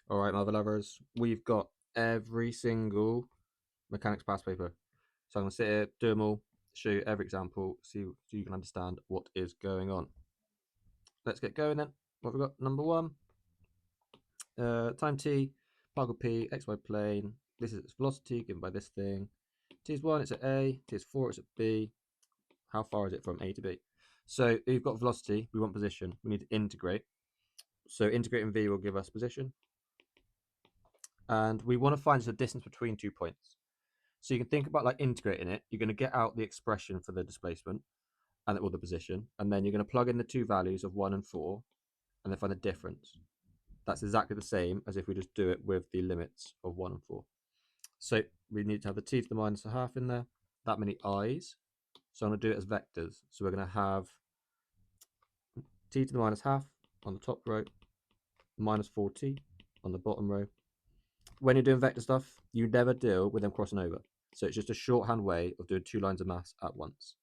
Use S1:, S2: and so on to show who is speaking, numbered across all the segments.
S1: All right, mother lovers, we've got every single mechanics past paper. So I'm going to sit here, do them all, show you every example, see so you can understand what is going on. Let's get going then. What have we got? Number one, time t, particle p, xy plane. This is its velocity given by this thing. T is 1, it's at A. T is 4, it's at B. How far is it from A to B? So you've got velocity, we want position. We need to integrate. So integrating V will give us position. And we want to find the distance between 2 points. So you can think about like integrating it. You're going to get out the expression for the displacement and or the position, and then you're going to plug in the two values of 1 and 4 and then find the difference. That's exactly the same as if we just do it with the limits of 1 and 4. So we need to have the t to the minus a half in there, that many i's. So I'm going to do it as vectors. So we're going to have t to the minus half on the top row, minus 4t on the bottom row. When you're doing vector stuff, you never deal with them crossing over. So it's just a shorthand way of doing two lines of mass at once.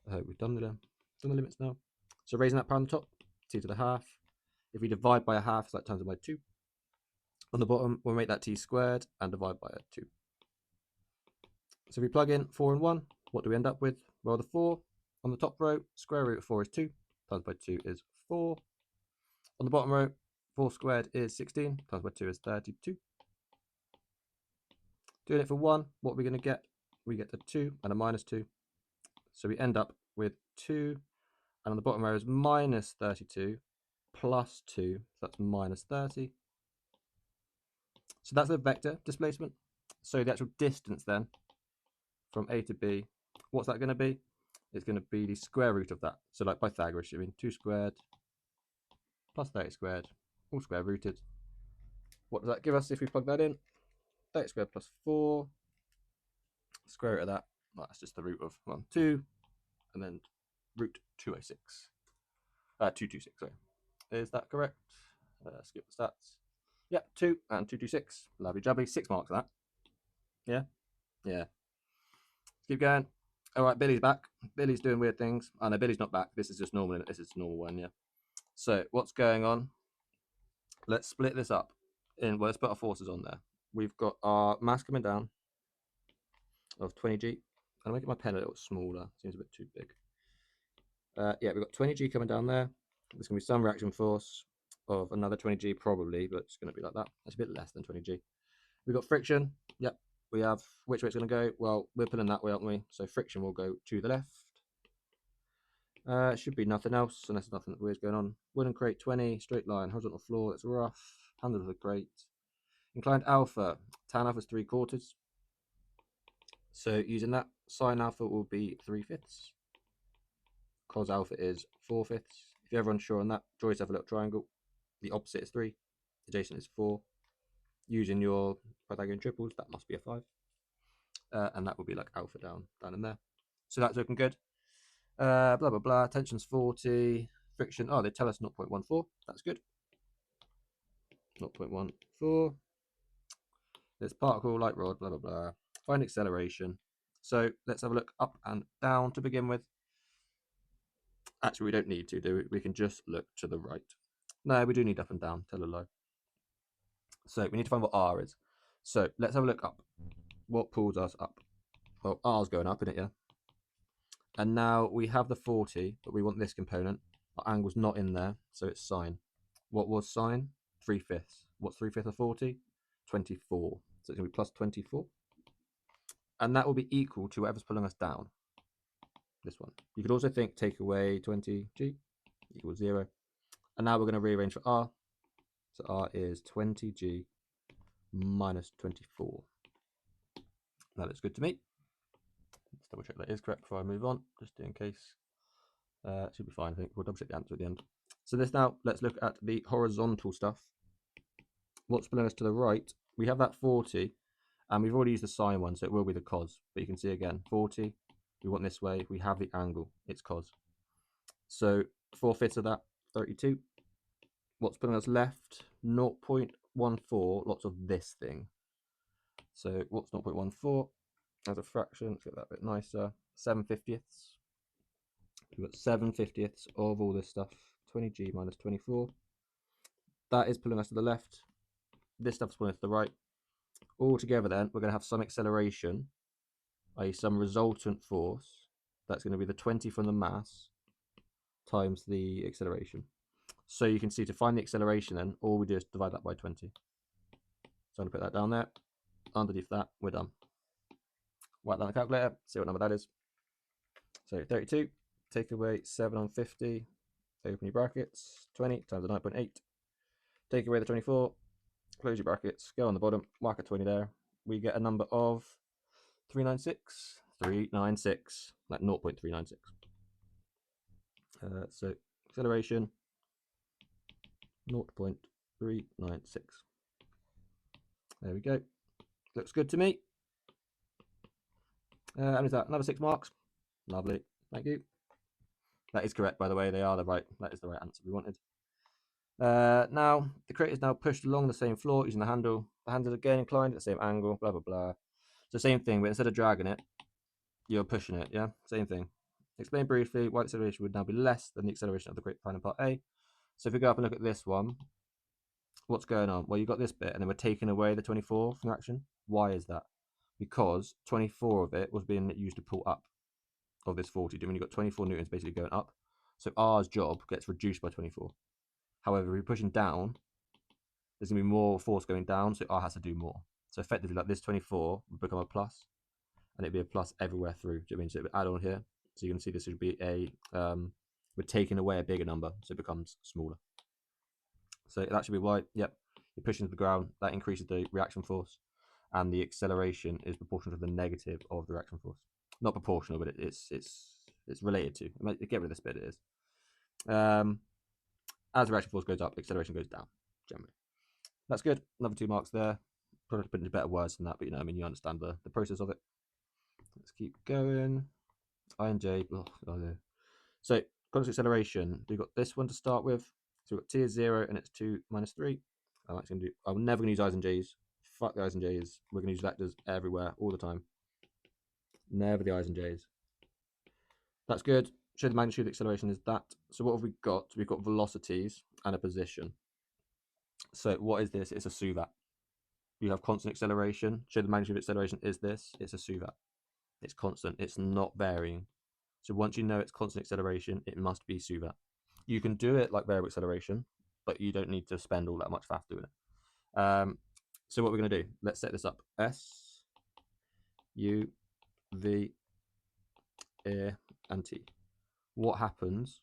S1: I hope we've done the limits now. So raising that power on the top, t to the half. If we divide by a half, so that times it by 2. On the bottom, we'll make that t squared and divide by a 2. So if we plug in 4 and 1, what do we end up with? Well, the 4 on the top row, square root of 4 is 2, times by 2 is 4. On the bottom row, 4 squared is 16, times by 2 is 32. Doing it for 1, what are we going to get? We get a 2 and a minus 2. So we end up with 2, and on the bottom row is minus 32 plus 2, so that's minus 30. So that's the vector displacement. So the actual distance then from A to B, what's that going to be? It's going to be the square root of that. So like Pythagoras, I mean 2 squared plus 30 squared, all square rooted. What does that give us if we plug that in? 30 squared plus 4, square root of that, well, that's just the root of 1, 2, and then root 206. 226, sorry. Is that correct? Skip the stats. Yep, 2 and 226. Lovely jubbly. 6 marks for that. Yeah? Yeah. Let's keep going. All right, Billy's back. Billy's doing weird things. Oh, no, Billy's not back. This is just normal. This is normal one, yeah. So what's going on? Let's split this up. Well, let's put our forces on there. We've got our mass coming down of 20g. I'm making my pen a little smaller. Seems a bit too big. Yeah, we've got 20g coming down there. There's going to be some reaction force of another 20g probably, but it's going to be like that. It's a bit less than 20g. We've got friction. Yep. We have which way it's going to go. Well, we're pulling that way, aren't we? So friction will go to the left. Should be nothing else unless there's nothing weird's going on. Wooden crate 20, straight line, horizontal floor. That's rough. Handle of the crate. Inclined alpha. Tan alpha is 3/4. So using that, sine alpha will be 3/5. Cos alpha is 4/5. If you're ever unsure on that, draw yourself a little triangle. The opposite is 3. Adjacent is 4. Using your Pythagorean triples, that must be a 5. And that will be like alpha down in there. So that's looking good. Blah, blah, blah. Tension's 40. Friction, oh, they tell us 0.14. That's good. 0.14. There's particle, light rod, blah, blah, blah. Find acceleration. So let's have a look up and down to begin with. Actually, we don't need to, do we? We can just look to the right. No, we do need up and down, tell a lie. So we need to find what R is. So let's have a look up. What pulls us up? Well, R's going up, isn't it, yeah? And now we have the 40, but we want this component. Our angle's not in there, so it's sine. What was sine? 3/5. What's 3/5 of 40? 24. So it's going to be plus 24. And that will be equal to whatever's pulling us down. This one. You could also think take away 20g equals 0. And now we're going to rearrange for R. So R is 20g minus 24. That looks good to me. Let's double check that is correct before I move on, just in case. It should be fine, I think. We'll double check the answer at the end. So this now, let's look at the horizontal stuff. What's pulling us to the right? We have that 40, and we've already used the sine one, so it will be the cos. But you can see again, 40, we want this way, we have the angle, it's cos. So 4/5 of that, 32. What's pulling us left? 0.14, lots of this thing. So what's 0.14? As a fraction, let's get that a bit nicer. 7/50. We've got 7/50 of all this stuff. 20g minus 24. That is pulling us to the left. this stuff's pointing to the right. All together then, we're going to have some acceleration, i.e. some resultant force. That's going to be the 20 from the mass times the acceleration. So you can see to find the acceleration then, all we do is divide that by 20. So I'm going to put that down there. Underneath that, we're done. Write down the calculator, see what number that is. So 32, take away 7 on 50, open your brackets, 20 times the 9.8. Take away the 24, close your brackets, go on the bottom, mark a 20 there. We get a number of 396, 396, like 0.396. So acceleration 0.396. There we go. Looks good to me. And is that another 6 marks? Lovely. Thank you. That is correct, by the way. That is the right answer we wanted. Now the crate is now pushed along the same floor using the handle. The handle is again inclined at the same angle. Blah blah blah. So same thing, but instead of dragging it, you're pushing it. Yeah, same thing. Explain briefly why the acceleration would now be less than the acceleration of the crate found in part A. So if we go up and look at this one, what's going on? Well, you've got this bit, and then we're taking away the 24 from the action. Why is that? Because 24 of it was being used to pull up of this 40. I mean, you've got 24 newtons basically going up. So R's job gets reduced by 24. However, if you're pushing down, there's going to be more force going down, so R has to do more. So effectively, like this 24 would become a plus, and it'd be a plus everywhere through. Do you know what I mean? So it would add on here. So you can see this would be a, we're taking away a bigger number, so it becomes smaller. So that should be why, yep, you're pushing to the ground, that increases the reaction force, and the acceleration is proportional to the negative of the reaction force. Not proportional, but it's related to. Get rid of this bit, it is. As the reaction force goes up, acceleration goes down, generally. That's good. Another 2 marks there. Probably put into better words than that, but you know, I mean, you understand the process of it. Let's keep going. I and J. Oh, so constant acceleration. We've got this one to start with. So we've got T is 0 and it's 2 minus 3. I'm never going to use I's and J's. Fuck the I's and J's. We're going to use vectors everywhere, all the time. Never the I's and J's. That's good. Show the magnitude of the acceleration is that. So what have we got? We've got velocities and a position. So what is this? It's a suvat. You have constant acceleration. Show the magnitude of acceleration is this. It's a suvat. It's constant. It's not varying. So once you know it's constant acceleration, it must be suvat. You can do it like variable acceleration, but you don't need to spend all that much faff doing it. So what we're going to do, let's set this up. S, U, V, A, and T. What happens?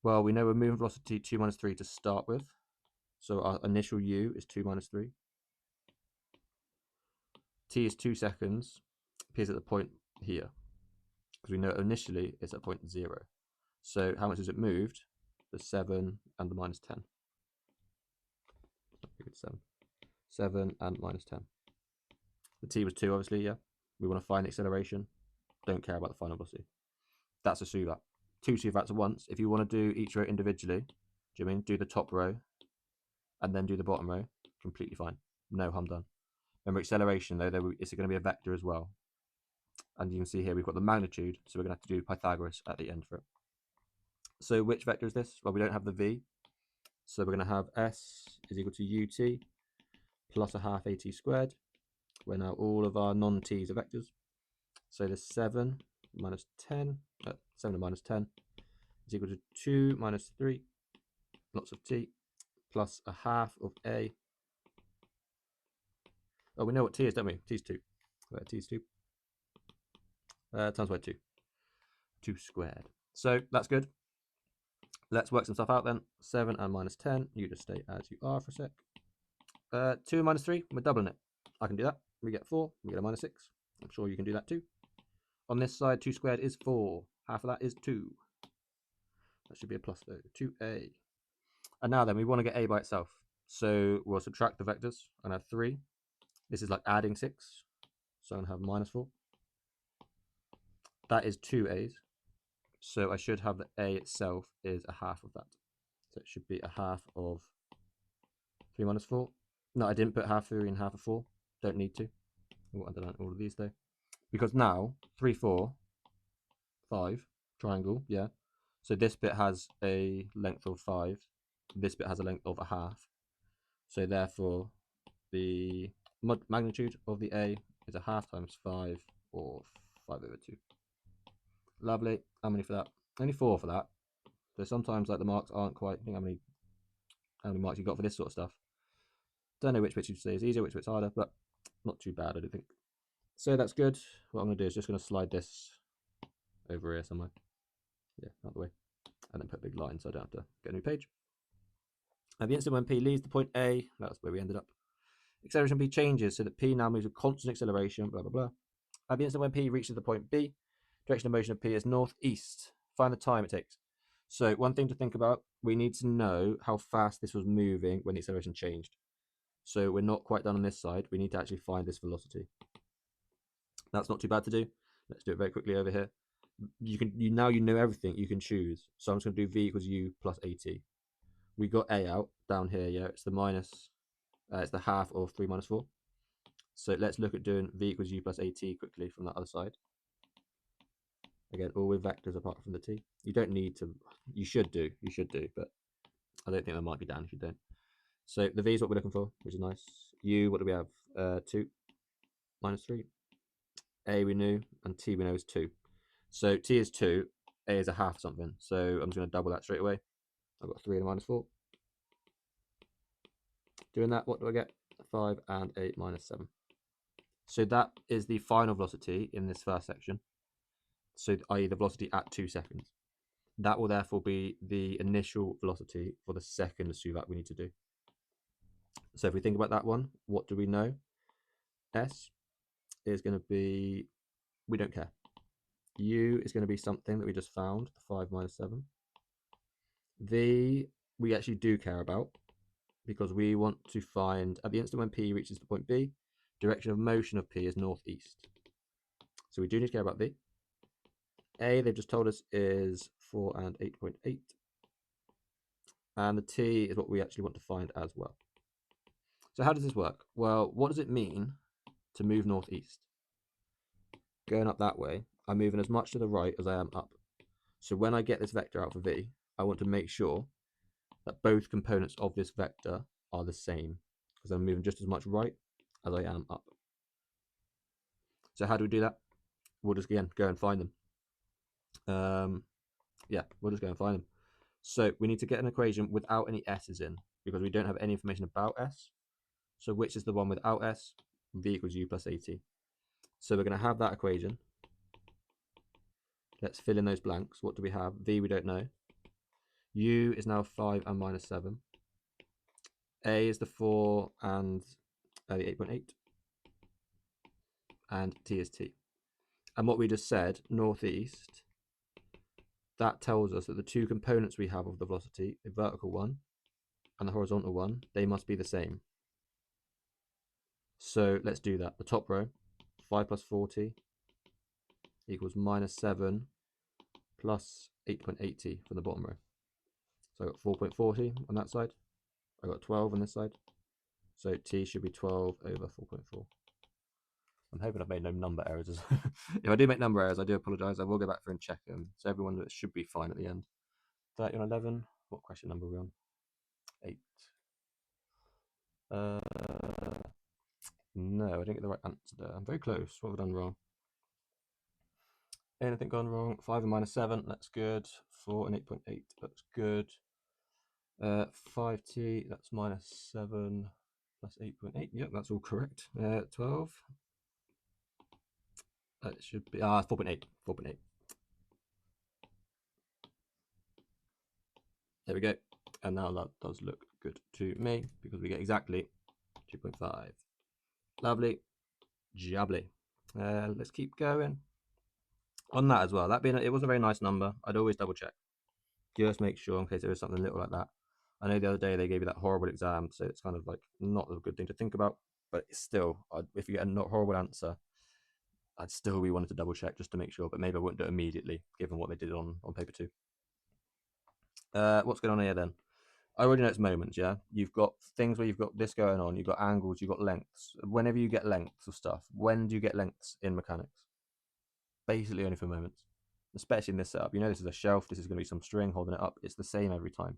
S1: Well, we know we're moving velocity 2 minus 3 to start with. So our initial U is 2 minus 3. T is 2 seconds. P is at the point here. Because we know initially it's at point 0. So how much has it moved? The 7 and the minus 10. 7 and minus 10. The T was 2, obviously, yeah. We want to find the acceleration. Don't care about the final velocity. That's a suvat. 2 suvats at once. If you want to do each row individually, do you mean do the top row and then do the bottom row? Completely fine. No harm done. Remember acceleration though, it's going to be a vector as well. And you can see here we've got the magnitude, so we're going to have to do Pythagoras at the end for it. So which vector is this? Well, we don't have the V. So we're going to have S is equal to UT plus a half AT squared, where now all of our non-T's are vectors. So the 7 minus 10, 7 and minus 10 is equal to 2 minus 3, lots of T, plus a half of A. Oh, we know what T is, don't we? T is 2. T is 2. Times by 2. 2 squared. So that's good. Let's work some stuff out then. 7 and minus 10. You just stay as you are for a sec. 2 and minus 3, we're doubling it. I can do that. We get 4. We get a minus 6. I'm sure you can do that too. On this side, 2 squared is 4. Half of that is 2. That should be a plus though. 2a. And now then, we want to get a by itself. So we'll subtract the vectors and have 3. This is like adding 6. So I'm going to have minus 4. That is 2 a's. So I should have the a itself is a half of that. So it should be a half of 3 minus 4. No, I didn't put half 3 and half of 4. Don't need to. I won't underline all of these though. Because now, 3, 4, 5, triangle, yeah. So this bit has a length of 5. This bit has a length of a half. So therefore, the magnitude of the A is a half times 5, or 5/2. Lovely. How many for that? Only 4 for that. So sometimes like the marks aren't quite. I think how many marks you got for this sort of stuff. Don't know which you say is easier, which bit's harder, but not too bad, I don't think. So that's good. What I'm going to do is just going to slide this over here somewhere. Yeah, out the way. And then put a big line so I don't have to get a new page. At the instant when P leaves the point A, that's where we ended up. Acceleration P changes so that P now moves with constant acceleration, blah, blah, blah. At the instant when P reaches the point B, direction of motion of P is northeast. Find the time it takes. So one thing to think about, we need to know how fast this was moving when the acceleration changed. So we're not quite done on this side. We need to actually find this velocity. That's not too bad to do. Let's do it very quickly over here. Now you know everything. You can choose. So I'm just going to do V equals U plus AT. We got A out down here. Yeah, it's the minus. It's the half of 3 minus 4. So let's look at doing V equals U plus AT quickly from that other side. Again, all with vectors apart from the T. You don't need to. You should do, but I don't think that might be down if you don't. So the V is what we're looking for, which is nice. U, what do we have? 2 minus 3. A we knew, and T we know is 2. So T is 2, A is a half something. So I'm just going to double that straight away. I've got 3 and a minus 4. Doing that, what do I get? 5 and 8 minus 7. So that is the final velocity in this first section. So i.e. the velocity at 2 seconds. That will therefore be the initial velocity for the second suvac we need to do. So if we think about that one, what do we know? S is going to be, we don't care. U is going to be something that we just found, 5 minus 7. V, we actually do care about, because we want to find, at the instant when P reaches the point B, direction of motion of P is northeast. So we do need to care about V. A, they've just told us, is 4 and 8.8. And the T is what we actually want to find as well. So how does this work? Well, what does it mean to move northeast? Going up that way, I'm moving as much to the right as I am up. So when I get this vector out for V, I want to make sure that both components of this vector are the same, because I'm moving just as much right as I am up. So how do we do that? We'll just, again, go and find them. Yeah, we'll just go and find them. So we need to get an equation without any s's in, because we don't have any information about s. So which is the one without s? V equals U plus AT. So we're going to have that equation. Let's fill in those blanks. What do we have? V we don't know. U is now 5 and minus 7. A is the 4 and the 8.8. And T is T. And what we just said, northeast, that tells us that the two components we have of the velocity, the vertical one and the horizontal one, they must be the same. So let's do that. The top row, 5 plus 40 equals minus 7 plus 8.80 from the bottom row. So I got 4.40 on that side. I got 12 on this side. So T should be 12 over 4.4. I'm hoping I've made no number errors. If I do make number errors, I do apologise. I will go back through and check them. So everyone should be fine at the end. 30 on 11. What question number are we on? 8. No, I didn't get the right answer there. I'm very close. What have I done wrong? Anything gone wrong? 5 and minus 7. That's good. 4 and 8.8. That's good. 5t. That's minus 7 plus 8.8. Yep, that's all correct. 12. It should be 4.8. 4.8. There we go. And now that does look good to me, because we get exactly 2.5. Lovely. Jubbly. Let's keep going. On that as well, that being, it was a very nice number. I'd always double check. Just make sure in case there was something little like that. I know the other day they gave you that horrible exam, so it's kind of like not a good thing to think about. But still, if you get a not horrible answer, I'd still be wanting to double check just to make sure. But maybe I wouldn't do it immediately, given what they did on paper 2. What's going on here then? I already know it's moments, yeah? You've got things where you've got this going on, you've got angles, you've got lengths. Whenever you get lengths of stuff, when do you get lengths in mechanics? Basically only for moments, especially in this setup. You know this is a shelf, this is going to be some string holding it up. It's the same every time.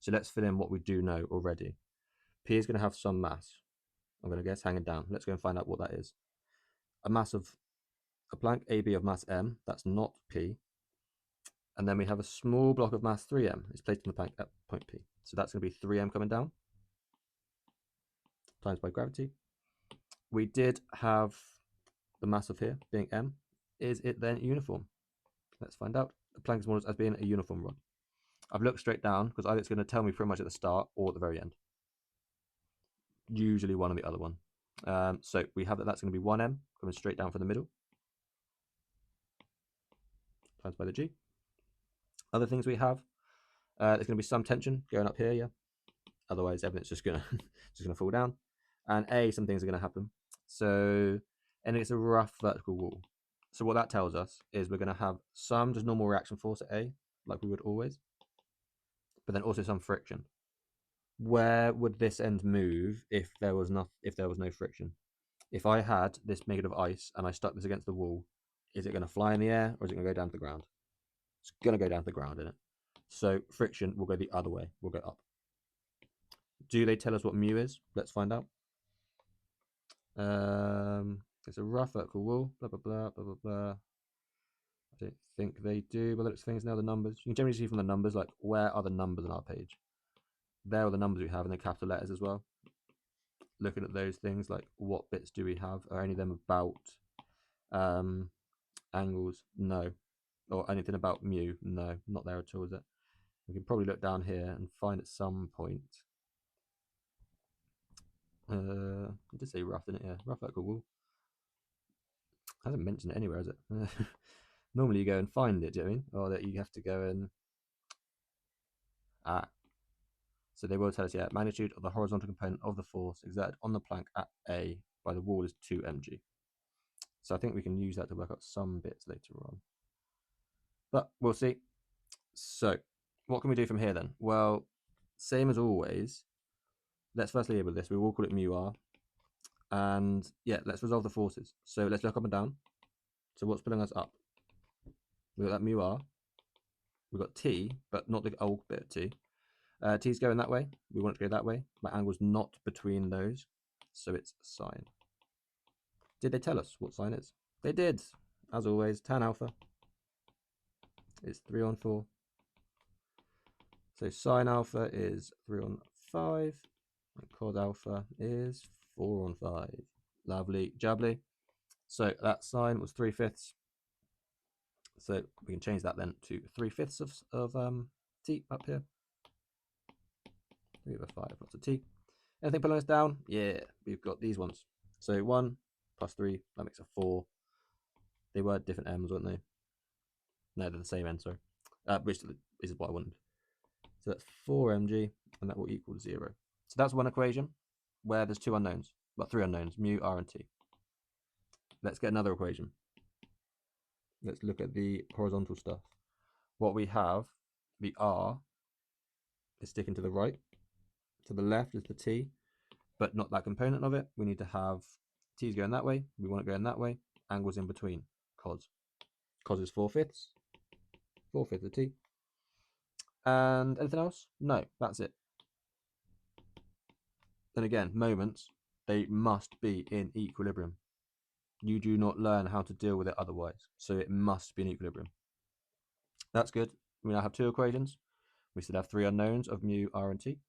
S1: So let's fill in what we do know already. P is going to have some mass. I'm going to guess hanging down. Let's go and find out what that is. A plank AB of mass m, that's not P. And then we have a small block of mass 3m. It's placed on the plank at point P. So that's going to be 3m coming down, times by gravity. We did have the mass of here being m. Is it then uniform? Let's find out. The plank is modeled as being a uniform rod. I've looked straight down because either it's going to tell me pretty much at the start or at the very end. Usually one or the other one. So we have that's going to be 1m coming straight down from the middle, times by the g. Other things we have, there's going to be some tension going up here, yeah. Otherwise, everything's just going to fall down. And some things are going to happen. So, and it's a rough vertical wall. So what that tells us is we're going to have some just normal reaction force at A, like we would always, but then also some friction. Where would this end move if there was no friction? If I had this made of ice and I stuck this against the wall, is it going to fly in the air or is it going to go down to the ground? It's going to go down to the ground, isn't it? So friction will go the other way, will go up. Do they tell us what mu is? Let's find out. It's a rough vertical wall, blah, blah, blah, blah, blah, blah. I don't think they do, but it's things now, the numbers. You can generally see from the numbers, like, where are the numbers on our page? There are the numbers we have in the capital letters as well. Looking at those things, like, what bits do we have? Are any of them about angles? No. Or anything about mu? No, not there at all, is it? We can probably look down here and find at some point. I did say rough, didn't it? Yeah, rough vertical wall. Hasn't mentioned it anywhere, has it? Normally you go and find it, do you know what I mean? Or that you have to go and so they will tell us, yeah, magnitude of the horizontal component of the force exerted on the plank at A by the wall is 2 mg. So I think we can use that to work out some bits later on. But we'll see. So what can we do from here then? Well, same as always, let's first label this. We will call it mu r. And yeah, let's resolve the forces. So let's look up and down. So what's pulling us up? We've got that mu r. We've got t, but not the old bit of t. T's going that way. We want it to go that way. My angle's not between those, so it's sine. Did they tell us what sine is? They did. As always, tan alpha is 3 on 4. So sine alpha is 3 on 5. And cos alpha is 4 on 5. Lovely jubbly. So that sine was 3/5. So we can change that then to 3/5 of t up here. 3/5 lots of t. Anything pulling us down? Yeah, we've got these ones. So 1 plus 3, that makes a 4. They were different m's, weren't they? No, they're the same n, sorry. Which is what I wanted. So that's 4 mg, and that will equal 0. So that's one equation where there's 2 unknowns. Well, 3 unknowns, mu, r, and t. Let's get another equation. Let's look at the horizontal stuff. What we have, the r is sticking to the right. To the left is the t, but not that component of it. We need to have t's going that way. We want it going that way. Angles in between. Cos. Cos is 4/5. 4/5 of t. And anything else? No, that's it. And again, moments, they must be in equilibrium. You do not learn how to deal with it otherwise. So it must be in equilibrium. That's good. We now have 2 equations. We still have 3 unknowns of mu, r, and t.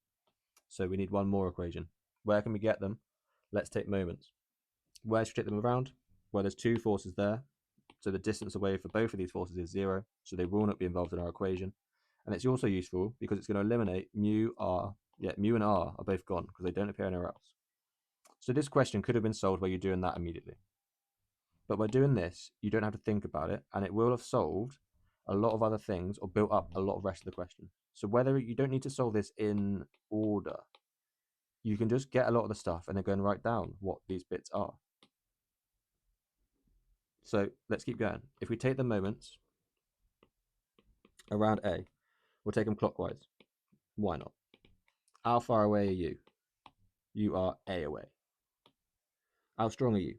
S1: So we need one more equation. Where can we get them? Let's take moments. Where should we take them around? Well, there's 2 forces there. So the distance away for both of these forces is 0. So they will not be involved in our equation. And it's also useful because it's going to eliminate mu, r. Yeah, mu and r are both gone because they don't appear anywhere else. So this question could have been solved by you doing that immediately. But by doing this, you don't have to think about it, and it will have solved a lot of other things or built up a lot of rest of the question. So whether you don't need to solve this in order, you can just get a lot of the stuff and then go and write down what these bits are. So let's keep going. If we take the moments around A, we'll take them clockwise. Why not? How far away are you? You are A away. How strong are you?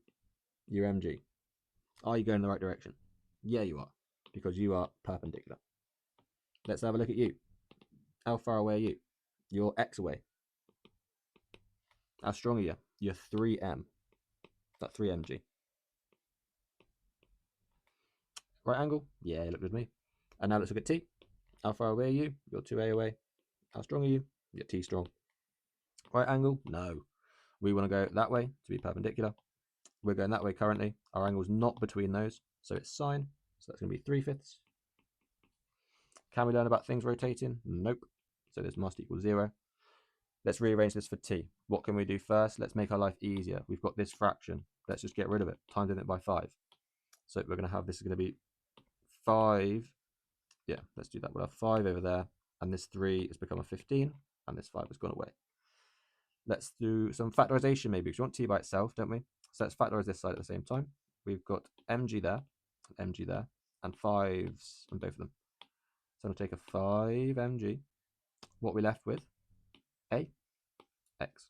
S1: You're mg. Are you going in the right direction? Yeah, you are, because you are perpendicular. Let's have a look at you. How far away are you? You're x away. How strong are you? You're 3m. That's 3mg. Right angle? Yeah, look good to me. And now let's look at t. How far away are you? You're 2a away. How strong are you? You're t strong. Right angle? No. We want to go that way to be perpendicular. We're going that way currently. Our angle is not between those, so it's sine. So that's going to be 3/5. Can we learn about things rotating? Nope. So this must equal 0. Let's rearrange this for t. What can we do first? Let's make our life easier. We've got this fraction. Let's just get rid of it. Times it by 5. So we're going to have, this is going to be 5. Yeah, let's do that. We'll have 5 over there. And this 3 has become a 15. And this 5 has gone away. Let's do some factorization maybe, because we want t by itself, don't we? So let's factorize this side at the same time. We've got mg there, and 5s on both of them. So I'm going to take a 5mg. What are we left with? A, x,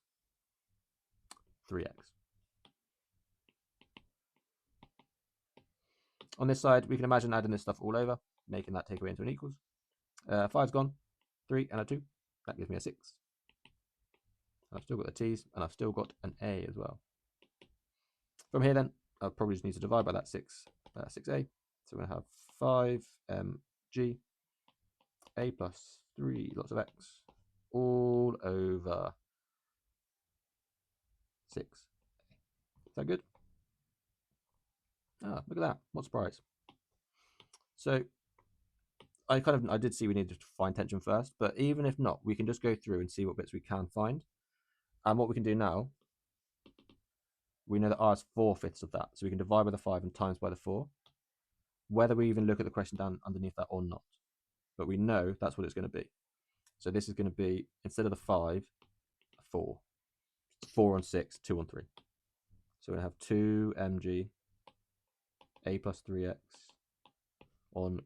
S1: 3x. On this side, we can imagine adding this stuff all over, making that take away into an equals. 5's gone, 3 and a 2. That gives me a 6. I've still got the t's, and I've still got an a as well. From here then, I'll probably just need to divide by that 6a. So we're going to have 5mg, a plus 3, lots of x, all over 6. Is that good? Ah, look at that. What a surprise. So I did see we needed to find tension first, but even if not, we can just go through and see what bits we can find. And what we can do now, we know that r is 4/5 of that. So we can divide by the 5 and times by the 4. Whether we even look at the question down underneath that or not. But we know that's what it's going to be. So this is going to be, instead of the 5, 4. 4 on 6, 2 on 3. So we're going to have 2mg, a plus 3x on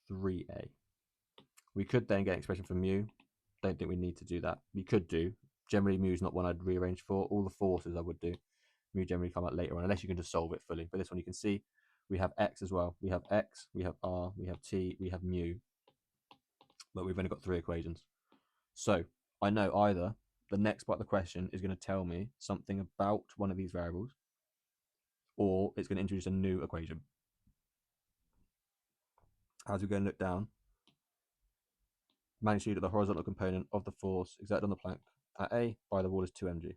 S1: 3a. We could then get an expression for mu. Don't think we need to do that. We could do. Generally, mu is not one I'd rearrange for. All the forces I would do. Mu generally come out later on, unless you can just solve it fully. But this one you can see we have x as well. We have x, we have r, we have t, we have mu. But we've only got 3 equations. So I know either the next part of the question is going to tell me something about one of these variables, or it's going to introduce a new equation. As we go and look down, magnitude of the horizontal component of the force exerted on the plank at A by the wall is 2mg.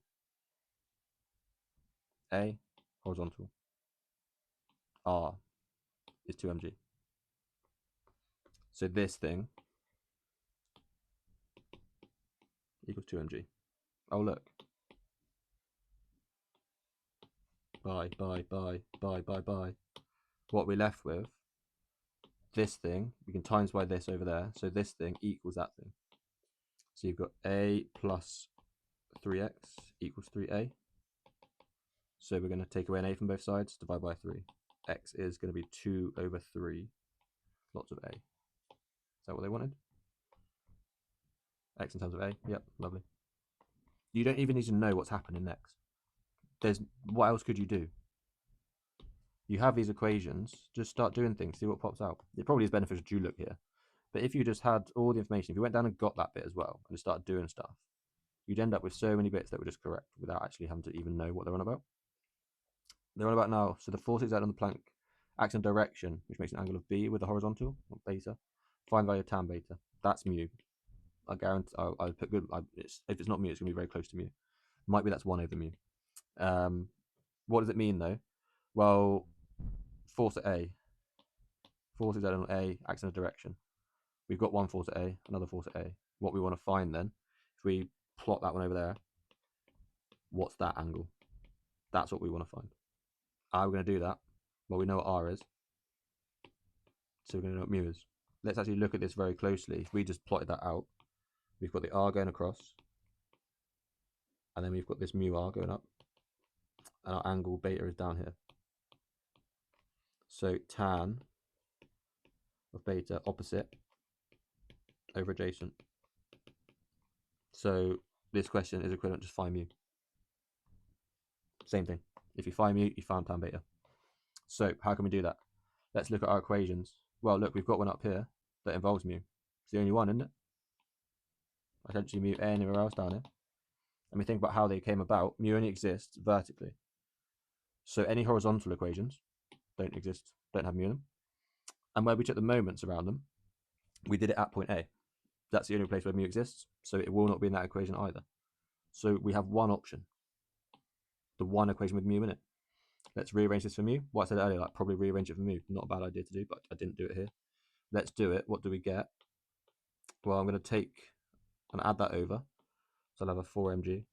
S1: A, horizontal. R is 2mg. So this thing equals 2mg. Oh, look. Bye. What we're left with, this thing, we can times by this over there. So this thing equals that thing. So you've got A plus 3x equals 3a. So we're going to take away an a from both sides, divide by 3. X is going to be 2 over 3, lots of a. Is that what they wanted? X in terms of a, yep, lovely. You don't even need to know what's happening next. What else could you do? You have these equations, just start doing things, see what pops out. It probably is beneficial to look here. But if you just had all the information, if you went down and got that bit as well, and just started doing stuff, you'd end up with so many bits that were just correct without actually having to even know what they're on about. They're on about now, so the force exerted on the plank acts in a direction, which makes an angle of B with the horizontal, or beta. Find value of tan beta. That's mu. I guarantee, I'll put good, if it's not mu, it's going to be very close to mu. Might be that's 1 over mu. What does it mean though? Well, force at A. Force exerted on A acts in a direction. We've got one force at A, another force at A. What we want to find then, if we plot that one over there, what's that angle? That's what we want to find. How are we going to do that? Well, we know what R is, so we're going to know what mu is. Let's actually look at this very closely. If we just plotted that out, we've got the R going across, and then we've got this mu R going up, and our angle beta is down here. So tan of beta opposite over adjacent. So this question is equivalent to just find mu. Same thing. If you find mu, you find tan beta. So how can we do that? Let's look at our equations. Well, look, we've got one up here that involves mu. It's the only one, isn't it? Essentially mu anywhere else down here. and we think about how they came about, mu only exists vertically. So any horizontal equations don't exist, don't have mu in them. And where we took the moments around them, we did it at point A. That's the only place where mu exists, so it will not be in that equation either. So we have one option, the one equation with mu in it. Let's rearrange this for mu. What I said earlier, like probably rearrange it for mu. Not a bad idea to do, but I didn't do it here. Let's do it. What do we get? Well, I'm going to take and add that over. So I'll have a 4mg.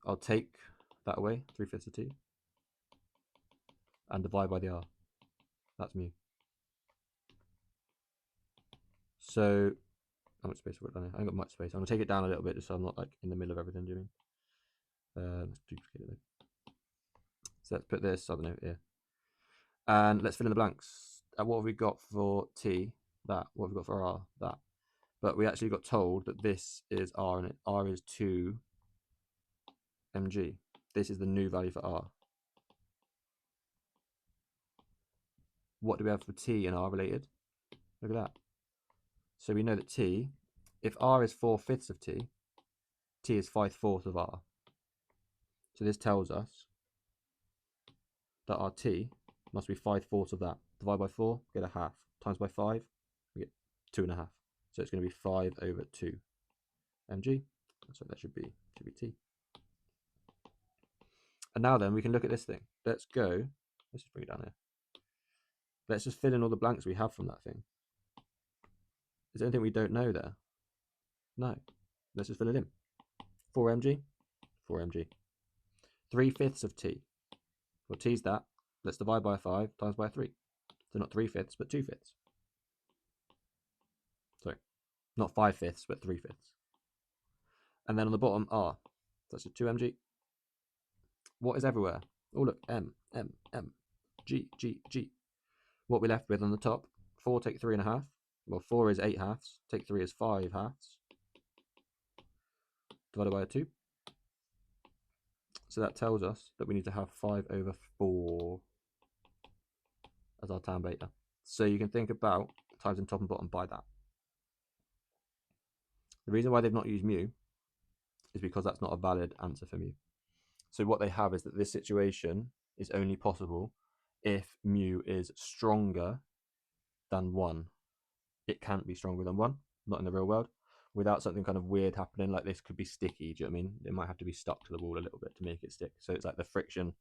S1: I'll take that away, 3/5 of t, and divide by the r. That's mu. So, how much space have I got down here? I haven't got much space. I'm going to take it down a little bit just so I'm not like in the middle of everything. Do you mean? Let's duplicate it though. So let's put this, I don't know, here. And let's fill in the blanks. What have we got for t? That. What have we got for r? That. But we actually got told that this is r, and r is 2 mg. This is the new value for r. What do we have for t and r related? Look at that. So we know that t, if r is 4/5 of t, t is 5/4 of r. So this tells us that our t must be 5/4 of that. Divide by 4, get a half. Times by 5, we get 2.5. So it's going to be 5/2 mg. So that should be t. And now then we can look at this thing. Let's just bring it down here. Let's just fill in all the blanks we have from that thing. Is there anything we don't know there? No. Let's just fill it in. 4mg, 4mg. 3/5 of t. Well, t's that. Let's divide by 5 times by 3. So not 3/5, but 2/5. Sorry, not 5/5, but 3/5. And then on the bottom, r. So that's just 2mg. What is everywhere? Oh, look, m, g, g, g. What we're left with on the top, 4 take 3.5. Well, 4 is 8/2. Take 3 is 5/2. Divided by 2. So that tells us that we need to have 5/4 as our tan beta. So you can think about times in top and bottom by that. The reason why they've not used mu is because that's not a valid answer for mu. So what they have is that this situation is only possible if mu is stronger than 1. It can't be stronger than 1, not in the real world, without something kind of weird happening. Like this could be sticky, do you know what I mean? It might have to be stuck to the wall a little bit to make it stick. So it's like the friction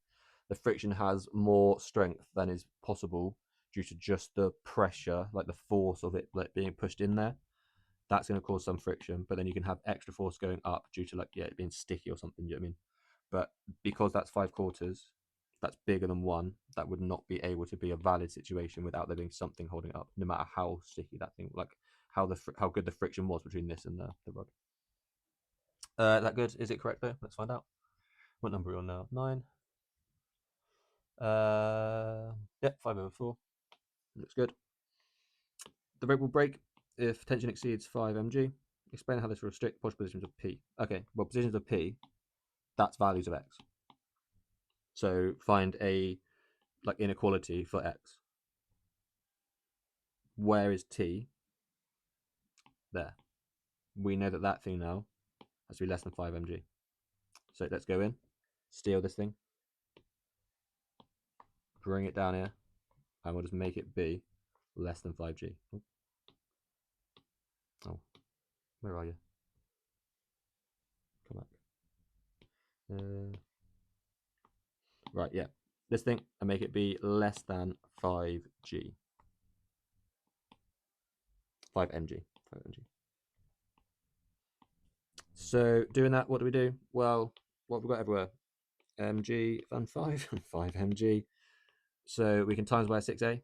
S1: has more strength than is possible due to just the pressure, like the force of it like being pushed in there. That's going to cause some friction, but then you can have extra force going up due to like, yeah, it being sticky or something, do you know what I mean? But because that's 5/4, that's bigger than 1, that would not be able to be a valid situation without there being something holding it up, no matter how sticky that thing, like how good the friction was between this and the rod. That good? Is it correct though? Let's find out. What number are we on now? 9. Yeah, 5/4. Looks good. The rope will break if tension exceeds 5 mg. Explain how this will restrict push positions of P. Okay, well, positions of P, that's values of X. So find a like inequality for X. Where is T? There. We know that that thing now has to be less than 5 mg. So let's go in, steal this thing, bring it down here, and we'll just make it be less than 5g. Oh, where are you? Come back. Right, yeah. This thing, and make it be less than 5g. 5 mg. 5 mg. So doing that, what do we do? Well, what have we got everywhere? Mg and 5, 5 mg. So we can times by 6a.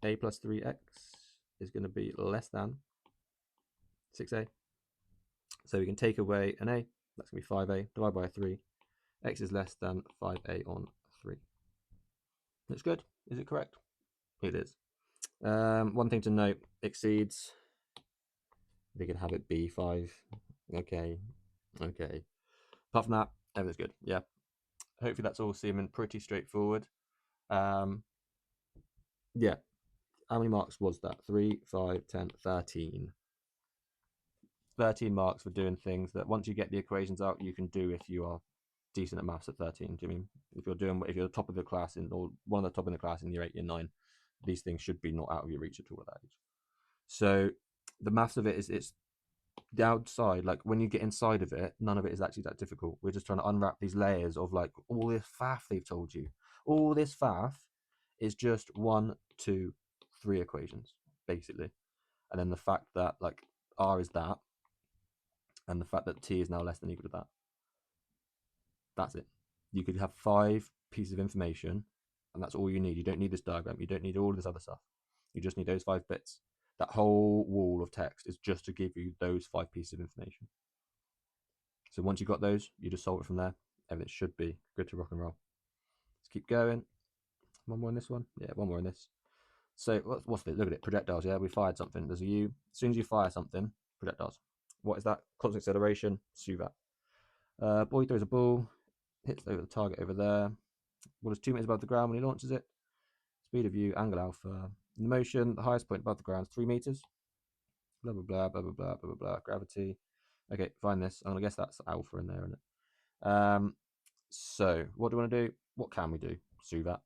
S1: A plus 3x is going to be less than 6a. So we can take away an a, that's going to be 5a, divide by 3. X is less than 5a on 3. Looks good. Is it correct? It is. One thing to note, exceeds. We can have it be 5. Okay. Apart from that, everything's good. Yeah. Hopefully that's all seeming pretty straightforward. Yeah. How many marks was that? 3, 5, 10, 13. 13 marks for doing things that once you get the equations out, you can do if you are decent at maths at 13. Do you mean if you're top of the class or one of the top in the class in year 8, year 9, these things should be not out of your reach at all at that age. So the maths of it is it's the outside, like when you get inside of it, none of it is actually that difficult. We're just trying to unwrap these layers of like all this faff they've told you. All this faff is just 1, 2, 3 equations, basically. And then the fact that like R is that, and the fact that T is now less than equal to that. That's it. You could have 5 pieces of information, and that's all you need. You don't need this diagram. You don't need all of this other stuff. You just need those 5 bits. That whole wall of text is just to give you those 5 pieces of information. So once you've got those, you just solve it from there. Everything should be good to rock and roll. Let's keep going. One more in this one. Yeah, one more in this. So what's this? Look at it. Projectiles. Yeah, we fired something. There's a U. As soon as you fire something, projectiles. What is that? Constant acceleration. SUVAT. Boy throws a ball. Hits over the target over there. What is 2 meters above the ground when he launches it? Speed of view, angle alpha. In the motion, the highest point above the ground is 3 meters. Blah, blah, blah, blah, blah, blah, blah, blah, blah. Gravity. Okay, find this. I'm going to guess that's alpha in there, isn't it? So, what do we want to do? What can we do? SUVAT.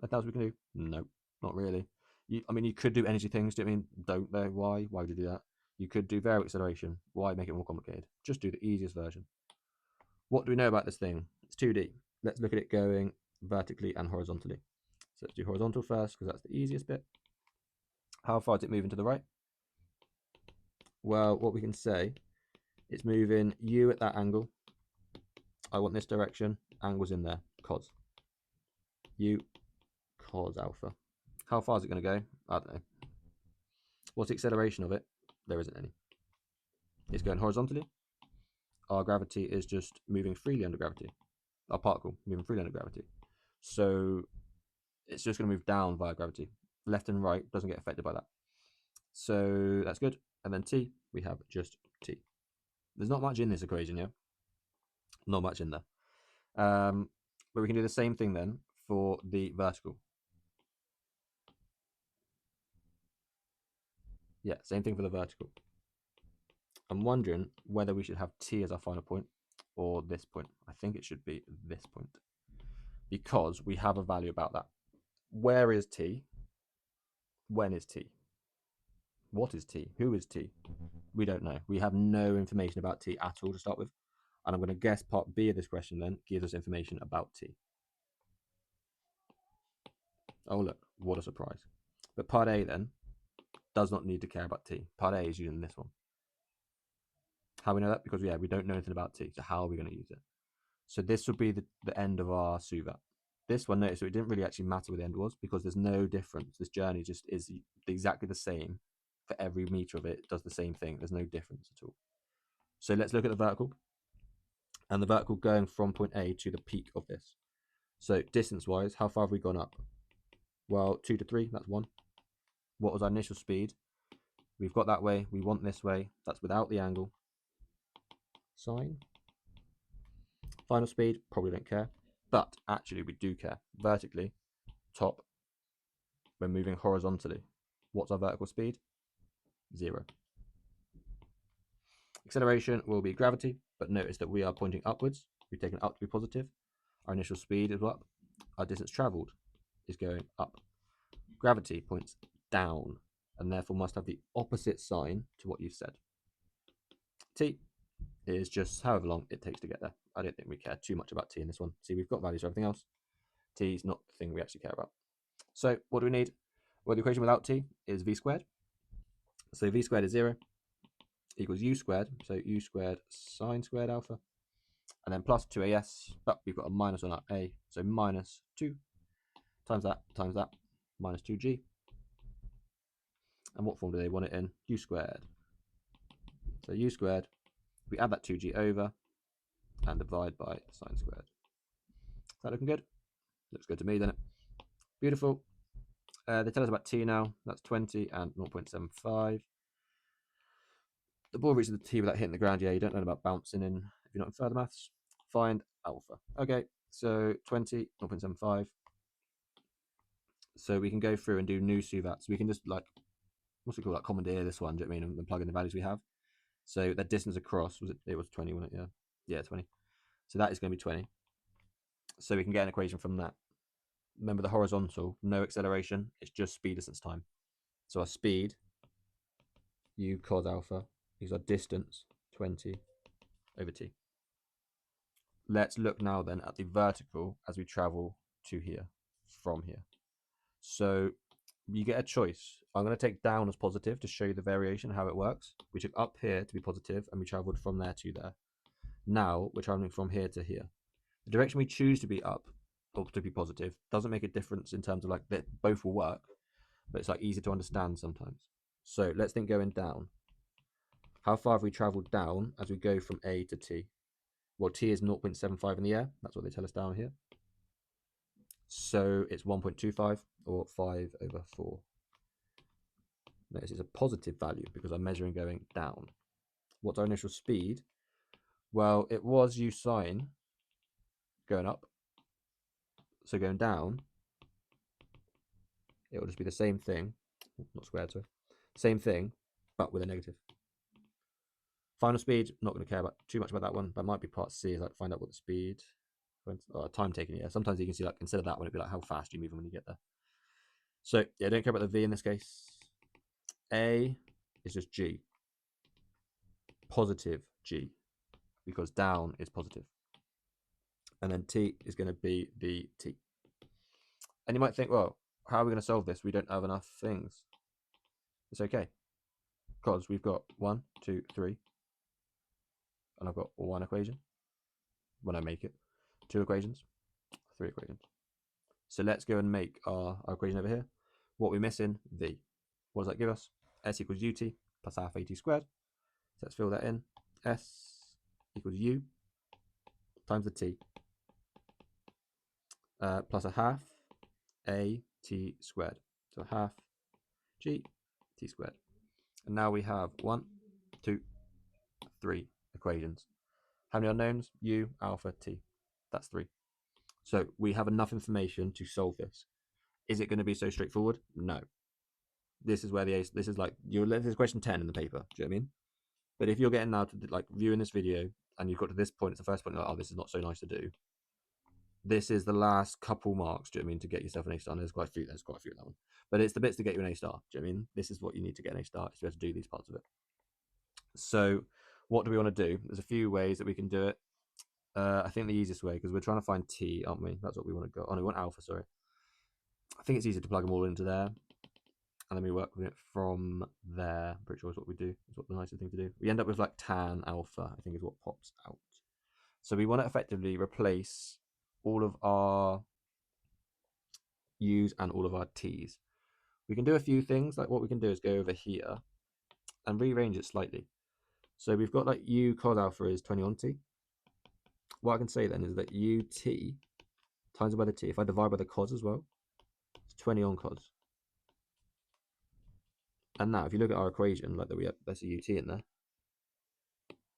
S1: Nothing else we can do? No, not really. You could do energy things. Do you mean don't they? Why? Why would you do that? You could do variable acceleration. Why make it more complicated? Just do the easiest version. What do we know about this thing? It's 2D. Let's look at it going vertically and horizontally. So let's do horizontal first because that's the easiest bit. How far is it moving to the right? Well, what we can say, it's moving U at that angle. I want this direction. Angle's in there. Cos. U cos alpha. How far is it going to go? I don't know. What's the acceleration of it? There isn't any. It's going horizontally. Our gravity is just moving freely under gravity. Our particle moving freely under gravity. So it's just going to move down via gravity. Left and right doesn't get affected by that. So that's good. And then T, we have just T. There's not much in this equation, yeah? Not much in there. But we can do the same thing then for the vertical. Yeah, same thing for the vertical. I'm wondering whether we should have T as our final point or this point. I think it should be this point because we have a value about that. Where is T? When is T? What is T? Who is T? We don't know. We have no information about T at all to start with. And I'm going to guess part B of this question then gives us information about T. Oh, look, what a surprise. But part A then does not need to care about T. Part A is using this one. How we know that? Because, yeah, we don't know anything about T. So how are we going to use it? So this would be the end of our SUVAT. This one, notice, so it didn't really actually matter where the end was because there's no difference. This journey just is exactly the same for every meter of it. It does the same thing. There's no difference at all. So let's look at the vertical. And the vertical going from point A to the peak of this. So distance-wise, how far have we gone up? Well, 2 to 3, that's 1. What was our initial speed? We've got that way. We want this way. That's without the angle. Sine. Final speed, probably don't care. But actually, we do care. Vertically, top, we're moving horizontally. What's our vertical speed? 0. Acceleration will be gravity, but notice that we are pointing upwards. We've taken up to be positive. Our initial speed is up. Our distance travelled is going up. Gravity points down, and therefore must have the opposite sign to what you've said. T is just however long it takes to get there. I don't think we care too much about T in this one. See, we've got values for everything else. T is not the thing we actually care about. So what do we need? Well, the equation without T is V squared. So V squared is 0 equals U squared. So U squared sine squared alpha. And then plus 2AS, but we've got a minus on our A. So minus 2 times that, minus 2G. And what form do they want it in? U squared. So U squared, we add that 2G over and divide by sine squared. Is that looking good? Looks good to me, doesn't it? Beautiful. They tell us about T now. That's 20 and 0.75. The ball reaches the T without hitting the ground. Yeah, you don't learn about bouncing in if you're not in further maths. Find alpha. Okay, so 20, 0.75. So we can go through and do new SUVATs. We can just like, what's it called, like commandeer this one, do you know what I mean, and plug in the values we have. So the distance across it was 20, wasn't it? Yeah, 20. So that is going to be 20. So we can get an equation from that. Remember the horizontal, no acceleration, it's just speed distance time. So our speed, u cos alpha, is our distance, 20 over t. Let's look now then at the vertical as we travel to here, from here. So you get a choice. I'm going to take down as positive to show you the variation, how it works. We took up here to be positive and we traveled from there to there. Now we're traveling from here to here. The direction we choose to be up or to be positive doesn't make a difference in terms of like that both will work, but it's like easy to understand sometimes. So let's think going down. How far have we traveled down as we go from A to T? Well, T is 0.75 in the air. That's what they tell us down here. So it's 1.25 or 5/4. Notice it's a positive value because I'm measuring going down. What's our initial speed? Well, it was u sine going up. So going down, it will just be the same thing, not squared, sorry. Same thing, but with a negative. Final speed, not going to care about too much about that one. That might be part C, is like find out what the speed, time taken. Yeah, sometimes you can see like instead of that one, it'd be like how fast you move when you get there. So yeah, don't care about the V in this case. A is just G, positive G, because down is positive. And then T is going to be the T. And you might think, well, how are we going to solve this? We don't have enough things. It's okay, because we've got 1, 2, 3, and I've got one equation when I make it, 2 equations, 3 equations. So let's go and make our equation over here. What we're missing, V. What does that give us? S equals ut plus half at squared. So let's fill that in. S equals u times the t plus a half a t squared. So half g t squared. And now we have 1, 2, 3 equations. How many unknowns? U, alpha, t. That's 3. So we have enough information to solve this. Is it going to be so straightforward? No. This is where this is like, this is question 10 in the paper. Do you know what I mean? But if you're getting now to like viewing this video and you've got to this point, it's the first point, like, oh, this is not so nice to do. This is the last couple marks, do you know what I mean, to get yourself an A star. There's quite a few in that one. But it's the bits to get you an A star, do you know what I mean? This is what you need to get an A star, is to be able to do these parts of it. So what do we want to do? There's a few ways that we can do it. I think the easiest way, because we're trying to find T, aren't we? That's what we want to go. Oh, no, we want alpha, sorry. I think it's easier to plug them all into there. And then we work with it from there. I'm pretty sure is what we do. It's what the nicest thing to do. We end up with like tan alpha, I think is what pops out. So we want to effectively replace all of our U's and all of our T's. We can do a few things. Like what we can do is go over here and rearrange it slightly. So we've got like U cos alpha is 20 on T. What I can say then is that UT times by the T, if I divide by the cos as well, it's 20 on cos. And now if you look at our equation, like that we have, there's a UT in there.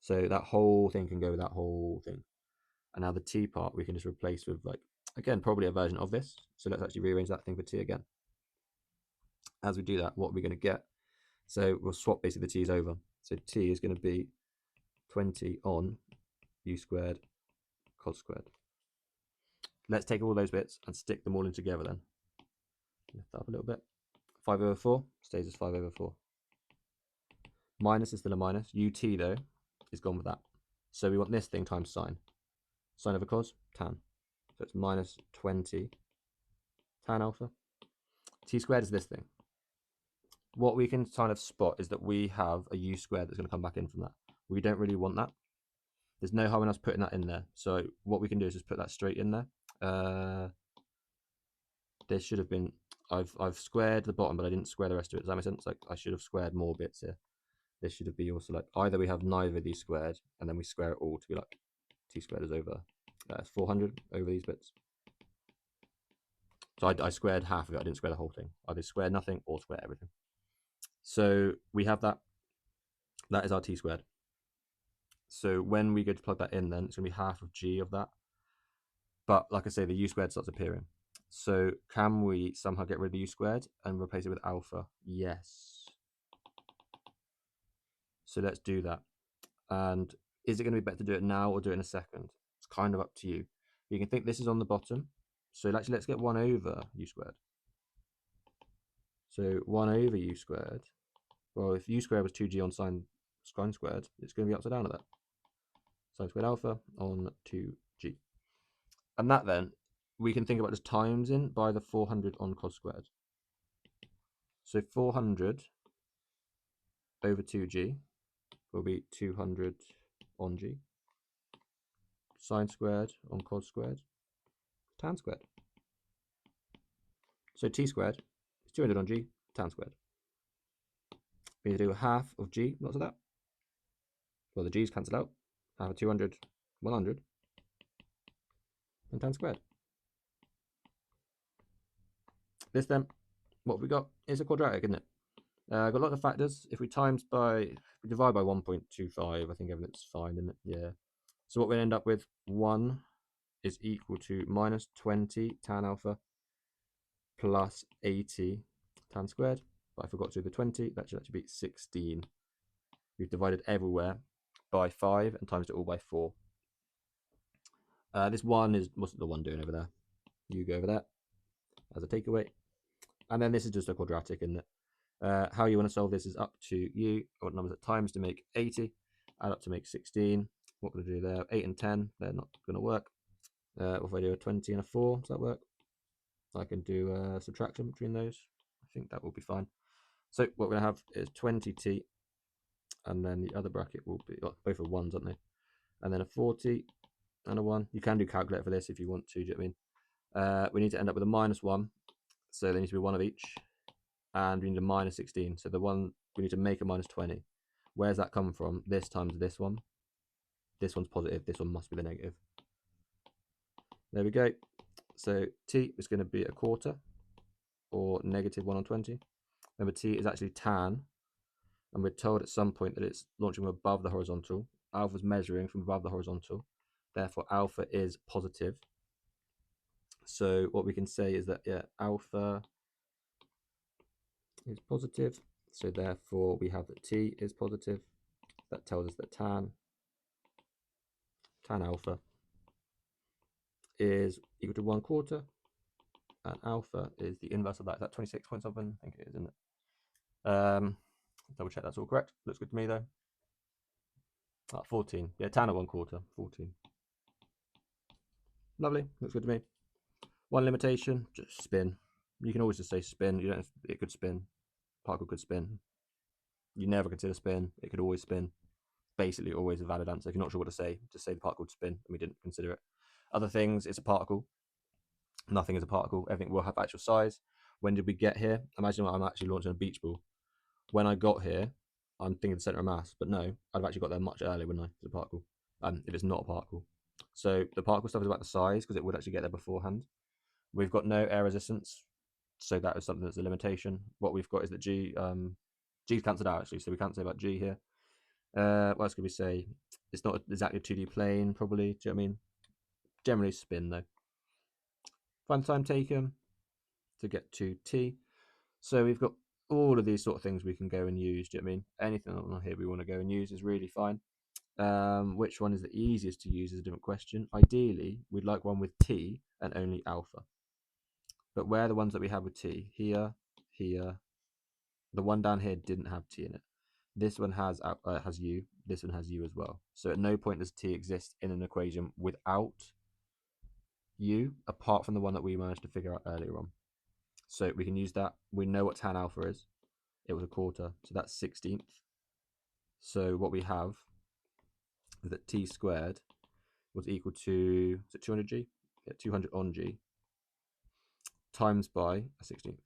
S1: So that whole thing can go with that whole thing. And now the T part we can just replace with, like, again, probably a version of this. So let's actually rearrange that thing for T again. As we do that, what are we going to get? So we'll swap basically the T's over. So T is going to be 20 on U squared cos squared. Let's take all those bits and stick them all in together then. Lift that up a little bit. 5/4 stays as 5/4. Minus is still a minus. UT though is gone with that. So we want this thing times sine. Sine over cos, tan. So it's minus 20 tan alpha. T squared is this thing. What we can kind of spot is that we have a u squared that's going to come back in from that. We don't really want that. There's no harm in us putting that in there. So what we can do is just put that straight in there. There should have been, I've squared the bottom, but I didn't square the rest of it. Does that make sense? Like I should have squared more bits here. This should be also like, either we have neither of these squared, and then we square it all to be like t squared is over 400 over these bits. So I squared half of it. I didn't square the whole thing. Either square nothing or square everything. So we have that. That is our t squared. So when we go to plug that in, then it's going to be half of g of that. But like I say, the u squared starts appearing. So can we somehow get rid of the u squared and replace it with alpha? Yes. So let's do that. And is it going to be better to do it now or do it in a second? It's kind of up to you. You can think this is on the bottom. So actually, let's get 1 over u squared. So 1 over u squared. Well, if u squared was 2g on sine squared, it's going to be upside down at that. Sine squared alpha on 2g. And that then, we can think about just times in by the 400 on cos squared. So 400 over 2g will be 200 on g. Sine squared on cos squared, tan squared. So t squared is 200 on g, tan squared. We need to do half of g, lots of that. Well, the g's cancel out. Half of 200, 100, and tan squared. This then, what we got is a quadratic, isn't it? Got a lot of factors. If we divide by 1.25, I think everything's fine, isn't it? Yeah. So what we end up with, 1 is equal to minus 20 tan alpha plus 80 tan squared. But I forgot to do the 20. That should actually be 16. We've divided everywhere by 5 and times it all by 4. This 1 is, what's the 1 doing over there? You go over there as a takeaway. And then this is just a quadratic, isn't it? How you want to solve this is up to you. What numbers at times to make 80, add up to make 16. What can I do there? 8 and 10, they're not going to work. What if I do a 20 and a 4? Does that work? I can do a subtraction between those. I think that will be fine. So what we're going to have is 20t, and then the other bracket will be, both are 1s, aren't they? And then a 40 and a 1. You can do calculator for this if you want to, do you know what I mean? We need to end up with a minus 1, so there needs to be 1 of each. And we need a minus 16, so the one, we need to make a minus 20. Where's that come from? This times this one. This one's positive, this one must be the negative. There we go. So t is going to be a quarter, or negative 1 on 20. Remember, t is actually tan, and we're told at some point that it's launching from above the horizontal. Alpha's measuring from above the horizontal. Therefore, alpha is positive. So what we can say is that, yeah, alpha is positive. So therefore, we have that t is positive. That tells us that tan alpha is equal to 1 quarter, and alpha is the inverse of that. Is that 26 point something? I think it is, isn't it? Double check that's all correct. Looks good to me though. 14. Yeah, tan at 1 quarter, 14. Lovely, looks good to me. One limitation, just spin. You can always just say spin. You don't. It could spin. Particle could spin. You never consider spin. It could always spin. Basically, always a valid answer. If you're not sure what to say, just say the particle would spin, and we didn't consider it. Other things, it's a particle. Nothing is a particle. Everything will have actual size. When did we get here? Imagine I'm actually launching a beach ball. When I got here, I'm thinking the center of mass, but no, I'd have actually got there much earlier, wouldn't I? It's a particle. If it's not a particle. So the particle stuff is about the size, because it would actually get there beforehand. We've got no air resistance, so that is something that's a limitation. What we've got is that G's cancelled out, actually, so we can't say about G here. What else could we say? It's not exactly a 2D plane, probably. Do you know what I mean? Generally spin, though. Find the time taken to get to t. So we've got all of these sort of things we can go and use. Do you know what I mean? Anything on here we want to go and use is really fine. Which one is the easiest to use is a different question. Ideally, we'd like one with t and only alpha. But where are the ones that we have with t? Here, here. The one down here didn't have t in it. This one has u. This one has u as well. So at no point does t exist in an equation without u, apart from the one that we managed to figure out earlier on. So we can use that. We know what tan alpha is. It was a quarter, so that's 16th. So what we have is that t squared was equal to, is it 200g? Yeah, 200 on g times by a 16th.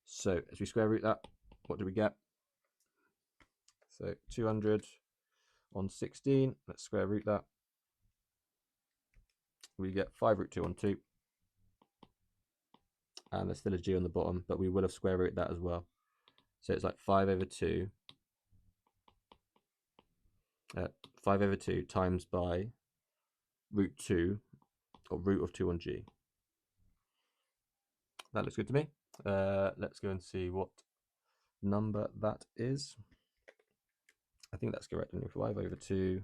S1: So as we square root that, what do we get? So 200 on 16, let's square root that. We get 5 root 2 on 2. And there's still a g on the bottom, but we will have square root that as well. So it's like 5 over 2. 5 over 2 times by root 2, or root of 2 on g. That looks good to me. Let's go and see what number that is. I think that's correct. 5 over 2.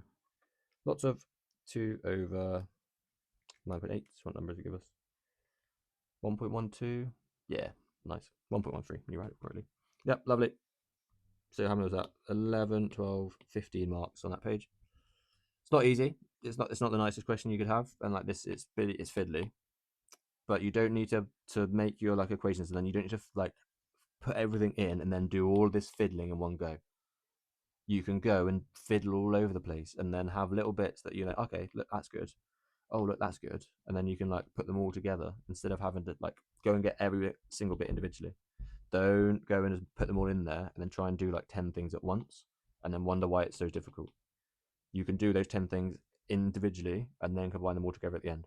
S1: Lots of 2 over 9.8. What number does it give us? 1.12. Yeah, nice. 1.13. You write it correctly. Yep, lovely. So how many was that? 11, 12, 15 marks on that page. It's not easy. It's not the nicest question you could have, and like this, it's fiddly. But you don't need to make your like equations, and then you don't need to like put everything in and then do all this fiddling in one go. You can go and fiddle all over the place, and then have little bits that you know. Okay, look, that's good. Oh, look, that's good. And then you can like put them all together instead of having to like go and get every single bit individually. Don't go and put them all in there and then try and do like 10 things at once and then wonder why it's so difficult. You can do those 10 things individually and then combine them all together at the end.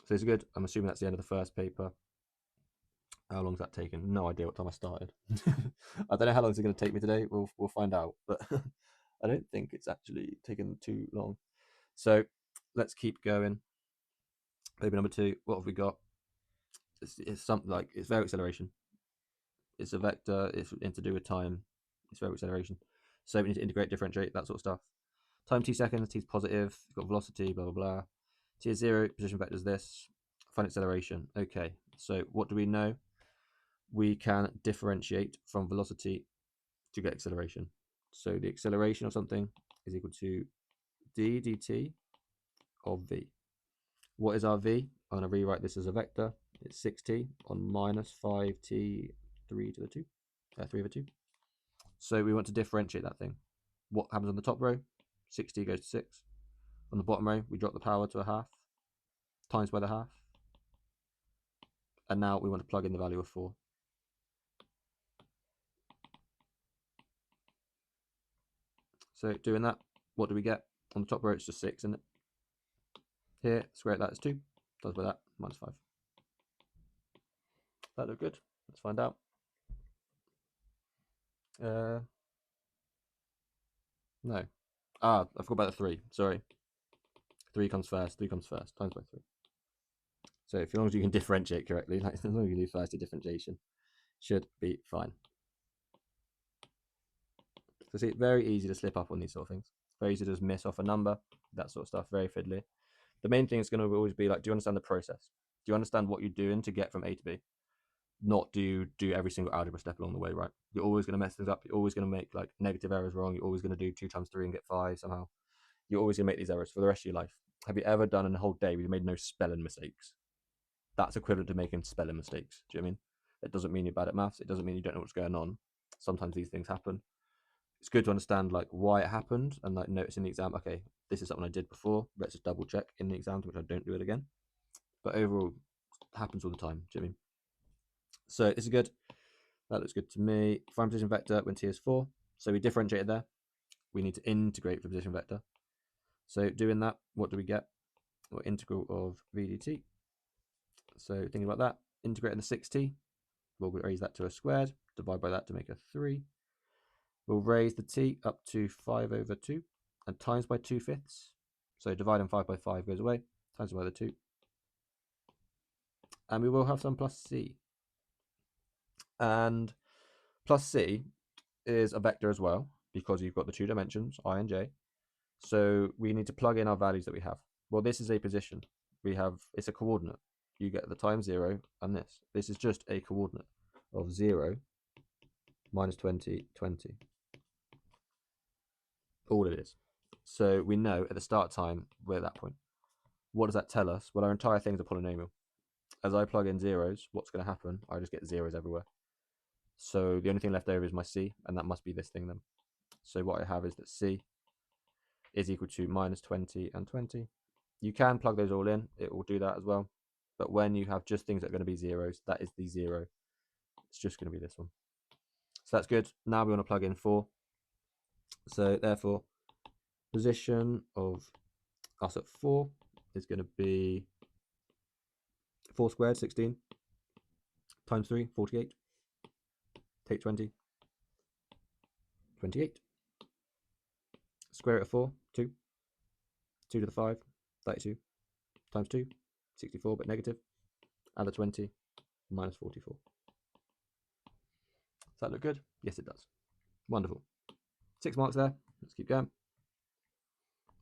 S1: So it's good. I'm assuming that's the end of the first paper. How long's that taken? No idea what time I started. I don't know how long it's going to take me today. We'll find out, but I don't think it's actually taken too long. So let's keep going. Paper number 2. What have we got? It's something like it's variable acceleration. It's a vector. It's to do with time. It's variable acceleration. So we need to integrate, differentiate, that sort of stuff. Time t seconds. T is positive. You've got velocity. Blah blah blah. T is 0. Position vector is this. Find acceleration. Okay. So what do we know? We can differentiate from velocity to get acceleration. So the acceleration of something is equal to d dt of v. What is our v? I'm going to rewrite this as a vector. It's 6t on minus 5t 3 to the 2. 3 over 2. So we want to differentiate that thing. What happens on the top row? 6t goes to 6. On the bottom row, we drop the power to a half, times by the half. And now we want to plug in the value of 4. So doing that, what do we get? On the top row, it's just 6, isn't it? Here, square that is 2. Times by that, minus 5. That look good. Let's find out. No. I forgot about the 3. Sorry. 3 comes first. 3 comes first. Times by 3. So as long as you can differentiate correctly, like as long as you do first differentiation, should be fine. So see, very easy to slip up on these sort of things. Very easy to just miss off a number, that sort of stuff. Very fiddly. The main thing is going to always be like, do you understand the process? Do you understand what you're doing to get from A to B? Not do you do every single algebra step along the way, right? You're always going to mess things up. You're always going to make like negative errors wrong. You're always going to do 2 times 3 and get 5 somehow. You're always going to make these errors for the rest of your life. Have you ever done in a whole day where you made no spelling mistakes? That's equivalent to making spelling mistakes. Do you know what I mean? It doesn't mean you're bad at maths. It doesn't mean you don't know what's going on. Sometimes these things happen. It's good to understand like why it happened and like notice in the exam, okay, this is something I did before. Let's just double check in the exam, which I don't do it again. But overall, it happens all the time. Do you know what I mean? So this is good. That looks good to me. Find position vector when t is 4. So we differentiated there. We need to integrate for position vector. So doing that, what do we get? Well, integral of v dt. So thinking about that, integrating the 6t, we'll raise that to a squared, divide by that to make a 3. We'll raise the t up to 5 over 2 and times by 2/5. So dividing 5 by 5 goes away, times by the 2. And we will have some plus c. And plus c is a vector as well, because you've got the 2 dimensions, I and j. So we need to plug in our values that we have. Well, this is a position. It's a coordinate. You get the time 0 and this. This is just a coordinate of 0, minus 20, 20. All it is. So we know at the start time we're at that point. What does that tell us? Well, our entire thing is a polynomial. As I plug in zeros, what's going to happen? I just get zeros everywhere. So the only thing left over is my c, and that must be this thing then. So what I have is that c is equal to minus 20 and 20. You can plug those all in. It will do that as well. But when you have just things that are going to be zeros, that is the 0. It's just going to be this one. So that's good. Now we want to plug in 4. So therefore, position of us at 4 is going to be 4 squared, 16, times 3, 48. Take 20, 28. Square root of 4, 2. 2 to the 5, 32. Times 2, 64, but negative. Add a 20, minus 44. Does that look good? Yes, it does. Wonderful. 6 marks there. Let's keep going.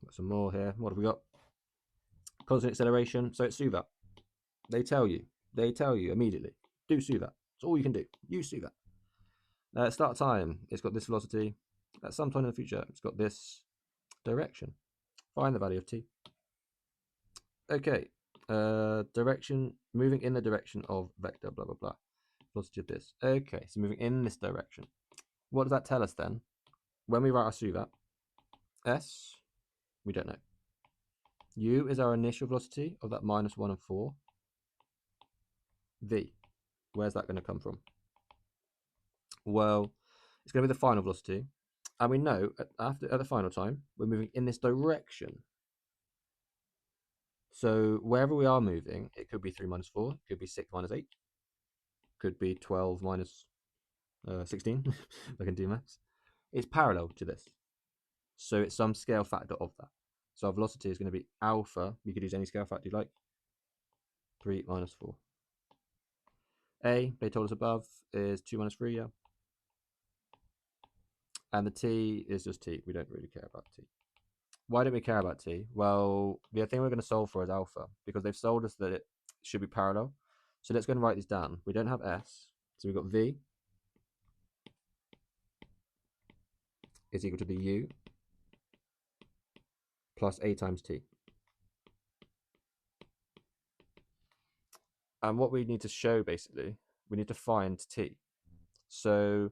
S1: Got some more here. What have we got? Constant acceleration. So it's SUVAT. They tell you immediately. Do SUVAT. That's all you can do. Use SUVAT. Start time. It's got this velocity. At some time in the future, it's got this direction. Find the value of t. Okay. Direction. Moving in the direction of vector. Blah blah blah. Velocity of this. Okay. So moving in this direction. What does that tell us then? When we write our SUVAT, s, we don't know. U is our initial velocity of that -1 and 4. V, where's that going to come from? Well, it's going to be the final velocity. And we know at the final time, we're moving in this direction. So wherever we are moving, it could be 3 minus 4, it could be 6 minus 8, could be 12 minus 16, if I can do maths. It's parallel to this. So it's some scale factor of that. So our velocity is going to be alpha. You could use any scale factor you like. 3 minus 4. A, they told us above, is 2 minus 3, yeah. And the t is just t. We don't really care about t. Why don't we care about t? Well, the thing we're going to solve for is alpha, because they've told us that it should be parallel. So let's go and write these down. We don't have s, so we've got v is equal to the u plus a times t. And what we need to show, basically, we need to find t. So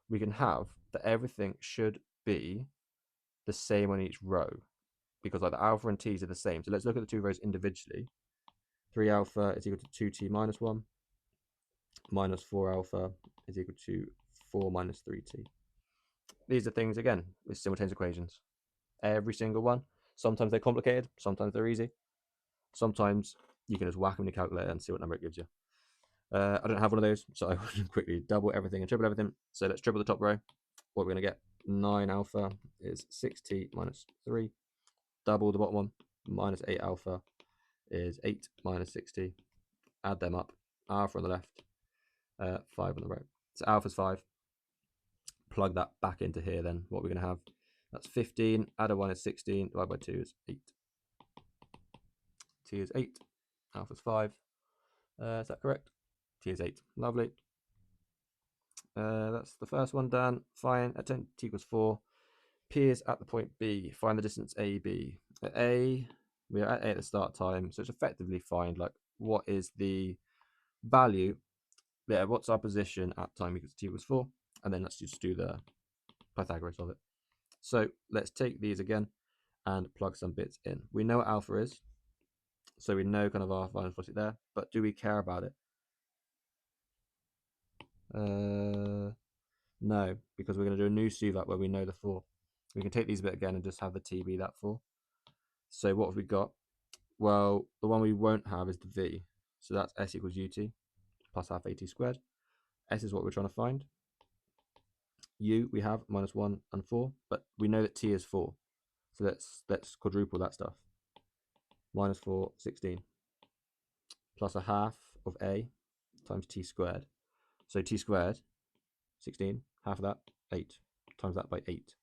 S1: we can have that everything should be the same on each row, because like the alpha and t's are the same. So let's look at the two rows individually. 3 alpha is equal to 2t minus 1, minus 4 alpha is equal to 4 minus 3t. These are things, again, with simultaneous equations. Every single one. Sometimes they're complicated, sometimes they're easy. Sometimes you can just whack them in the calculator and see what number it gives you. I don't have one of those, so I will quickly double everything and triple everything. So let's triple the top row. What we're going to get, 9 alpha is 6t minus 3. Double the bottom one, minus 8 alpha is 8 minus 6t. Add them up. Alpha on the left, 5 on the right. So alpha's 5. Plug that back into here then. What we're going to have, that's 15. Add a 1 is 16. Divided by 2 is 8. T is 8. Alpha's 5. Is that correct? T is 8. Lovely. That's the first one done. Fine. At 10 t equals 4. P is at the point B. Find the distance AB. At A, we are at A at the start time, so it's effectively find like what is the value there, what's our position at time equals t equals 4, and then let's just do the Pythagoras of it. So let's take these again and plug some bits in. We know what alpha is, so we know kind of our final velocity there, but do we care about it? No, because we're going to do a new SUVAT where we know the 4. We can take these a bit again and just have the t be that 4. So what have we got? Well, the one we won't have is the v. So that's s equals ut plus half at squared. S is what we're trying to find. U we have minus 1 and 4, but we know that t is 4. So let's quadruple that stuff. Minus 4, 16. Plus a half of a times t squared. So t squared, 16, half of that, 8. Times that by 8.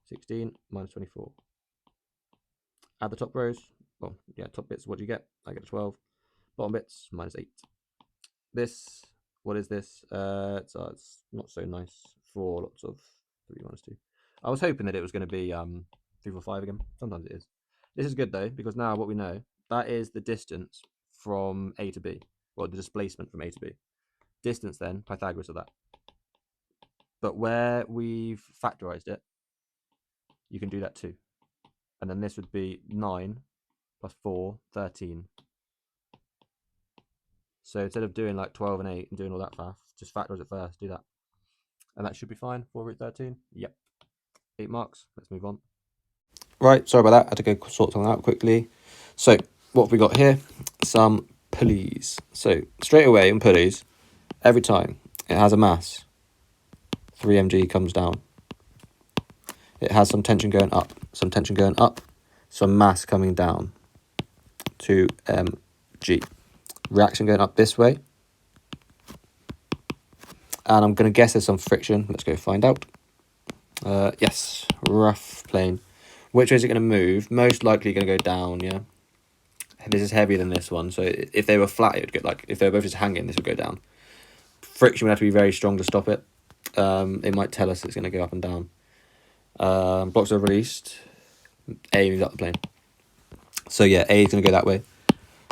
S1: 16 minus 24. Add the top rows. Well, yeah, top bits, what do you get? I get a 12. Bottom bits, minus 8. This, what is this? It's not so nice. 4 lots of 3 minus 2. I was hoping that it was going to be 3, 4, 5 again. Sometimes it is. This is good though, because now what we know, that is the distance from A to B. Well, the displacement from A to B. Distance then, Pythagoras of that. But where we've factorized it, you can do that too. And then this would be 9 plus 4, 13. So instead of doing like 12 and 8 and doing all that faff, just factorize it first, do that. And that should be fine. 4 root 13. Yep. 8 marks. Let's move on. Right, sorry about that. I had to go sort something out quickly. So what have we got here? Some pulleys. So straight away in pulleys, every time it has a mass, 3 mg comes down. It has some tension going up, some tension going up, some mass coming down, 2 mg. Reaction going up this way. And I'm going to guess there's some friction. Let's go find out. Yes, rough plane. Which way is it going to move? Most likely going to go down, yeah. This is heavier than this one, so if they were flat, it would go like, if they were both just hanging, this would go down. Friction would have to be very strong to stop it. It might tell us it's going to go up and down. Blocks are released. A moves up the plane. So yeah, A is going to go that way.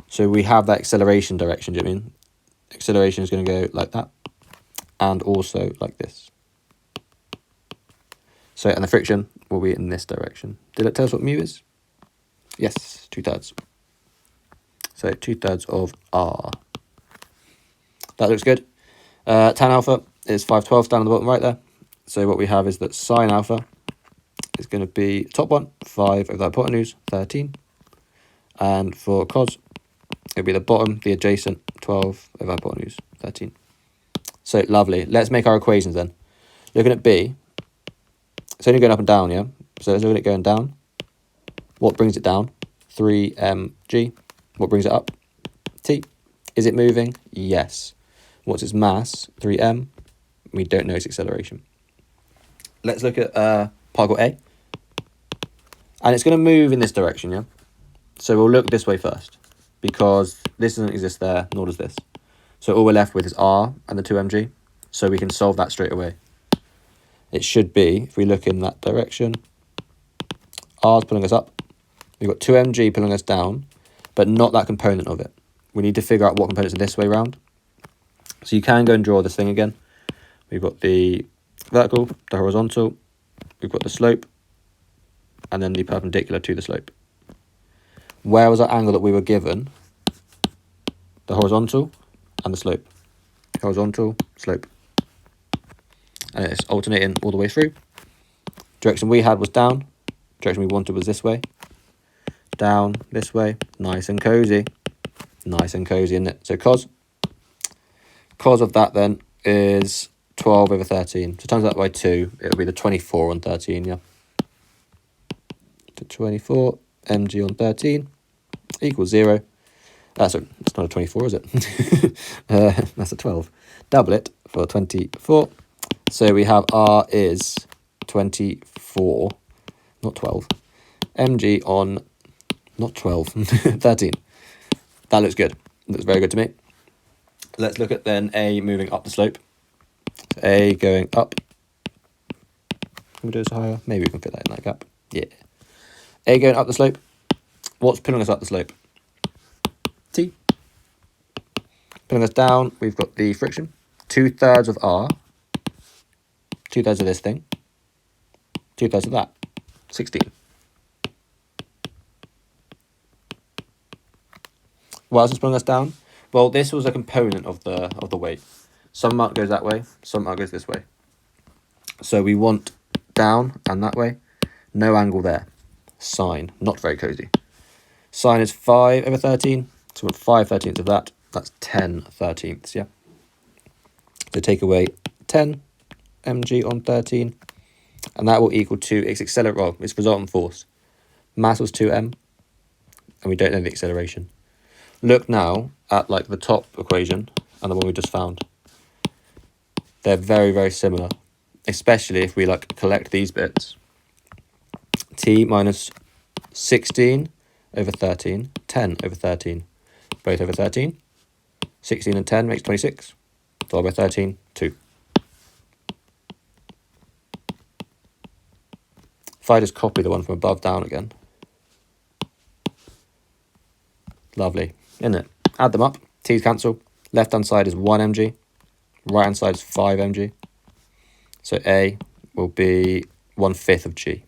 S1: So we have that acceleration direction, do you know what I mean? Acceleration is going to go like that. And also like this. So, and the friction will be in this direction. Did it tell us what mu is? Yes, 2/3. So 2/3 of R. That looks good. Tan alpha is 5/12 down on the bottom right there. So what we have is that sine alpha is going to be top one, 5 over the hypotenuse, 13. And for cos, it'll be the bottom, the adjacent, 12 over hypotenuse, 13. So lovely. Let's make our equations then. Looking at B, it's only going up and down, yeah? So let's look at it going down. What brings it down? 3mg. What brings it up? T. Is it moving? Yes. What's its mass? 3m. We don't know its acceleration. Let's look at particle A. And it's going to move in this direction, yeah? So we'll look this way first, because this doesn't exist there, nor does this. So all we're left with is R and the 2mg. So we can solve that straight away. It should be, if we look in that direction, R is pulling us up. We've got 2mg pulling us down, but not that component of it. We need to figure out what components are this way round. So you can go and draw this thing again. We've got the vertical, the horizontal, we've got the slope, and then the perpendicular to the slope. Where was our angle that we were given? The horizontal and the slope. Horizontal, slope. And it's alternating all the way through. Direction we had was down. Direction we wanted was this way. Down, this way. Nice and cozy. Nice and cozy, isn't it? So cos of that then is 12 over 13. So times that by 2, it'll be the 24 on 13, yeah. So 24 mg on 13 equals 0. It's not a 24, is it? That's a 12. Double it for 24. So we have R is 24, not 12. Mg on, not 12, 13. That looks good. Looks very good to me. Let's look at then A moving up the slope. So A going up. Can we do this higher? Maybe we can fit that in that gap. Yeah. A going up the slope. What's pulling us up the slope? T. Pulling us down, we've got the friction. 2/3 of R. 2/3 of this thing. 2/3 of that. 16. Why is this pulling us down? Well, this was a component of the weight. Some amount goes that way, some amount goes this way. So we want down and that way. No angle there. Sine, not very cozy. Sine is 5 over 13. So we want 5/13 of that. That's 10/13, yeah. So take away 10 mg on 13. And that will equal to its accelerate. Well, its resultant force. Mass was 2m. And we don't know the acceleration. Look now at like the top equation and the one we just found. They're very, very similar, especially if we like collect these bits. T minus 16 over 13, 10 over 13, both over 13. 16 and 10 makes 26. 12 by 13, 2. If I just copy the one from above down again. Lovely, isn't it? Add them up. T's cancel. Left hand side is 1 mg. Right hand side is 5 mg. So A will be 1/5 of G.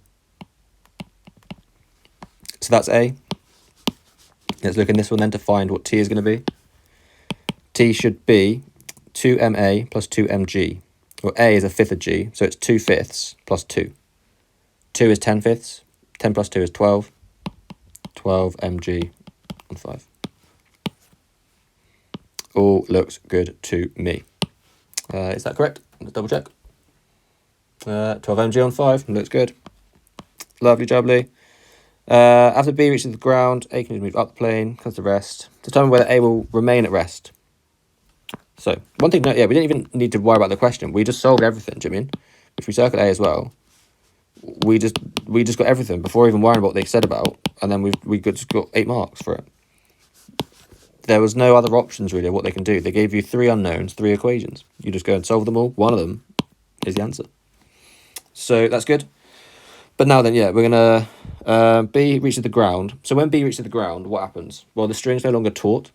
S1: So that's A. Let's look in this one then to find what T is going to be. T should be 2ma plus 2mg. Well, A is 1/5 of G, so it's 2/5 plus 2. 2 is 10/5. 10 plus 2 is 12. 12 mg on 5. All looks good to me. Is that correct? Let's double check. 12 mg on 5. Looks good. Lovely jubbly. After B reaches the ground, A can move up the plane, comes to rest. Determine whether A will remain at rest. So, one thing, we didn't even need to worry about the question. We just solved everything, do you mean? If we circle A as well, we just got everything before even worrying what they said about, and then we just got 8 marks for it. There was no other options really of what they can do. They gave you 3 unknowns, 3 equations. You just go and solve them all. One of them is the answer. So that's good. But now then, yeah, we're going to B reaches the ground. So when B reaches the ground, what happens? Well, the string's no longer taut.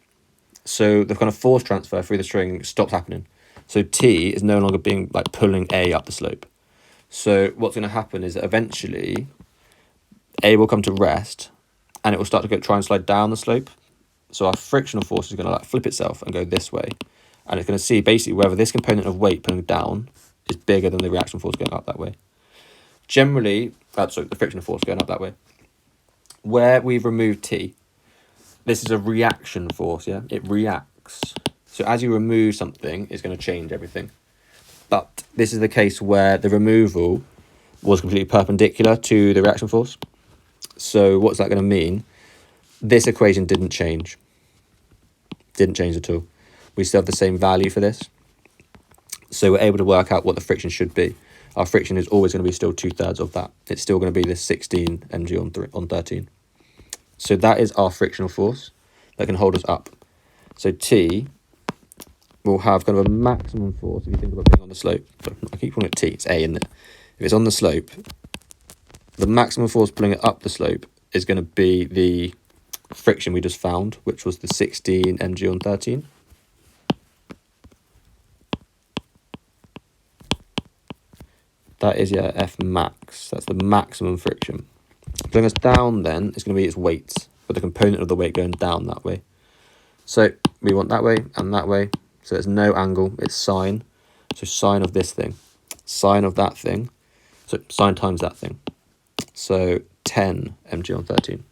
S1: So the kind of force transfer through the string stops happening. So T is no longer being like pulling A up the slope. So what's going to happen is that eventually A will come to rest and it will start to try and slide down the slope. So our frictional force is going to like flip itself and go this way. And it's going to see basically whether this component of weight pulling down is bigger than the reaction force going up that way. Generally, sorry, the frictional force going up that way. Where we've removed T, this is a reaction force, yeah? It reacts. So as you remove something, it's going to change everything. But this is the case where the removal was completely perpendicular to the reaction force. So what's that going to mean? This equation didn't change. Didn't change at all. We still have the same value for this. So we're able to work out what the friction should be. Our friction is always going to be still 2/3 of that. It's still going to be this 16 mg on 13. So that is our frictional force that can hold us up. So T will have kind of a maximum force if you think about being on the slope. I keep calling it T, it's A, isn't it? If it's on the slope, the maximum force pulling it up the slope is going to be the friction we just found, which was the 16 mg on 13. That is, yeah, F max. That's the maximum friction. Pulling us down then is going to be its weight, but the component of the weight going down that way. So we want that way and that way. So there's no angle, it's sine. So sine of this thing, sine of that thing. So sine times that thing. So 10 mg on 13.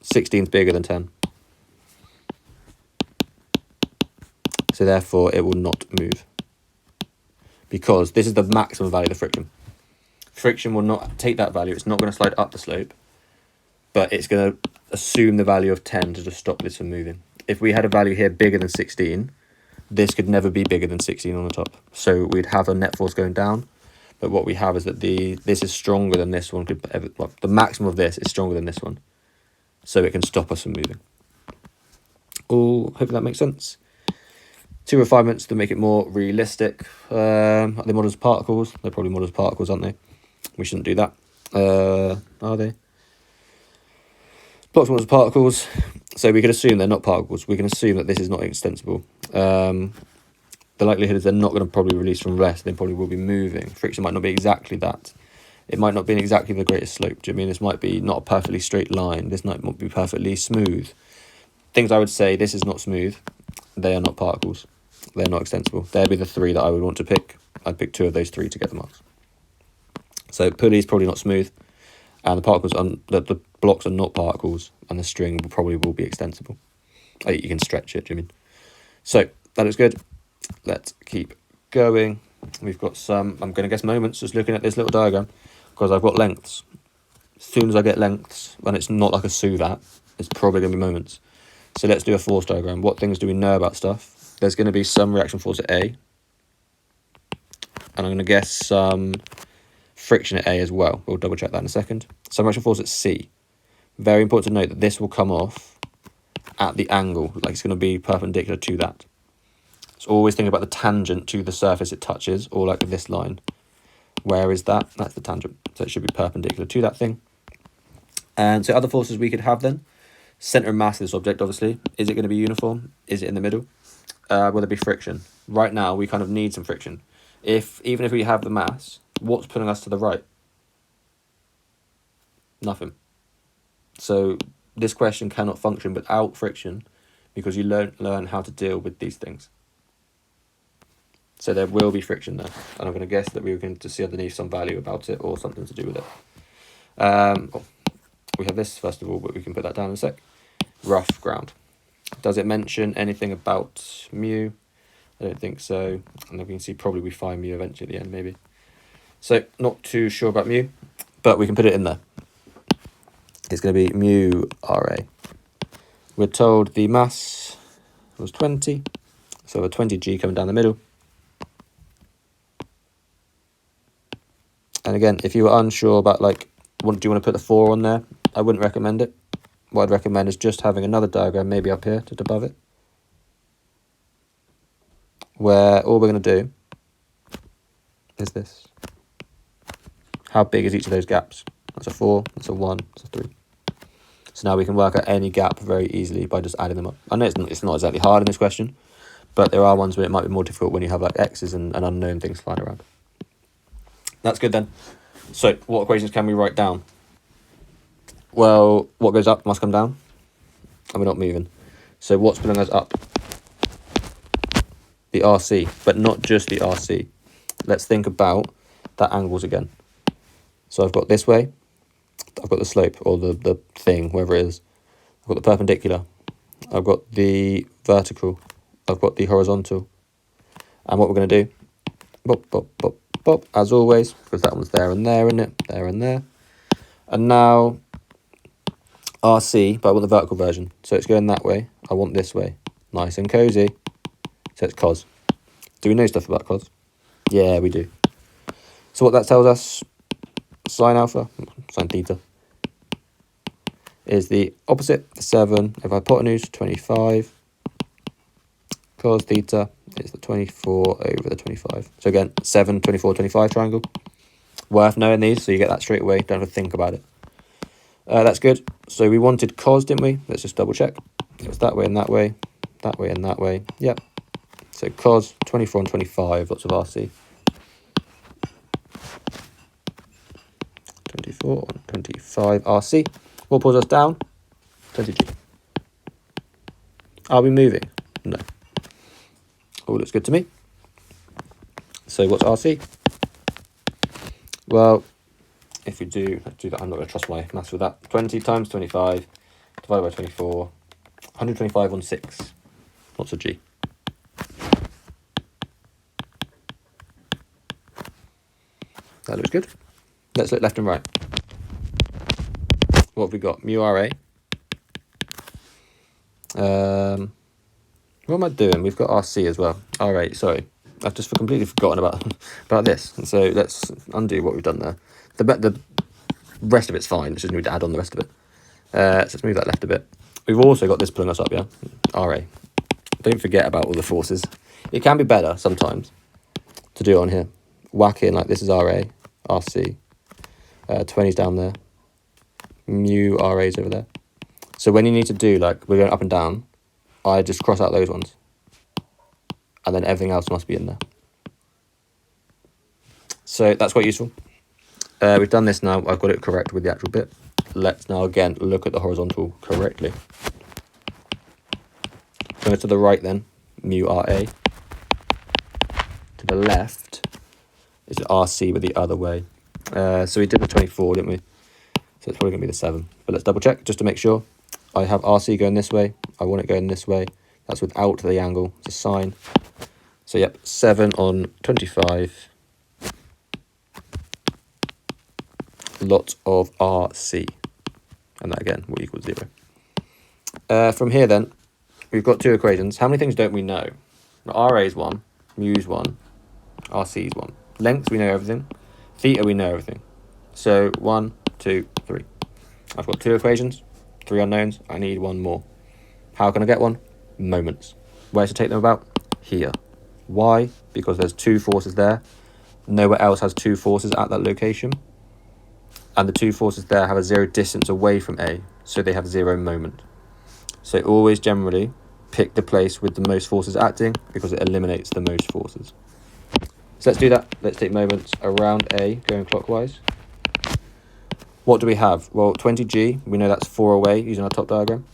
S1: 16 is bigger than 10. So therefore it will not move. Because this is the maximum value of the friction. Friction will not take that value. It's not going to slide up the slope. But it's going to assume the value of 10 to just stop this from moving. If we had a value here bigger than 16, this could never be bigger than 16 on the top. So we'd have a net force going down. But what we have is that this is stronger than this one. Well, the maximum of this is stronger than this one. So it can stop us from moving. Hopefully that makes sense. 2 refinements to make it more realistic. Are they modeled as particles? They're probably modeled as particles, aren't they? We shouldn't do that. Are they? Blocks modeled as particles. So we can assume they're not particles. We can assume that this is not extensible. The likelihood is they're not going to probably release from rest. They probably will be moving. Friction might not be exactly that. It might not be exactly the greatest slope. Do you mean this might be not a perfectly straight line? This might not be perfectly smooth. Things I would say, this is not smooth. They are not particles. They're not extensible. They'd be the 3 that I would want to pick. I'd pick 2 of those 3 to get the marks. So pulley is probably not smooth, and the particles the blocks are not particles, and the string will be extensible. You can stretch it, do you mean? So that looks good. Let's keep going. We've got some, I'm going to guess moments, just looking at this little diagram, because I've got lengths. As soon as I get lengths, and it's not like a SUVAT, it's probably going to be moments. So let's do a force diagram. What things do we know about stuff? There's going to be some reaction force at A. And I'm going to guess some friction at A as well. We'll double check that in a second. Some reaction force at C. Very important to note that this will come off at the angle. Like it's going to be perpendicular to that. So always think about the tangent to the surface it touches, or like this line. Where is that? That's the tangent. So it should be perpendicular to that thing. And so other forces we could have then. Centre of mass of this object, obviously. Is it going to be uniform? Is it in the middle? Will there be friction? Right now, we kind of need some friction. Even if we have the mass, what's pulling us to the right? Nothing. So this question cannot function without friction, because you learn how to deal with these things. So there will be friction there. And I'm going to guess that we're going to see underneath some value about it, or something to do with it. We have this first of all, but we can put that down in a sec. Rough ground. Does it mention anything about mu? I don't think so. And then we can see probably we find mu eventually at the end, maybe. So not too sure about mu, but we can put it in there. It's going to be mu RA. We're told the mass was 20. So a 20G coming down the middle. And again, if you were unsure about like, what do you want to put the 4 on there, I wouldn't recommend it. What I'd recommend is just having another diagram, maybe up here, just above it, where all we're going to do is this. How big is each of those gaps? That's a 4, that's a 1, that's a 3. So now we can work out any gap very easily by just adding them up. I know it's not exactly hard in this question, but there are ones where it might be more difficult when you have like x's and unknown things flying around. That's good then. So what equations can we write down? Well, what goes up must come down, and we're not moving. So what's pulling us up? The RC, but not just the RC. Let's think about that angles again. So I've got this way, I've got the slope, or the thing, wherever it is. I've got the perpendicular, I've got the vertical, I've got the horizontal. And what we're going to do, bop, bop, bop, bop, as always, because that one's there and there, isn't it? There and there. And now RC, but I want the vertical version. So it's going that way, I want this way. Nice and cozy. So it's cos. Do we know stuff about cos? Yeah, we do. So what that tells us, sine alpha, sine theta, is the opposite, 7 of hypotenuse, 25. Cos theta is the 24 over the 25. So again, 7, 24, 25 triangle. Worth knowing these, so you get that straight away. Don't have to think about it. That's good. So we wanted cos, didn't we? Let's just double check. It was that way and that way, that way and that way. Yep. So cos 24 and 25, lots of RC. 24 and 25 RC. What pulls us down? 20G. Are we moving? No. All looks good to me. So what's RC? Well, if we do, let's do that. I'm not going to trust my maths with that. 20 times 25 divided by 24. 125 on 6. What's a G? That looks good. Let's look left and right. What have we got? Mu RA. What am I doing? We've got RC as well. RA, sorry. I've just completely forgotten about this. And so let's undo what we've done there. The rest of it's fine. It's just need to add on the rest of it. So let's move that left a bit. We've also got this pulling us up, yeah? RA. Don't forget about all the forces. It can be better sometimes to do it on here. Whack in, like this is RA, RC. 20's down there. Mu RA's over there. So when you need to do, like, we're going up and down, I just cross out those ones. And then everything else must be in there. So that's quite useful. We've done this now. I've got it correct with the actual bit. Let's now again look at the horizontal correctly. Go to the right then, mu RA. To the left is RC, but the other way. So we did the 24, didn't we? So it's probably going to be the 7. But let's double check just to make sure. I have RC going this way. I want it going this way. That's without the angle. It's a sine. So yep, 7 on 25. Lots of RC. And that again will equal 0. From here then, we've got 2 equations. How many things don't we know? RA is 1, mu is 1, RC is 1. Length, we know everything. Theta, we know everything. So 1, 2, 3. I've got 2 equations, 3 unknowns. I need 1 more. How can I get one? Moments. Where to take them about? Here. Why? Because there's 2 forces there. Nowhere else has 2 forces at that location. And the 2 forces there have a 0 distance away from A, so they have 0 moment. So always generally pick the place with the most forces acting because it eliminates the most forces. So let's do that. Let's take moments around A going clockwise. What do we have? Well, 20G, we know that's 4 away using our top diagram.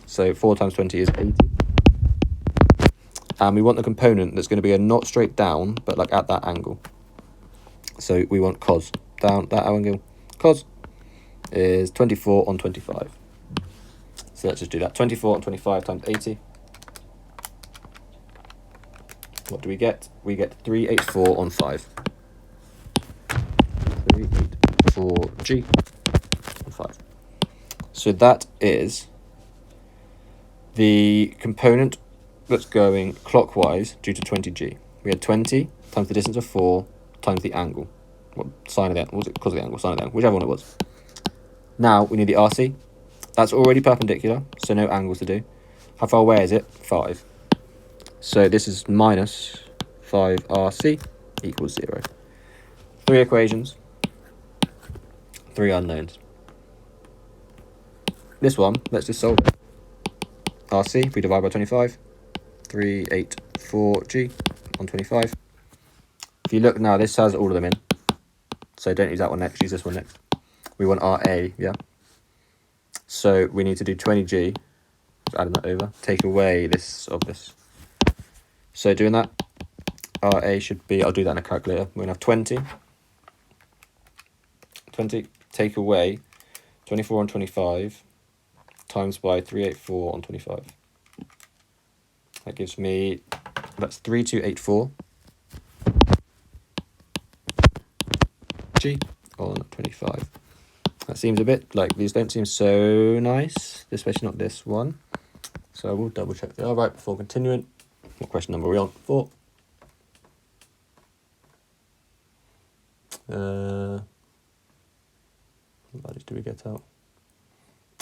S1: So 4 times 20 is 80. And we want the component that's going to be not straight down, but like at that angle. So we want cos down that angle. Cos is 24 on 25. So let's just do that. 24 on 25 times 80. What do we get? We get 384 on 5. 384G on 5. So that is the component that's going clockwise due to 20g. We had 20 times the distance of 4 times the angle. What sine of the angle? Was it because of the angle? Sine of the angle? Whichever one it was. Now we need the RC. That's already perpendicular, so no angles to do. How far away is it? 5. So this is minus 5RC equals 0. 3 equations, 3 unknowns. This one, let's just solve it. RC, if we divide by 25, 384G on 25. If you look now, this has all of them in. So don't use that one next, use this one next. We want RA, yeah? So we need to do 20G, just adding that over, take away this of this. So doing that, RA should be, I'll do that in a calculator. We're going to have 20, take away 24 on 25, times by 384 on 25. That gives me, that's 3284 G on 25. That seems a bit like, these don't seem so nice, especially not this one. So I will double check they are right before continuing. What question number are we on? 4. What values do we get out?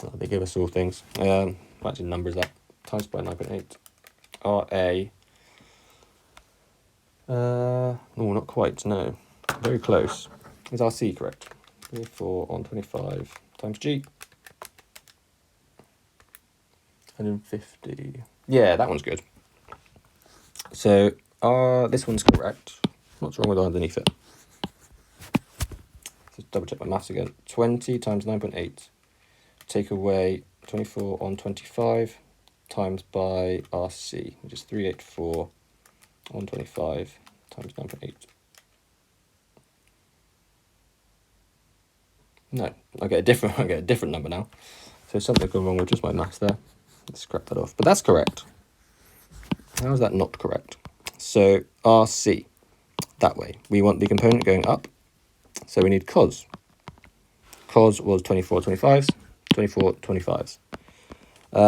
S1: Oh, they give us all things. Actually, numbers that. Times by 9.8. RA. No, not quite, no. Very close. Is RC correct? 34 on 25 times G. 150. Yeah, that one's good. So, this one's correct. What's wrong with underneath it? Just double check my maths again. 20 times 9.8. Take away 24 on 25 times by RC, which is 384 on 25 times 9.8. No, I get a different number now. So something's gone wrong with just my maths there. Let's scrap that off. But that's correct. How is that not correct? So RC, that way. We want the component going up. So we need cos. Cos was 24 25s, 24 25s.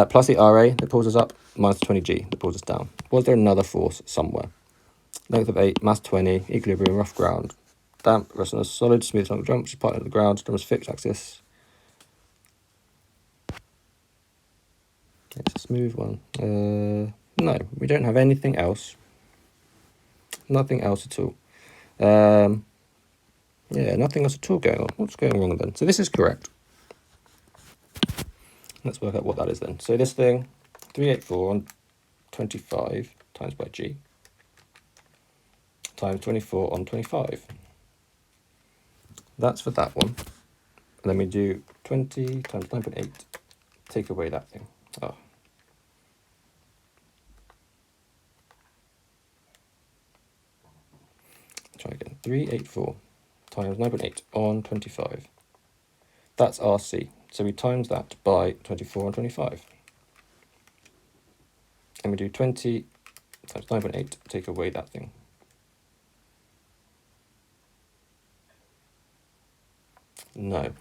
S1: Plus the RA that pulls us up, minus 20G that pulls us down. Was there another force somewhere? Length of 8, mass 20, equilibrium, rough ground. Damp, rest on a solid, smooth on the drum, which is part of the ground, drum is fixed axis. It's a smooth one. No, we don't have anything else. Nothing else at all. Yeah, nothing else at all going on. What's going wrong then? So this is correct. Let's work out what that is then. So this thing, 384 on 25 times by G times 24 on 25. That's for that one. And then we do 20 times 9.8. Take away that thing. Oh. Try again. 384 times 9.8 on 25. That's RC. So we times that by 24 on 25. And we do 20 times 9.8. Take away that thing. No.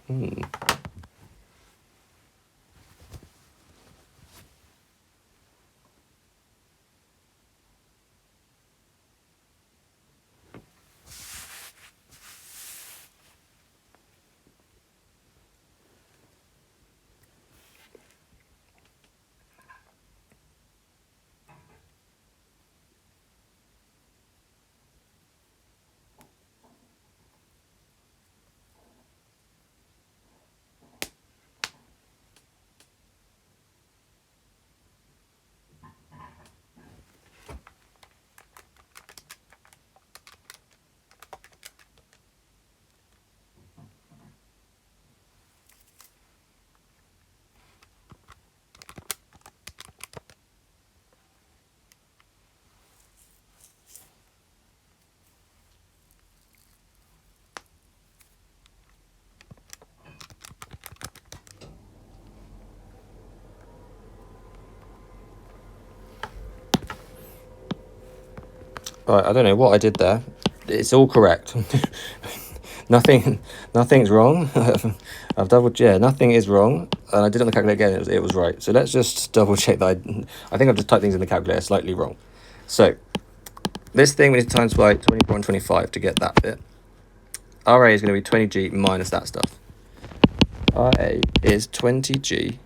S1: Right, I don't know what I did there. It's all correct. Nothing's wrong. I've nothing is wrong, and I did it on the calculator again. It was right. So let's just double check that. I think I've just typed things in the calculator slightly wrong. So this thing we need to times by 24 and 25 to get that bit. RA is going to be 20G minus that stuff. RA is 20G.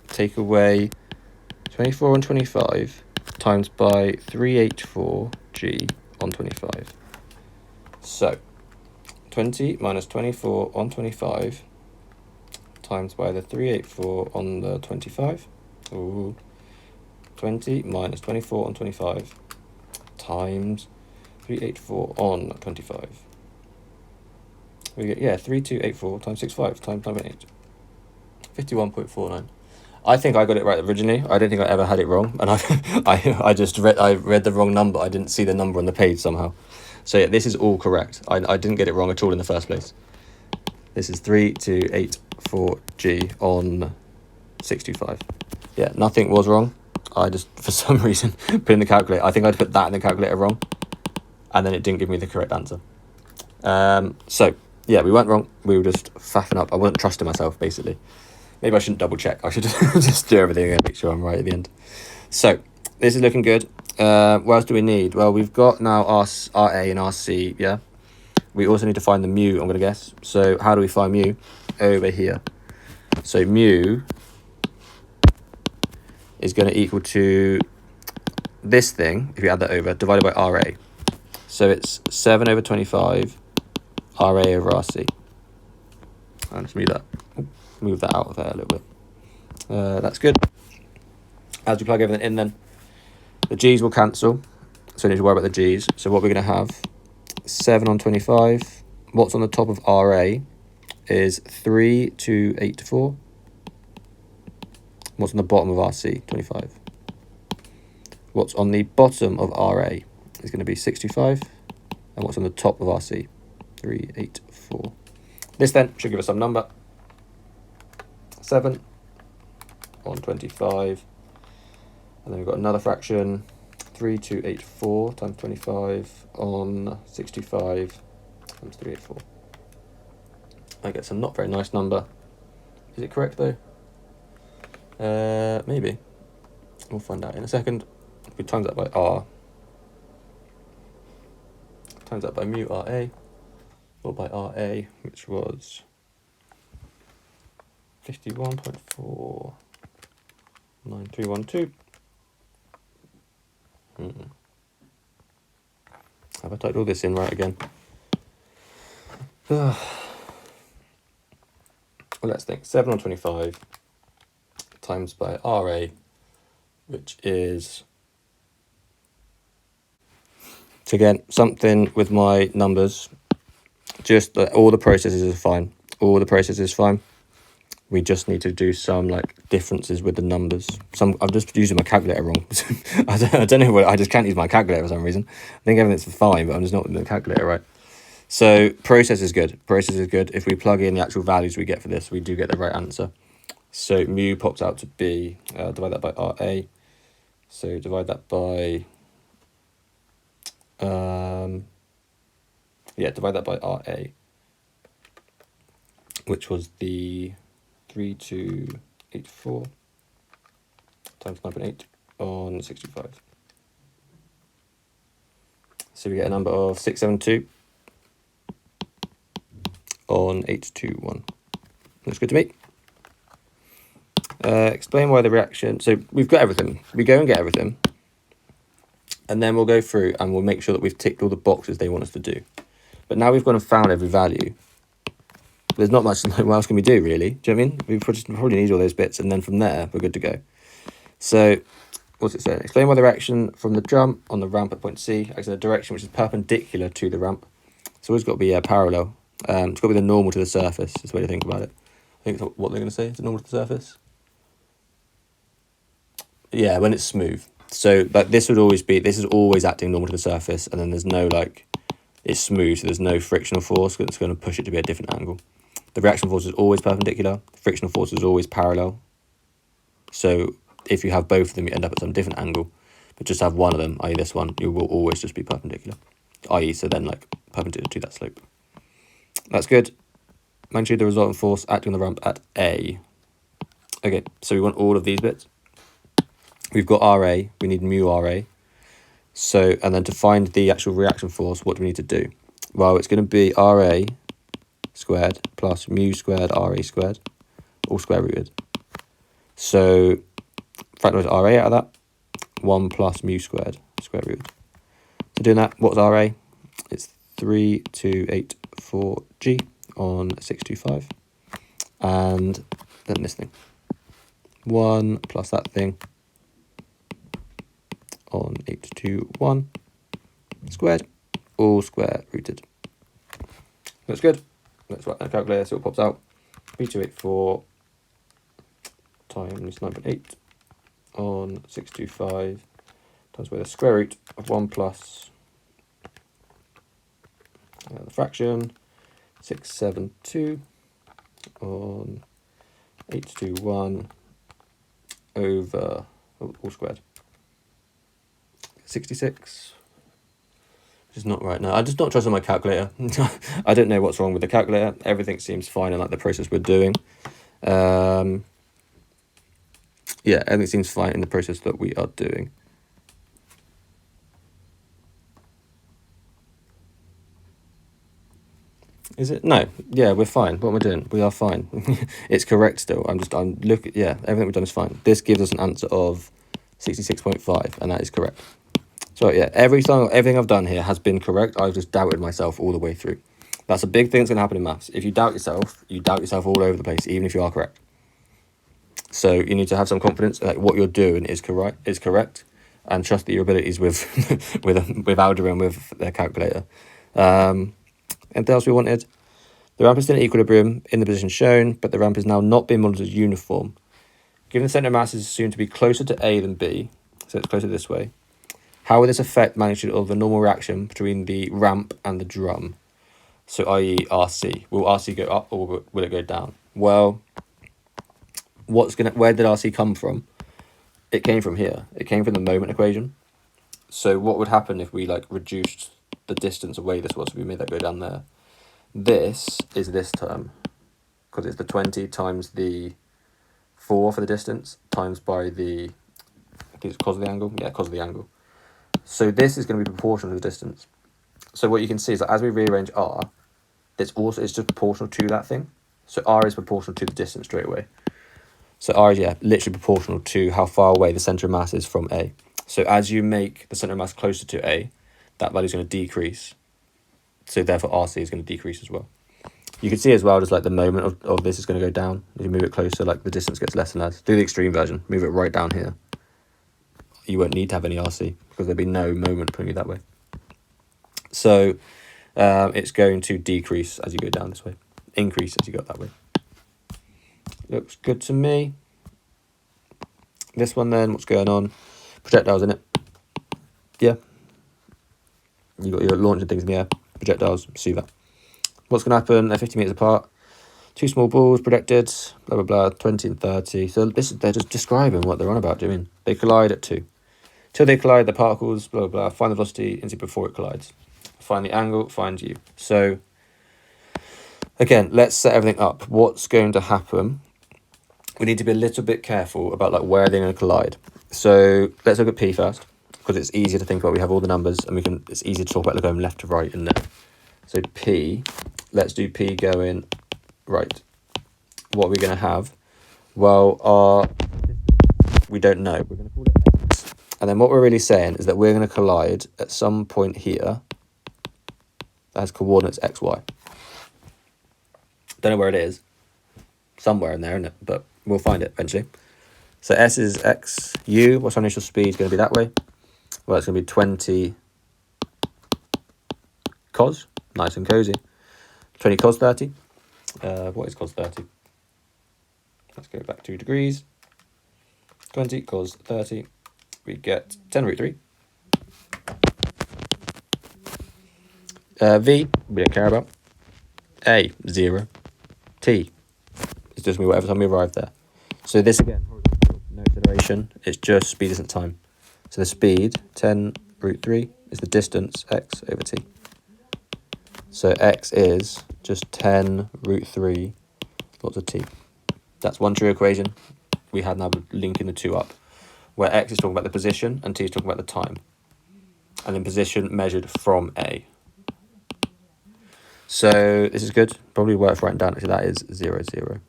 S1: Take away 24 and 25 times by 384G on 25. So 20 minus 24 on 25 times by the 384 on the 25. Ooh. 20 minus 24 on 25 times 384 on 25. We get, 3284 times 65 times 9.8. 51.49. I think I got it right originally. I don't think I ever had it wrong, and I just read the wrong number. I didn't see the number on the page somehow. So yeah, this is all correct. I didn't get it wrong at all in the first place. This is 3284G on 625. Yeah, nothing was wrong. I just, for some reason, put in the calculator. I think I'd put that in the calculator wrong, and then it didn't give me the correct answer. So yeah, we weren't wrong. We were just faffing up. I wasn't trusting myself, basically. Maybe I shouldn't double check. I should just do everything and make sure I'm right at the end. So this is looking good. What else do we need? Well, we've got now our RA and RC, yeah? We also need to find the mu, I'm going to guess. So how do we find mu? Over here. So mu is going to equal to this thing, if you add that over, divided by RA. So it's 7 over 25 RA over RC. I'll just move that out of there a little bit. That's good. As we plug everything in then, the G's will cancel, so we need to worry about the G's. So what we're going to have, 7 on 25. What's on the top of RA is 3284. What's on the bottom of RC, 25. What's on the bottom of RA is going to be 65. And what's on the top of RC, 384. This then should give us some number. 7 on 25, and then we've got another fraction, 3284 times 25 on 65 times 384. I get some not very nice number. Is it correct though? Maybe. We'll find out in a second. If we times that by R, times that by mu RA, or by RA, which was 51.49312. Have I typed all this in right again? Well, let's think. 7 on 25 times by RA, which is, so again, something with my numbers, just all the processes are fine. All the processes are fine. We just need to do some like differences with the numbers. I'm just using my calculator wrong. I don't know what, I just can't use my calculator for some reason. I think everything's fine, but I'm just not using the calculator right. So process is good. Process is good. If we plug in the actual values we get for this, we do get the right answer. So mu pops out to be, divide that by RA. So divide that by, divide that by RA, which was the 3284 times 9.8 on 65. So we get a number of 672 on 821. Looks good to me. Explain why the reaction. So we've got everything. We go and get everything. And then we'll go through and we'll make sure that we've ticked all the boxes they want us to do. But now we've gone and found every value. There's not much, what else can we do, really? Do you know what I mean? We probably need all those bits, and then from there, we're good to go. So, what's it saying? Explain why the reaction from the jump on the ramp at point C acts in a direction which is perpendicular to the ramp. It's always got to be parallel. It's got to be the normal to the surface, is the way to think about it. I think that's what they're going to say, it's the normal to the surface. Yeah, when it's smooth. So, like, this is always acting normal to the surface, and then there's no, like, it's smooth, so there's no frictional force that's going to push it to be a different angle. The reaction force is always perpendicular. Frictional force is always parallel. So if you have both of them, you end up at some different angle. But just have one of them, i.e. this one, you will always just be perpendicular. I.e. so then like perpendicular to that slope. That's good. Magnitude the resultant force acting on the ramp at A. Okay, so we want all of these bits. We've got RA, we need mu RA. So, and then to find the actual reaction force, what do we need to do? Well, it's going to be RA squared plus mu squared RA squared, all square rooted. So, factorize RA out of that, 1 plus mu squared, square rooted. So doing that, what's RA? It's 3284G on 625. And then this thing. 1 plus that thing on 821 squared, all square rooted. Looks good. Let's write that calculator, see what pops out. 3284 times 9.8 on 625 times with a square root of 1 plus the fraction 672 on 821 over all squared 66, which is not right now. I just not trust on my calculator. I don't know what's wrong with the calculator. Everything seems fine in like the process we're doing. Yeah, everything seems fine in the process that we are doing. Is it? No. Yeah, we're fine. What am I doing? We are fine. It's correct still. Yeah, everything we've done is fine. This gives us an answer of 66.5, and that is correct. So yeah, everything I've done here has been correct. I've just doubted myself all the way through. That's a big thing that's going to happen in maths. If you doubt yourself all over the place, even if you are correct. So you need to have some confidence that what you're doing is correct, and trust that your abilities with with algebra and with their calculator. Anything else we wanted? The ramp is still in equilibrium in the position shown, but the ramp is now not being modelled as uniform. Given the centre of mass is assumed to be closer to A than B, so it's closer this way, how will this affect magnitude of the normal reaction between the ramp and the drum? So i.e. RC. Will RC go up or will it go down? Well, where did RC come from? It came from here. It came from the moment equation. So what would happen if we like reduced the distance away this was? So we made that go down there. This is this term, because it's the 20 times the 4 for the distance times by the, I think it's cos of the angle. Yeah, cos of the angle. So this is going to be proportional to the distance. So what you can see is that as we rearrange R, it's just proportional to that thing. So R is proportional to the distance straight away. So R is, yeah, literally proportional to how far away the centre of mass is from A. So as you make the centre of mass closer to A, that value is going to decrease. So therefore RC is going to decrease as well. You can see as well, just like the moment of this is going to go down. If you move it closer, like the distance gets less and less. Do the extreme version, move it right down here. You won't need to have any RC because there'll be no moment putting you that way. So it's going to decrease as you go down this way, increase as you go that way. Looks good to me. This one then, what's going on? Projectiles in it. Yeah. You got your launching things in the air. Projectiles, see that. What's going to happen? They're 50 meters apart. 2 small balls projected, blah, blah, blah, 20 and 30. So they're just describing what they're on about doing. They collide at 2. Till they collide, the particles, blah, blah, blah. Find the velocity into before it collides. Find the angle, find u. So, again, let's set everything up. What's going to happen? We need to be a little bit careful about like where they're going to collide. So let's look at P first, because it's easier to think about. We have all the numbers, and it's easy to talk about going left to right in there. So P, let's do P going right. What are we going to have? Well, we don't know. We're going to call it X. And then what we're really saying is that we're going to collide at some point here that has coordinates X, Y. Don't know where it is. Somewhere in there, isn't it? But we'll find it eventually. So S is X, U. What's our initial speed going to be that way? Well, it's going to be 20 cos. Nice and cozy. 20 cos 30. What is cos 30? Let's go back 2 degrees. 20 cos 30. We get 10 root 3. V, we don't care about. A, 0. T, it's just me whatever time we arrive there. So this again, no acceleration, it's just speed isn't time. So the speed, 10 root 3, is the distance, x over t. So x is just 10 root 3 lots of t. That's one true equation. We have now linking the two up, where x is talking about the position and t is talking about the time. And then position measured from A. So this is good. Probably worth writing down. Actually, that is 0, 0.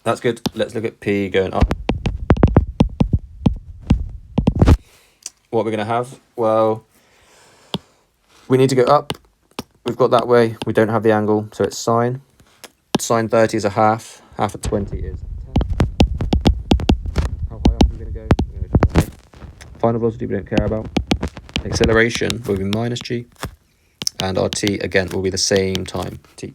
S1: That's good. Let's look at P going up. What we're going to have? Well, we need to go up. We've got that way. We don't have the angle, so it's sine. Sine 30 is a half. Half of 20 is 10. How high up are we going to go? We're going to go to 5. Final velocity we don't care about. Acceleration will be minus g. And our t, again, will be the same time, t.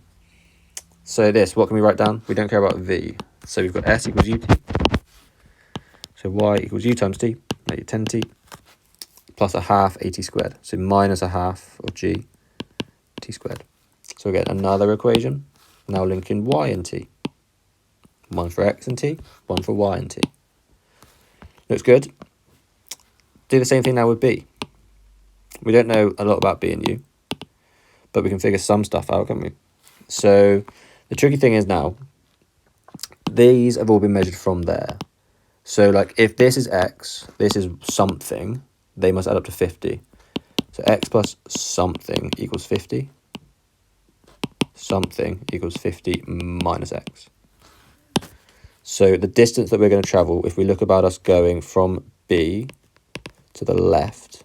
S1: So this, what can we write down? We don't care about v. So we've got s equals ut. So y equals u times t, make it 10t, plus a half at squared. So minus a half of g t squared. So we get another equation. Now linking y and t. One for x and t, one for y and t. Looks good. Do the same thing now with b. We don't know a lot about b and u, but we can figure some stuff out, can't we? So the tricky thing is now, these have all been measured from there. So like if this is x, this is something, they must add up to 50. So x plus something equals 50. Something equals 50 minus x. So the distance that we're going to travel, if we look about us going from B to the left,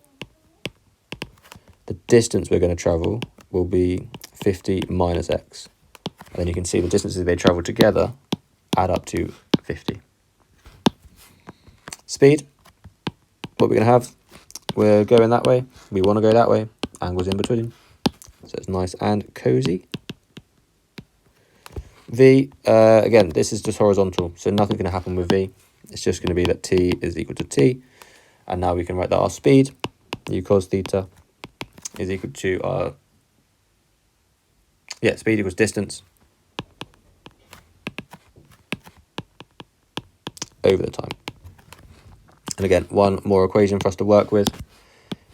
S1: the distance we're going to travel will be 50 minus x. And then you can see the distances they travel together add up to 50. Speed, what we're going to have, we're going that way, we want to go that way, angles in between. So it's nice and cozy. V, again, this is just horizontal, so nothing's going to happen with V. It's just going to be that t is equal to t. And now we can write that our speed, u cos theta, is equal to our, speed equals distance over the time. And again, one more equation for us to work with.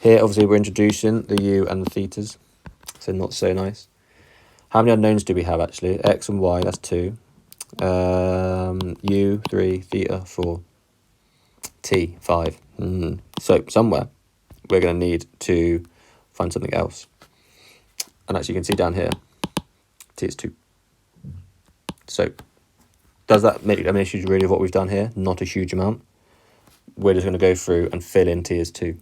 S1: Here, obviously, we're introducing the u and the thetas, so not so nice. How many unknowns do we have, actually? X and y, that's 2. U, 3, theta, 4. T, 5. So somewhere, we're going to need to find something else. And actually, you can see down here, t is 2. So does that make an issue really of what we've done here? Not a huge amount. We're just going to go through and fill in t is 2.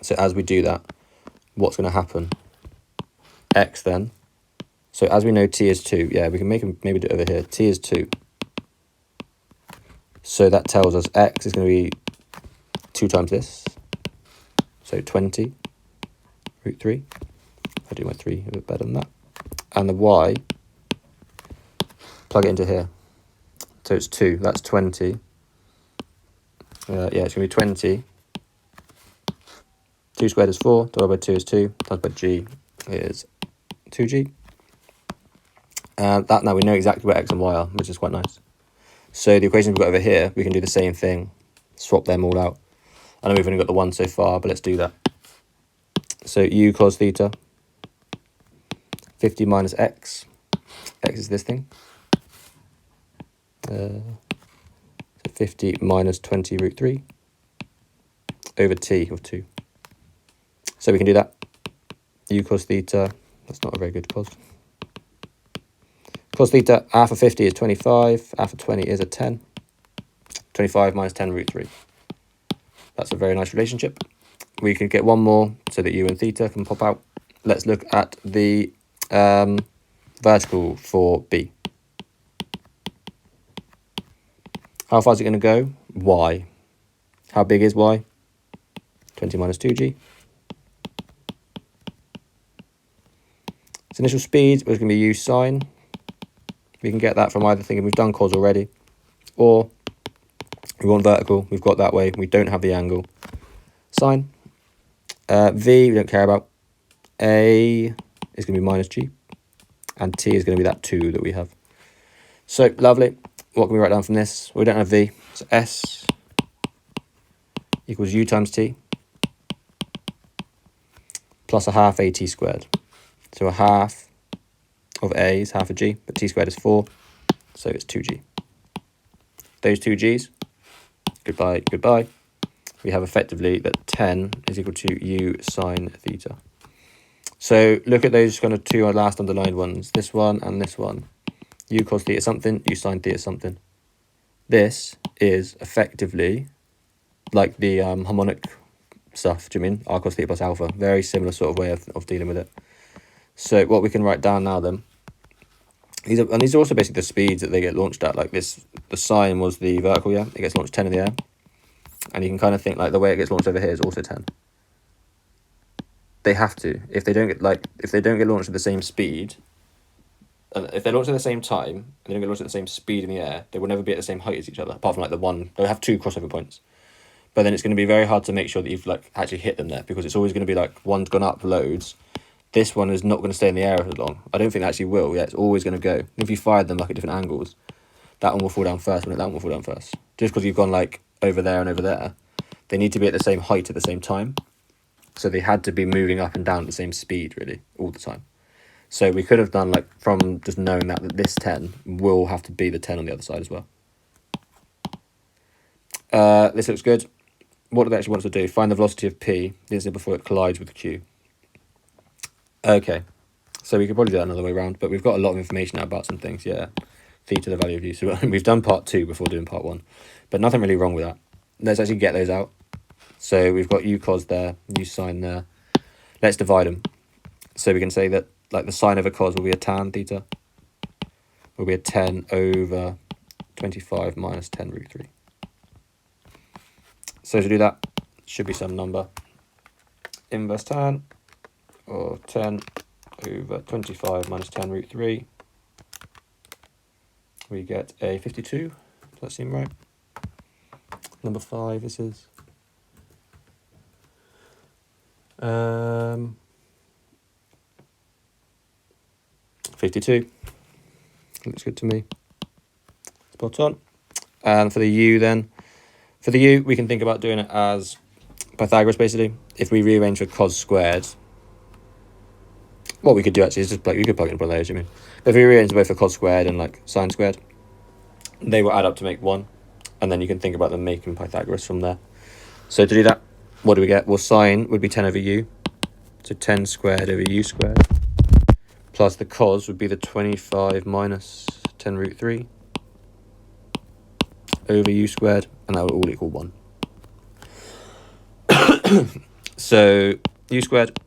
S1: So as we do that, what's going to happen? X then. So as we know t is 2, we can maybe do it over here. T is 2. So that tells us x is going to be 2 times this. So 20 root 3. I do my 3 a bit better than that. And the y, plug it into here. So it's 2, that's 20. It's going to be 20. 2 squared is 4, divided by 2 is 2, times by g is 2g. That now we know exactly where x and y are, which is quite nice. So the equations we've got over here, we can do the same thing, swap them all out. I know we've only got the one so far, but let's do that. So u cos theta, 50 minus x. X is this thing. So 50 minus 20 root 3 over t of 2. So we can do that. U cos theta, that's not a very good cos. Cos theta, half of 50 is 25, half of 20 is a 10. 25 minus 10 root 3. That's a very nice relationship. We can get one more so that u and theta can pop out. Let's look at the vertical for B. How far is it going to go? Y. How big is y? 20 minus 2g. Its initial speed was going to be u sine. We can get that from either thinking we've done cos already, or we want vertical, we've got that way, we don't have the angle. Sine. V, we don't care about. A is going to be minus g, and t is going to be that 2 that we have. So, lovely. What can we write down from this? We don't have v, so S equals u times t, plus a half AT squared. So a half of A is half a G, but T squared is 4, so it's 2G. Those two G's, goodbye, goodbye. We have effectively that 10 is equal to U sine theta. So look at those kind of two last underlined ones, this one and this one. U cos theta something, U sine theta something. This is effectively like the harmonic stuff, do you mean? R cos theta plus alpha. Very similar sort of way of dealing with it. So what we can write down now then, these are also basically the speeds that they get launched at. Like this, the sine was the vertical, yeah? It gets launched 10 in the air. And you can kind of think like the way it gets launched over here is also 10. They have to. If they don't get launched at the same speed, and if they're launched at the same time, and they don't get launched at the same speed in the air, they will never be at the same height as each other, apart from like the one, they'll have two crossover points. But then it's going to be very hard to make sure that you've like actually hit them there, because it's always going to be like one's gone up loads. This one is not going to stay in the air as long. I don't think it actually will. Yeah, it's always going to go. If you fired them like at different angles, that one will fall down first, and that one will fall down first. Just because you've gone like over there and over there, they need to be at the same height at the same time. So they had to be moving up and down at the same speed, really, all the time. So we could have done, like, from just knowing that this 10 will have to be the 10 on the other side as well. This looks good. What do they actually want us to do? Find the velocity of P, this is before it collides with Q. Okay, so we could probably do that another way around, but we've got a lot of information now about some things, yeah. Theta, the value of U. So we've done part 2 before doing part 1, but nothing really wrong with that. Let's actually get those out. So we've got U cos there, U sine there. Let's divide them. So we can say that like the sine of a cos will be a tan theta. Will be a 10 over 25 minus 10 root 3. So to do that, should be some number. Inverse tan, or 10 over 25 minus 10 root 3. We get a 52. Does that seem right? Number 5, this is. 52. Looks good to me. Spot on. And for the U then, for the U, we can think about doing it as Pythagoras, basically. If we rearrange for cos squared, what we could do actually is just plug, you could plug it in for layers, you mean. But if we rearrange both for cos squared and like sine squared, they will add up to make 1. And then you can think about them making Pythagoras from there. So to do that, what do we get? Well, sine would be 10 over U. So 10 squared over U squared. Plus the cos would be the 25 minus 10 root 3 over U squared. And that would all equal 1. So U squared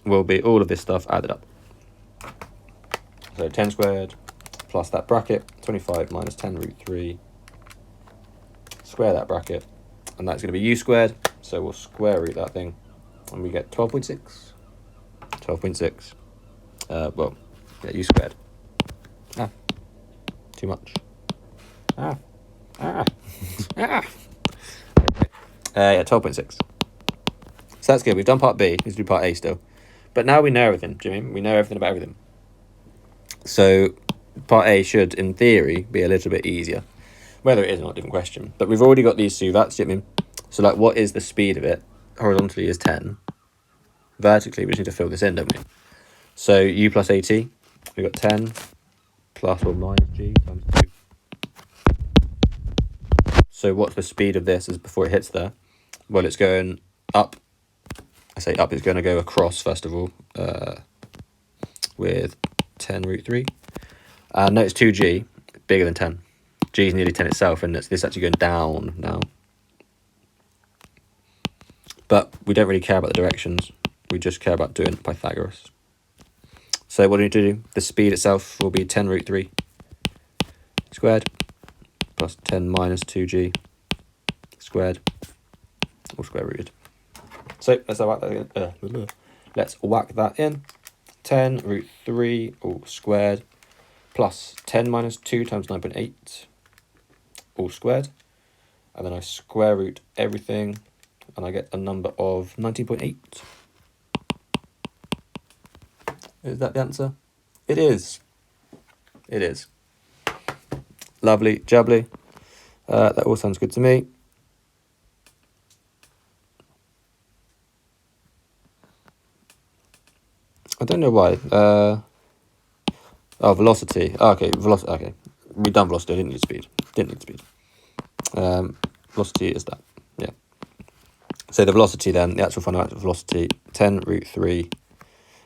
S1: will be all of this stuff added up. So 10 squared plus that bracket, 25 minus 10 root 3. Square that bracket. And that's going to be U squared. So we'll square root that thing. And we get 12.6. 12.6. Well, yeah, U squared. Ah, too much. Yeah, 12.6. So that's good. We've done part B. Let's do part A still. But now we know everything, Jimmy. We know everything about everything. So part A should, in theory, be a little bit easier. Whether it is or not, different question. But we've already got these two vats, Jimmy. So like, what is the speed of it? Horizontally is 10. Vertically, we just need to fill this in, don't we? So U plus AT, we've got 10 plus or minus G times 2. So what's the speed of this as before it hits there? Well, it's going up. I say up, it's going to go across, first of all, with 10 root 3. Notice 2G, bigger than 10. G is nearly 10 itself, and this actually going down now. But we don't really care about the directions. We just care about doing Pythagoras. So what do we need to do? The speed itself will be 10 root 3 squared plus 10 minus 2G squared, all square rooted. So let's whack that in. Let's whack that in. 10 root 3 all squared plus 10 minus 2 times 9.8 all squared. And then I square root everything and I get a number of 19.8. Is that the answer? It is. It is. Lovely, jubbly. That all sounds good to me. I don't know why. Oh, velocity. Oh, okay, velocity. Okay, we done velocity. I didn't need speed. Didn't need speed. Velocity is that. Yeah. So the velocity then, the actual fundamental velocity, 10 root 3,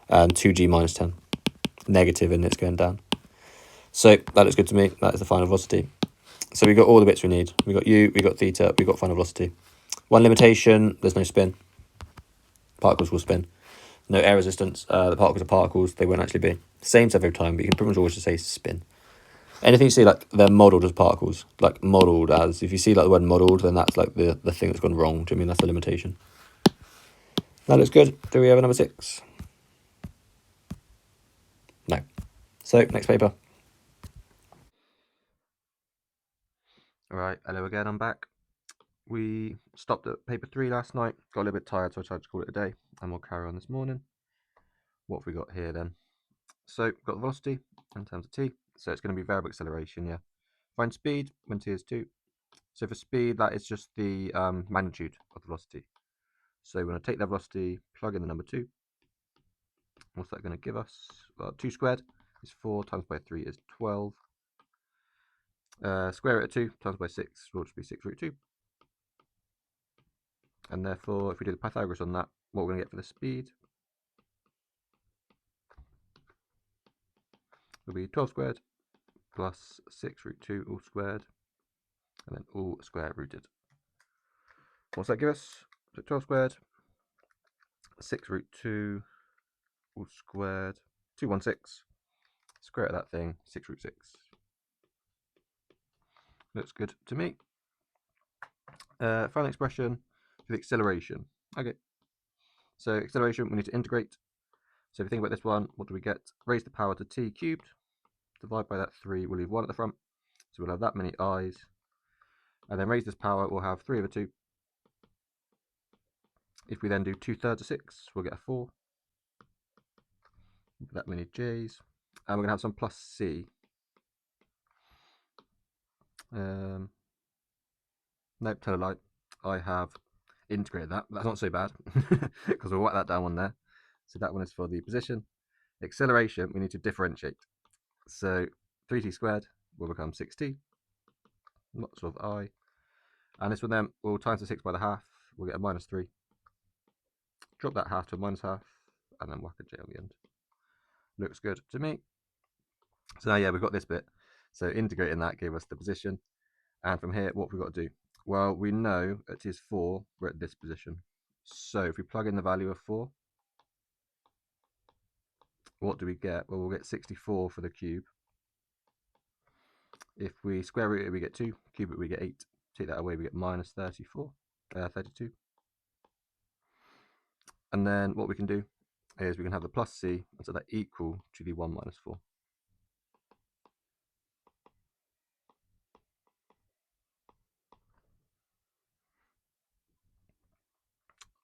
S1: 2g minus 10. Negative, and it's going down. So that looks good to me. That is the final velocity. So we got all the bits we need. We got u, we got theta, we got final velocity. One limitation: there's no spin. Particles will spin. No air resistance. The particles are particles. They won't actually be. Same stuff every time, but you can pretty much always just say spin. Anything you see like they're modelled as particles, like modelled as, if you see like the word modelled, then that's like the thing that's gone wrong. Do you mean that's the limitation? That looks good. Do we have a number 6? No. So next paper. All right, hello again. I'm back. We stopped at paper 3 last night. Got a little bit tired, so I tried to call it a day, and we'll carry on this morning. What have we got here then? So we've got the velocity in terms of t. So it's going to be variable acceleration. Yeah. Find speed when t is 2. So for speed, that is just the magnitude of the velocity. So we're going to take that velocity, plug in the number 2. What's that going to give us? Well, 2 squared is 4, times by 3 is 12. Square root of 2 times by 6 will just be 6 root 2. And therefore, if we do the Pythagoras on that, what we're going to get for the speed will be 12 squared plus 6 root 2 all squared, and then all square rooted. What's that give us? So 12 squared, 6 root 2 all squared, 216. Square root of that thing, 6 root 6. Looks good to me. Final expression for the acceleration. Okay. So acceleration, we need to integrate. So if you think about this one, what do we get? Raise the power to t cubed. Divide by that 3, we'll leave 1 at the front. So we'll have that many i's. And then raise this power, we'll have 3 over 2. If we then do 2/3 of 6, we'll get a 4. That many j's. And we're going to have some plus c. Nope, tell a lie. I have integrated that. That's not so bad, because we'll write that down one there. So that one is for the position. Acceleration, we need to differentiate. So 3t squared will become 6t. Lots of I. And this one then, we'll times the 6 by the half. We'll get a minus 3. Drop that half to a minus half, and then whack a j on the end. Looks good to me. So now, yeah, we've got this bit. So integrating that gave us the position. And from here, what have we got to do? Well, we know at t is 4, we're at this position. So if we plug in the value of 4, what do we get? Well, we'll get 64 for the cube. If we square root it, we get 2. Cube it, we get 8. Take that away, we get minus 32. And then what we can do is we can have the plus c, and so that equal to the 1 minus 4.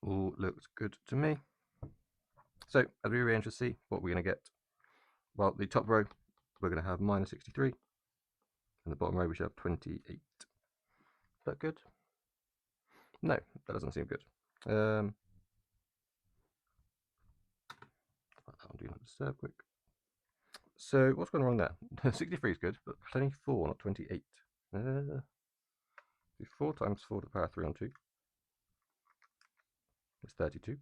S1: All looks good to me. So as we rearrange to see what we're going to get, well, the top row, we're going to have minus 63, and the bottom row, we should have 28. Is that good? No, that doesn't seem good. That one do not disturb quick. So what's going wrong there? 63 is good, but 24, not 28. 4 times 4 to the power 3 on 2 is 32.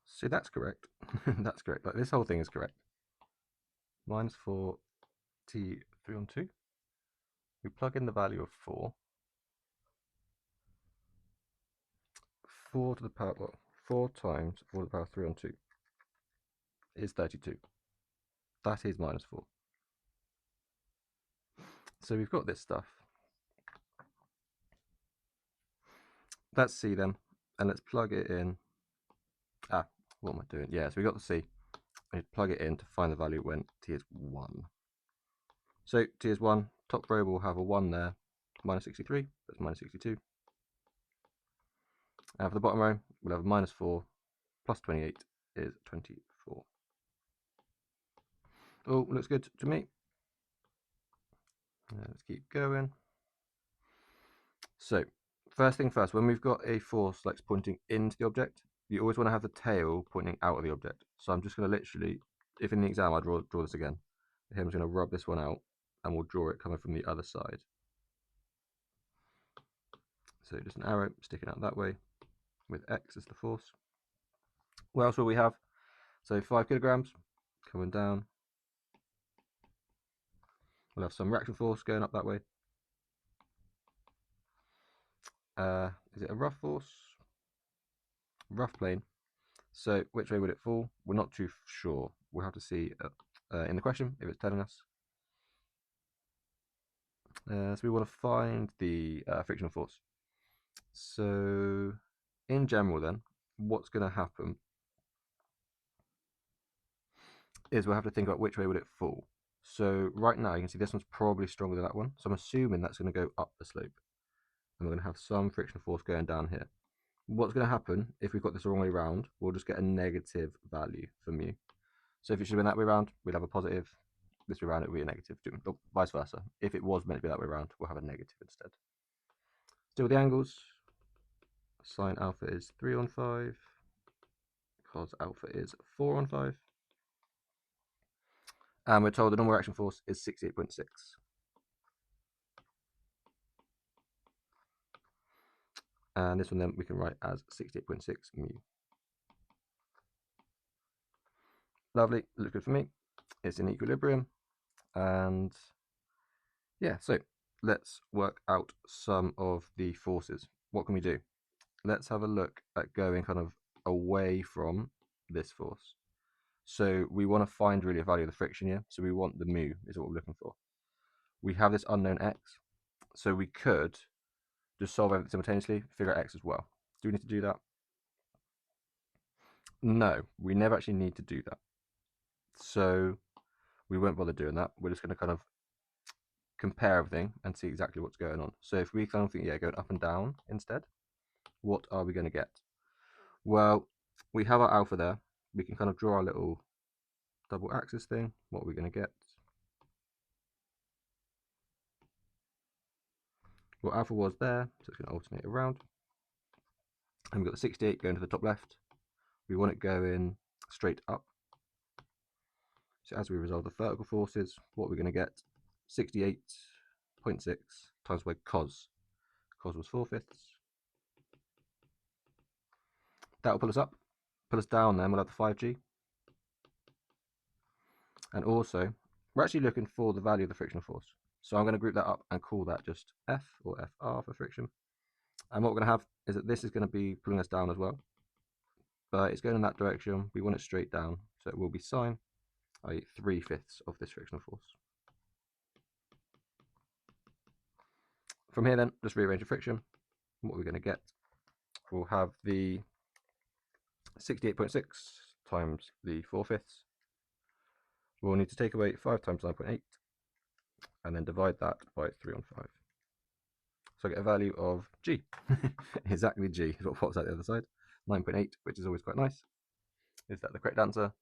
S1: See, that's correct. That's correct. Like, this whole thing is correct. Minus 4 t 3 on 2. We plug in the value of 4. 4 to the power, well, 4 times 4 to the power 3 on 2 is 32. That is minus 4. So we've got this stuff. Let's see then, and let's plug it in. What am I doing? Yeah, so we got the c. I need to plug it in to find the value when t is 1. So T is 1, top row will have a 1 there, minus 63, that's minus 62. And for the bottom row, we'll have a minus 4, plus 28 is 24. Oh, looks good to me. Let's keep going. So, first thing first, when we've got a force like pointing into the object, you always want to have the tail pointing out of the object. So I'm just going to literally, if in the exam I draw this again, here I'm just going to rub this one out and we'll draw it coming from the other side. So just an arrow sticking out that way with X as the force. What else will we have? So 5 kilograms coming down. We'll have some reaction force going up that way. Is it a rough force? Rough plane. So which way would it fall? We're not too sure. We'll have to see in the question if it's telling us. So we want to find the frictional force. So in general then, what's going to happen is we'll have to think about which way would it fall. So right now you can see this one's probably stronger than that one. So I'm assuming that's going to go up the slope. And we're going to have some frictional force going down here. What's going to happen if we've got this the wrong way around? We'll just get a negative value for mu. So if it should have been that way around, we'd have a positive. This way around, it would be a negative, or vice versa. If it was meant to be that way around, we'll have a negative instead. Still with the angles, sine alpha is 3 on 5, cos alpha is 4 on 5. And we're told the normal reaction force is 68.6. And this one then we can write as 68.6 mu. Lovely, looks good for me. It's in equilibrium. And yeah, so let's work out some of the forces. What can we do? Let's have a look at going kind of away from this force. So we want to find really a value of the friction here. So we want the mu is what we're looking for. We have this unknown x. So we could just solve everything simultaneously, figure out x as well. Do we need to do that? No, we never actually need to do that. So we won't bother doing that. We're just going to kind of compare everything and see exactly what's going on. So if we kind of think, yeah, going up and down instead, what are we going to get? Well, we have our alpha there. We can kind of draw our little double axis thing. What are we going to get? Well, alpha was there, so it's going to alternate around. And we've got the 68 going to the top left. We want it going straight up. So as we resolve the vertical forces, what we're going to get, 68.6 times by cos. Cos was 4/5. That will pull us up. Pull us down then, we'll have the 5g. And also, we're actually looking for the value of the frictional force. So I'm going to group that up and call that just F or FR for friction. And what we're going to have is that this is going to be pulling us down as well. But it's going in that direction. We want it straight down. So it will be sine, i.e. 3/5 of this frictional force. From here then, just rearrange the friction. What we're going to get, we'll have the 68.6 times the 4/5. We'll need to take away 5 times 9.8 and then divide that by 3 on 5. So I get a value of G. Exactly G is what pops out the other side. 9.8, which is always quite nice. Is that the correct answer?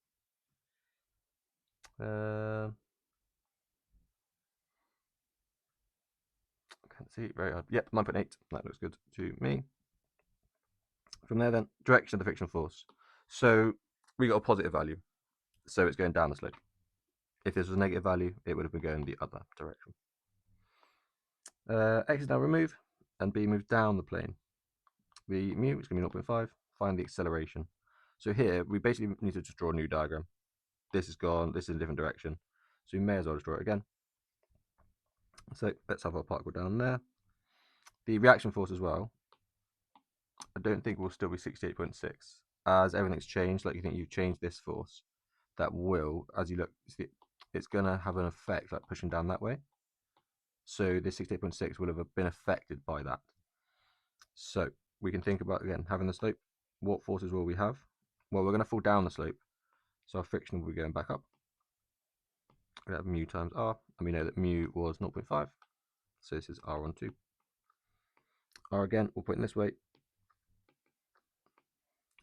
S1: Can't see, very hard. Yep, 9.8. That looks good to me. From there then, direction of the frictional force. So we got a positive value. So it's going down the slope. If this was a negative value, it would have been going the other direction. X is now removed, and B moves down the plane. The mu is going to be 0.5. Find the acceleration. So here, we basically need to just draw a new diagram. This is gone, this is in a different direction. So we may as well just draw it again. So let's have our particle down there. The reaction force as well, I don't think will still be 68.6. As everything's changed, like you think you've changed this force, that will, as you look, it's going to have an effect like pushing down that way. So this 68.6 will have been affected by that. So we can think about, again, having the slope. What forces will we have? Well, we're going to fall down the slope. So our friction will be going back up. We have mu times r, and we know that mu was 0.5, so this is r on 2. R again, we'll point this way,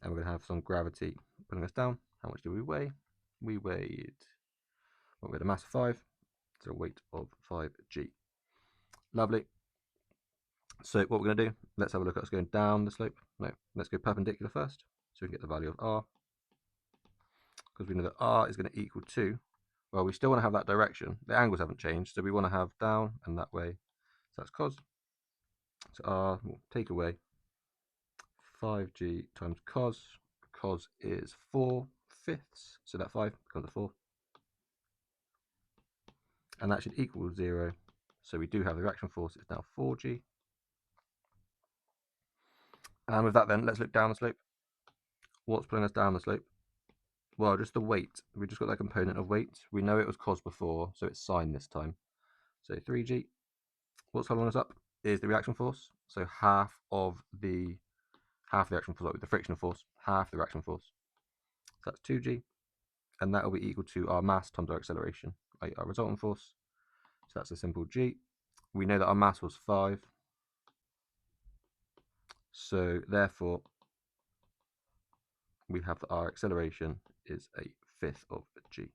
S1: and we're going to have some gravity pulling us down. How much do we weigh? We weighed, well, we had a mass of 5, so a weight of 5g. Lovely. So what we're going to do, let's have a look at us going down the slope. No, let's go perpendicular first, so we can get the value of r. Because we know that r is going to equal 2. Well, we still want to have that direction. The angles haven't changed, so we want to have down and that way. So that's cos. So r will take away 5g times cos. Cos is 4/5, so that 5 becomes a 4. And that should equal 0. So we do have the reaction force, it's now 4g. And with that then, let's look down the slope. What's pulling us down the slope? Well, just the weight. We just got that component of weight. We know it was cos before, so it's sine this time. So 3g. What's holding us up is the reaction force. So half the reaction force, the frictional force, half the reaction force. So that's 2g, and that will be equal to our mass times our acceleration, right? Our resultant force. So that's a simple g. We know that our mass was 5, so therefore we have that our acceleration is a 1/5 of g.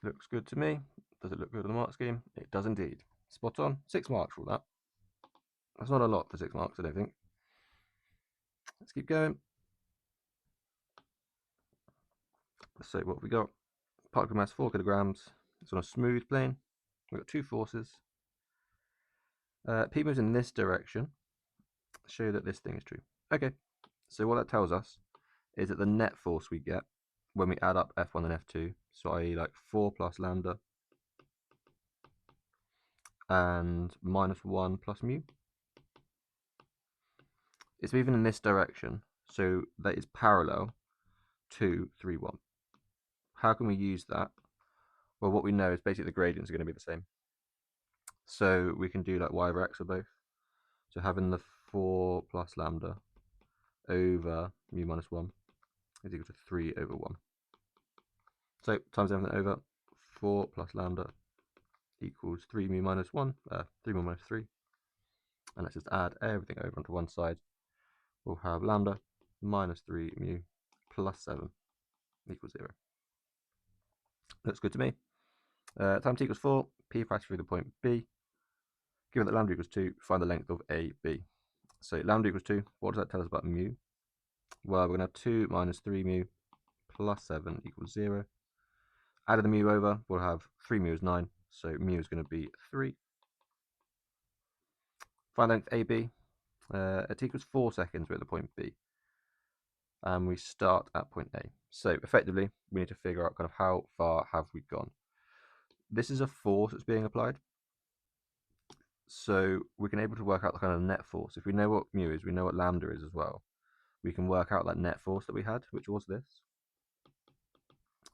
S1: Looks good to me. Does it look good on the mark scheme? It does indeed. Spot on. 6 marks for all that. That's not a lot for 6 marks, I don't think. Let's keep going. So what have we got? Particle mass 4 kilograms. It's on a smooth plane. We've got 2 forces. P moves in this direction. Show that this thing is true. Okay, so what that tells us is that the net force we get when we add up F1 and F2, so i.e. like 4 plus lambda and minus 1 plus mu, it's moving in this direction, so that is parallel to 3, 1. How can we use that? Well, what we know is basically the gradients are going to be the same. So we can do like y over x for both. So having the 4 plus lambda over mu minus 1 is equal to 3 over 1. So times everything over, 4 plus lambda equals 3 mu minus 1, 3 mu minus 3. And let's just add everything over onto one side. We'll have lambda minus 3 mu plus 7 equals 0. Looks good to me. Time t equals 4, p passes through the point B. Given that lambda equals 2, find the length of AB. So lambda equals 2, what does that tell us about mu? Well, we're going to have 2 minus 3 mu plus 7 equals 0. Adding the mu over, we'll have 3 mu is 9, so mu is going to be 3. Find length AB. It equals 4 seconds, we're at the point B. And we start at point A. So effectively, we need to figure out kind of how far have we gone. This is a force that's being applied. So we can able to work out the kind of net force. If we know what mu is, we know what lambda is as well. We can work out that net force that we had, which was this.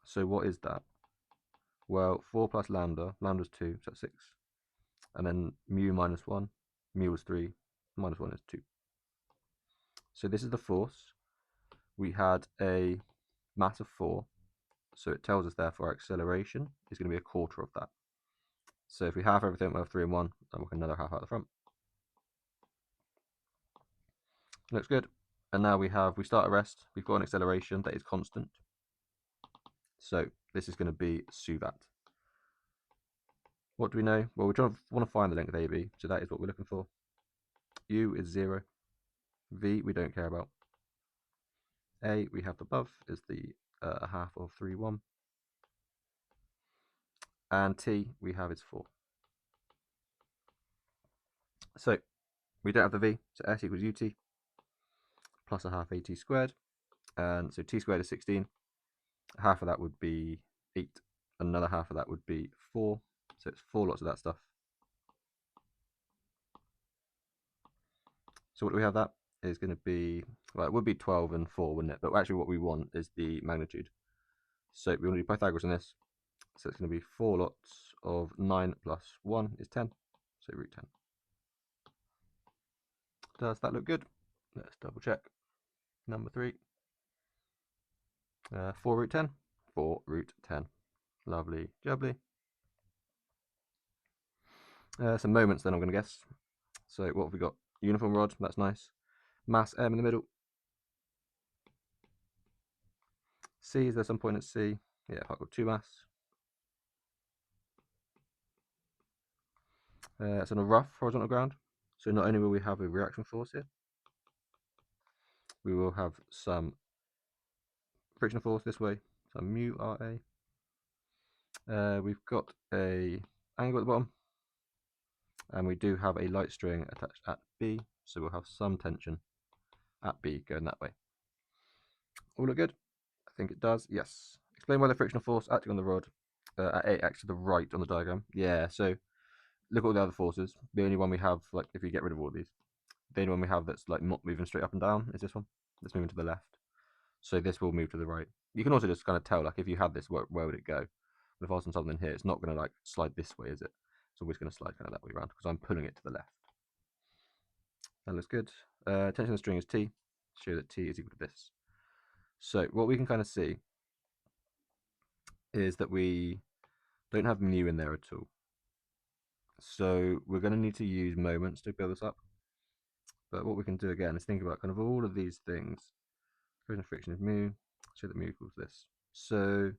S1: So what is that? Well, 4 plus lambda, lambda's 2, so that's 6. And then mu minus 1, mu was 3, minus 1 is 2. So this is the force. We had a mass of 4, so it tells us therefore our acceleration is going to be a quarter of that. So if we halve everything, we'll have 3 and 1, and we'll get another half out the front. Looks good. And now we start at rest, we've got an acceleration that is constant. So this is going to be suvat. What do we know? Well, we want to find the length of AB, so that is what we're looking for. U is 0. V we don't care about. A we have above is the half of 3, 1. And T we have is 4. So we don't have the V, so S equals UT plus a half AT squared. And so T squared is 16. Half of that would be 8. Another half of that would be 4. So it's 4 lots of that stuff. So what do we have? That is going to be, well, it would be 12 and 4, wouldn't it? But actually what we want is the magnitude. So we want to do Pythagoras on this. So it's going to be 4 lots of 9 plus 1 is 10. So root 10. Does that look good? Let's double check. Number 3. 4 root 10. 4 root 10. Lovely jubbly. Some moments then, I'm going to guess. So what have we got? Uniform rod, that's nice. Mass M in the middle. C, is there some point at C? Yeah, I've got 2 mass. It's on a rough horizontal ground. So not only will we have a reaction force here, we will have some friction force this way, some mu RA. We've got a angle at the bottom, and we do have a light string attached at B, so we'll have some tension at B going that way. All look good? I think it does, yes. Explain why the frictional force acting on the rod at A acts to the right on the diagram. Yeah, so look at all the other forces. The only one we have, like if you get rid of all these, the only one we have that's like not moving straight up and down is this one. That's moving to the left. So this will move to the right. You can also just kind of tell, like if you had this, where would it go? But if I was on something here, it's not going to like slide this way, is it? It's always going to slide kind of that way around because I'm pulling it to the left. That looks good. Tension of the string is T. Show that T is equal to this. So what we can kind of see is that we don't have mu in there at all. So we're going to need to use moments to build this up. But what we can do again is think about kind of all of these things. Coefficient of friction is mu. Show that mu equals this. So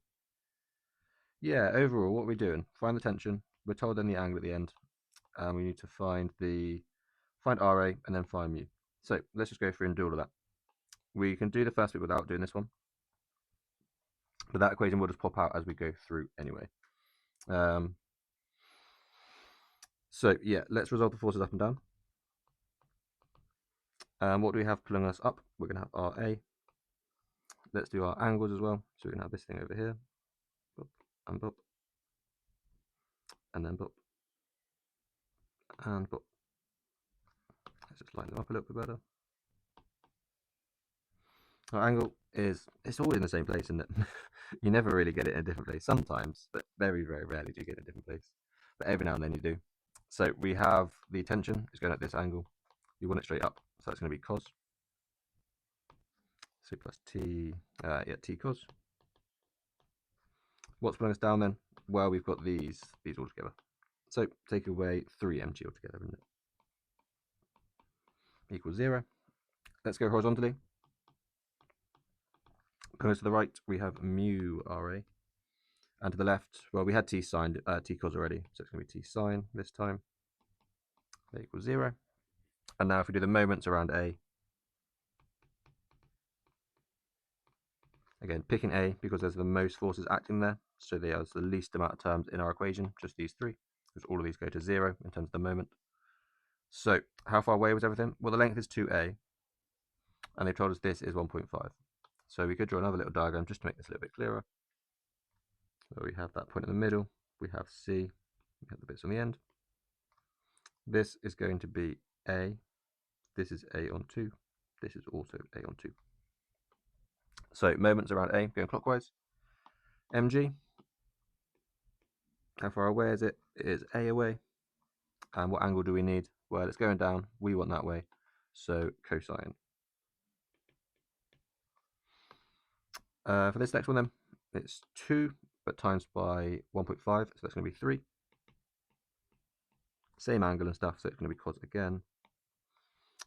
S1: yeah, overall, what are we doing? Find the tension. We're told then the angle at the end. And we need to find RA and then find mu. So let's just go through and do all of that. We can do the first bit without doing this one, but that equation will just pop out as we go through anyway. So yeah, let's resolve the forces up and down. What do we have pulling us up? We're going to have RA. Let's do our angles as well. So we're going to have this thing over here, bop, and bop, and then bop, and bop. Let's just line them up a little bit better. Our angle is, it's always in the same place, isn't it? You never really get it in a different place. Sometimes, but very, very rarely do you get it in a different place. But every now and then you do. So we have the tension is going at this angle. You want it straight up, so that's going to be cos. So plus T, T cos. What's pulling us down then? Well, we've got these all together. So take away 3 mg altogether, isn't it? Equals 0. Let's go horizontally. Pulling us to the right, we have mu RA. And to the left, well, we had T sine, T cos already, so it's going to be T sine this time. That equals 0. And now if we do the moments around A, again, picking A because there's the most forces acting there, so there's the least amount of terms in our equation, just these 3, because all of these go to 0 in terms of the moment. So how far away was everything? Well, the length is 2A, and they've told us this is 1.5. So we could draw another little diagram just to make this a little bit clearer. So we have that point in the middle, we have C, we have the bits on the end. This is going to be A, this is A on 2, this is also A on 2. So moments around A going clockwise. mg, how far away is it? It is A away. And what angle do we need? Well, it's going down, we want that way, so cosine. For this next one then, it's 2, but times by 1.5, so that's going to be 3. Same angle and stuff, so it's going to be cos again.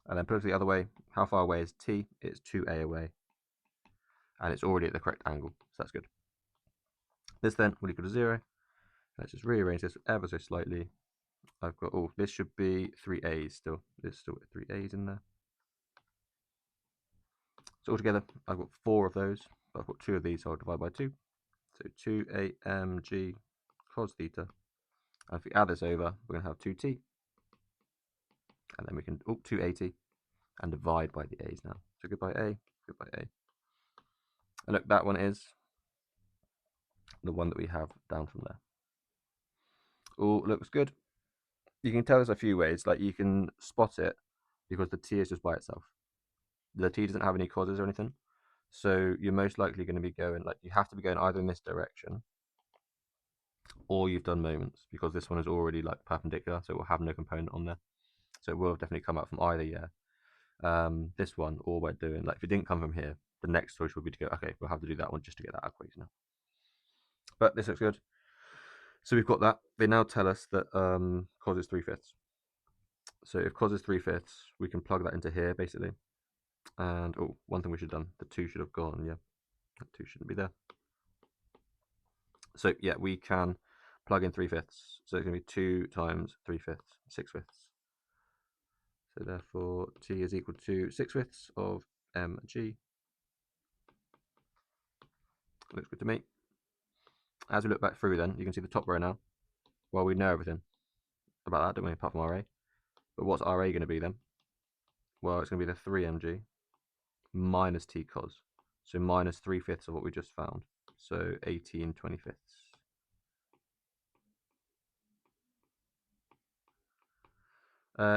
S1: And then put it the other way, how far away is T? It's 2A away. And it's already at the correct angle, so that's good. This then will equal to 0. Let's just rearrange this ever so slightly. I've got, oh, this should be 3A's still. There's still 3A's in there. So altogether, I've got 4 of those, but I've got 2 of these, so I'll divide by 2. So 2AMG cos theta. And if we add this over, we're going to have 2T. And then we can, 280, and divide by the A's now. So goodbye A, goodbye A. And look, that one is the one that we have down from there. All looks good. You can tell there's a few ways, like you can spot it because the T is just by itself. The T doesn't have any causes or anything. So you're most likely going to be going, like you have to be going either in this direction or you've done moments, because this one is already like perpendicular, so it will have no component on there. So it will definitely come out from either, this one, or we're doing, like if it didn't come from here, the next choice would be to go, okay, we'll have to do that one just to get that equation now. But this looks good. So we've got that. They now tell us that cos is 3/5. So if cos is 3/5, we can plug that into here basically. And oh, one thing we should have done, the 2 should have gone, yeah. That 2 shouldn't be there. So yeah, we can plug in 3/5. So it's going to be 2 times 3/5, 6/5. So therefore t is equal to 6/5 of mg. Looks good to me. As we look back through then, you can see the top row now. Well, we know everything about that, don't we, apart from RA. But what's RA going to be then? Well, it's going to be the 3mg minus t cos. So minus 3/5 of what we just found. So 18/25.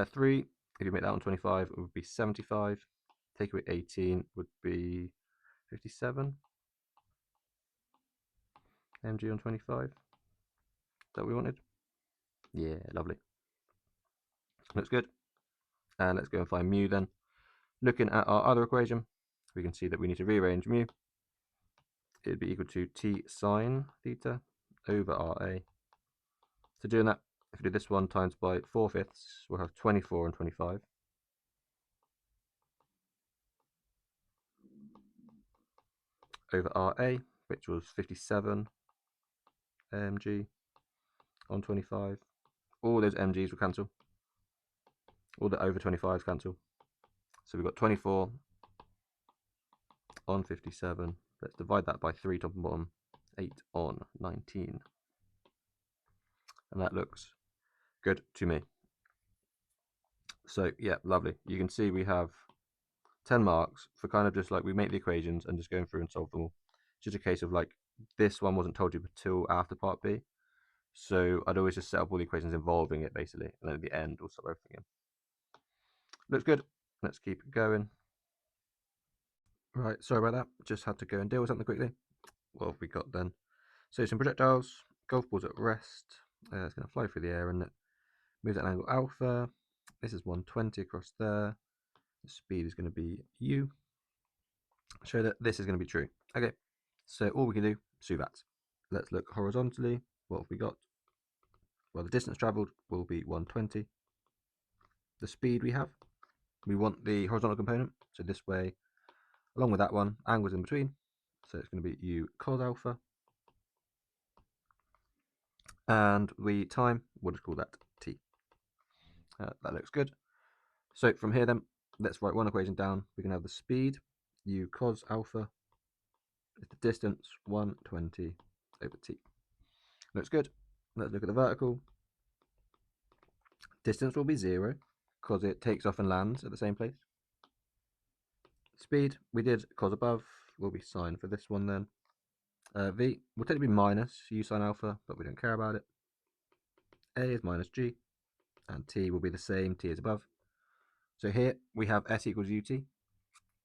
S1: 3, if you make that one 25, it would be 75. Take away 18 would be 57 mg on 25. Is that what we wanted? Yeah, lovely. Looks good. And let's go and find mu then. Looking at our other equation, we can see that we need to rearrange mu. It would be equal to t sine theta over RA. So doing that, if we do this one times by 4/5, we'll have 24 and 25. Over RA, which was 57 mg on 25. All those mg's will cancel. All the over 25s cancel. So we've got 24 on 57. Let's divide that by 3 top and bottom. 8 on 19. And that looks good to me. So yeah, lovely. You can see we have 10 marks for kind of just like we make the equations and just going through and solve them all. It's just a case of like this one wasn't told you until after part B. So I'd always just set up all the equations involving it basically, and then at the end we'll solve everything in. Looks good. Let's keep it going. Right, sorry about that. Just had to go and deal with something quickly. What have we got then? So some projectiles. Golf balls at rest. It's going to fly through the air and it moves at an angle alpha. This is 120 across there. The speed is going to be u. Show that this is going to be true. Okay, so all we can do, is do that. Let's look horizontally. What have we got? Well, the distance travelled will be 120. The speed we have, we want the horizontal component. So this way, along with that one, angles in between. So it's going to be u cos alpha. And the time, we'll just call that t. That looks good. So from here then, let's write one equation down. We can have the speed, u cos alpha, is the distance, 120 over t. Looks good. Let's look at the vertical. Distance will be 0, because it takes off and lands at the same place. Speed, we did cos above, will be sine for this one then. V will technically be minus u sine alpha, but we don't care about it. A is minus g, and t will be the same, t is above. So here we have s equals ut.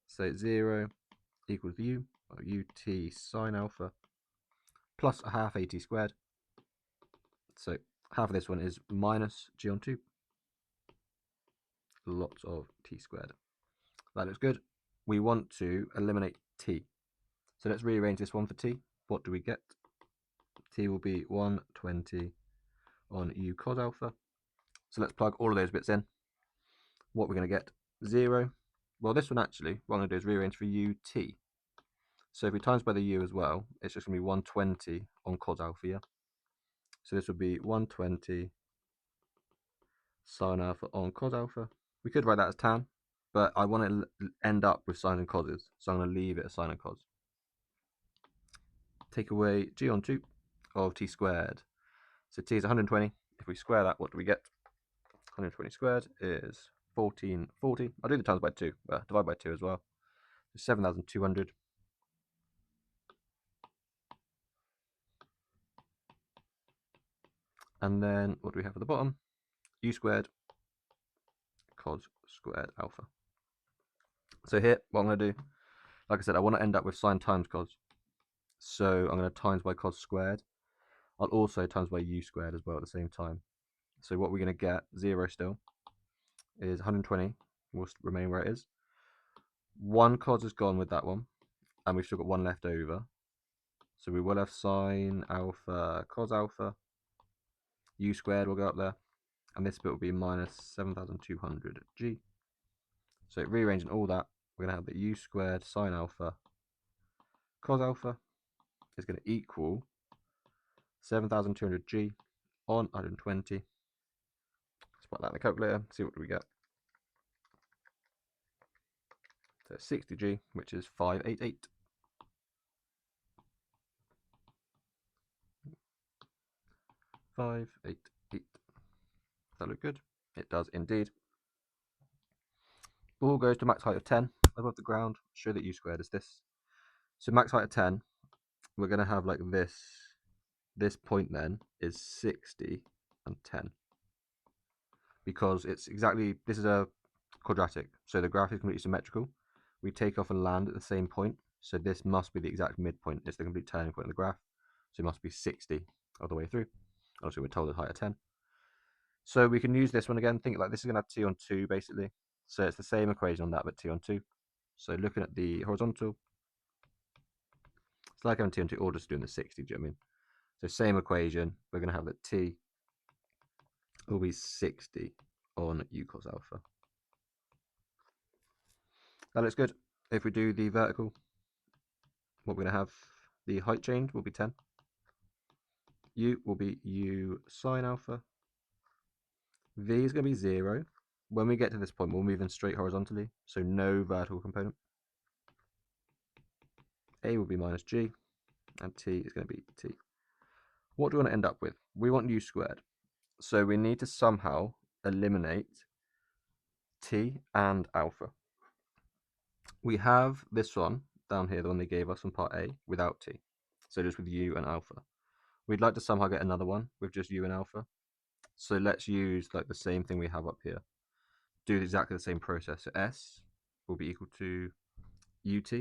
S1: So 0 equals u, or ut sine alpha, plus a half at squared. So half of this one is minus g on 2. Lots of t squared. That looks good. We want to eliminate t. So let's rearrange this one for t. What do we get? T will be 120 on u cos alpha. So let's plug all of those bits in. What we're going to get? 0. Well, this one actually, what I'm going to do is rearrange for ut. So if we times by the u as well, it's just going to be 120 on cos alpha, yeah? So this would be 120 sine alpha on cos alpha. We could write that as tan, but I want to end up with sines and coses, so I'm going to leave it as sine and cos. Take away g on 2 of t squared. So t is 120. If we square that, what do we get? 120 squared is 1440. I'll do the times by 2, divide by 2 as well. So 7,200. And then what do we have at the bottom? U squared cos squared alpha. So here, what I'm going to do, like I said, I want to end up with sine times cos. So I'm going to times by cos squared. I'll also times by u squared as well at the same time. So what we're going to get, 0 still, is 120, will remain where it is. 1 cos is gone with that one, and we've still got 1 left over. So we will have sine alpha cos alpha. U squared will go up there. And this bit will be minus 7,200g. So rearranging all that, we're going to have that u squared sine alpha cos alpha is going to equal 7,200g on 120. Let's put that in the calculator, see what we get. So 60g, which is 588. Does that look good? It does indeed. Ball goes to max height of 10 above the ground. Show that u squared is this. So max height of 10, we're going to have like this. This point then is 60 and 10. Because it's exactly, this is a quadratic. So the graph is completely symmetrical. We take off and land at the same point. So this must be the exact midpoint. It's the complete turning point of the graph. So it must be 60 all the way through. Also, we're told at height of 10. So we can use this one again. Think like this is going to have t on 2 basically. So it's the same equation on that, but t on 2. So looking at the horizontal, it's like having t on 2 or just doing the 60. Do you know what I mean? So same equation. We're going to have that t will be 60 on u cos alpha. That looks good. If we do the vertical, what we're going to have, the height change will be 10. U will be u sine alpha. V is going to be 0. When we get to this point, we'll move in straight horizontally, so no vertical component. A will be minus g, and t is going to be t. What do we want to end up with? We want u squared. So we need to somehow eliminate t and alpha. We have this one down here, the one they gave us on part A, without t. So just with u and alpha. We'd like to somehow get another one with just u and alpha. So let's use like the same thing we have up here. Do exactly the same process. So S will be equal to ut.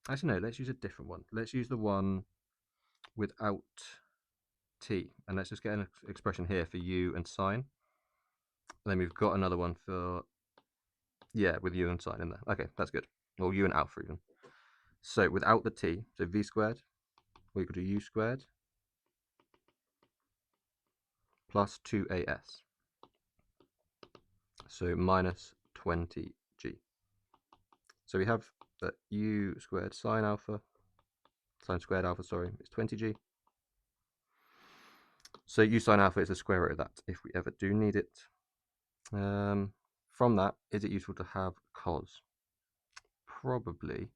S1: Actually, no, let's use a different one. Let's use the one without t. And let's just get an expression here for u and sine. And then we've got another one for, yeah, with u and sine in there. Okay, that's good. Or u and alpha even. So without the t, so v squared will equal to u squared plus 2as. So minus 20g. So we have that u squared sine squared alpha, sorry, is 20g. So u sine alpha is the square root of that if we ever do need it. From that, is it useful to have cos? Probably,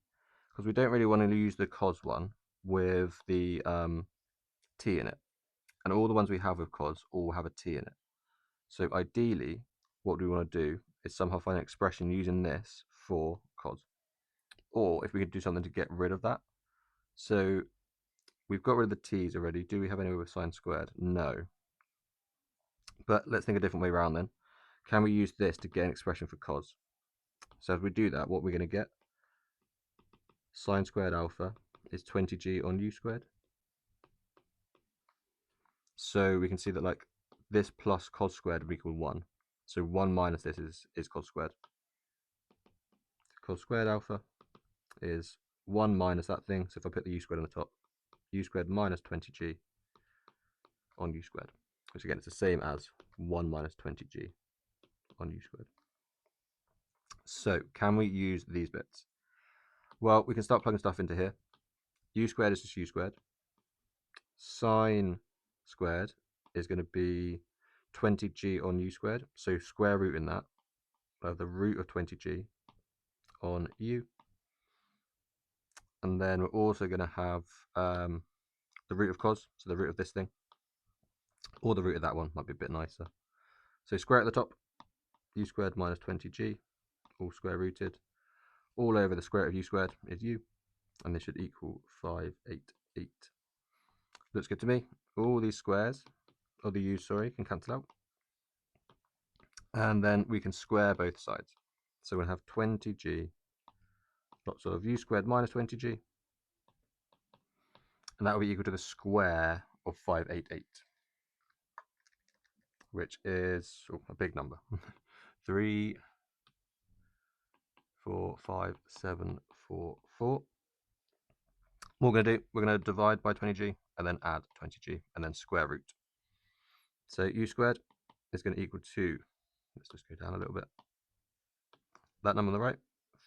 S1: because we don't really want to use the cos one with the t in it. And all the ones we have with cos all have a t in it. So ideally, what we want to do is somehow find an expression using this for cos. Or if we could do something to get rid of that. So we've got rid of the t's already. Do we have any with sine squared? No. But let's think a different way around then. Can we use this to get an expression for cos? So if we do that, what we're going to get, sine squared alpha is 20g on u squared. So we can see that like this plus cos squared would equal 1. So 1 minus this is cos squared. Cos squared alpha is 1 minus that thing. So if I put the u squared on the top, u squared minus 20g on u squared, which again is the same as 1 minus 20g on u squared. So can we use these bits? Well, we can start plugging stuff into here. U squared is just u squared. Sine squared is going to be 20g on u squared. So square root in that, the root of 20g on u. And then we're also going to have the root of cos, so the root of this thing. Or the root of that one, might be a bit nicer. So square at the top, u squared minus 20g, all square rooted. All over the square root of u squared is u, and this should equal 588. Looks good to me. All these squares, or the u's, sorry, can cancel out. And then we can square both sides. So we'll have 20g, lots of u squared minus 20g, and that will be equal to the square of 588, which is a big number. 3, 4, 5, 7, 4, 4. What we're going to do, we're going to divide by 20g and then add 20g and then square root. So u squared is going to equal to, let's just go down a little bit, that number on the right,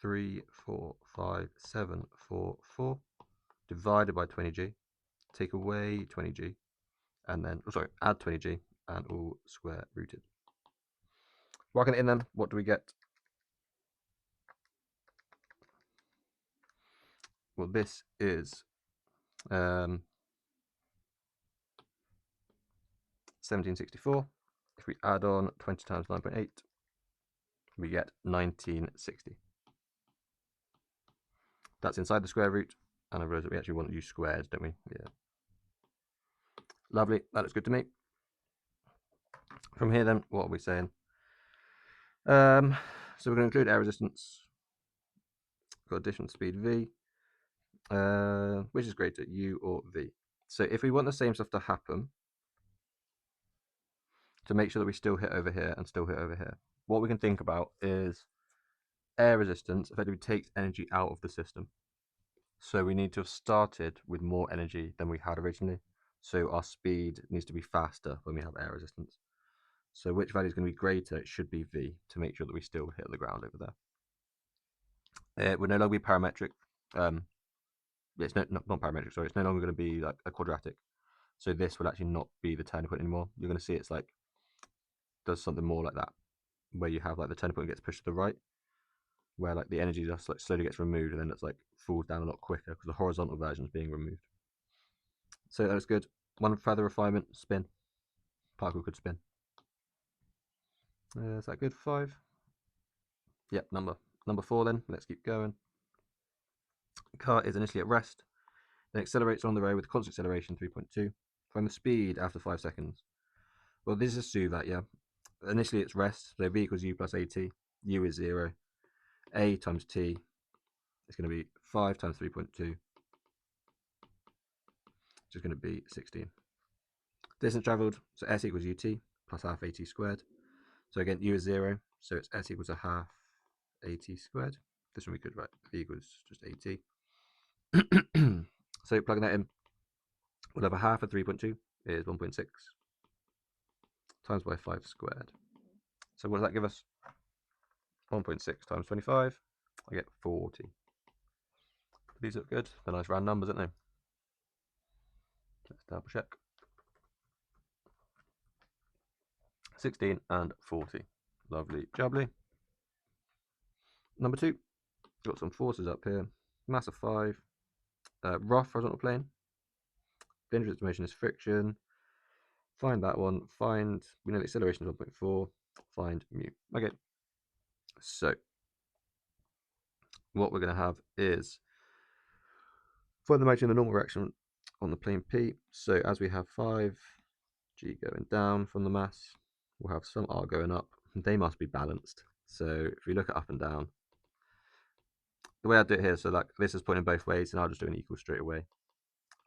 S1: 345,744 divided by 20g, take away 20g, and then, add 20g, and all square rooted. Working it in then, what do we get? Well, this is 1764. If we add on 20 times 9.8, we get 1960. That's inside the square root, and I realize that we actually want to use squares, don't we? Yeah. Lovely, that looks good to me. From here then, what are we saying? So we're going to include air resistance. We've got additional speed v, which is greater, u or v. So if we want the same stuff to happen, to make sure that we still hit over here and still hit over here, what we can think about is air resistance effectively takes energy out of the system. So we need to have started with more energy than we had originally. So our speed needs to be faster when we have air resistance. So which value is going to be greater? It should be v, to make sure that we still hit the ground over there. It would no longer be parametric. It's not parametric, sorry. It's no longer going to be like a quadratic. So this will actually not be the turning point anymore. You're going to see it's like, does something more like that, where you have like the turning point gets pushed to the right, where like the energy just like slowly gets removed and then it's like falls down a lot quicker because the horizontal version is being removed. So that was good. One further refinement, spin. Particle could spin. Is that good? 5? Yep, number 4 then. Let's keep going. The car is initially at rest, then accelerates on the road with constant acceleration 3.2. Find the speed after 5 seconds. Well, this is assume that, yeah. Initially it's rest, so v equals u plus at. U is 0. A times t is going to be 5 times 3.2, which is going to be 16. Distance travelled, so s equals ut plus half at squared. So again, u is 0, so it's s equals a half at squared. This one we could write v equals just at. So plugging that in, we'll have a half of 3.2 is 1.6 times by 5 squared. So what does that give us? 1.6 times 25, I get 40. These look good. They're nice round numbers, aren't they? Let's double check. 16 and 40. Lovely jubbly. Number 2, got some forces up here. Mass of 5. Rough horizontal plane. The energy of motion is friction. Find that one. We know the acceleration is 1.4. Find mu. Okay. So what we're going to have is find the motion in the normal direction on the plane P. So as we have 5g going down from the mass, we'll have some r going up. They must be balanced. So if we look at up and down, the way I do it here, so like this is pointing both ways, and I'll just do an equal straight away.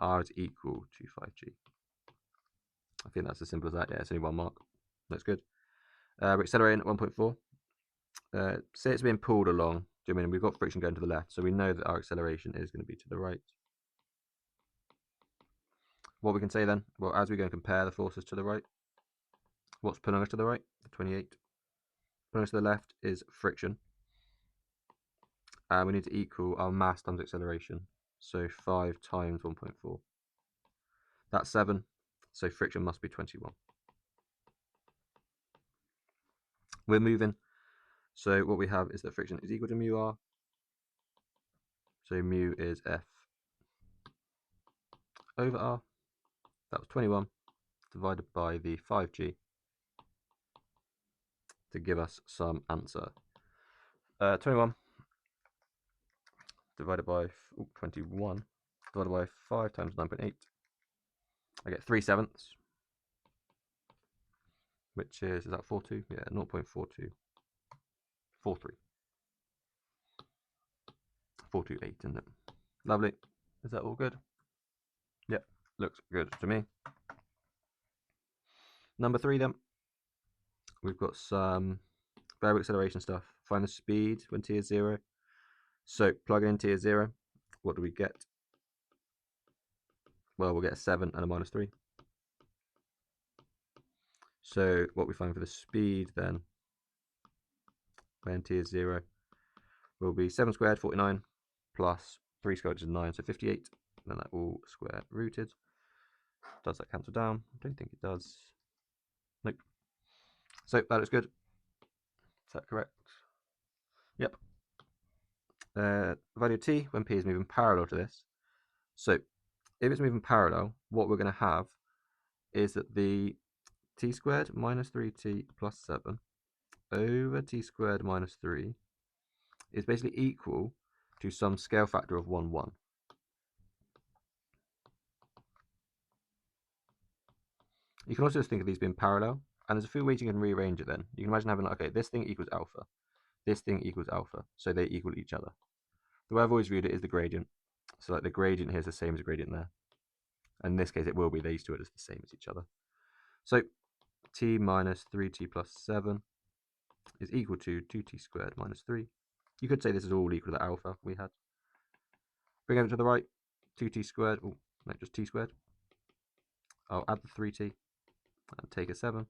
S1: R is equal to 5g. I think that's as simple as that. Yeah, it's only one mark. That's good. We're accelerating at 1.4. Say it's being pulled along. Do you mean we've got friction going to the left, so we know that our acceleration is going to be to the right. What we can say then, well, as we go and compare the forces to the right, what's pulling us to the right? 28. Pulling us to the left is friction. And we need to equal our mass times acceleration. So 5 times 1.4. That's 7. So friction must be 21. We're moving. So what we have is that friction is equal to mu r. So mu is F over r. That was 21 divided by the 5g to give us some answer. 21 divided by 21 divided by 5 times 9.8. I get 3/7, which is that 42? Yeah, 0.42. 43. 428, isn't it? Lovely. Is that all good? Yep, looks good to me. Number 3 then. We've got some variable acceleration stuff. Find the speed when t is 0. So plug in t is 0. What do we get? well, we'll get a 7 and a minus 3. So what we find for the speed then, when t is 0, will be 7 squared, 49, plus 3 squared, which is 9, so 58. And then that all square rooted. Does that cancel down? I don't think it does. Nope. So that looks good. Is that correct? Yep. Value of t when p is moving parallel to this. So if it's moving parallel, what we're going to have is that the t squared minus 3t plus 7 over t squared minus 3 is basically equal to some scale factor of 1, 1. You can also just think of these being parallel, and there's a few ways you can rearrange it then. You can imagine having, okay, this thing equals alpha, this thing equals alpha, so they equal each other. The way I've always viewed it is the gradient. So like the gradient here is the same as the gradient there. And in this case, it will be, these two are just the same as each other. So t minus 3t plus 7 is equal to 2t squared minus 3. You could say this is all equal to the alpha we had. Bring over to the right, 2t squared, oh, no, just t squared. I'll add the 3t and take a 7.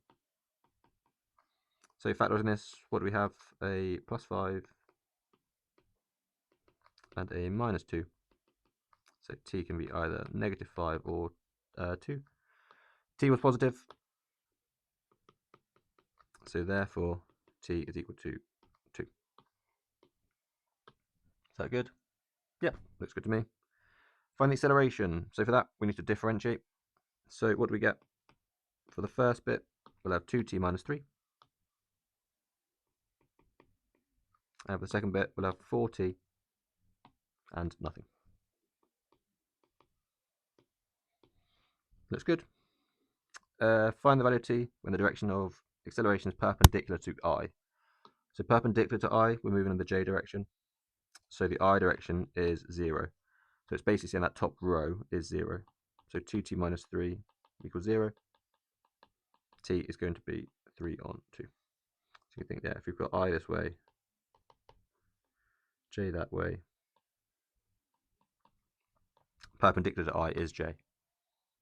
S1: So factoring this, what do we have? A plus 5 and a minus 2. So t can be either negative 5 or 2. T was positive, so therefore t is equal to 2. Is that good? Yep, looks good to me. Find the acceleration. So for that, we need to differentiate. So what do we get? For the first bit, we'll have 2t minus 3. And for the second bit, we'll have 4t and nothing. Looks good. Find the value of t when the direction of acceleration is perpendicular to I. So perpendicular to I, we're moving in the j direction. So the I direction is 0. So it's basically saying that top row is 0. So 2t minus 3 equals 0. T is going to be 3 on 2. So you think, yeah, if we've got I this way, j that way, perpendicular to I is j.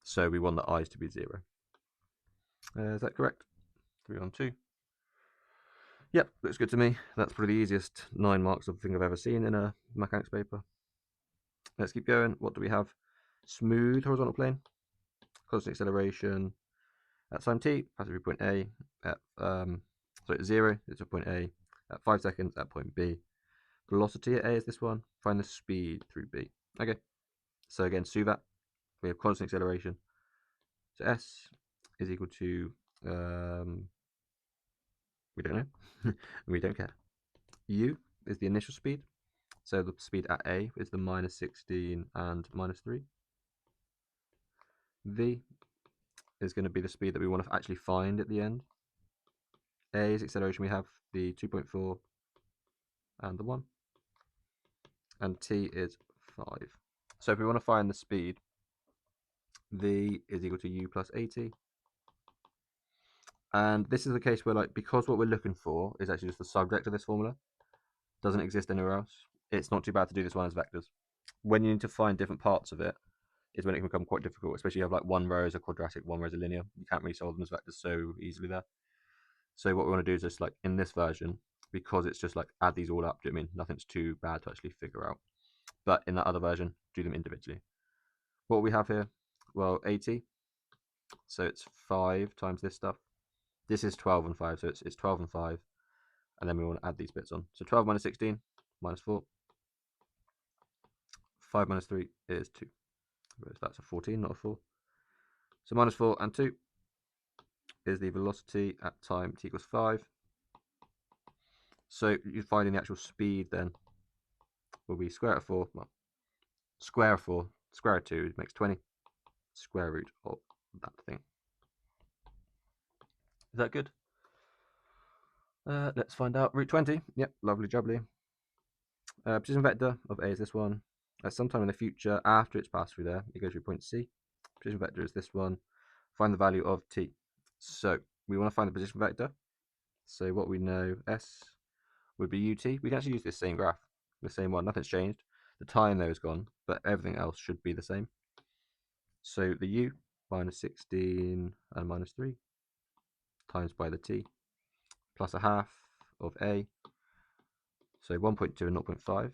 S1: So we want the i's to be 0. Is that correct? 3 on 2. Yep, looks good to me. That's probably the easiest 9 marks of thing I've ever seen in a mechanics paper. Let's keep going. What do we have? Smooth horizontal plane, constant acceleration at time t, passes through point A at so it's 0, it's at point A at 5 seconds at point B. Velocity at A is this one. Find the speed through B. Okay, so again, suvat, we have constant acceleration. So S is equal to we don't know. We don't care. U is the initial speed. So the speed at A is the minus 16 and minus 3. V is going to be the speed that we want to actually find at the end. A is acceleration, we have the 2.4 and the 1. And T is 5. So if we want to find the speed, V is equal to U plus AT. And this is the case where, like, because what we're looking for is actually just the subject of this formula, doesn't exist anywhere else, it's not too bad to do this one as vectors. When you need to find different parts of it is when it can become quite difficult, especially if you have like one row is a quadratic, one row is a linear. You can't really solve them as vectors so easily there. So what we want to do is just like in this version, because it's just like add these all up, do you know what I mean? Nothing's too bad to actually figure out. But in that other version, do them individually. What we have here, well, 80. So it's 5 times this stuff. This is 12 and 5, so it's 12 and 5. And then we want to add these bits on. So 12 minus 16, minus 4. 5 minus 3 is 2. That's a 14, not a 4. So minus 4 and 2 is the velocity at time t equals 5. So you're finding the actual speed then will be square root of 4, well, square of 4, square root of 2 makes 20, square root of that thing. Is that good? Let's find out. Root 20, yep, lovely jubbly. Position vector of A is this one. At some time in the future, after it's passed through there, it goes through point C. Position vector is this one. Find the value of t. So we want to find the position vector. So what we know, S would be ut. We can actually use this same graph, the same one. Nothing's changed. The time though is gone, but everything else should be the same. So the u, minus 16 and minus 3, times by the t, plus a half of a, so 1.2 and 0.5.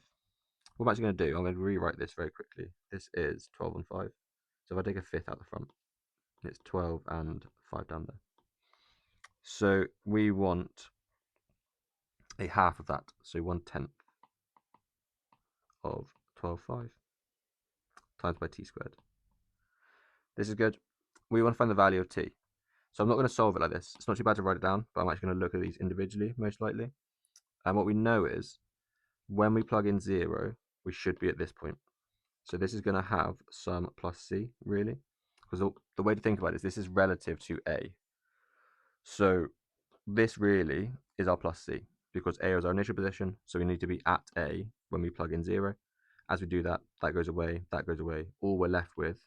S1: What I'm actually going to do, I'm going to rewrite this very quickly. This is 12 and 5. So if I take a fifth out the front, it's 12 and 5 down there. So we want a half of that, so 1/10 of 12.5 times by t squared. This is good. We want to find the value of t. So I'm not going to solve it like this. It's not too bad to write it down, but I'm actually going to look at these individually, most likely. And what we know is, when we plug in 0, we should be at this point. So this is going to have some plus c, really. Because the way to think about it is this is relative to a. So this really is our plus c, because a is our initial position, so we need to be at a when we plug in 0. As we do that, that goes away, that goes away. All we're left with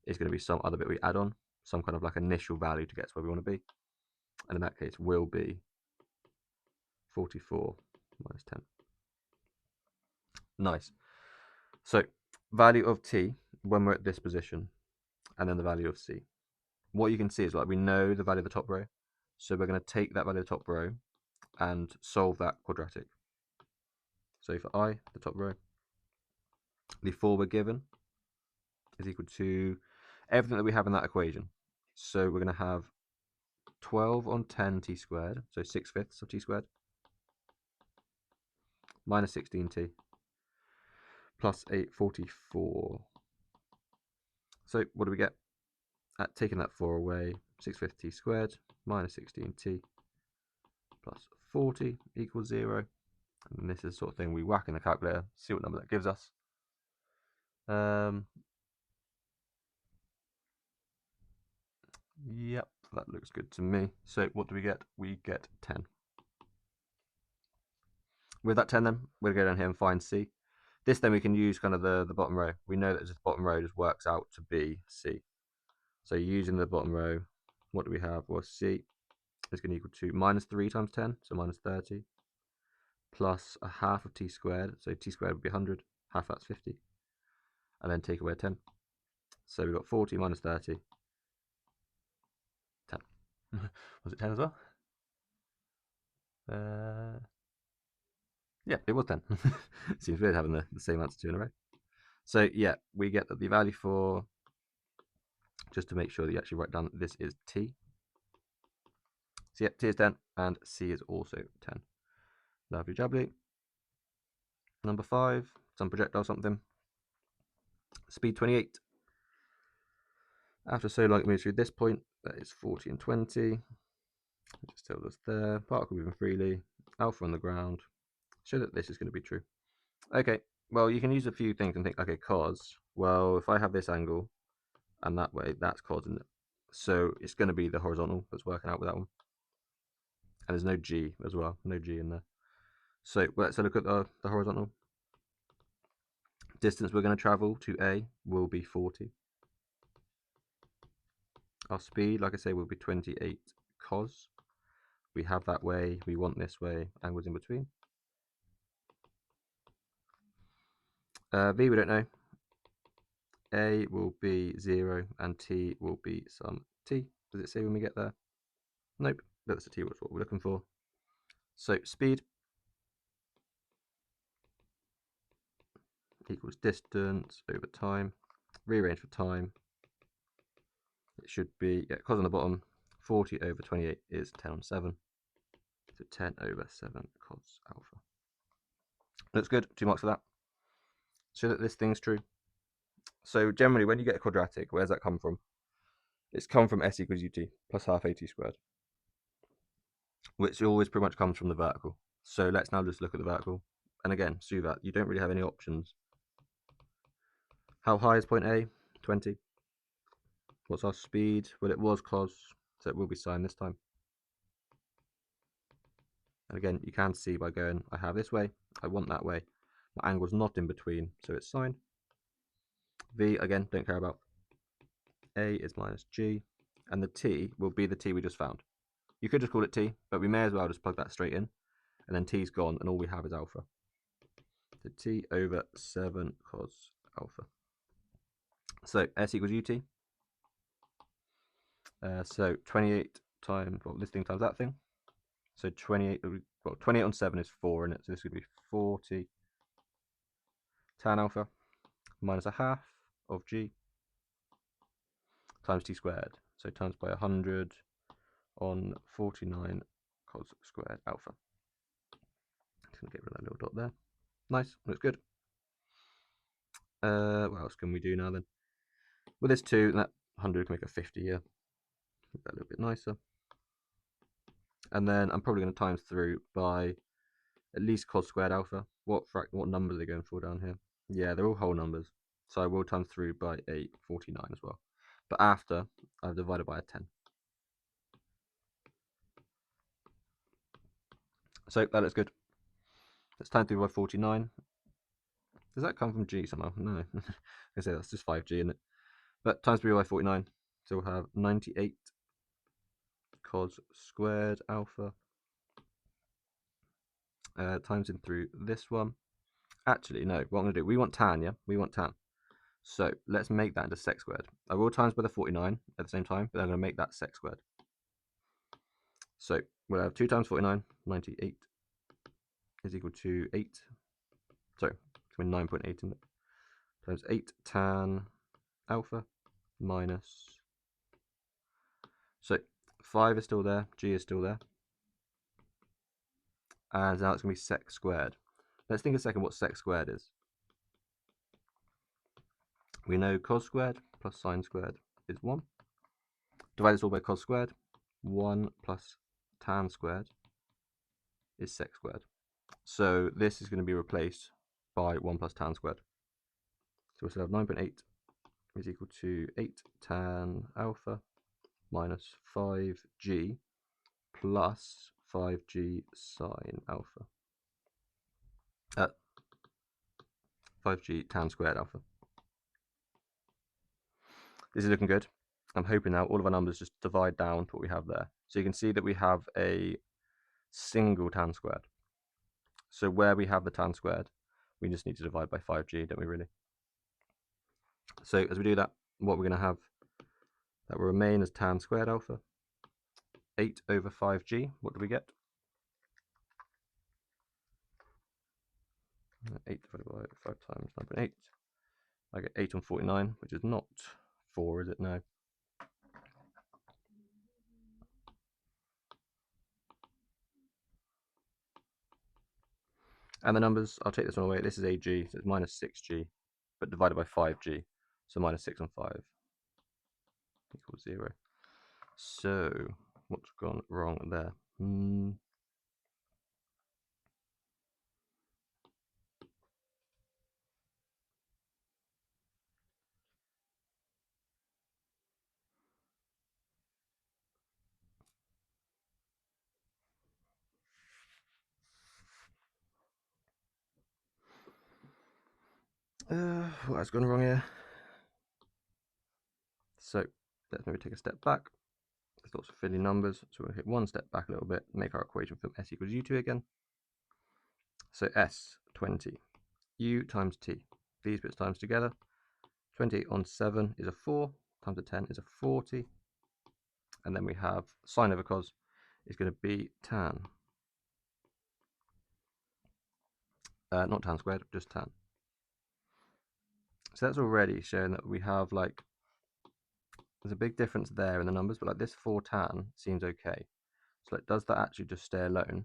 S1: is going to be some other bit we add on, some kind of like initial value to get to where we want to be. And in that case, will be 44 minus 10. Nice. So value of t when we're at this position, and then the value of c. What you can see is, like, we know the value of the top row, so we're going to take that value of the top row and solve that quadratic. So for I, the top row, the 4 we're given is equal to everything that we have in that equation. So we're going to have 12 on 10 t squared, so 6/5 of t squared, minus 16t, plus 844. So what do we get? At taking that 4 away, 6/5 t squared minus 16t plus 40 equals 0. And this is the sort of thing we whack in the calculator, see what number that gives us. Yep, that looks good to me. So what do we get? We get 10. With that 10 then, we'll go down here and find c. This then we can use kind of the bottom row. We know that this bottom row just works out to be c. So using the bottom row, what do we have? Well, c is going to equal to minus 3 times 10, so minus 30, plus a half of t squared, so t squared would be 100, half that's 50, and then take away 10. So we've got 40 minus 30, 10. Was it 10 as well? Yeah, it was 10. Seems weird having the same answer 2 in a row. So yeah, we get that the value for, just to make sure that you actually write down, this is t. So yeah, t is 10, and c is also 10. Lovely jubbly. Number 5, some projectile something. Speed 28. After so long it moves through this point, that is 40 and 20. It just tells us there, particle moving freely, alpha on the ground. Show that this is going to be true. Okay, well, you can use a few things and think, okay, cos, well, if I have this angle and that way, that's cos, isn't it? So it's going to be the horizontal that's working out with that one. And there's no g as well, no g in there. So let's look at the horizontal. Distance we're going to travel to A will be 40. Our speed, like I say, will be 28 cos. We have that way, we want this way, angles in between. V we don't know. A will be 0 and t will be some t. Does it say when we get there? Nope, but that's the t, which is what we're looking for. So speed equals distance over time. Rearrange for time. It should be, yeah, cos on the bottom, 40 over 28 is 10 on 7. So 10 over 7 cos alpha. Looks good, 2 marks for that. So that this thing's true. So generally, when you get a quadratic, where's that come from? It's come from s equals ut plus half at squared, which always pretty much comes from the vertical. So let's now just look at the vertical. And again, Suvat, you don't really have any options. How high is point A? 20. What's our speed? Well, it was cos, so it will be sine this time. And again, you can see by going, I have this way, I want that way. My angle's not in between, so it's sine. V, again, don't care about. A is minus g, and the t will be the t we just found. You could just call it t, but we may as well just plug that straight in, and then t's gone, and all we have is alpha. So t over 7 cos alpha. So S equals UT. So 28 times, well, this thing times that thing. So 28, well, 28 on 7 is 4 in it. So this would be 40 tan alpha minus a half of G times T squared. So times by 100 on 49 cos squared alpha. Just going to get rid of that little dot there. Nice, looks good. What else can we do now then? With this 2, that 100 can make a 50 here. Make that a little bit nicer. And then I'm probably going to times through by at least cos squared alpha. What numbers are they going for down here? Yeah, they're all whole numbers. So I will times through by a 49 as well. But after I've divided by a 10. So that looks good. Let's times through by 49. Does that come from G somehow? No. I say that's just 5G, isn't it? But times through by 49. So we'll have 98 cos squared alpha times in through this one. Actually, no, what I'm going to do, we want tan, yeah? We want tan. So let's make that into sec squared. I will times by the 49 at the same time, but I'm going to make that sec squared. So we'll have 2 times 49, 98 is equal to 8. Sorry, it's 9.8 in it. Times 8 tan alpha minus. So 5 is still there, G is still there. And now it's going to be sec squared. Let's think a second what sec squared is. We know cos squared plus sine squared is 1. Divide this all by cos squared. 1 plus tan squared is sec squared. So this is going to be replaced by 1 plus tan squared. So we'll still have 9.8 is equal to 8 tan alpha minus 5g plus 5g sine alpha. 5g tan squared alpha. This is looking good. I'm hoping now all of our numbers just divide down to what we have there. So you can see that we have a single tan squared. So where we have the tan squared, we just need to divide by 5g, don't we really? So as we do that, what we're going to have, that will remain as tan squared alpha. 8 over 5g, what do we get? 8 divided by 5 times 9.8. I get 8 on 49, which is not 4, is it? No. And the numbers, I'll take this one away. This is AG, so it's minus 6g, but divided by 5g. So minus 6 on 5 equals 0. So what's gone wrong there? What has gone wrong here? So let's maybe take a step back. There's lots of fiddly numbers, so we'll hit one step back a little bit, make our equation from S equals U2 again. So S, 20, U times T. These bits times together. 20 on 7 is a 4, times a 10 is a 40. And then we have sine over cos is going to be tan. Not tan squared, just tan. So that's already showing that we have like, there's a big difference there in the numbers, but like this 4 tan seems okay. So like, does that actually just stay alone?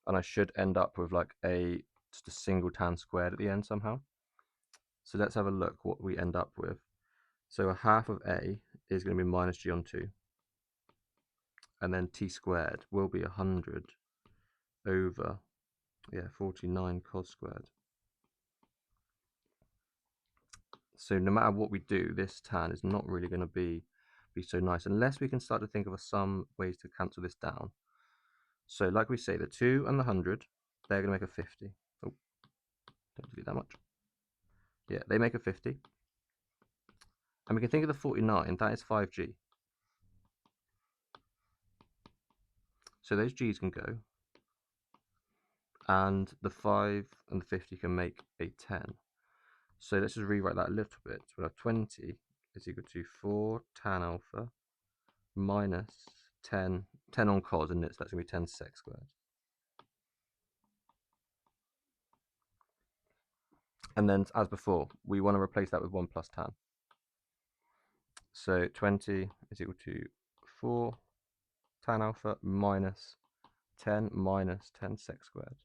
S1: And I should end up with like just a single tan squared at the end somehow. So let's have a look what we end up with. So a half of A is going to be minus g on 2. And then t squared will be 100 over, 49 cos squared. So no matter what we do, this tan is not really going to be so nice unless we can start to think of some ways to cancel this down. So like we say, the 2 and the 100, they're going to make a 50. Oh, don't delete that much. Yeah, they make a 50. And we can think of the 49, that is 5g. So those g's can go. And the 5 and the 50 can make a 10. So let's just rewrite that a little bit. So we'll have 20 is equal to 4 tan alpha minus 10 on cos, and that's going to be 10 sec squared. And then, as before, we want to replace that with 1 plus tan. So 20 is equal to 4 tan alpha minus 10 sec squared.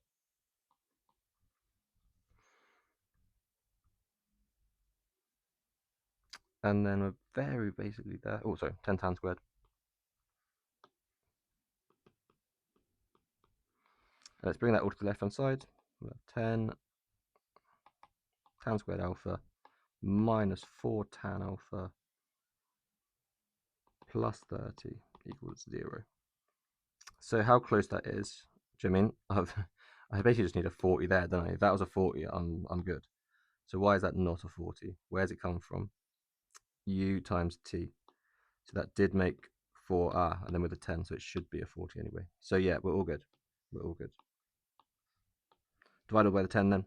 S1: And then we're very basically there. Oh, sorry, 10 tan squared. Let's bring that all to the left-hand side. We'll have 10 tan squared alpha minus 4 tan alpha plus 30 equals 0. So how close that is, do you know what I mean? I basically just need a 40 there, don't I? If that was a 40, I'm good. So why is that not a 40? Where's it come from? U times T. So that did make 4R, and then with a 10, so it should be a 40 anyway. So yeah, we're all good. We're all good. Divided by the 10 then.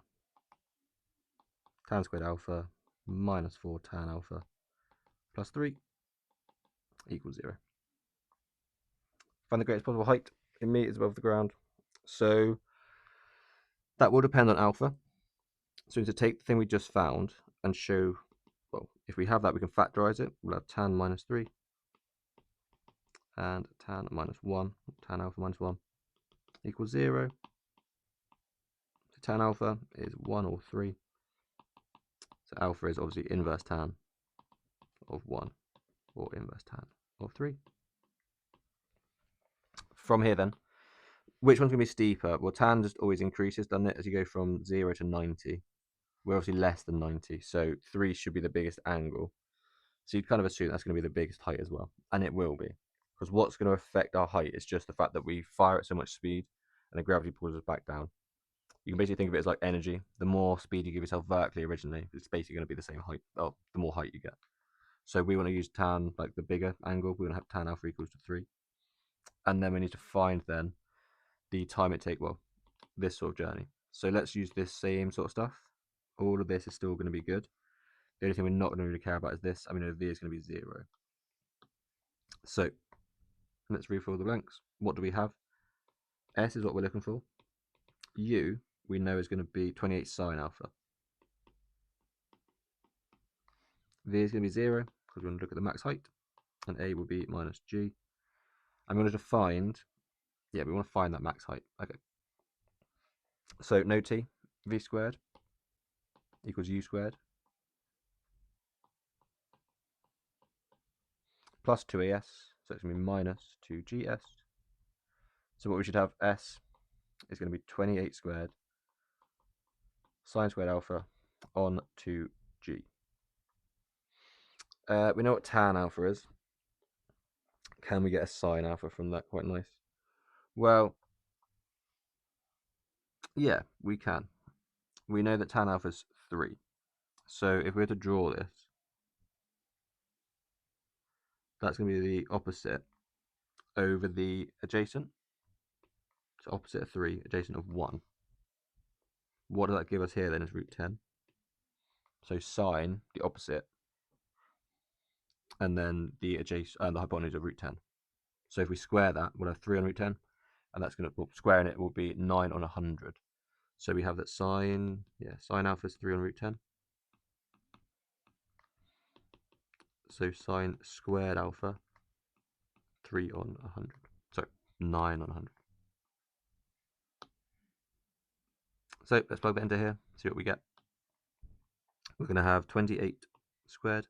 S1: Tan squared alpha minus 4 tan alpha plus 3 equals 0. Find the greatest possible height in meters above the ground. So that will depend on alpha. So to take the thing we just found and show, well, if we have that, we can factorize it. We'll have tan minus 3 and tan minus 1, tan alpha minus 1 equals 0. So tan alpha is 1 or 3. So alpha is obviously inverse tan of 1 or inverse tan of 3. From here then, which one's going to be steeper? Well, tan just always increases, doesn't it, as you go from 0 to 90. We're obviously less than 90, so 3 should be the biggest angle. So you'd kind of assume that's going to be the biggest height as well, and it will be. Because what's going to affect our height is just the fact that we fire at so much speed and the gravity pulls us back down. You can basically think of it as like energy. The more speed you give yourself vertically originally, it's basically going to be the same height. Oh, the more height you get. So we want to use tan, like the bigger angle. We want to have tan alpha equals to 3. And then we need to find then the time it takes, well, this sort of journey. So let's use this same sort of stuff. All of this is still going to be good. The only thing we're not going to really care about is this. I mean, over V is going to be 0. So let's refill the blanks. What do we have? S is what we're looking for. U, we know, is going to be 28 sine alpha. V is going to be 0, because we're going to look at the max height. And A will be minus G. I'm going to find, yeah, we want to find that max height. Okay. So no T, V squared equals U squared plus 2AS, so it's going to be minus 2GS. So what we should have, S is going to be 28 squared sine squared alpha on 2G. We know what tan alpha is. Can we get a sine alpha from that? Quite nice. Well, yeah, we can. We know that tan alpha is 3. So if we were to draw this, that's going to be the opposite over the adjacent. So opposite of 3, adjacent of 1. What does that give us here then is root 10. So sine, the opposite, and then the adjacent, the hypotenuse of root 10. So if we square that, we'll have 3 on root 10, and that's going to, squaring it will be 9 on 100. So we have that sine, sine alpha is 3 on root 10. So sine squared alpha, 3 on 100. Sorry, 9 on 100. So let's plug that into here, see what we get. We're going to have 28 squared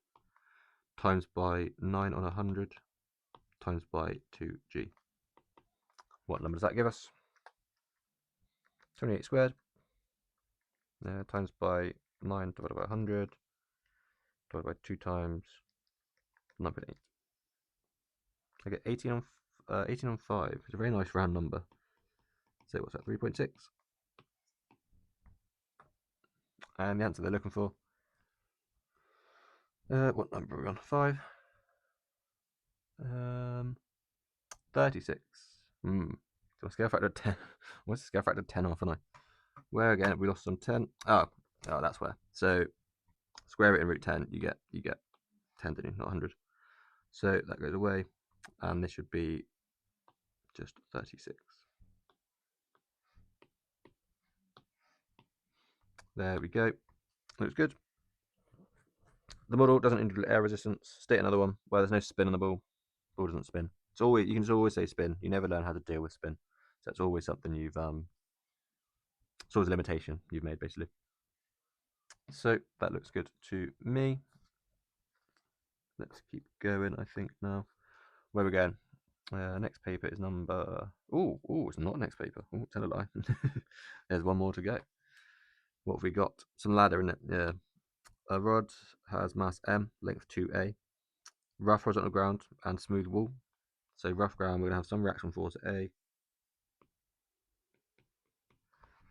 S1: times by 9 on 100 times by 2G. What number does that give us? 28 squared times by 9 divided by 100 divided by 2 times 9.8. I get 18 on 5. It's a very nice round number. So what's that, 3.6? And the answer they're looking for, what number are we on? 5? 36. So scale factor 10. What's the scale factor 10 off, haven't I? Where again? We lost some 10. Oh, that's where. So square it in root 10. You get 10, didn't you? Not 100. So that goes away, and this should be just 36. There we go. Looks good. The model doesn't include air resistance. State another one where there's no spin on the ball. Ball doesn't spin. It's always, you can just always say spin. You never learn how to deal with spin. So that's always something you've it's always a limitation you've made, basically. So that looks good to me. Let's keep going, I think, now. Where are we going? Next paper is number... Oh, it's not next paper. Oh, tell a lie. There's one more to go. What have we got? Some ladder in it. Yeah. A rod has mass M, length 2A. Rough horizontal ground and smooth wall. So rough ground, we're going to have some reaction force at A.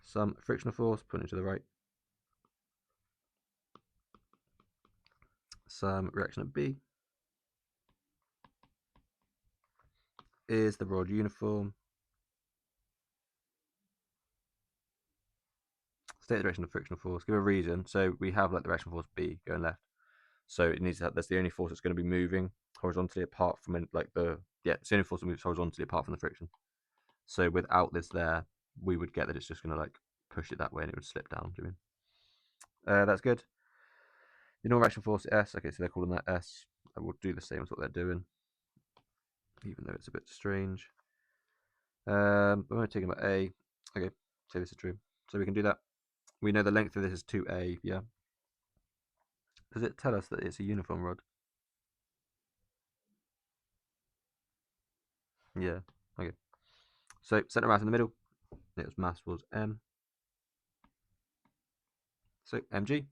S1: Some frictional force, pointing to the right. Some reaction at B. Is the rod uniform? State the direction of frictional force. Give a reason. So we have like the direction force B going left. So it needs to have, that's the only force that's going to be moving horizontally apart from like it's the only force that moves horizontally apart from the friction. So without this there, we would get that it's just going to like push it that way and it would slip down. Do you mean? That's good. The normal reaction force S. Okay, so they're calling that S. I will do the same as what they're doing, even though it's a bit strange. I'm going to take about A. Okay, say this is true. So we can do that. We know the length of this is 2A, yeah? Does it tell us that it's a uniform rod? Yeah, okay. So center mass in the middle, its mass was M. So mg.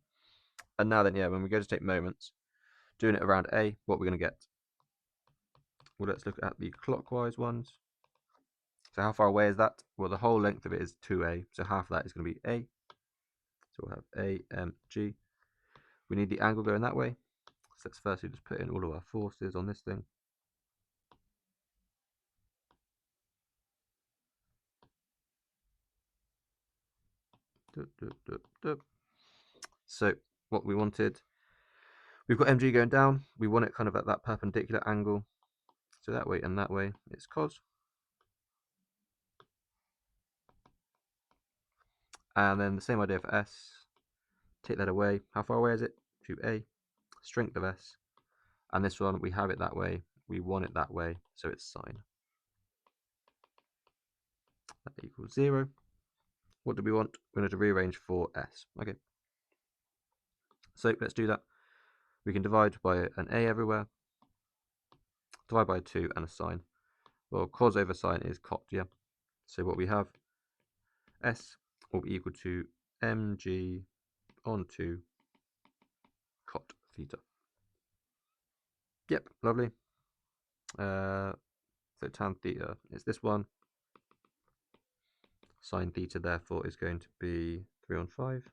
S1: And now then, yeah, when we go to take moments, doing it around A, what we're going to get? Well, let's look at the clockwise ones. So how far away is that? Well, the whole length of it is 2A, so half of that is going to be A. So we'll have A, M, G. We need the angle going that way. So let's firstly just put in all of our forces on this thing. So what we wanted, we've got mg going down, we want it kind of at that perpendicular angle, so that way and that way it's cos, and then the same idea for s. Take that away. How far away is it? To A. Strength of s, and this one we have it that way, we want it that way, so it's sine. That equals 0. What do we want? We're going to rearrange for s. Okay, so let's do that. We can divide by an a everywhere, divide by 2 and a sine. Well, cos over sine is cot, yeah? So what we have, s will be equal to mg onto cot theta. Yep, lovely. So tan theta is this one. Sine theta, therefore, is going to be 3 on 5.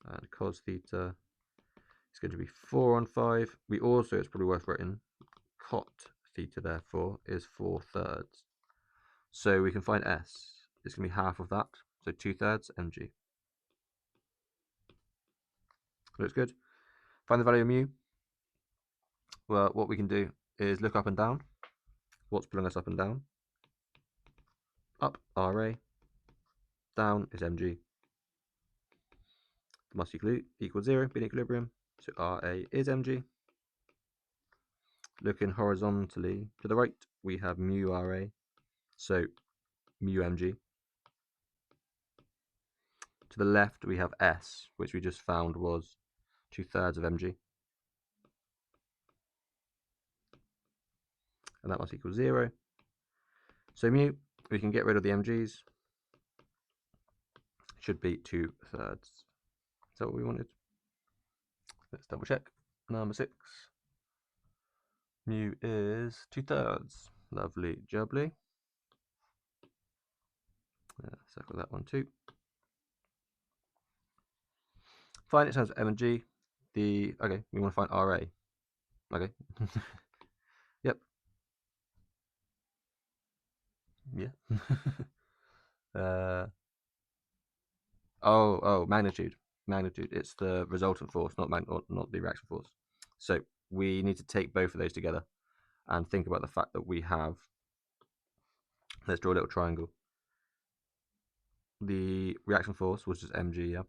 S1: And cos theta is going to be 4 on 5. We also, it's probably worth writing, cot theta, therefore, is 4/3. So we can find s. It's going to be half of that, so 2/3 mg. Looks good. Find the value of mu. Well, what we can do is look up and down. What's pulling us up and down? Up, Ra. Down is mg. Must equal 0, be in equilibrium. So Ra is mg. Looking horizontally to the right, we have mu Ra. So mu mg. To the left, we have s, which we just found was 2/3 of mg. And that must equal 0. So mu, we can get rid of the mg's. Should be 2/3. Is that what we wanted? Let's double check. Number 6. Mu is 2/3. Lovely jubbly. Circle that one too. Find it in terms of m and g. Okay, we want to find Ra. Okay. Yep. Yeah. Oh, magnitude. Magnitude. It's the resultant force, not the reaction force. So we need to take both of those together and think about the fact that we have, let's draw a little triangle. The reaction force was just mg, yeah?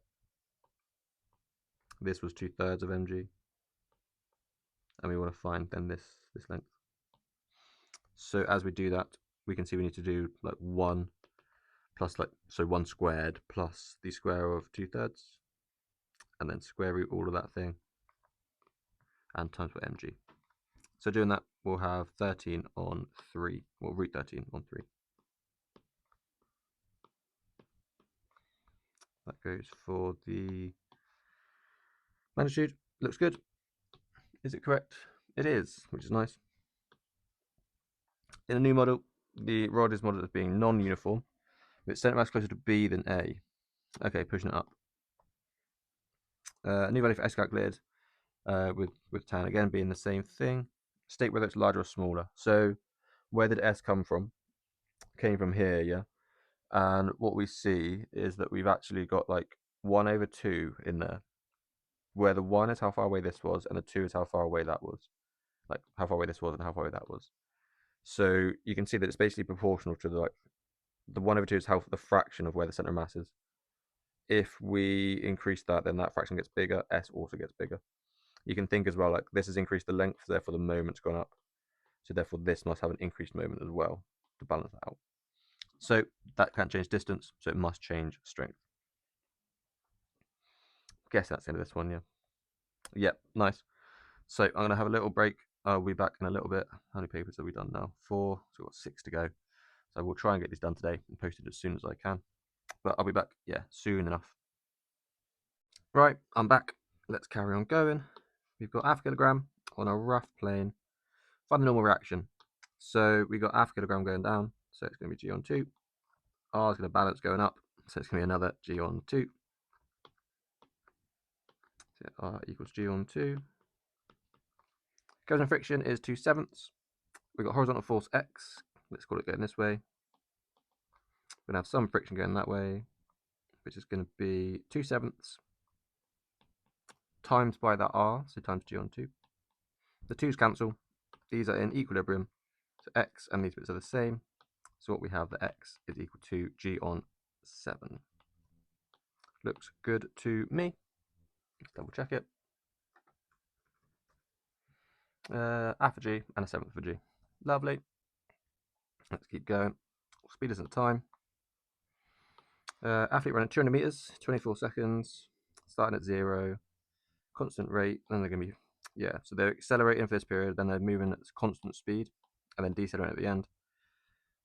S1: This was 2/3 of mg. And we want to find then this length. So as we do that, we can see we need to do like 1 plus so 1 squared plus the square of 2/3, and then square root all of that thing, and times by mg. So doing that, we'll have 13 on 3, well, root 13 on 3. That goes for the magnitude. Looks good. Is it correct? It is, which is nice. In a new model, the rod is modeled as being non-uniform, with center mass closer to B than A. Okay, pushing it up. A new value for S calculated, with tan again being the same thing. State whether it's larger or smaller. So where did S come from? Came from here, yeah? And what we see is that we've actually got like 1/2 in there, where the 1 is how far away this was, and the 2 is how far away that was. Like how far away this was and how far away that was. So you can see that it's basically proportional to the 1/2 is how the fraction of where the center of mass is. If we increase that, then that fraction gets bigger, S also gets bigger. You can think as well, like this has increased the length, therefore the moment's gone up. So therefore this must have an increased moment as well to balance that out. So that can't change distance, so it must change strength. Guess that's the end of this one, yeah. Yep, nice. So I'm going to have a little break. I'll be back in a little bit. How many papers have we done now? 4, so we've got 6 to go. So we'll try and get these done today and posted as soon as I can. But I'll be back, yeah, soon enough. Right, I'm back. Let's carry on going. We've got half a kilogram on a rough plane. Find the normal reaction. So we got half a kilogram going down, so it's going to be G on 2. R is going to balance going up, so it's going to be another G on 2. So R equals G on 2. Coefficient of friction is 2/7. We've got horizontal force X. Let's call it going this way. We're going to have some friction going that way, which is going to be 2/7 times by that R, so times G on 2. The 2's cancel. These are in equilibrium, so X and these bits are the same. So what we have, the X is equal to G on 7. Looks good to me. Let's double check it. Half a G and a 1/7 of a G. Lovely. Let's keep going. Speed isn't time. Athlete running 200 meters, 24 seconds, starting at 0, constant rate. Then they're going to be, yeah, so they're accelerating for this period, then they're moving at constant speed, and then decelerating at the end.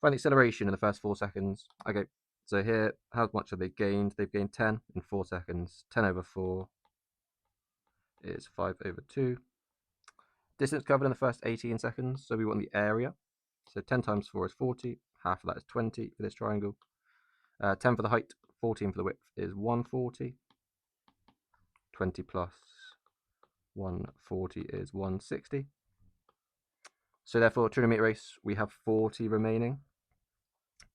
S1: Find the acceleration in the first 4 seconds. Okay, so here, how much have they gained? They've gained 10 in 4 seconds. 10 over 4 is 5/2. Distance covered in the first 18 seconds, so we want the area. So 10 times 4 is 40, half of that is 20 for this triangle. 10 for the height, 14 for the width is 140. 20 plus 140 is 160. So therefore, 200 meter race, we have 40 remaining.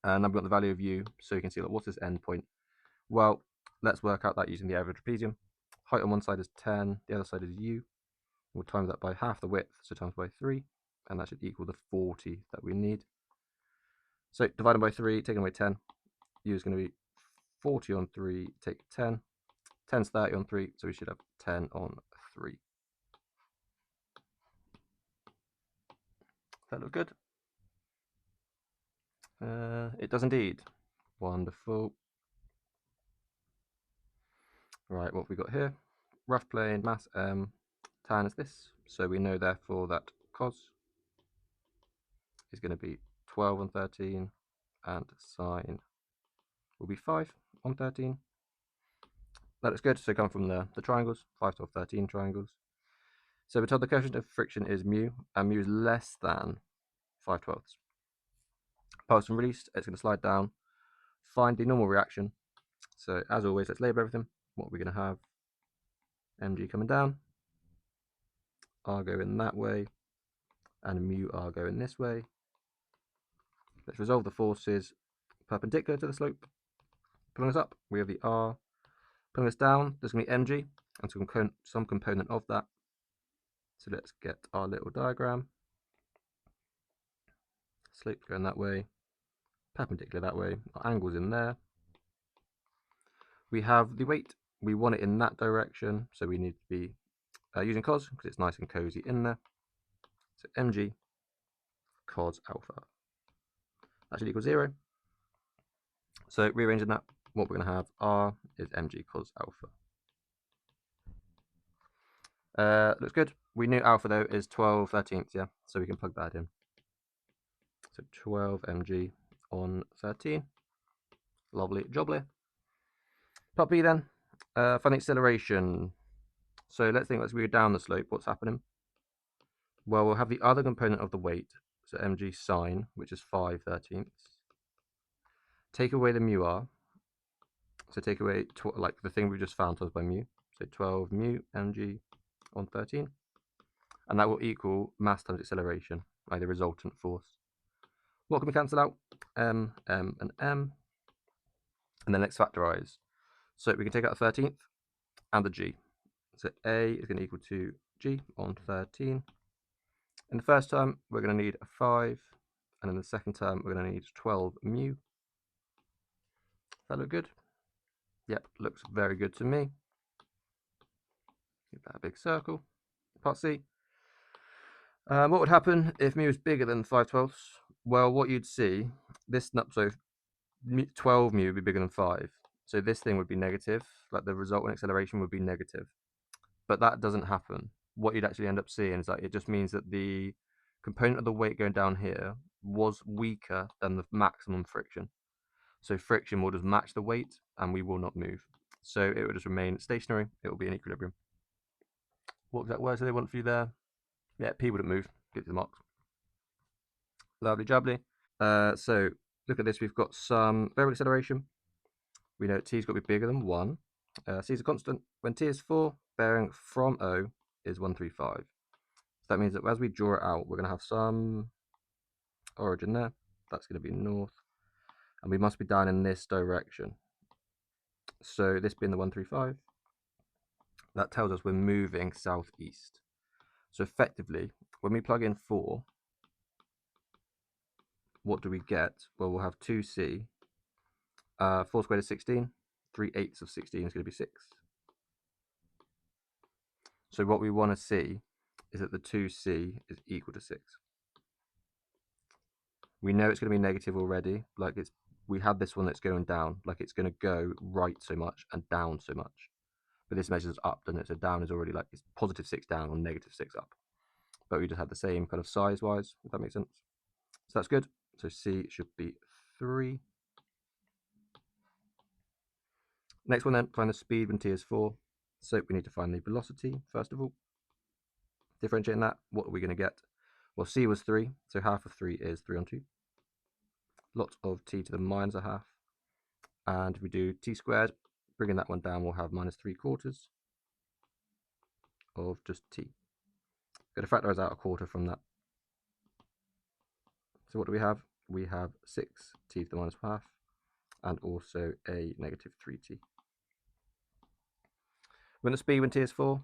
S1: And I've got the value of U, so you can see, like, what's this end point? Well, let's work out that using the area of trapezium. Height on one side is 10, the other side is U. We'll times that by half the width, so times by 3, and that should equal the 40 that we need. So divided by 3, taking away 10, U is going to be 40 on 3, take 10. 10's 30 on 3, so we should have 10 on 3. That look good? It does indeed. Wonderful. Right, what have we got here? Rough plane, mass M, tan is this. So we know therefore that cos is going to be 12 on 13, and sine will be 5 on 13. That looks good. So come from the triangles, 5, 12, 13 triangles. So we're told the coefficient of friction is mu, and mu is less than 5/12. Pulse and released, it's going to slide down. Find the normal reaction. So as always, let's label everything. What are we going to have? Mg coming down, R going that way, and mu R going this way. Let's resolve the forces perpendicular to the slope. Pulling us up, we have the R. Pulling us down, there's going to be Mg, and some component of that. So let's get our little diagram. Slope going that way, perpendicular that way, our angle's in there. We have the weight, we want it in that direction, so we need to be using cos because it's nice and cozy in there. So mg cos alpha. That should equal 0. So rearranging that, what we're going to have r is mg cos alpha. Looks good. We knew alpha though is 12/13, yeah, so we can plug that in. So 12 mg on 13. Lovely jubbly. Part B then, find the acceleration. So let's think, let's go down the slope, what's happening? Well, we'll have the other component of the weight, so mg sine, which is 5/13. Take away the mu r, so take away like the thing we just found times by mu, so 12 mu mg on 13, and that will equal mass times acceleration, like the resultant force. What can we cancel out? M, and m, and then let's factorize. So we can take out the 13th and the g. So a is going to equal to g on 13. In the first term, we're going to need a 5, and in the second term, we're going to need 12 mu. Does that look good? Yep, looks very good to me. Give that a big circle. Part C. What would happen if mu is bigger than 5/12? Well, what you'd see, this, so 12 mu would be bigger than 5. So this thing would be negative, like the resultant acceleration would be negative. But that doesn't happen. What you'd actually end up seeing is that it just means that the component of the weight going down here was weaker than the maximum friction. So friction will just match the weight and we will not move. So it will just remain stationary, it will be in equilibrium. What exact words do they want for you there? Yeah, P wouldn't move, get to the marks. Lovely jubbly. So look at this, we've got some variable acceleration. We know T's got to be bigger than 1. C is a constant. When T is 4, bearing from O is 135. So that means that as we draw it out, we're going to have some origin there. That's going to be north. And we must be down in this direction. So this being the 135, that tells us we're moving southeast. So effectively, when we plug in 4, what do we get? Well, we'll have 2c. 4 squared is 16. 3/8 of 16 is going to be 6. So what we want to see is that the 2c is equal to 6. We know it's going to be negative already. Like we had this one that's going down. Like it's going to go right so much and down so much. But this measures up, doesn't it? So down is already like it's positive 6 down or negative 6 up. But we just had the same kind of size-wise, if that makes sense. So that's good. So C should be 3. Next one then, find the speed when T is 4. So we need to find the velocity, first of all. Differentiating that, what are we going to get? Well, C was 3, so half of 3 is 3 on 2. Lots of T to the minus a half. And if we do T squared, bringing that one down, we'll have minus 3/4 of just T. Got to factorize out a quarter from that. So what do we have? We have 6 T to the minus half, and also a negative 3T. We're going to speed when T is 4.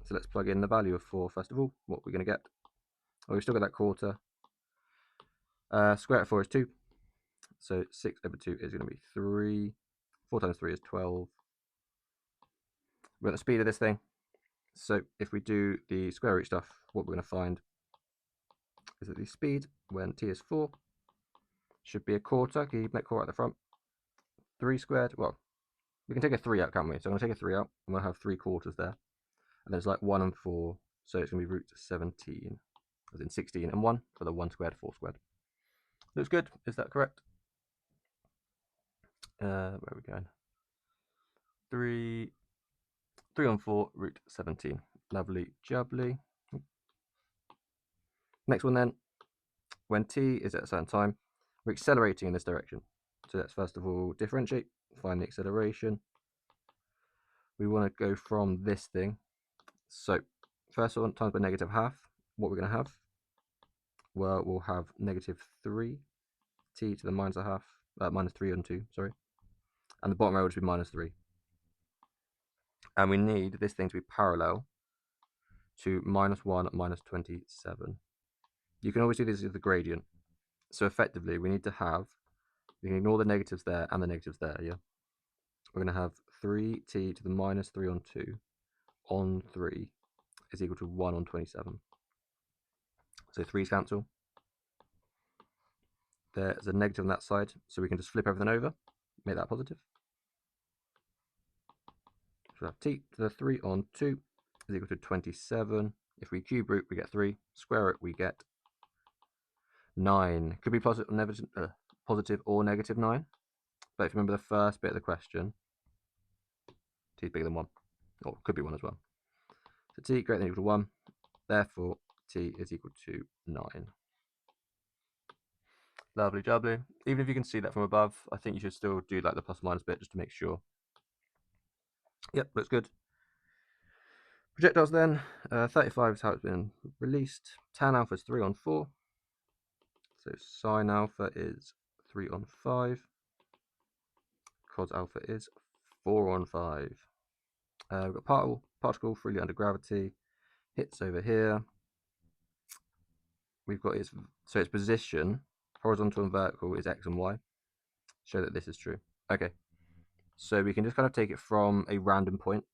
S1: So let's plug in the value of 4 first of all. What we're going to get? Oh, we still got that quarter. Square root of 4 is 2. So 6/2 is going to be 3. 4 times 3 is 12. We're at the speed of this thing. So if we do the square root stuff, what we're going to find is that the speed when T is 4 should be a quarter. Can you make quarter at the front? 3 squared. Well, we can take a 3 out, can't we? So I'm going to take a 3 out, and we'll have 3/4 there. And there's like 1 and 4, so it's going to be root 17, as in 16 and 1 for the 1 squared, 4 squared. Looks good. Is that correct? Where are we going? 3 on 4, root 17. Lovely jubbly. Next one then, when T is at a certain time, we're accelerating in this direction. So let's first of all differentiate, find the acceleration. We want to go from this thing. So first one times by negative half, what we're going to have? Well, we'll have negative 3 T to the minus a half, minus 3 on 2, sorry. And the bottom row would be minus 3. And we need this thing to be parallel to -1 minus 27. You can always do this with the gradient. So effectively, we need to have, we can ignore the negatives there and the negatives there, yeah? We're going to have 3t to the minus 3 on 2 on 3 is equal to 1 on 27. So 3's cancel. There's a negative on that side, so we can just flip everything over, make that positive. So we have t to the 3 on 2 is equal to 27. If we cube root, we get 3. Square it, we get 9. Could be positive or negative 9. But if you remember the first bit of the question, t is bigger than 1. Or could be 1 as well. So t greater than or equal to 1. Therefore, t is equal to 9. Lovely jubbly. Even if you can see that from above, I think you should still do like the plus minus bit just to make sure. Yep, looks good. Projectiles then, 35 is how it's been released. Tan alpha is 3 on 4. So sine alpha is 3 on 5. Cos alpha is 4 on 5. We've got particle freely under gravity. Hits over here. We've got its position, horizontal and vertical, is x and y. Show that this is true. Okay, so we can just kind of take it from a random point,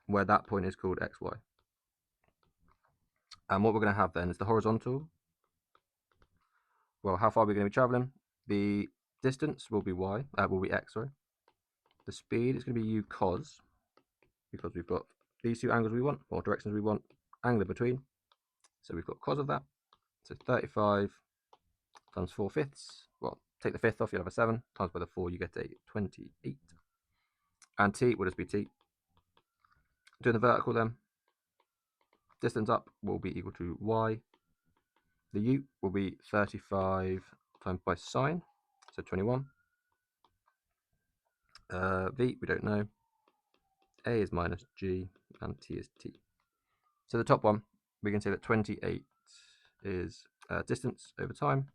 S1: where that point is called xy. And what we're going to have then is the horizontal. Well, how far are we going to be traveling? The distance will be y, will be x, sorry. The speed is going to be u cos, because we've got these two angles we want, or directions we want, angle in between. So we've got cos of that. So 35 times 4/5. Well, take the fifth off, you'll have a 7. Times by the 4, you get a 28. And t will just be t. Doing the vertical then, distance up will be equal to y. The u will be 35 times by sine, so 21. V, we don't know. A is minus g, and t is t. So the top one, we can say that 28 is distance over time.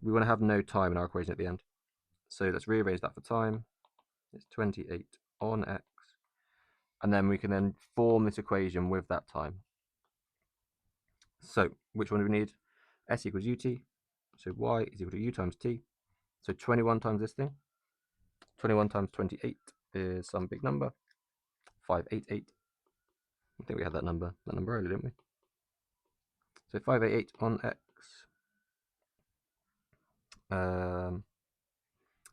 S1: We want to have no time in our equation at the end. So let's rearrange that for time. It's 28 on x. And then we can then form this equation with that time. So which one do we need? S equals ut. So y is equal to u times t. So 21 times this thing. 21 times 28 is some big number. 588. I think we had that number earlier, didn't we? So 588 on x.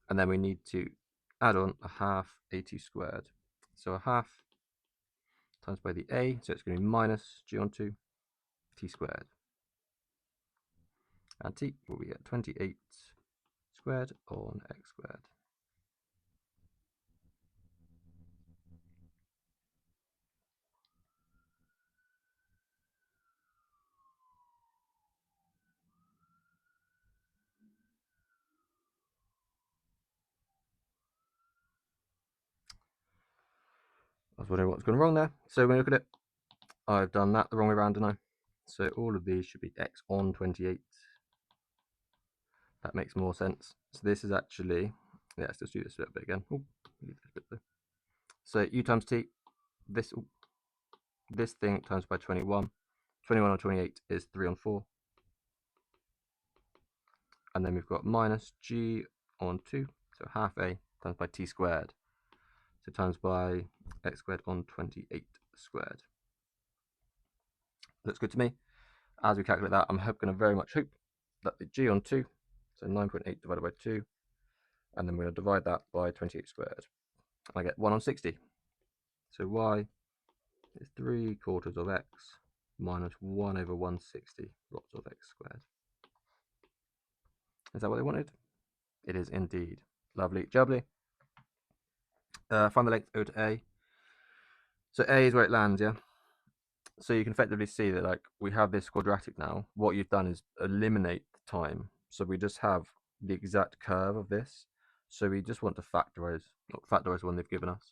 S1: And then we need to add on a half at squared. So a half times by the a, so it's going to be minus g on 2 t squared. And t will be at 28 squared on x squared. I was wondering what's going wrong there. So when we look at it, I've done that the wrong way around, didn't I? So all of these should be x on 28. That makes more sense. So this is actually, yeah, let's just do this a little bit again. Ooh, leave this bit there. So u times t, this thing times by 21. 21 on 28 is 3 on 4. And then we've got minus g on 2, so half a times by t squared. So times by x squared on 28 squared. Looks good to me. As we calculate that, I'm going to very much hope that the g on 2, so 9.8 divided by 2, and then we're going to divide that by 28 squared. And I get 1 on 60. So y is 3/4 of x minus 1 over 160 lots of x squared. Is that what they wanted? It is indeed. Lovely jubbly. Find the length O to A. So A is where it lands, yeah? So you can effectively see that like we have this quadratic now. What you've done is eliminate the time. So we just have the exact curve of this. So we just want to factorize the one they've given us.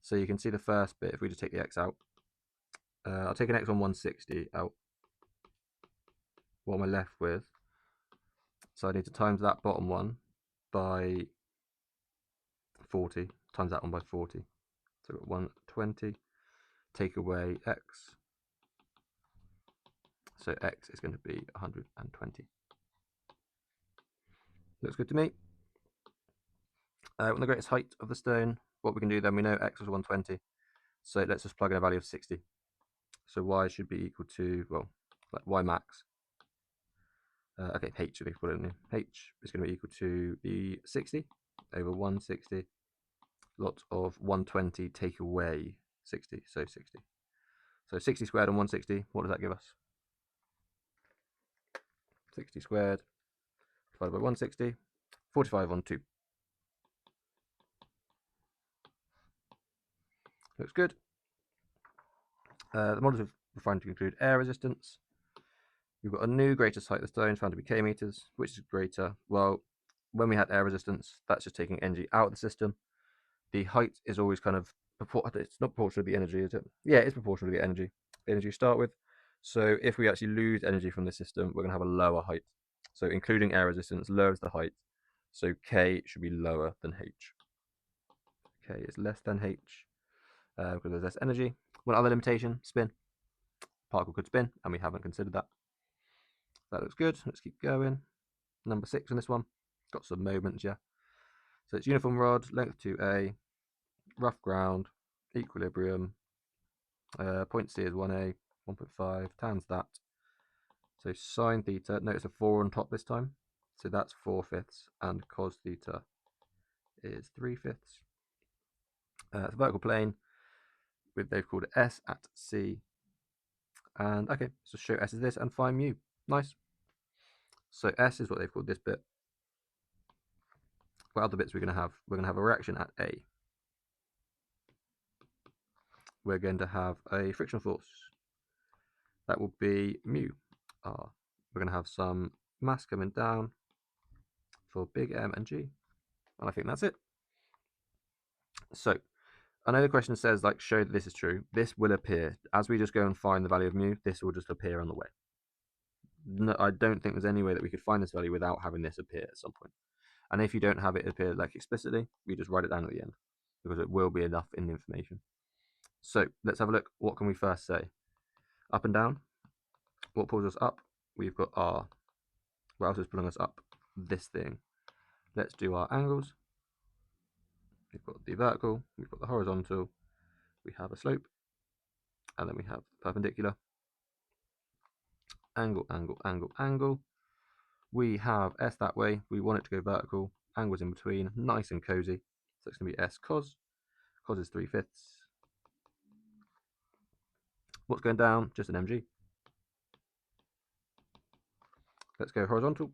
S1: So you can see the first bit, if we just take the x out. I'll take an x on 160 out. What am I left with? So I need to times that bottom one by 40, times that one by 40. So we've got 120, take away x, So x is going to be 120. Looks good to me. On the greatest height of the stone, what we can do then, we know x was 120. So let's just plug in a value of 60. So y should be equal to, well, like y max. Okay, h should be equal to, h is going to be equal to the 60 over 160. Lots of 120 take away 60, so 60. So 60 squared on 160, what does that give us? 60 squared divided by 160, 45 on 2. Looks good. The models we've refined to include air resistance. We've got a new greatest height of the stone found to be k meters, which is greater. Well, when we had air resistance, that's just taking energy out of the system. The height is always kind of, it's not proportional to the energy, is it? Yeah, it's proportional to the energy you start with. So if we actually lose energy from the system, we're going to have a lower height. So including air resistance lowers the height. So k should be lower than h. K is less than h because there's less energy. One other limitation, spin. Particle could spin, and we haven't considered that. That looks good. Let's keep going. Number 6 on this one. Got some moments, yeah. So it's uniform rod, length 2a, rough ground, equilibrium. Point C is 1a, 1.5, times that. So sine theta, notice a 4 on top this time. So that's 4/5, and cos theta is 3/5. It's a vertical plane, they've called it S at C. And okay, so show S is this and find mu. Nice. So S is what they've called this bit. What other bits we're going to have? We're going to have a reaction at A. We're going to have a frictional force. That will be mu R. We're going to have some mass coming down for big M and G. And I think that's it. So I know the question says, like, show that this is true. This will appear. As we just go and find the value of mu, this will just appear on the way. No, I don't think there's any way that we could find this value without having this appear at some point. And if you don't have it appear like explicitly, we just write it down at the end, because it will be enough in the information. So let's have a look. What can we first say? Up and down. What pulls us up? We've got R. What else is pulling us up? This thing. Let's do our angles. We've got the vertical, we've got the horizontal, we have a slope, and then we have perpendicular. Angle, angle, angle, angle. We have S that way, we want it to go vertical, angles in between, nice and cozy. So it's going to be S cos. Cos is 3/5. What's going down? Just an mg. Let's go horizontal.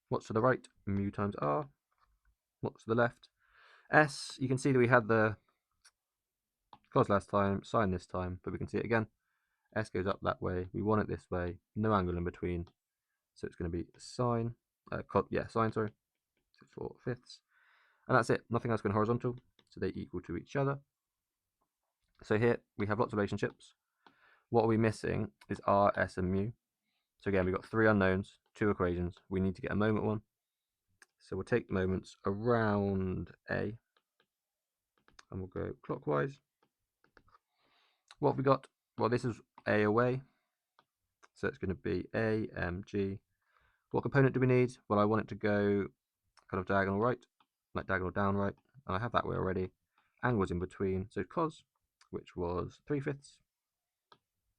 S1: What's to the right? Mu times r. What's to the left? S. You can see that we had the cos last time, sine this time, but we can see it again. S goes up that way. We want it this way. No angle in between. So it's going to be sine. Sine, sorry. So 4/5. And that's it. Nothing else going horizontal. So they equal to each other. So here we have lots of relationships. What are we missing is r, s, and mu. So again, we've got 3 unknowns, 2 equations. We need to get a moment one. So we'll take moments around A, and we'll go clockwise. What have we got? Well, this is A away. So it's going to be A, M, G. What component do we need? Well, I want it to go kind of diagonal right, like diagonal down right. And I have that way already. Angles in between. So cos, which was 3/5.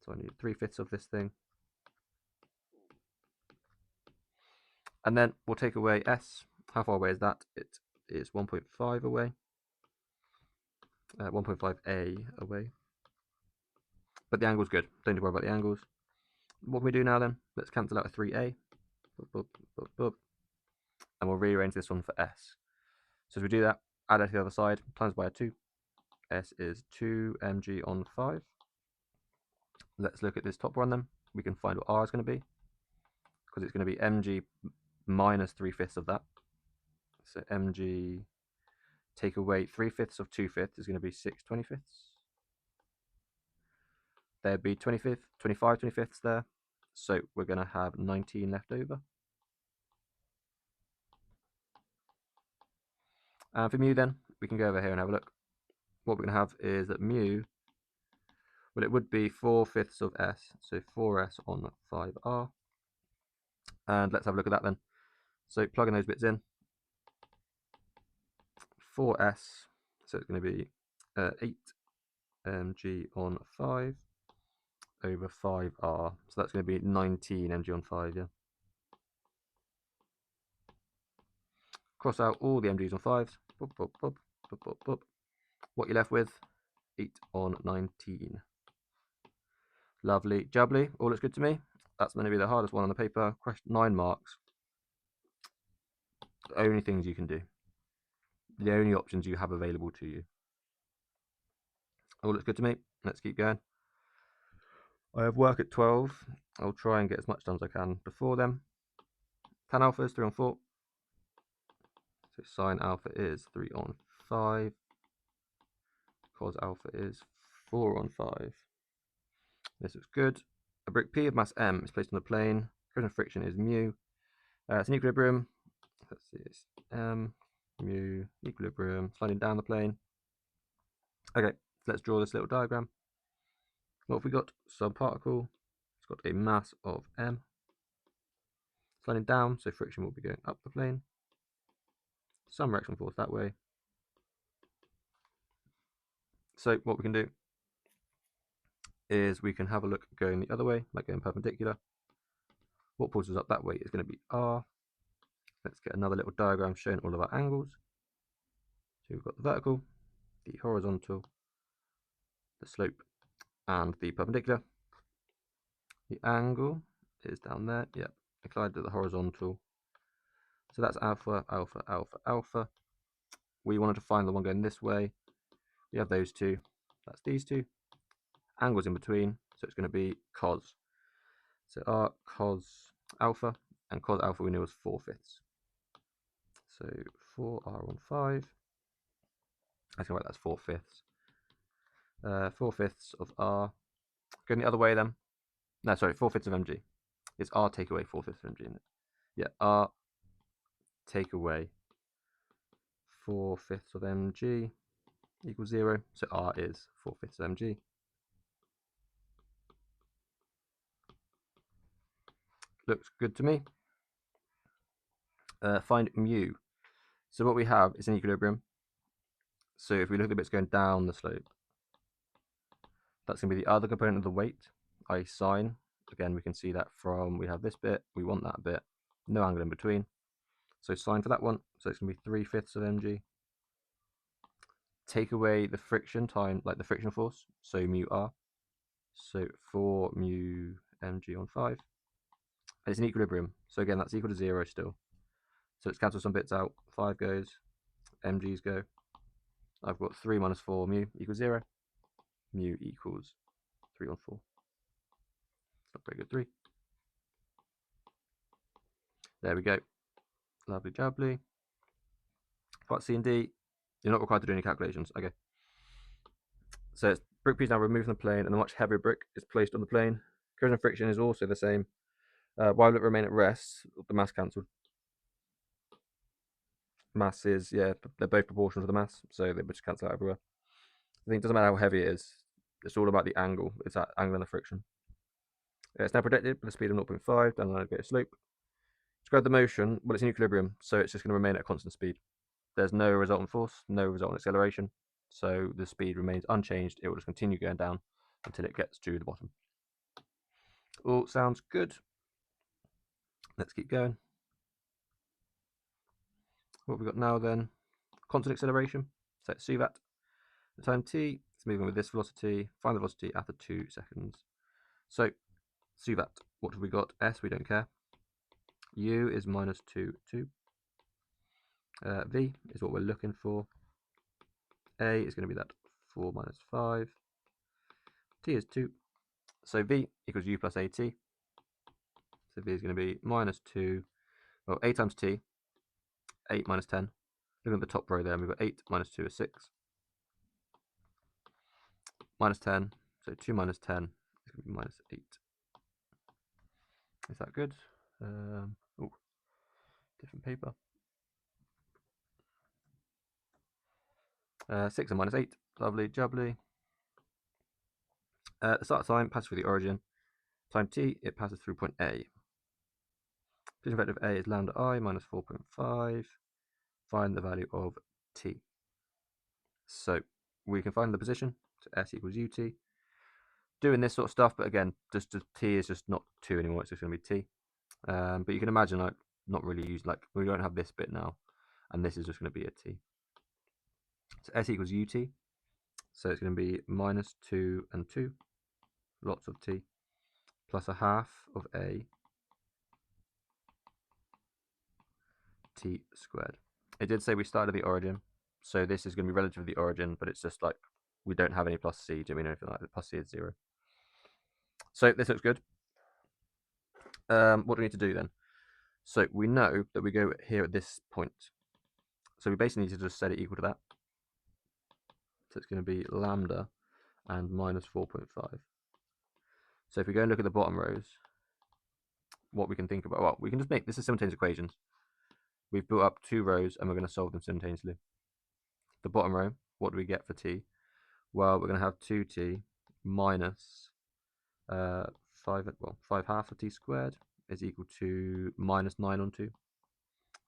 S1: So I need 3/5 of this thing. And then we'll take away S. How far away is that? It is 1.5 away. 1.5a away. But the angle's good. Don't need to worry about the angles. What can we do now then? Let's cancel out a 3a. And we'll rearrange this one for S. So as we do that, add it to the other side, times by a 2. S is 2 mg on 5. Let's look at this top one then. We can find what R is going to be, because it's going to be mg minus 3/5 of that. So mg, take away 3/5 of 2/5 is going to be 6/25. There'd be 25 25/s there. So we're going to have 19 left over. And for mu then, we can go over here and have a look. What we're going to have is that mu Well, it would be 4/5 of S, so 4S on 5R. And let's have a look at that then. So plugging those bits in, 4S, so it's going to be 8 mg on 5 over 5R. So that's going to be 19 mg on 5, yeah. Cross out all the mg's on 5s. Boop, boop, boop, boop, boop, boop. What you're left with, 8 on 19. Lovely jubbly, all looks good to me. That's going to be the hardest one on the paper. Question 9 marks. The only things you can do. The only options you have available to you. All looks good to me. Let's keep going. I have work at 12. I'll try and get as much done as I can before then. Tan alpha is 3 on 4. So sine alpha is 3 on 5. Cos alpha is 4 on 5. This looks good. A brick P of mass M is placed on the plane. Coefficient of friction is mu. It's an equilibrium. Let's see, it's M, mu, equilibrium, sliding down the plane. Okay, so let's draw this little diagram. What have we got? Some particle. It's got a mass of M. Sliding down, so friction will be going up the plane. Some direction force that way. So what we can do is we can have a look going the other way, like going perpendicular. What pulls us up that way is going to be R. Let's get another little diagram showing all of our angles. So we've got the vertical, the horizontal, the slope, and the perpendicular. The angle is down there, yep, inclined to the horizontal. So that's alpha, alpha, alpha, alpha. We wanted to find the one going this way. We have those two, that's these two. Angles in between, so it's going to be cos. So R cos alpha, and cos alpha we knew was 4/5. So 4R on 5. I can write that's 4/5. 4/5 of R. Going the other way then. No, sorry, 4/5 of mg. It's R take away 4/5 of mg, isn't it? Yeah, R take away 4/5 of mg equals 0. So R is 4/5 of mg. Looks good to me. Find mu. So what we have is an equilibrium. So if we look at the bits going down the slope, that's going to be the other component of the weight, i.e. sine. Again, we can see that from, we have this bit, we want that bit, no angle in between. So sine for that one, so it's going to be 3/5 of mg. Take away the friction time, like the frictional force, so mu r. So 4 mu mg on 5. And it's an equilibrium, so again, that's equal to 0 still. So let's cancel some bits out. 5 goes, mg's go. I've got 3 minus 4 mu equals 0. Mu equals 3 on 4. Not very good, 3. There we go. Lovely jubbly. Part C and D, you're not required to do any calculations. Okay. So it's brick P is now removed from the plane, and a much heavier brick is placed on the plane. Coefficient of friction is also the same. Why will it remain at rest? The mass cancelled. Mass is, yeah, they're both proportional to the mass, so they just cancel out everywhere. I think it doesn't matter how heavy it is, it's all about the angle. It's that angle and the friction. It's now protected with a speed of 0.5, down the line a slope. Describe the motion. Well, it's in equilibrium, so it's just going to remain at a constant speed. There's no resultant force, no resultant acceleration, so the speed remains unchanged. It will just continue going down until it gets to the bottom. All sounds good. Let's keep going. What have we got now then? Constant acceleration. So it's that. The time t, it's moving with this velocity. Find the velocity after 2 seconds. So that. What have we got? S, we don't care. U is minus 2, 2. V is what we're looking for. A is going to be that 4 minus 5. T is 2. So V equals U plus AT. So V is going to be minus 2. Well, A times T. 8 minus 10. Look at the top row there. We've got 8 minus 2 is 6. Minus 10. So 2 minus 10 is going to be minus 8. Is that good? Oh, different paper. 6 and minus 8. Lovely jubbly. the start time passes through the origin. Time t, it passes through point A. Position vector of A is lambda I minus 4.5. Find the value of t. So we can find the position, so s equals ut. Doing this sort of stuff, but again, just t is just not 2 anymore, it's just going to be t. But you can imagine, like, not really use, like, we don't have this bit now, and this is just going to be a t. So s equals ut, so it's going to be minus 2 and 2, lots of t, plus a half of a t squared. It did say we started at the origin, so this is going to be relative to the origin, but it's just like we don't have any plus c. Do we know anything like that? Plus c is 0. So this looks good. What do we need to do then? So we know that we go here at this point. So we basically need to just set it equal to that. So it's going to be lambda and minus 4.5. So if we go and look at the bottom rows, what we can think about, well, we can just make this as simultaneous equations. We've built up 2 rows and we're going to solve them simultaneously. The bottom row, what do we get for t? Well, we're going to have 2t minus 5 half of t squared is equal to minus 9 on 2.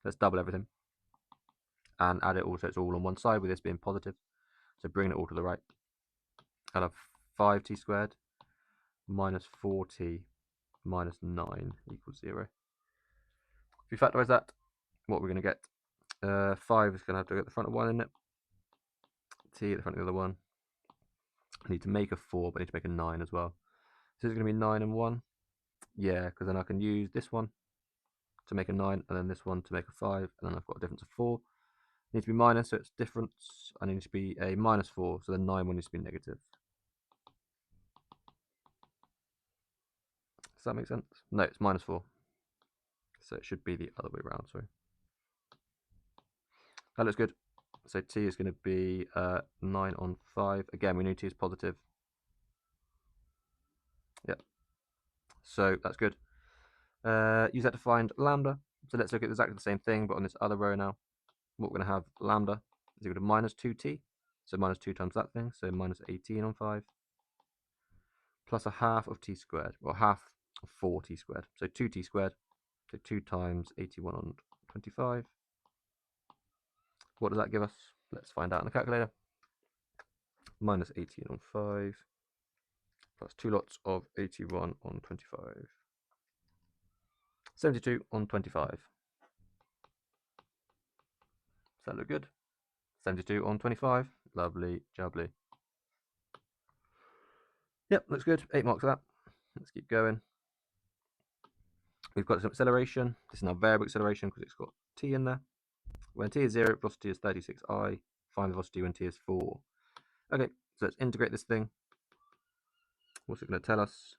S1: Let's double everything and add it all so it's all on one side, with this being positive. So bring it all to the right. I'll have 5t squared minus 4t minus 9 equals 0. If we factorize that, what we're going to get, 5 is going to have to go at the front of 1, isn't it? T at the front of the other one. I need to make a 4, but I need to make a 9 as well. So it's going to be 9 and 1. Yeah, because then I can use this one to make a 9, and then this one to make a 5, and then I've got a difference of 4. It needs to be minus, so it's difference. I need to be a minus 4, so the 9 one needs to be negative. Does that make sense? No, it's minus 4. So it should be the other way around, sorry. That looks good. So t is going to be 9 on 5. Again, we know t is positive. Yep. So that's good. Use that to find lambda. So let's look at exactly the same thing, but on this other row now. What we're going to have, lambda is equal to minus 2t. So minus 2 times that thing, so minus 18 on 5. Plus a half of t squared, or half of 4t squared. So 2t squared. So 2 times 81 on 25. What does that give us? Let's find out in the calculator. Minus 18 on 5 plus 2 lots of 81 on 25. 72 on 25. Does that look good? 72 on 25. Lovely jubbly. Yep, looks good. 8 marks for that. Let's keep going. We've got some acceleration. This is now variable acceleration because it's got t in there. When t is 0, velocity is 36i. Find the velocity when t is 4. Okay, so let's integrate this thing. What's it going to tell us?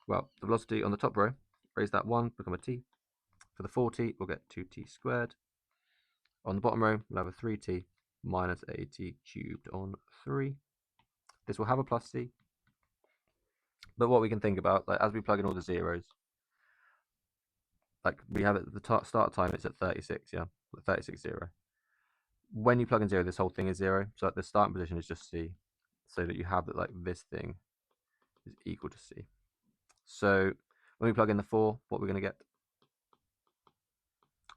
S1: Well, the velocity on the top row, raise that 1, become a t. For the 4t, we'll get 2t squared. On the bottom row, we'll have a 3t minus a t cubed on 3. This will have a plus c. But what we can think about, like as we plug in all the zeros, like we have at the start time, it's at 36, yeah, 36, 0. When you plug in 0, this whole thing is 0. So at the starting position is just c, so that you have that like this thing is equal to c. So when we plug in the 4, what we're going to get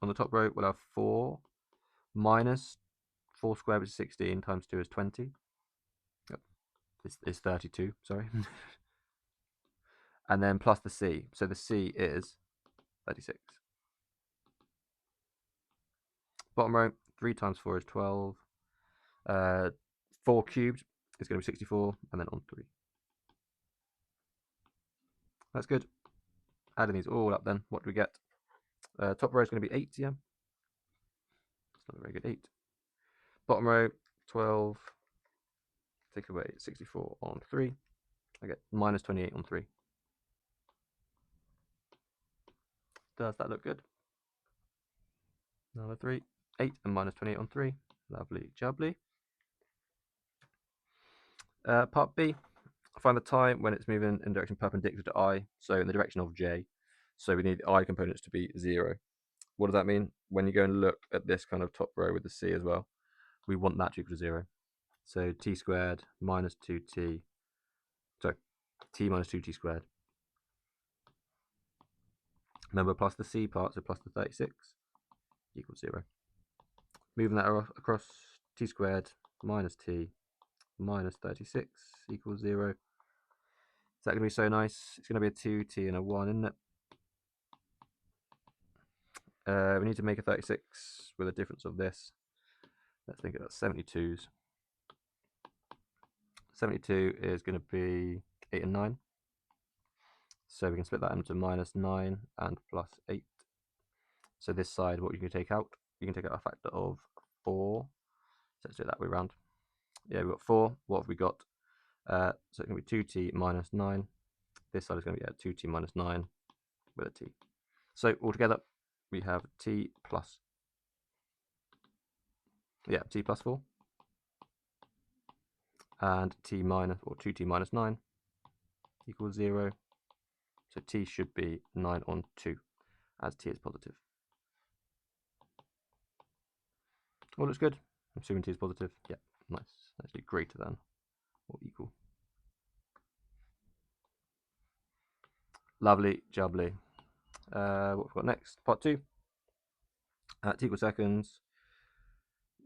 S1: on the top row, we'll have 4 minus 4 squared, which is 16, times 2 is 20. Yep. It's 32, sorry. And then plus the c. So the c is 36. Bottom row, 3 times 4 is 12. 4 cubed is going to be 64, and then on 3. That's good. Adding these all up then, what do we get? Top row is going to be 8, yeah? It's not a very good 8. Bottom row, 12. Take away 64 on 3. I get minus 28 on 3. Does that look good? Another 3. 8 and minus 28 on 3. Lovely jubbly. Part B. Find the time when it's moving in direction perpendicular to I, so in the direction of j. So we need the I components to be 0. What does that mean? When you go and look at this kind of top row with the c as well, we want that to equal to 0. So t squared minus 2t, sorry, t minus 2t squared. Remember, plus the c part, so plus the 36 equals 0. Moving that across, t squared minus t minus 36 equals 0. Is that going to be so nice? It's going to be a 2t and a 1, isn't it? We need to make a 36 with a difference of this. Let's think about 72s. 72 is going to be 8 and 9. So we can split that into minus 9 and plus 8. So this side, what you can take out? You can take out a factor of 4. So let's do it that way around. Yeah, we've got 4. What have we got? So it's going to be 2t minus 9. This side is going to be 2t minus 9 with a t. So altogether, we have t plus 4 and t minus, or 2t minus 9 equals 0. So t should be 9 on 2, as t is positive. All looks good. I'm assuming t is positive. Yeah, nice. Let's do greater than or equal. Lovely jubbly. What we've got next, part 2. At t equals seconds,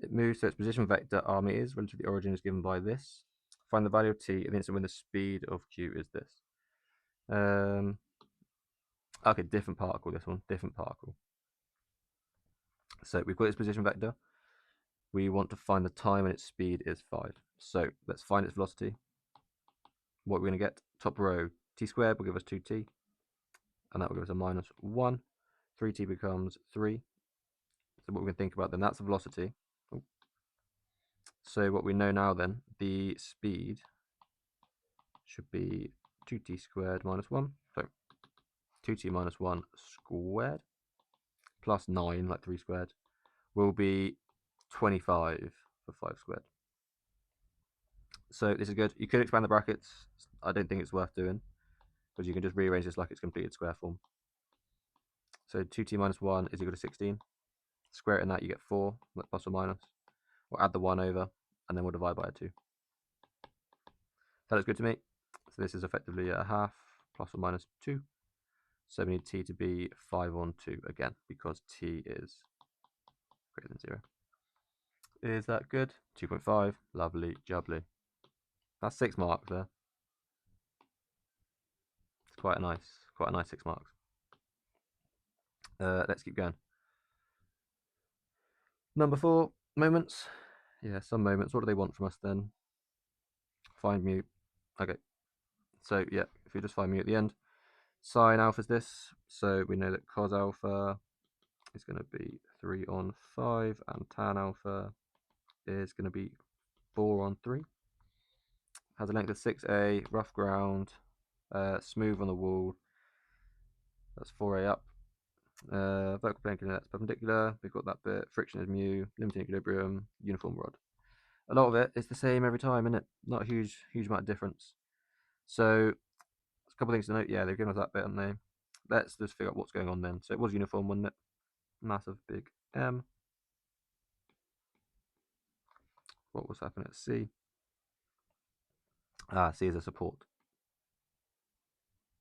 S1: it moves to its position vector r meters relative to the origin is given by this. Find the value of t at the instant when the speed of q is this. Okay, different particle, this one, different particle. So we've got its position vector. We want to find the time and its speed is 5. So let's find its velocity. What we're going to get, top row, t squared will give us 2t, and that will give us a minus 1. 3t becomes 3. So what we can think about then, that's the velocity. So what we know now then, the speed should be 2t squared minus 1. So 2t minus 1 squared plus 9, like 3 squared, will be 25 for 5 squared. So this is good. You could expand the brackets. I don't think it's worth doing, because you can just rearrange this like it's completed square form. So 2t minus 1 is equal to 16. Square it in that, you get 4, plus or minus. We'll add the 1 over, and then we'll divide by a 2. That looks good to me. So this is effectively a half plus or minus 2. So we need t to be 5 on 2 again, because t is greater than 0. Is that good? 2.5. Lovely jubbly. That's 6 marks there. It's quite a nice 6 marks. Let's keep going. Number 4, moments. Yeah, some moments. What do they want from us then? Find mu. Okay. So yeah, if you just find mu at the end, sine alpha is this. So we know that cos alpha is going to be 3 on 5, and tan alpha is going to be 4 on 3. Has a length of 6a, rough ground, smooth on the wall. That's 4a up. Vertical plane that's perpendicular. We've got that bit. Friction is mu. Limiting equilibrium. Uniform rod. A lot of it is the same every time, isn't it? Not a huge amount of difference. So, a couple of things to note. Yeah, they've given us that bit, haven't they? Let's just figure out what's going on then. So it was uniform, wasn't it? Massive big M. What was happening at C? C is a support.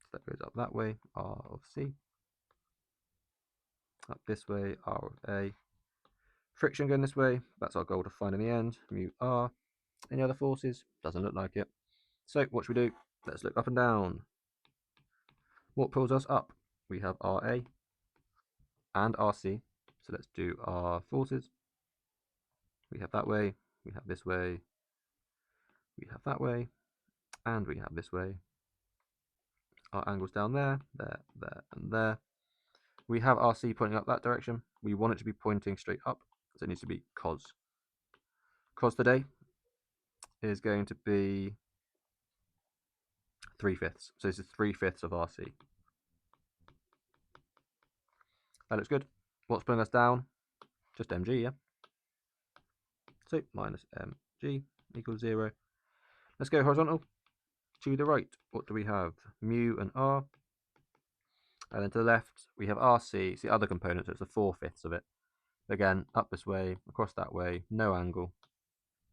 S1: So that goes up that way, R of C. Up this way, R of A. Friction going this way, that's our goal to find in the end, mu R. Any other forces? Doesn't look like it. So what should we do? Let's look up and down. What pulls us up? We have RA and RC. So let's do our forces. We have that way, we have this way, we have that way, and we have this way. Our angles down there, there, there, and there. We have RC pointing up that direction. We want it to be pointing straight up, so it needs to be cos. Cos today is going to be 3/5. So this is 3/5 of RC. That looks good. What's pulling us down? Just mg, yeah? So minus mg equals 0. Let's go horizontal to the right. What do we have? Mu and r. And then to the left, we have RC. It's the other component, so it's the 4/5 of it. Again, up this way, across that way, no angle.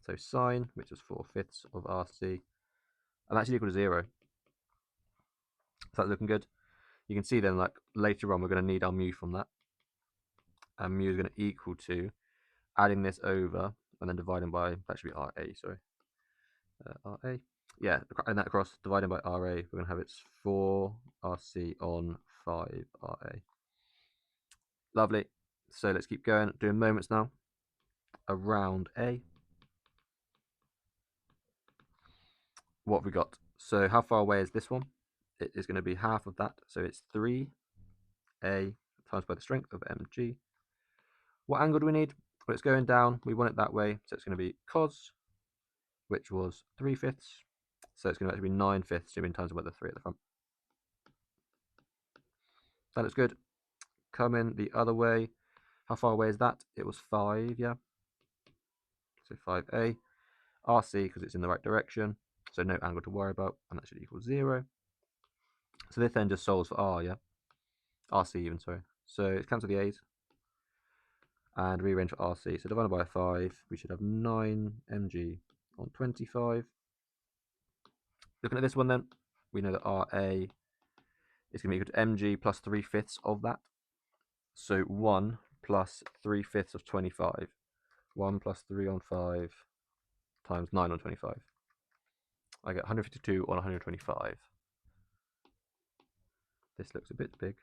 S1: So sine, which is 4/5 of RC, and that's equal to 0. that's looking good. You can see then, like later on, we're going to need our mu from that, and mu is going to equal to adding this over and then dividing by, that should be RA, sorry, RA, yeah, and that across, dividing by RA, we're going to have it's 4 RC on 5 RA. Lovely. So let's keep going, doing moments now. Around A. What have we got? So how far away is this one? It is going to be half of that, so it's 3A times by the strength of mg. What angle do we need? Well, it's going down, we want it that way, so it's going to be cos, which was 3/5, so it's going to actually be 9/5, so times by the 3 at the front. That looks good. Coming the other way, how far away is that? It was 5, yeah, so 5A. RC, because it's in the right direction, so no angle to worry about, and that should equal 0. So this then just solves for R, yeah? RC even, sorry. So let's cancel the A's and rearrange for RC. So divided by 5, we should have 9 mg on 25. Looking at this one then, we know that RA is going to be equal to mg plus 3/5 of that. So 1 plus 3/5 of 25. 1 plus 3 on 5 times 9 on 25. I get 152 on 125. This looks a bit big.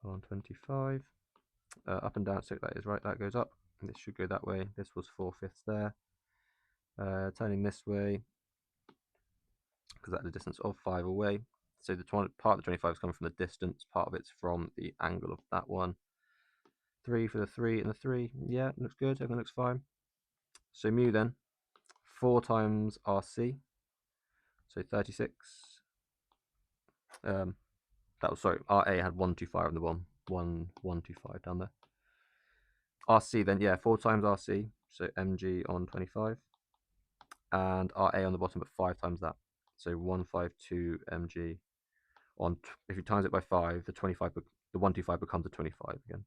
S1: On 25. Up and down, so that is right, that goes up. And this should go that way. This was 4/5 there. Turning this way, because that's a distance of 5 away. So the part of the 25 is coming from the distance, part of it's from the angle of that one. 3 for the 3 and the 3. Yeah, looks good, everything looks fine. So mu then, 4 times RC, so 36. That was, sorry, RA had 125 on the 125 down there. RC then, yeah, 4 times RC, so mg on 25. And RA on the bottom, but 5 times that. So 152 mg on, if you times it by 5, the 125 becomes a 25 again.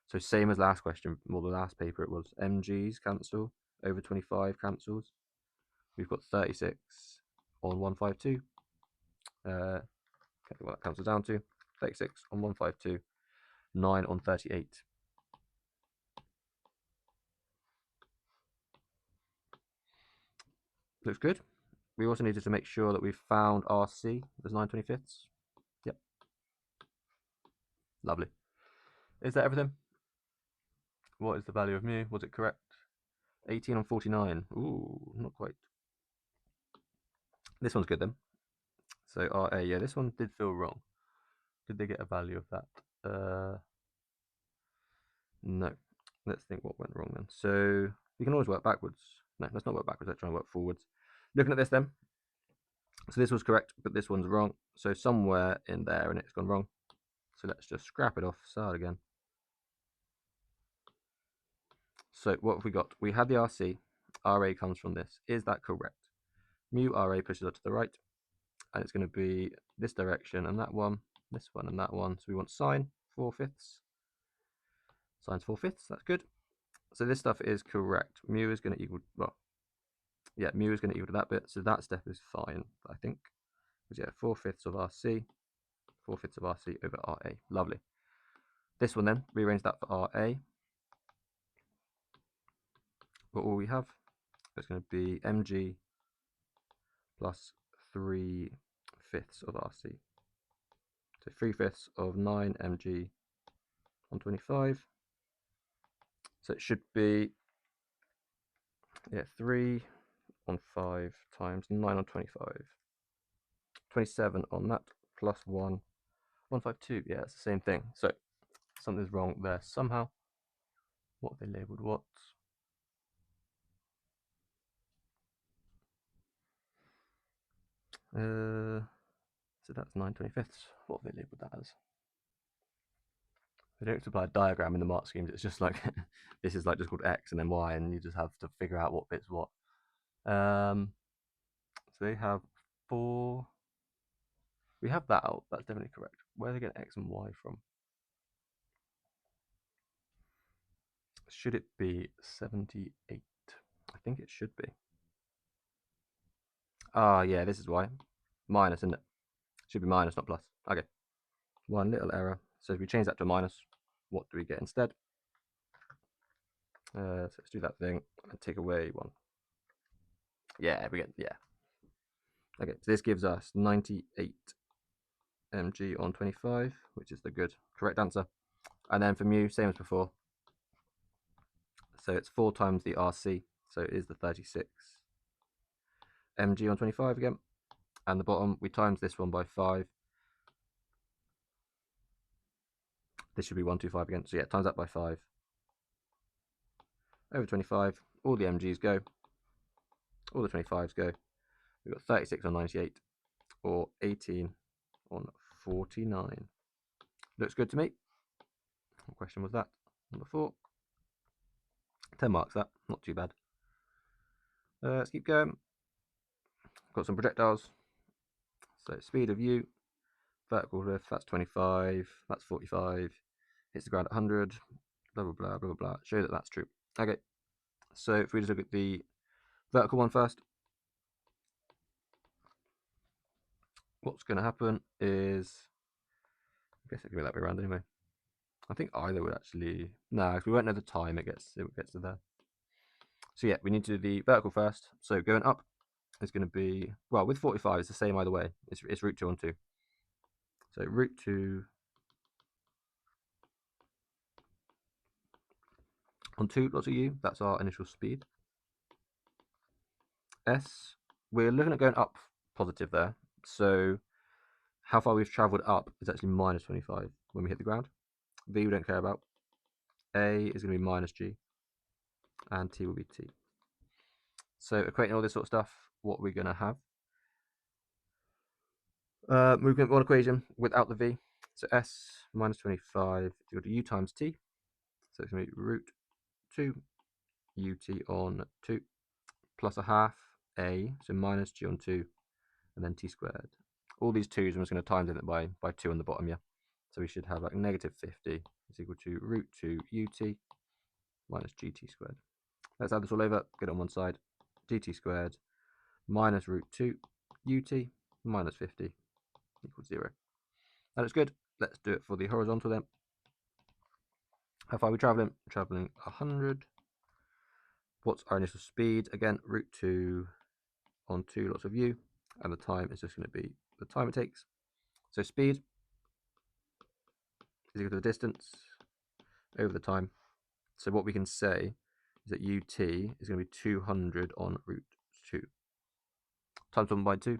S1: So same as last question, well, the last paper it was mg's cancel, over 25 cancels. We've got 36 on 152. Okay, what that cancels down to, 36 on 152, 9 on 38. Looks good. We also needed to make sure that we found RC as 9/25. Yep. Lovely. Is that everything? What is the value of mu? Was it correct? 18 on 49. Ooh, not quite. This one's good then. So RA, yeah, this one did feel wrong. Did they get a value of that? No. Let's think what went wrong then. So we can always work backwards. No, let's not work backwards. Let's try and work forwards. Looking at this then. So this was correct, but this one's wrong. So somewhere in there and it's gone wrong. So let's just scrap it off, start again. So what have we got? We had the RC. RA comes from this. Is that correct? Mu RA pushes us to the right. And it's going to be this direction and that one, this one and that one. So we want sine 4/5. Sine's 4/5. That's good. So this stuff is correct. Mu is going to equal, well, yeah, mu is going to equal to that bit. So that step is fine, I think. Because yeah, 4/5 of RC, 4/5 of RC over RA. Lovely. This one then, rearrange that for RA. What will we have? It's going to be mg plus 3/5 of RC. So 3/5 of 9 mg on 25. So it should be, yeah, 3 on 5 times 9 on 25. 27 on that plus 1. 152, yeah, it's the same thing. So something's wrong there somehow. What have they labelled what? So that's 9/25. What have they labelled that as? They don't supply a diagram in the mark schemes. It's just like this is like just called X and then Y, and you just have to figure out what bit's what. So they have 4. We have that out. That's definitely correct. Where are they getting X and Y from? Should it be 78? I think it should be. Ah, yeah, this is why. Minus, isn't it? Should be minus, not plus. Okay. One little error. So if we change that to a minus, what do we get instead? So let's do that thing and take away one. Yeah, we get, yeah. Okay, so this gives us 98 mg on 25, which is the good, correct answer. And then for mu, same as before. So it's 4 times the RC, so it is the 36 mg on 25 again. And the bottom, we times this one by 5. This should be 125 again. So yeah, times that by 5. Over 25, all the mg's go, all the 25s go. We've got 36 on 98, or 18 on 49. Looks good to me. What question was that? Number 4. 10 marks that, not too bad. Let's keep going. Got some projectiles. So speed of U, vertical lift, that's 25, that's 45, hits the ground at 100, blah, blah, blah, blah, blah. Show that that's true. Okay, so if we just look at the vertical one first, what's going to happen is, I guess it can be that way around anyway. I think either would actually, no, because we won't know the time it gets to there. So yeah, we need to do the vertical first. So going up is going to be, well, with 45, it's the same either way. It's root 2 on 2. So root 2 on 2 lots of U, that's our initial speed. S, we're looking at going up positive there. So how far we've travelled up is actually minus 25 when we hit the ground. V we don't care about. A is going to be minus G, and T will be T. So equating all this sort of stuff, what we're going to have. Movement one equation without the V. So S minus 25 is equal to U times T. So it's going to be root 2 UT on 2 plus a half A, so minus G on 2, and then T squared. All these 2's, I'm just going to times it by 2 on the bottom, yeah. So we should have like negative 50 is equal to root 2 UT minus GT squared. Let's add this all over, get it on one side. GT squared minus root 2 UT minus 50 equals 0. That looks good. Let's do it for the horizontal then. How far are we traveling? We're traveling 100. What's our initial speed? Again, root 2 on 2 lots of U, and the time is just going to be the time it takes. So speed is equal to the distance over the time. So what we can say is that UT is going to be 200 on root 2. Times 1 by 2.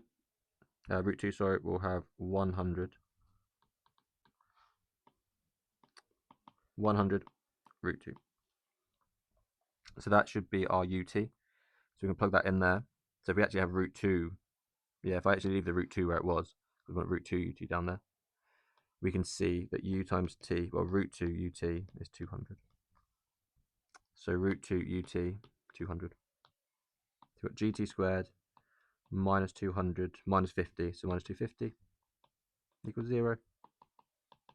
S1: Root 2, sorry, we'll have 100. 100 root 2. So that should be our UT. So we can plug that in there. So if we actually have root 2, yeah, if I actually leave the root 2 where it was, we want root 2 UT down there, we can see that U times T, well, root 2 UT is 200. So root 2 UT, 200. So we've got GT squared minus 200 minus 50, so minus 250 equals 0.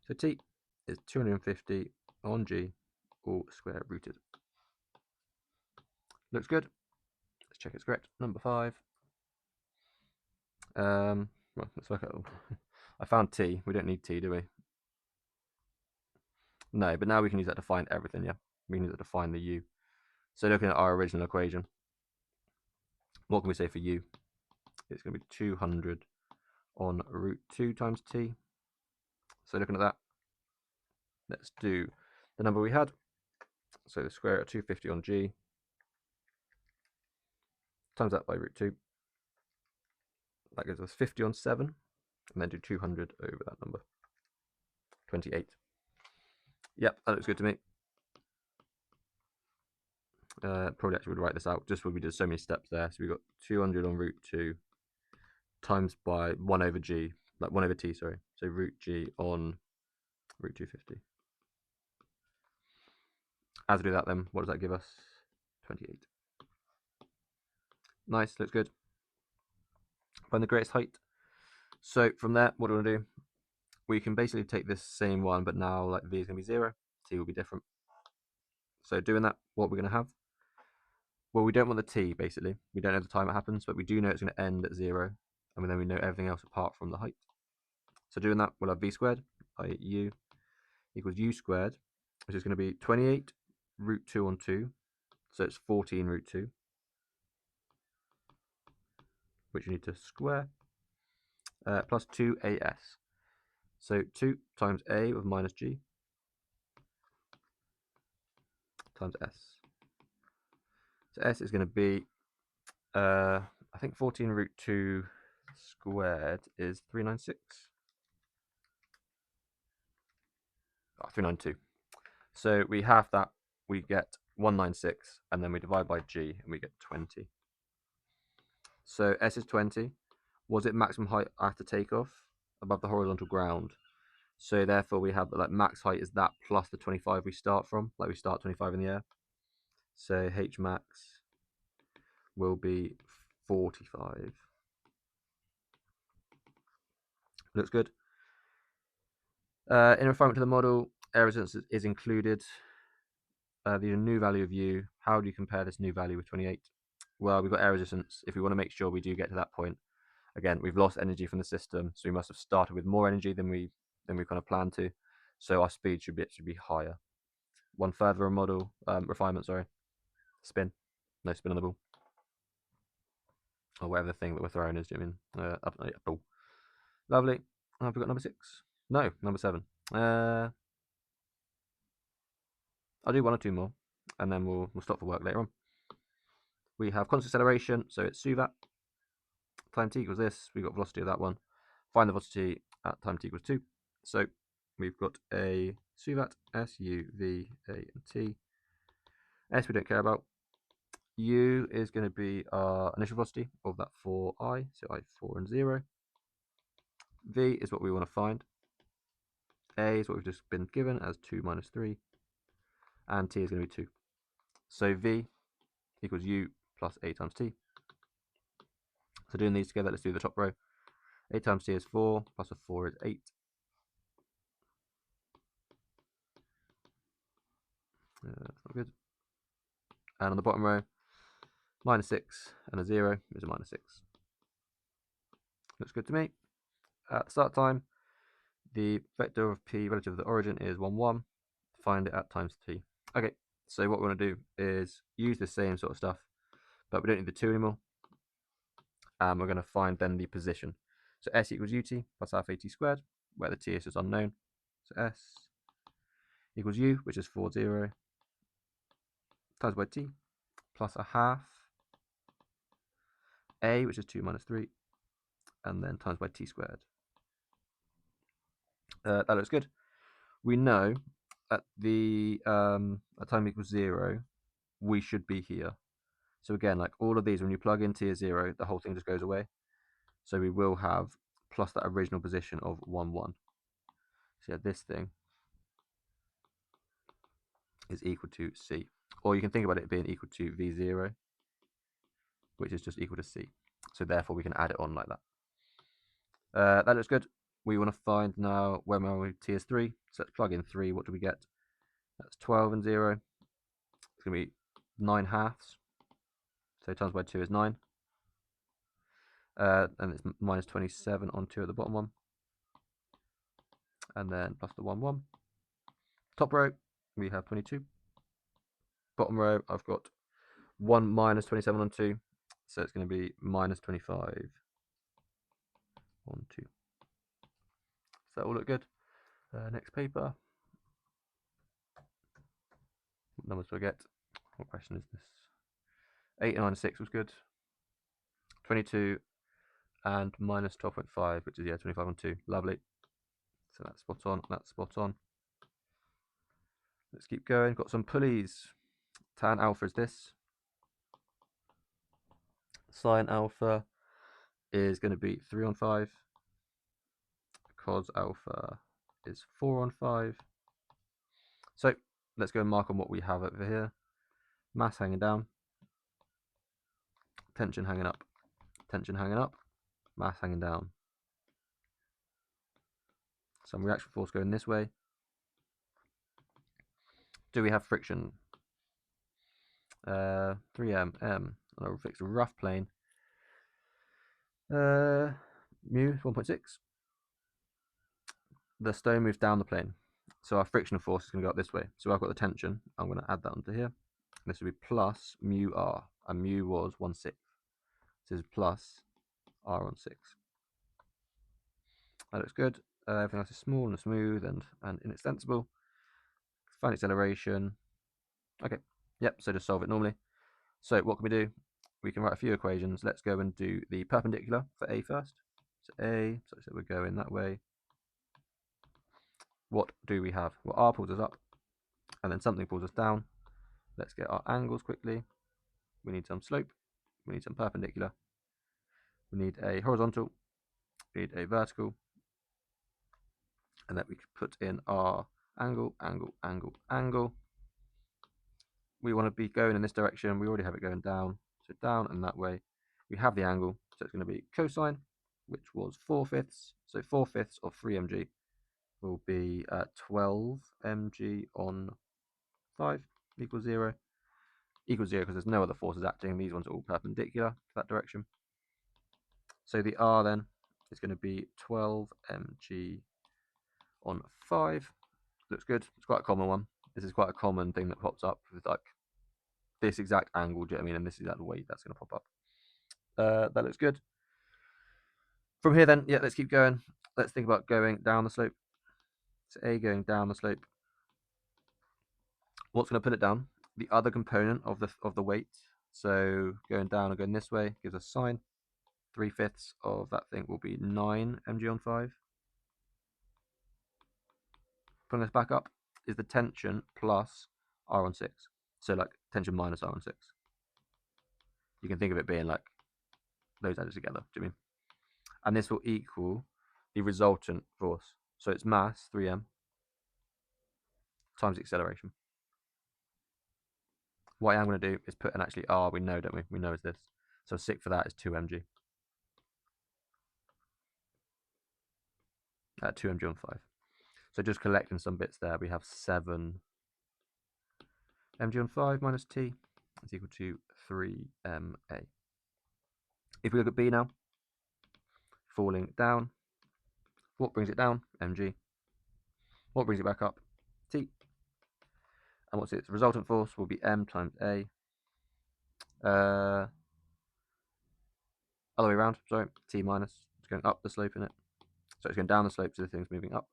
S1: So T is 250 on G, all square rooted. Looks good. Let's check it's correct. Number 5. Well, let's work out. I found T. We don't need T, do we? No, but now we can use that to find everything, yeah? We can use it to find the U. So looking at our original equation, what can we say for U? It's going to be 200 on root 2 times T. So looking at that, let's do the number we had. So the square root of 250 on G, times that by root 2. That gives us 50 on 7, and then do 200 over that number. 28. Yep, that looks good to me. Probably actually would write this out just when we did so many steps there. So we got 200 on root 2 times by 1 over G, like 1 over T, sorry. So root G on root 250. As we do that then, what does that give us? 28. Nice, looks good. Find the greatest height. So from there, what do we want to do? We can basically take this same one, but now like V is going to be 0, T will be different. So doing that, what we're going to have Well, we don't want the t, basically. We don't know the time it happens, but we do know it's going to end at 0. And then we know everything else apart from the height. So doing that, we'll have v squared, i.e. u, equals u squared, which is going to be 28 root 2 on 2. So it's 14 root 2, which you need to square, plus 2as. So 2 times a with minus g times s. So s is going to be, I think 14 root 2 squared is 396. Oh, 392. So we have that, we get 196, and then we divide by g, and we get 20. So s is 20. Was it maximum height after takeoff? Above the horizontal ground. So therefore we have like max height is that plus the 25 we start from, like we start 25 in the air. So h max will be 45. Looks good. In refinement to the model, air resistance is included. The new value of u. How do you compare this new value with 28? Well, we've got air resistance. If we want to make sure we do get to that point, again, we've lost energy from the system, so we must have started with more energy than we kind of planned to. So our speed should be higher. One further model refinement. Sorry, spin. No spin on the ball, or whatever the thing that we're throwing is. Do you mean ball? Lovely. Have we got number 6? No, number 7. I'll do 1 or 2 more, and then we'll stop for work later on. We have constant acceleration, so it's suvat. Time t equals this. We've got velocity of that one. Find the velocity at time t equals 2. So we've got a suvat, s, u, v, a, and t. S we don't care about. U is going to be our initial velocity of that 4i, so I 4 and 0. V is what we want to find. A is what we've just been given as 2 minus 3. And t is going to be 2. So V equals u plus a times t. So doing these together, let's do the top row. A times t is 4, plus a 4 is 8. That's not good. And on the bottom row, minus 6 and a 0 is a minus 6. Looks good to me. At the start time, the vector of p relative to the origin is 1, 1. Find it at times t. Okay, so what we want to do is use the same sort of stuff, but we don't need the 2 anymore. And we're going to find then the position. So s equals ut plus alpha at squared, where the t is just unknown. So s equals u, which is 4, 0, times by t, plus a half, a, which is 2 minus 3, and then times by t squared. That looks good. We know at the at time equals 0, we should be here. So again, like all of these, when you plug in t is 0, the whole thing just goes away. So we will have plus that original position of 1, 1. So yeah, this thing is equal to c. Or you can think about it being equal to v0, which is just equal to c. So therefore, we can add it on like that. That looks good. We want to find now where my t is 3. So let's plug in 3. What do we get? That's 12 and 0. It's going to be 9 halves. So times by 2 is 9. And it's minus 27 on 2 at the bottom one. And then plus the 1, 1. Top row, we have 22. Bottom row, I've got 1 minus 27 on 2. So it's going to be minus 25 on 2. So that will look good. Next paper. What numbers do I get? What question is this? 8 and 9 and 6 was good. 22 and minus 12.5, which is, yeah, 25 on 2. Lovely. So that's spot on. That's spot on. Let's keep going. Got some pulleys. Tan alpha is this. Sine alpha is going to be 3 on 5. Cos alpha is 4 on 5. So let's go and mark on what we have over here. Mass hanging down. Tension hanging up. Tension hanging up. Mass hanging down. Some reaction force going this way. Do we have friction? 3m, m, and I'll fix a rough plane. Mu 1.6. The stone moves down the plane, so our frictional force is going to go up this way. So I've got the tension. I'm going to add that onto here. This will be plus mu r, and mu was 1/6. This is plus r on 6. That looks good. Everything else is small and smooth and inextensible. Find acceleration. Okay, yep, so just solve it normally. So what can we do? We can write a few equations. Let's go and do the perpendicular for A first. So A, so we're going that way. What do we have? Well, R pulls us up, and then something pulls us down. Let's get our angles quickly. We need some slope. We need some perpendicular. We need a horizontal. We need a vertical. And then we can put in our angle, angle, angle, angle. We want to be going in this direction. We already have it going down. So down and that way. We have the angle. So it's going to be cosine, which was 4/5. So 4/5 of 3mg will be 12 mg on 5 equals 0. Equals 0 because there's no other forces acting. These ones are all perpendicular to that direction. So the R then is going to be 12 mg on 5. Looks good. It's quite a common one. This is quite a common thing that pops up with like this exact angle, do you know what I mean? And this exact weight that's going to pop up. That looks good. From here then, yeah, let's keep going. Let's think about going down the slope. So A going down the slope. What's going to put it down? The other component of the weight. So going down and going this way gives us sine. 3/5 of that thing will be 9 mg on 5. Putting this back up is the tension plus r on 6. So like tension minus r on 6. You can think of it being like those added together, do you mean? And this will equal the resultant force. So it's mass, 3m, times acceleration. What I'm going to do is put in actually r, we know, don't we? We know is this. So 6 for that is 2 mg. 2 mg on 5. So just collecting some bits there, we have 7 mg on 5 minus t is equal to 3ma. If we look at B now, falling down, what brings it down? Mg. What brings it back up? T. And what's its resultant force? Will be m times a. Other way around, sorry, t minus. It's going up the slope in it. So it's going down the slope, so the thing's moving up.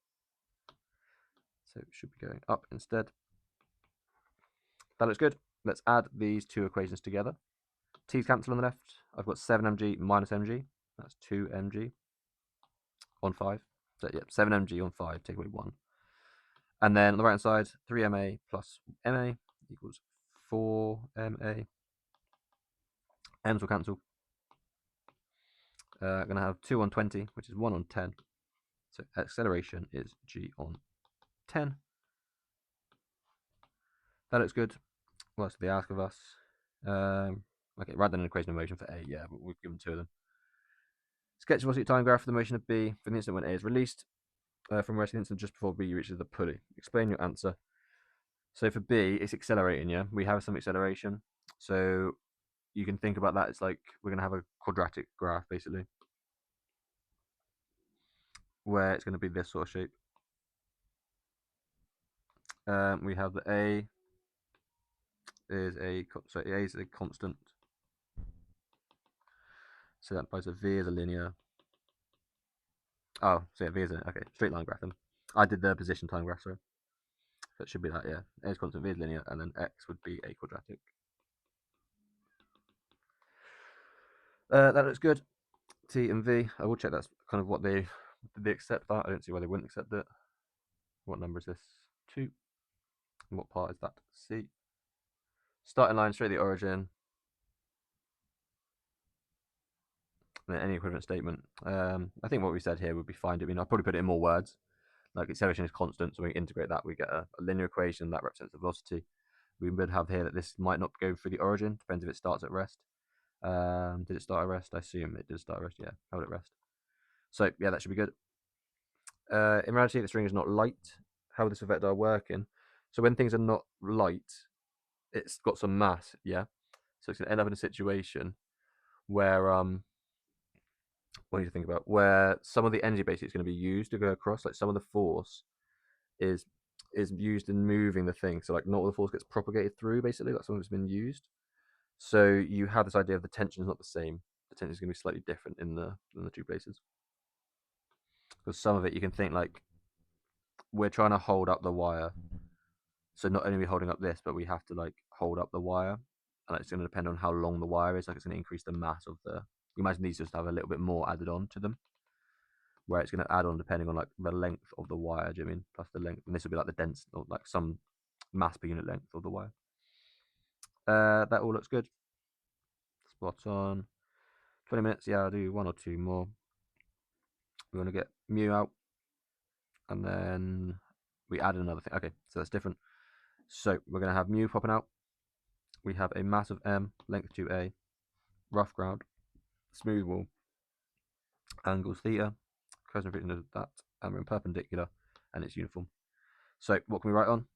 S1: So it should be going up instead. That looks good. Let's add these two equations together. T's cancel on the left. I've got 7mg minus mg. That's 2mg on 5. So yeah, 7mg on 5, take away 1. And then on the right hand side, 3ma plus ma equals 4ma. M's will cancel. I'm going to have 2 on 20, which is 1 on 10. So acceleration is g on 10. That looks good. What else do they ask of us? Okay, rather than an equation of motion for A, yeah, we've given 2 of them. Sketch velocity time graph for the motion of B from the instant when A is released, from resting instant just before B reaches the pulley. Explain your answer. So for B, it's accelerating, yeah? We have some acceleration. So you can think about that. It's like we're going to have a quadratic graph, basically, where it's going to be this sort of shape. We have the A is a constant. So that implies that V is a linear. Oh, so yeah, V is a, okay, straight line graph then. I did the position time graph, sorry. So it should be that, yeah. A is constant, V is linear, and then X would be a quadratic. That looks good. T and V, I will check that's kind of what did they accept that? I don't see why they wouldn't accept it. What number is this? 2. And what part is that? C. Starting line, straight to the origin. And then any equivalent statement. I think what we said here would be fine. I mean, I'll probably put it in more words. Like acceleration is constant, so we integrate that, we get a linear equation that represents the velocity. We would have here that this might not go through the origin, depends if it starts at rest. Did it start at rest? I assume it did start at rest, yeah, held at rest. So yeah, that should be good. In reality, the string is not light. How will this affect our working? So when things are not light, it's got some mass, yeah. So it's going to end up in a situation where what do you think about? Where some of the energy basically is going to be used to go across, like some of the force is used in moving the thing. So like not all the force gets propagated through, basically, like some of it's been used. So you have this idea of the tension is not the same. The tension is going to be slightly different in the two places. Because some of it you can think like we're trying to hold up the wire. So not only are we holding up this, but we have to like hold up the wire, and it's going to depend on how long the wire is. Like it's going to increase the mass of the. You imagine these just have a little bit more added on to them, where it's going to add on depending on like the length of the wire. Do you mean plus the length? And this will be like the dense or like some mass per unit length of the wire. That all looks good. Spot on. 20 minutes. Yeah, I'll do one or two more. We want to get mu out, and then we add another thing. Okay, so that's different. So we're going to have mu popping out. We have a mass of m, length 2a, rough ground, smooth wall, angles theta, cosine friction of that, and we're in perpendicular, and it's uniform. So what can we write on?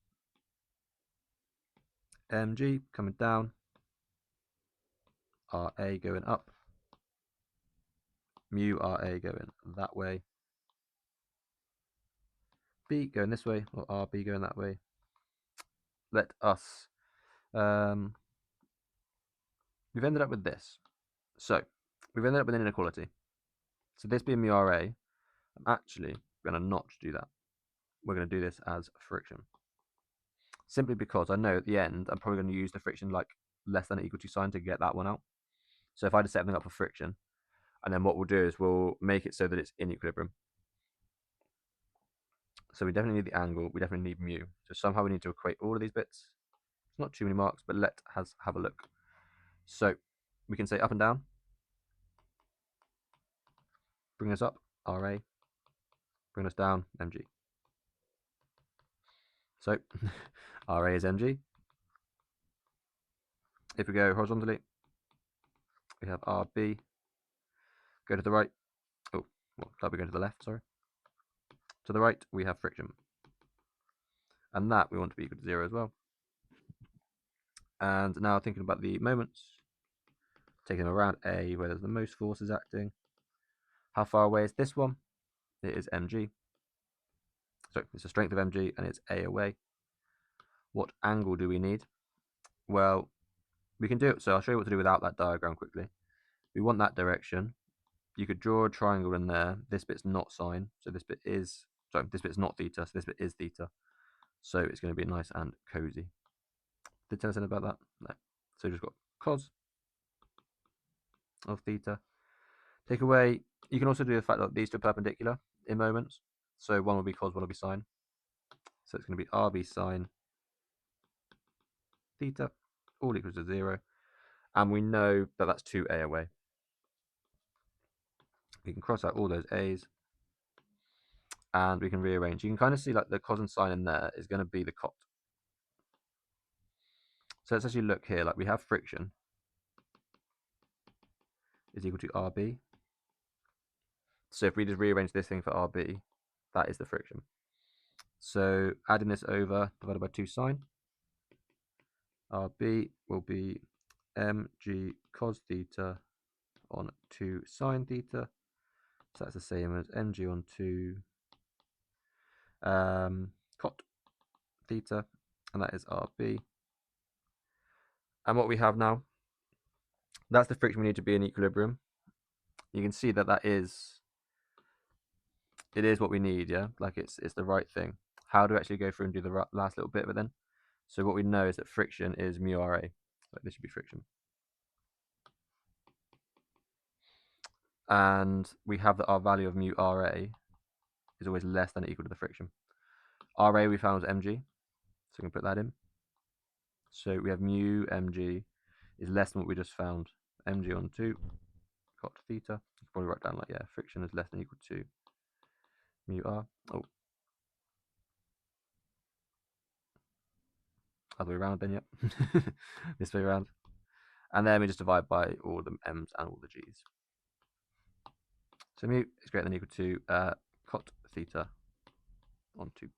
S1: mg coming down, ra going up, mu ra going that way, b going this way, or rb going that way. Let us, we've ended up with this. So we've ended up with an inequality. So this being mu ra, I'm actually going to not do that. We're going to do this as friction. Simply because I know at the end I'm probably going to use the friction like less than or equal to sign to get that one out. So if I just set something up for friction, and then what we'll do is we'll make it so that it's in equilibrium. So we definitely need the angle, we definitely need mu. So somehow we need to equate all of these bits. It's not too many marks, but let us have a look. So we can say up and down, bring us up, RA, bring us down, mg. So RA is mg. If we go horizontally, we have RB. Go to the right. Oh, well, that'll be going to the left, sorry. To the right, we have friction. And that we want to be equal to 0 as well. And now thinking about the moments, taking them around A, where there's the most forces acting. How far away is this one? It is mg. So it's the strength of mg, and it's A away. What angle do we need? Well, we can do it. So I'll show you what to do without that diagram quickly. We want that direction. You could draw a triangle in there. This bit's not sine, so this bit is, sorry, this bit's not theta, so this bit is theta. So it's going to be nice and cozy. Did it tell us anything about that? No. So we've just got cos of theta. Take away, you can also do the fact that these two are perpendicular in moments. So one will be cos, one will be sine. So it's going to be RB sine theta, all equals to 0. And we know that that's 2a away. We can cross out all those a's, and we can rearrange. You can kind of see like the cos and sine in there is going to be the cot. So let's actually look here. Like we have friction is equal to RB. So if we just rearrange this thing for RB, that is the friction. So adding this over, divided by 2 sine, RB will be mg cos theta on 2 sine theta. So that's the same as mg on 2 cot theta, and that is RB. And what we have now, that's the friction we need to be in equilibrium. You can see that it is what we need, yeah? Like it's the right thing. How do we actually go through and do the last little bit of it then? So what we know is that friction is mu Ra. So this should be friction. And we have that our value of mu Ra is always less than or equal to the friction. Ra we found was mg, so we can put that in. So we have mu mg is less than what we just found. Mg on 2 cot theta. You can probably write down like, yeah, friction is less than or equal to mu r. Oh, other way around then, yep. This way around. And then we just divide by all the m's and all the g's. So mu is greater than or equal to cot theta on 2.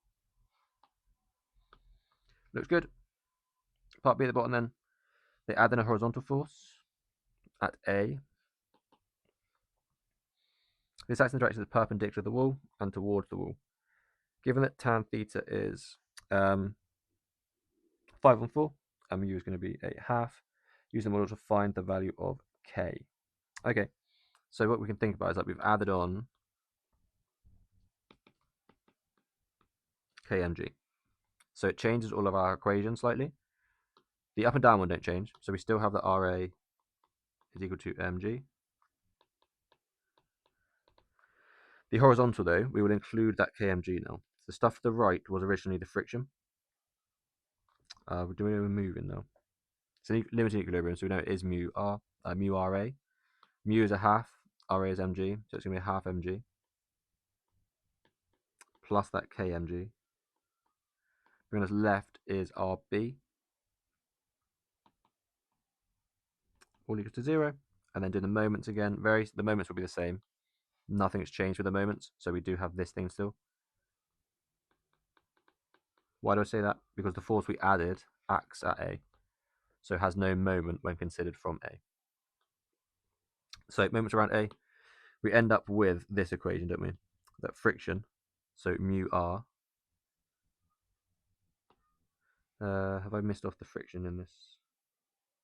S1: Looks good. part B at the bottom then, they add in a horizontal force at A. This acts in the direction that's perpendicular to the wall and towards the wall. Given that tan theta is 5/4, and mu is going to be 1/2, use the model to find the value of K. Okay, so what we can think about is like we've added on kmg. So it changes all of our equations slightly. The up and down one don't change, so we still have that Ra is equal to mg. The horizontal, though, we will include that kmg now. The stuff to the right was originally the friction. We're doing a moving now. It's a limited equilibrium, so we know it is mu r, mu Ra. Mu is 1/2, Ra is mg, so it's going to be 1/2 mg plus that kmg. Bringing us left is Rb, all equals to 0. And then doing the moments again, the moments will be the same. Nothing's changed with the moments, so we do have this thing still. Why do I say that? Because the force we added acts at A, so it has no moment when considered from A. So moments around A, we end up with this equation, don't we? That friction, so mu r. Have I missed off the friction in this?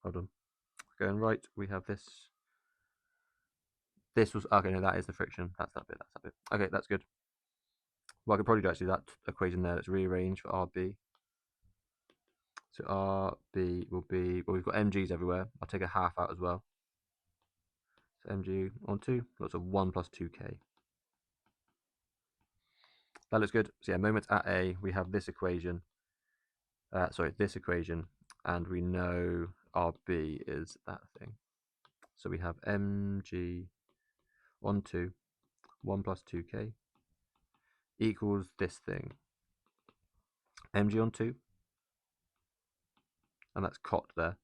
S1: Hold on. Going right, we have this. This was, okay, no, that is the friction. That's that bit, that's that bit. Okay, that's good. Well, I could probably do actually that equation there. Let's rearrange for RB. So RB will be, well, we've got mg's everywhere. I'll take a 1/2 out as well. So mg on 2, lots of 1 plus 2k. That looks good. So yeah, moments at A, we have this equation. This equation, and we know RB is that thing. So we have mg on 2, 1 plus 2k, equals this thing. Mg on 2, and that's cot there.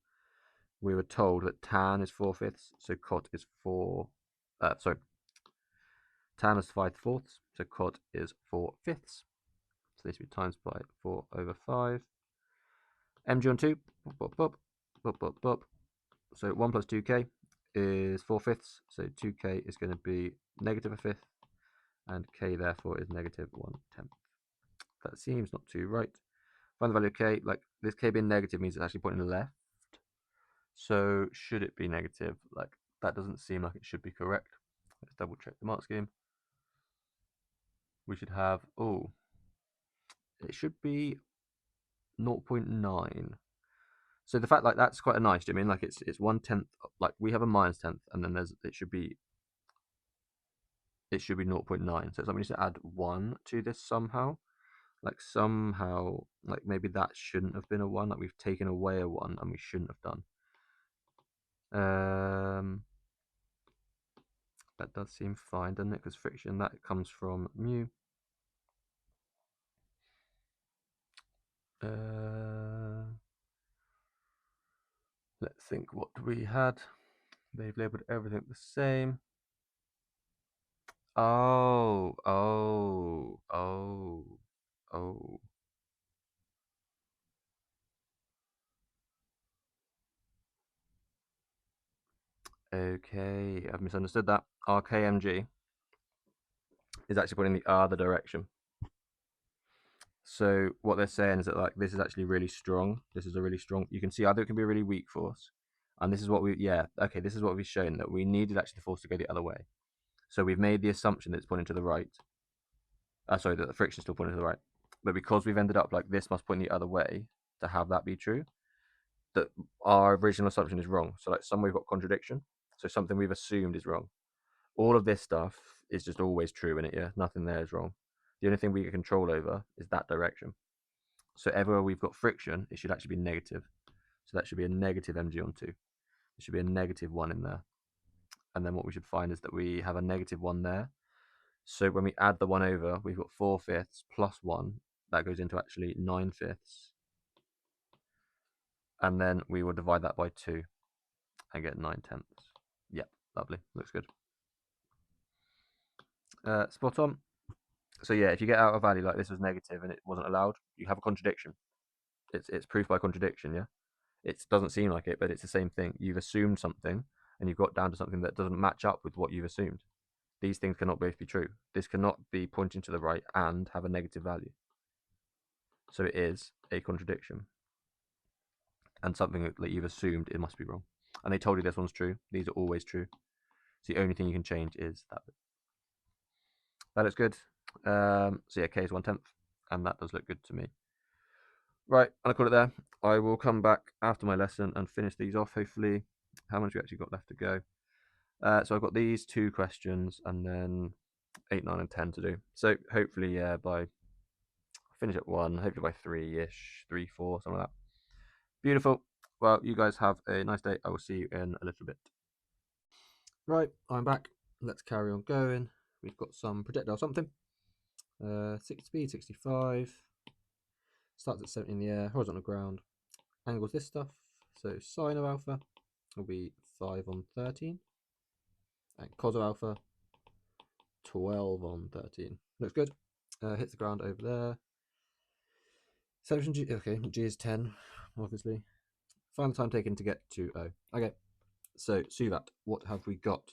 S1: We were told that tan is 4/5, so cot is tan is 5/4, so cot is 4/5. So this will be times by 4/5. Mg on 2, bop, bop, bop, bop, bop. So 1 plus 2k is 4/5, so 2k is going to be negative 1/5, and k therefore is negative 1/10. That seems not too right. Find the value of k. Like this k being negative means it's actually pointing left. So should it be negative? Like that doesn't seem like it should be correct. Let's double check the mark scheme. We should have, oh, it should be 0.9. So the fact like that's quite a nice. Do you mean like it's 1/10? Like we have a -10th, and then it should be 0.9. So it's like we need to add 1 to this somehow. Like somehow, like maybe that shouldn't have been a 1. Like we've taken away a 1, and we shouldn't have done. That does seem fine, doesn't it? Because friction, that comes from mu. Let's think what we had. They've labeled everything the same. Oh. Okay, I've misunderstood that. Our KMG is actually pointing the other direction. So what they're saying is that like this is actually really strong. This is a really strong. You can see either it can be a really weak force, and this is what this is what we've shown, that we needed actually the force to go the other way. So we've made the assumption that it's pointing to the right. That the friction is still pointing to the right, but because we've ended up like this must point the other way to have that be true, that our original assumption is wrong. So like somewhere we've got contradiction. So something we've assumed is wrong. All of this stuff is just always true in it. Yeah, nothing there is wrong. The only thing we get control over is that direction. So everywhere we've got friction, it should actually be negative. So that should be a negative mg on 2. There should be a negative 1 in there. And then what we should find is that we have a negative 1 there. So when we add the 1 over, we've got 4/5 plus 1. That goes into actually 9/5. And then we will divide that by 2 and get 9/10. Yep, lovely. Looks good. Spot on. So yeah, if you get out a value like this was negative and it wasn't allowed, you have a contradiction. It's proof by contradiction, yeah? It doesn't seem like it, but it's the same thing. You've assumed something, and you've got down to something that doesn't match up with what you've assumed. These things cannot both be true. This cannot be pointing to the right and have a negative value. So it is a contradiction. And something that you've assumed it must be wrong. And they told you this one's true. These are always true. So the only thing you can change is that bit. That looks good. So yeah, K is 1/10, and that does look good to me. Right, I'll call it there. I will come back after my lesson and finish these off, hopefully. How much we actually got left to go? So I've got these 2 questions and then 8, 9, and 10 to do. So hopefully by finish at 1, hopefully by 3-ish, 3, 4, something like that. Beautiful. Well, you guys have a nice day. I will see you in a little bit. Right, I'm back. Let's carry on going. We've got some projectile something. 60 speed, 65. Starts at 70 in the air, horizontal ground. Angles this stuff. So sine of alpha will be 5 on 13. And cos of alpha, 12 on 13. Looks good. Hits the ground over there. Acceleration G, okay, G is 10, obviously. Find the time taken to get to O. Okay, so that. What have we got?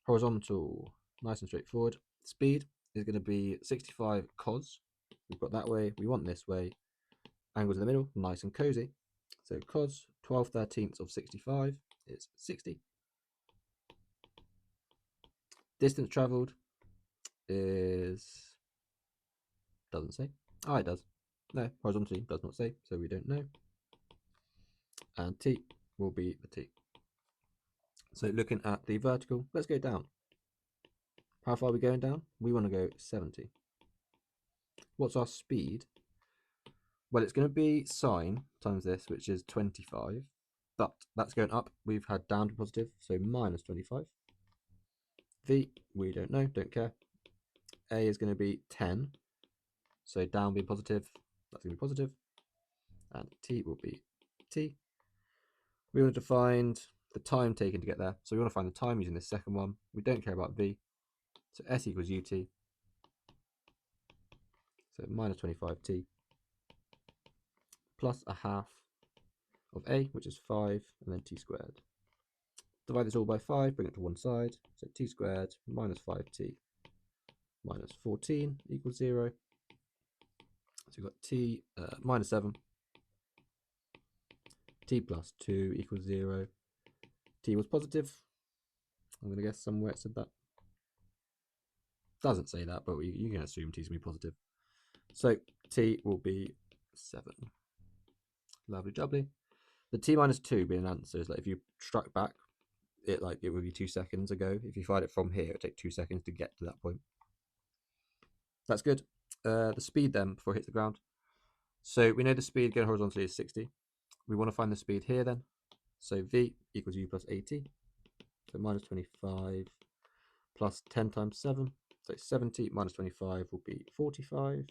S1: Horizontal, nice and straightforward. Speed is going to be 65 cos. We've got that way. We want this way. Angles in the middle, nice and cozy. So cos 12/13 of 65 is 60. Distance travelled is, doesn't say. Oh, it does. No, horizontally does not say, so we don't know. And t will be the t. So looking at the vertical, let's go down. How far are we going down? We want to go 70. What's our speed? Well, it's going to be sine times this, which is 25. But that's going up. We've had down to positive, so minus 25. V, we don't know, don't care. A is going to be 10. So down being positive, that's going to be positive. And t will be t. We want to find the time taken to get there. So we want to find the time using this second one. We don't care about v. So s equals ut. So minus 25t plus a half of a, which is 5, and then t squared. Divide this all by 5, bring it to one side. So t squared minus 5t minus 14 equals 0. So we've got t minus 7. T plus 2 equals 0. T was positive. I'm going to guess somewhere it said that. Doesn't say that, but you can assume t is going to be positive. So t will be 7. Lovely jubbly. The t minus 2 being an answer is like if you struck back, it would be 2 seconds ago. If you fired it from here, it would take 2 seconds to get to that point. That's good. The speed then before it hits the ground. So we know the speed going horizontally is 60. We want to find the speed here then. So v equals u plus at. So minus 25 plus 10 times 7. So 70 minus 25 will be 45.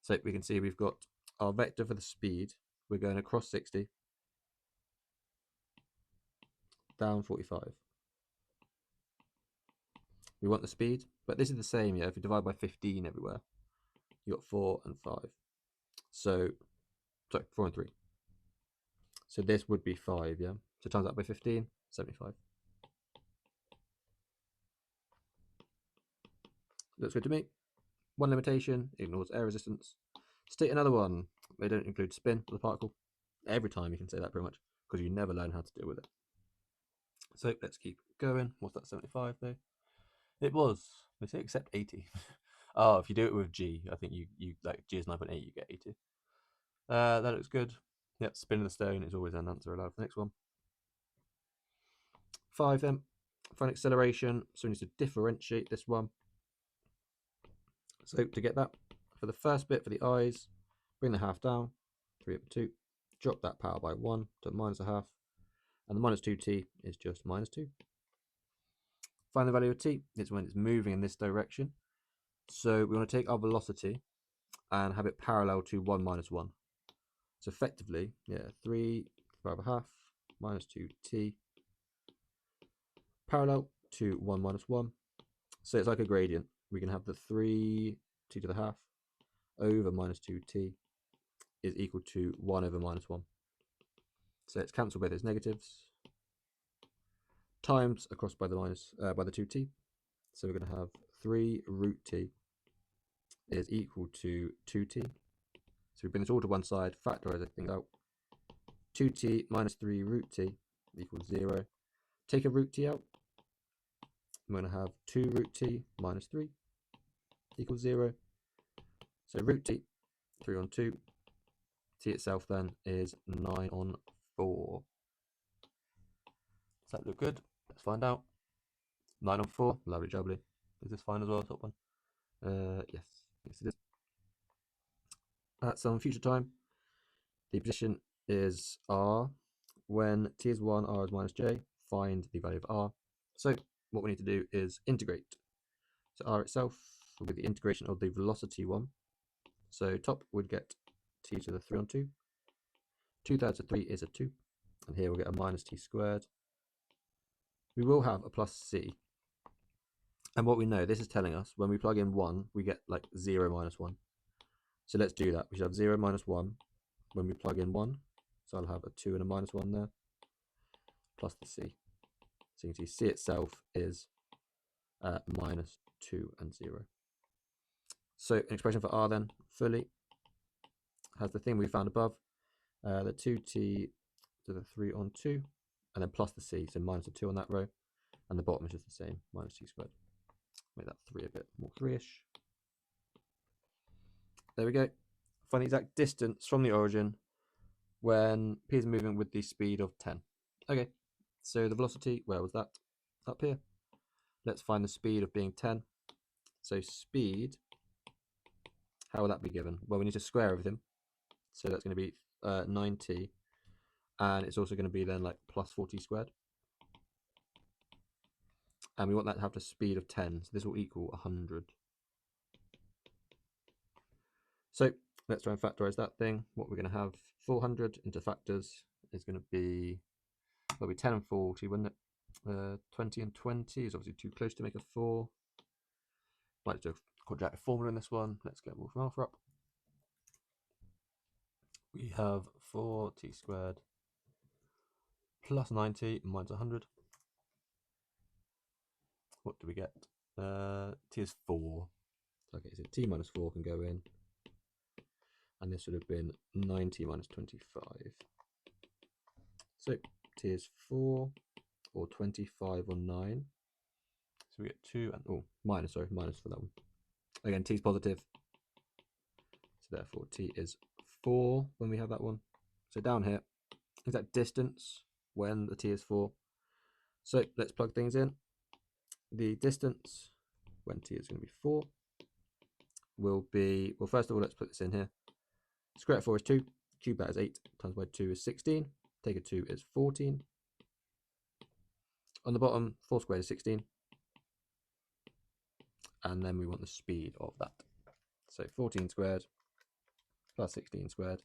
S1: So we can see we've got our vector for the speed. We're going across 60, down 45. We want the speed, but this is the same, yeah. If you divide by 15 everywhere, you got 4 and 5. So, sorry, 4 and 3. So this would be 5, yeah. So times that by 15, 75. Looks good to me. One limitation, ignores air resistance. State another one. They don't include spin of the particle. Every time you can say that pretty much, because you never learn how to deal with it. So let's keep going. What's that, 75 though? It was. They say except 80. Oh, if you do it with G, I think you like G is 9.8, you get 80. That looks good. Yep, spin of the stone is always an answer allowed for the next one. 5 then. Find acceleration. So we need to differentiate this one. So to get that, for the first bit for the eyes, bring the half down, 3/2, drop that power by 1 to minus a half, and the minus 2t is just minus 2. Find the value of t, it's when it's moving in this direction. So we want to take our velocity and have it parallel to 1 minus 1. So effectively, yeah, 3 power of a half minus 2t parallel to 1 minus 1. So it's like a gradient. We can have the 3t to the half over minus 2t is equal to 1 over minus 1. So it's cancelled by those negatives. Times across by the minus by the 2t. So we're going to have 3 root t is equal to 2t. So we bring this all to one side, factorise everything out. 2t minus 3 root t equals 0. Take a root t out. I'm going to have 2 root t minus 3 equals 0. So root t, 3 on 2. T itself then is 9 on 4. Does that look good? Let's find out. 9 on 4, lovely jubbly. Is this fine as well, top one? Yes, it is. At some future time, the position is r. When t is 1, r is minus j. Find the value of r. So what we need to do is integrate. So r itself will be the integration of the velocity one. So top would get t to the 3 on 2. 2/3 of 3 is a 2. And here we'll get a minus t squared. We will have a plus c. And what we know, this is telling us when we plug in 1, we get like 0 minus 1. So let's do that. We should have 0 minus 1 when we plug in 1. So I'll have a 2 and a minus 1 there, plus the c. So you can see c itself is minus 2 and 0. So an expression for r then, fully, has the thing we found above, the 2t to the 3 on 2, and then plus the c, so minus the 2 on that row, and the bottom is just the same, minus t squared. Make that 3 a bit more 3-ish. There we go. Find the exact distance from the origin when p is moving with the speed of 10. Okay, so the velocity, where was that? Up here. Let's find the speed of being 10. So speed, how will that be given? Well, we need to square everything. So that's going to be 9t, and it's also going to be then like plus 4t squared. And we want that to have the speed of 10, so this will equal 100. So let's try and factorize that thing. What we're going to have, 400 into factors is going to be, well, 10 and 40, wouldn't it? 20 and 20 is obviously too close to make a 4. Might do a quadratic formula in this one. Let's get Wolfram Alpha up. We have 4t squared plus 90 minus 100. What do we get? T is 4. Okay, so t minus 4 can go in. And this would have been 90 minus 25. So t is 4, or 25 on 9. So we get 2 and, oh, minus for that one. Again, t is positive. So therefore t is 4 when we have that one. So down here, exact distance when the t is 4. So let's plug things in. The distance when t is going to be 4 will be, well, first of all, let's put this in here. Square root of 4 is 2, cube that is 8, times by 2 is 16, take a 2 is 14. On the bottom, 4 squared is 16. And then we want the speed of that. So 14 squared plus 16 squared,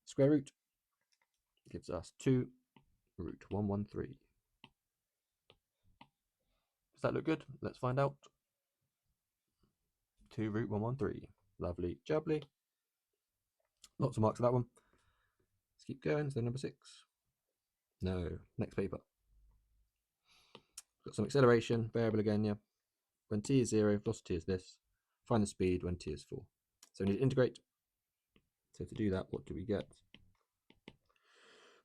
S1: square root, gives us 2 root 113. Does that look good? Let's find out. 2 root 113. Lovely jubbly. Lots of marks for that one. Let's keep going. So number 6. No, next paper. Got some acceleration, variable again, yeah. When t is 0, velocity is this. Find the speed when t is 4. So we need to integrate. So to do that, what do we get?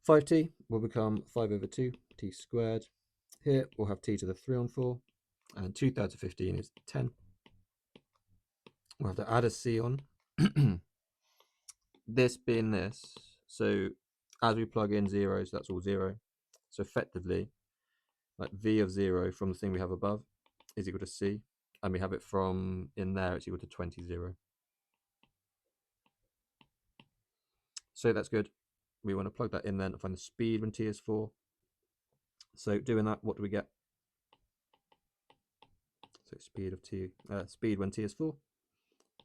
S1: 5t will become 5 over 2, t squared. Here we'll have t to the 3 on 4, and 2/3 of 15 is 10. We'll have to add a c on. This being this, so as we plug in zeros, that's all 0. So effectively, like v of 0 from the thing we have above is equal to c, and we have it from in there, it's equal to 20, 0. So that's good. We want to plug that in then and find the speed when t is 4. So doing that, what do we get? So speed of t, speed when t is 4.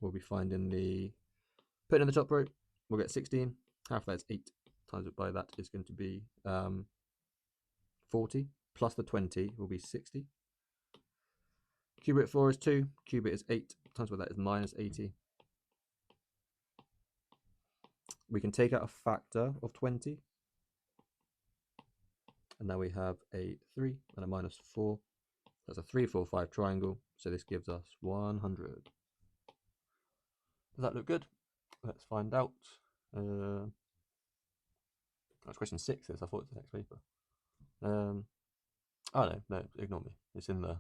S1: We'll be finding putting in the top row, we'll get 16. Half that is 8. Times it by that is going to be 40. Plus the 20 will be 60. Cube root 4 is 2. Cube root is 8. Times by that is minus 80. We can take out a factor of 20. and now we have a 3 and a minus 4. That's a 3, 4, 5 triangle, so this gives us 100. Does that look good? Let's find out. That's question 6. This I thought it was the next paper. Oh no, ignore me. It's in the.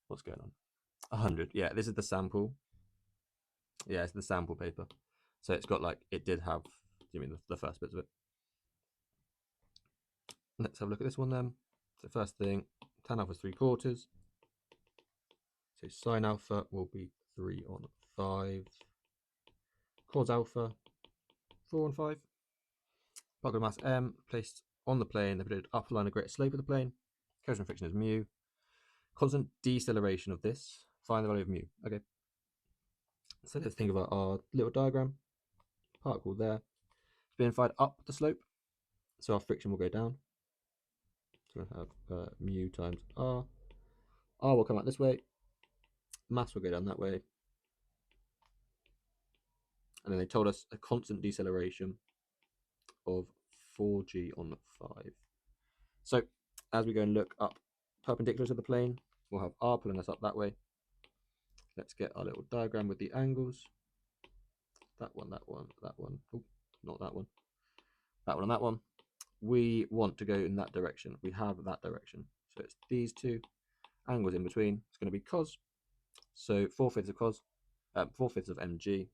S1: What's going on? 100. Yeah, this is the sample. Yeah, it's the sample paper. So it's got like it did have. Do you mean the first bits of it? Let's have a look at this one then. So first thing, tan alpha is 3/4. So sine alpha will be 3 on 5. Cos alpha 4 on 5. Particle mass m placed on the plane, the predicted upper line of greatest slope of the plane. Coefficient of friction is mu. Constant deceleration of this. Find the value of mu. Okay. So let's think about our little diagram. Particle there. It's being fired up the slope, so our friction will go down. So we'll have mu times r. R will come out this way. Mass will go down that way. And then they told us a constant deceleration of 4g on 5. So as we go and look up perpendicular to the plane, we'll have r pulling us up that way. Let's get our little diagram with the angles. That one, that one, that one. Oh, not that one. That one and that one. We want to go in that direction. We have that direction. So it's these two angles in between. It's going to be cos. So 4/5 of cos, 4/5 of mg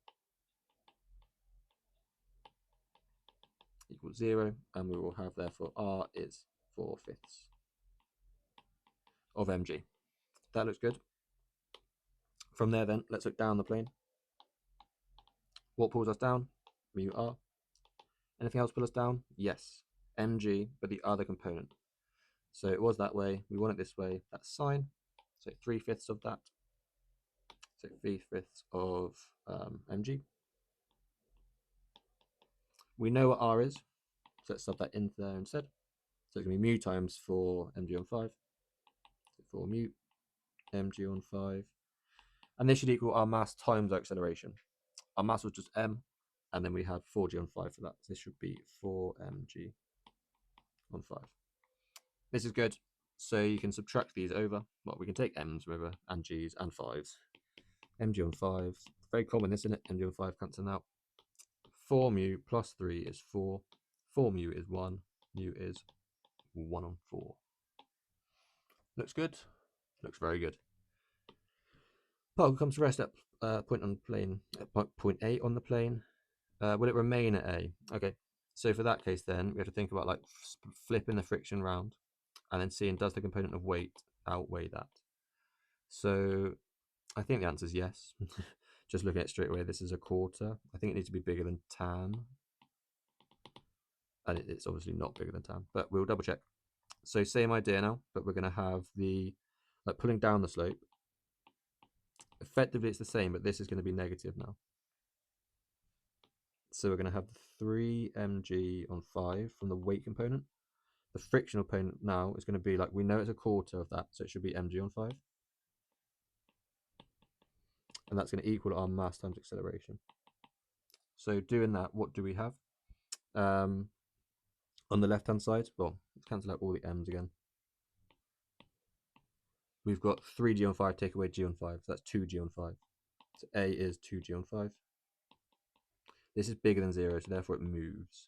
S1: equals 0. And we will have, therefore, r is 4/5 of mg. That looks good. From there, then, let's look down the plane. What pulls us down? Mu r. Anything else pull us down? Yes. mg, but the other component. So it was that way. We want it this way. That's sine. So 3/5 of that. So 3/5 of mg. We know what r is. So let's sub that into there instead. So it's going to be mu times 4 mg on 5. So 4 mu mg on 5. And this should equal our mass times our acceleration. Our mass was just m, and then we had 4g on 5 for that. So this should be 4 mg on 5. This is good. So you can subtract these over. Well, we can take m's over and g's and 5s. mg on 5. Very common, isn't it? mg on 5 cancelling out. 4 mu plus 3 is 4. 4 mu is 1. Mu is 1 on 4. Looks good. Looks very good. Particle comes to rest at point on plane, point A on the plane. Will it remain at A? Okay. So for that case, then we have to think about like flipping the friction round, and then seeing does the component of weight outweigh that. So I think the answer is yes. Just looking at it straight away, this is a quarter. I think it needs to be bigger than tan, and it's obviously not bigger than tan, but we'll double check. So same idea now, but we're going to have the like pulling down the slope. Effectively, it's the same, but this is going to be negative now. So we're going to have 3 mg on 5 from the weight component. The frictional component now is going to be like, we know it's a quarter of that, so it should be mg on 5. And that's going to equal our mass times acceleration. So doing that, what do we have? On the left-hand side, well, let's cancel out all the m's again. We've got 3g on 5, take away g on 5, so that's 2g on 5. So A is 2g on 5. This is bigger than 0, so therefore it moves.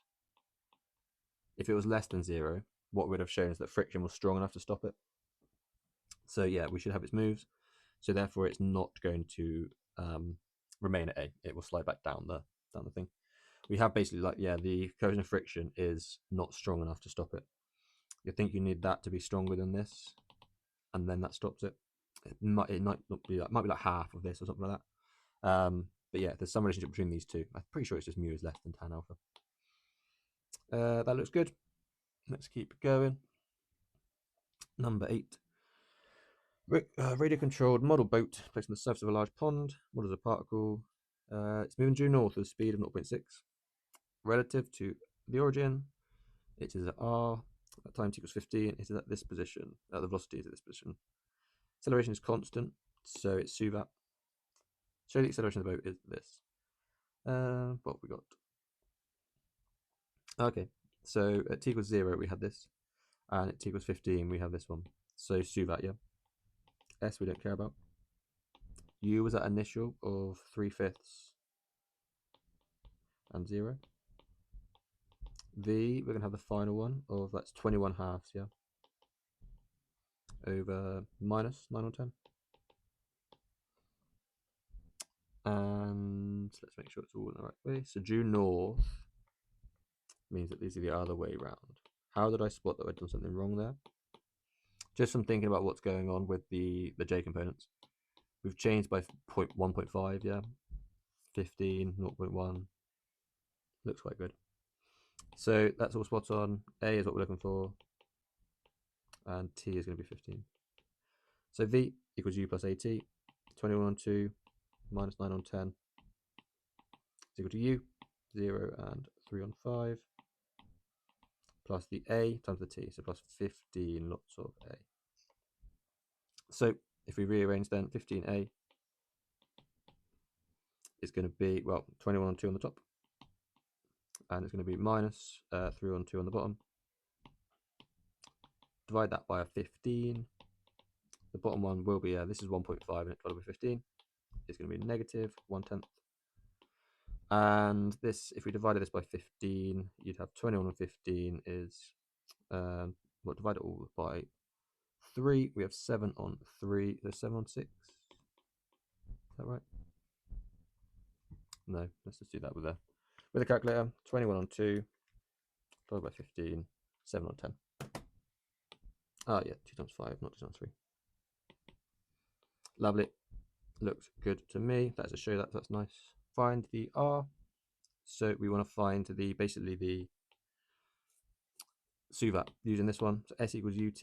S1: If it was less than 0, what would have shown is that friction was strong enough to stop it. So yeah, we should have its moves. So therefore it's not going to remain at A. It will slide back down the thing. We have basically like, yeah, the coefficient of friction is not strong enough to stop it. You think you need that to be stronger than this, and then that stops it. It might not be like, might be like half of this or something like that. But yeah, there's some relationship between these two. I'm pretty sure it's just mu is less than tan alpha. That looks good. Let's keep going. Number 8. Radio-controlled model boat placed on the surface of a large pond. Models a particle. It's moving due north with a speed of 0.6. Relative to the origin, it is at r. At time t equals 15. It is at this position. The velocity is at this position. Acceleration is constant, so it's suvat. Show the acceleration of the boat is this. What have we got? Okay, So at t equals 0, we had this, and at t equals 15, we have this one. So suvat, yeah. S we don't care about. U was that initial of 3/5 and 0. V, we're going to have the final one of, that's 21 halves, yeah, over minus 9 on 10. And let's make sure it's all in the right way. So due north means that these are the other way round. How did I spot that I'd done something wrong there? Just from thinking about what's going on with the J components. We've changed by 1.5, yeah. 15, 0.1. Looks quite good. So that's all spot on. A is what we're looking for. And T is going to be 15. So V equals U plus AT. 21 on 2 minus 9 on 10 is equal to U. 0 and 3 on 5. Plus the A times the T. So plus 15 lots of A. So if we rearrange then, 15A is going to be, well, 21 on 2 on the top. And it's going to be minus 3 on 2 on the bottom. Divide that by a 15. The bottom one will be, this is 1.5 and it divided by 15. It's going to be negative 1/10. And this, if we divided this by 15, you'd have 21 on 15 is, well, divide it all by 3. We have 7 on 3. So 7 on 6. Is that right? No, let's just do that with a calculator. 21 on 2 divided by 15, 7 on 10. Ah, yeah, 2 times 5, not 2 times 3. Lovely. Looks good to me. Let's just show that. That's nice. Find the R. So we want to find basically the suvat using this one. So S equals UT.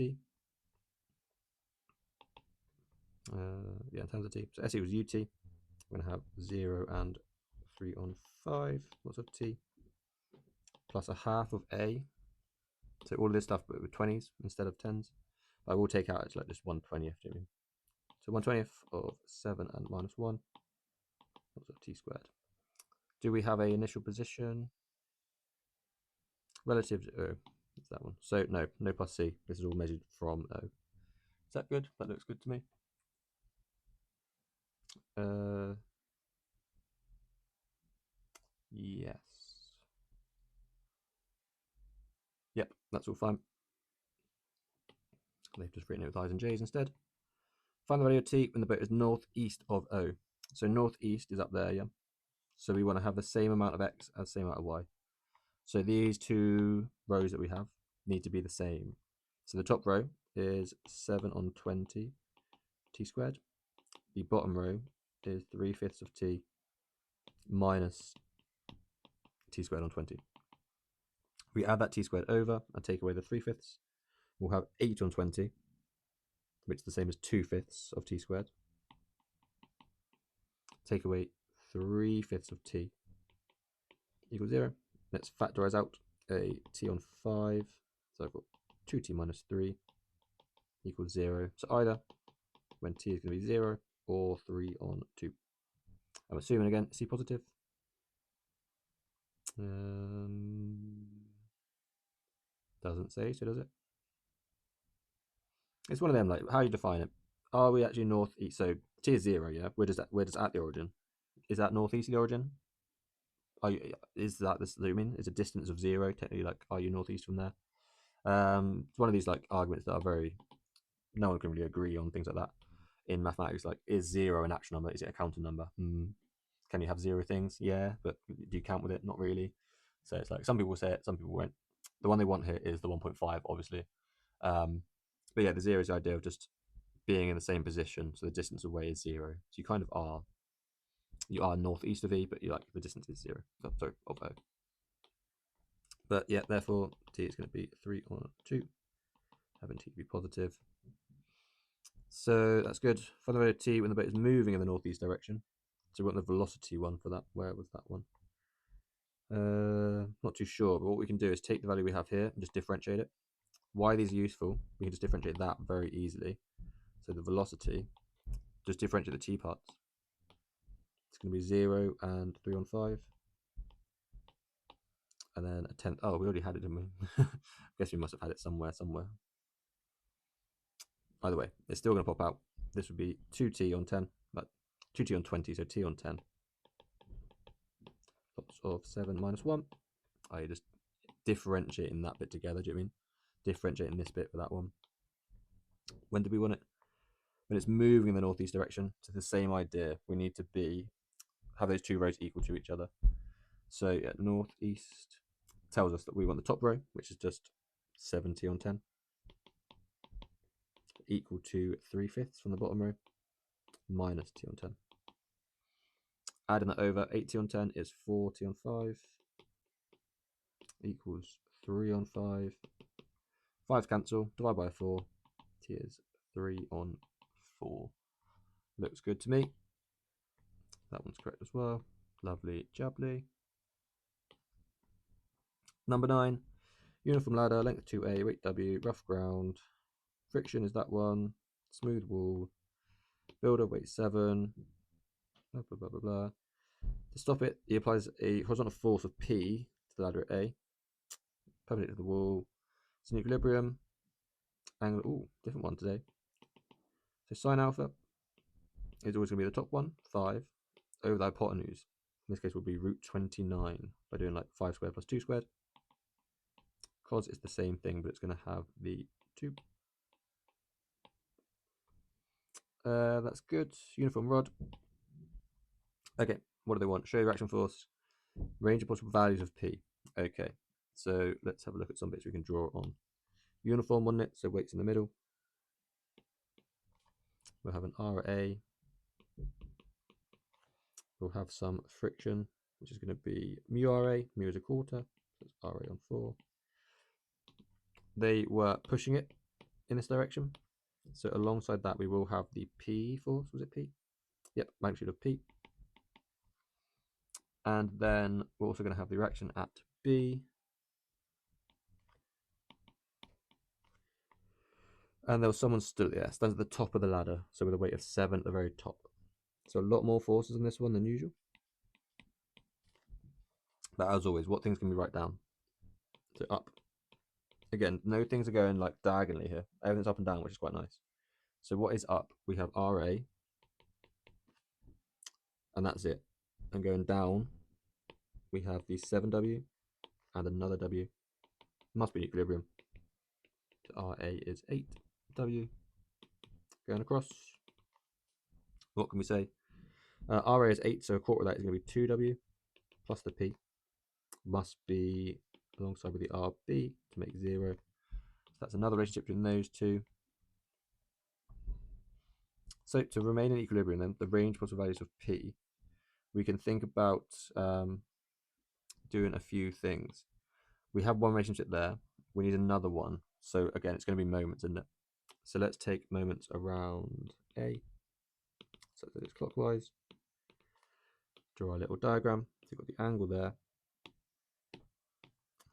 S1: Yeah, in terms of T. So S equals UT. We're going to have 0 and 3 on 5. Lots of T. Plus a half of A. So all of this stuff, but with 20s instead of 10s. I will take out, it's like just 1/20th. So 1/20th of 7 and minus 1. Lots of T squared. Do we have a initial position? Relative to O. It's that one. So no plus C. This is all measured from O. Is that good? That looks good to me. Yes. Yep, that's all fine. They've just written it with I's and J's instead. Find the value of T when the boat is northeast of O. So northeast is up there, yeah? So we want to have the same amount of X as the same amount of Y. So these two rows that we have need to be the same. So the top row is 7 on 20 T squared. The bottom row is 3/5 of T minus T squared on 20. We add that T squared over and take away the 3/5. We'll have 8 on 20, which is the same as 2/5 of T squared. Take away 3/5 of T equals 0. Let's factorize out a T on 5. So I've got 2T minus 3 equals 0. So either when T is going to be 0 or 3 on 2. I'm assuming again, C positive. Doesn't say, so does it? It's one of them, like, how you define it. Are we actually northeast? So T is 0, yeah? Where does at the origin? Is that northeast of the origin? Is that the zooming? Is a distance of 0 technically, like, are you northeast from there? It's one of these like arguments that are very, no one can really agree on things like that in mathematics. Like, is 0 an actual number? Is it a counter number? Can you have 0 things? Yeah, but do you count with it? Not really. So it's like some people say it, some people won't. The one they want here is the 1.5, obviously. But yeah, the 0 is the idea of just being in the same position, so the distance away is 0. So you kind of are, you are northeast of E, but you like the distance is 0. Sorry, of O. But yeah, therefore T is going to be 3 on 2, having T be positive. So that's good. Find the value of T when the boat is moving in the northeast direction. So we want the velocity one for that. Where was that one? Not too sure, but what we can do is take the value we have here and just differentiate it. Why these are useful, we can just differentiate that very easily. So the velocity, just differentiate the T parts. It's going to be 0 and 3 on 5. and then a tenth. Oh, we already had it, didn't we? I guess we must have had it somewhere. Either way, it's still going to pop out. This would be 2t on 10, but 2t on 20, so t on 10. Lots of 7 minus 1. Oh, you're just differentiating that bit together, do you mean? Differentiating this bit for that one. When do we want it? When it's moving in the northeast direction. To the same idea, we need to have those two rows equal to each other. So yeah, northeast tells us that we want the top row, which is just 7t on 10, equal to 3/5 from the bottom row, minus t on 10. Adding that over, 8t on 10 is 4t on 5, equals 3 on 5. 5 cancel, divide by 4, t is 3 on 4. Looks good to me. That one's correct as well. Lovely jubbly. Number 9, uniform ladder, length 2a, weight w, rough ground. Friction is that one. Smooth wall. Builder, weight 7. Blah, blah, blah, blah, blah. To stop it, he applies a horizontal force of P to the ladder at A, perpendicular to the wall. It's an equilibrium. Angle, ooh, different one today. So sine alpha is always going to be the top one, 5, over the hypotenuse. In this case, will be root 29 by doing like 5 squared plus 2 squared. Cos is the same thing, but it's going to have the 2. That's good. Uniform rod. Okay, what do they want? Show reaction force. Range of possible values of P. Okay, so let's have a look at some bits we can draw on. Uniform, wasn't it? So weights in the middle. We'll have an RA. We'll have some friction, which is going to be mu RA. Mu is a quarter. So it's RA on 4. They were pushing it in this direction. So alongside that, we will have the P force. Was it P? Yep, magnitude of P. And then we're also going to have the reaction at B. And there was someone stood there, stands at the top of the ladder, so with a weight of 7 at the very top. So a lot more forces in this one than usual. But as always, what things can we write down? So up. Again, no things are going like diagonally here. Everything's up and down, which is quite nice. So what is up? We have RA, and that's it. And going down, we have the 7W and another W. Must be equilibrium. So RA is 8W. Going across. What can we say? RA is 8, so a quarter of that is going to be 2W plus the P. Must be alongside with the RB to make 0. So that's another relationship between those two. So to remain in equilibrium, then the range possible values of P, we can think about doing a few things. We have one relationship there. We need another one. So again, it's going to be moments, isn't it? So let's take moments around A. So that it's clockwise. Draw a little diagram. So you've got the angle there.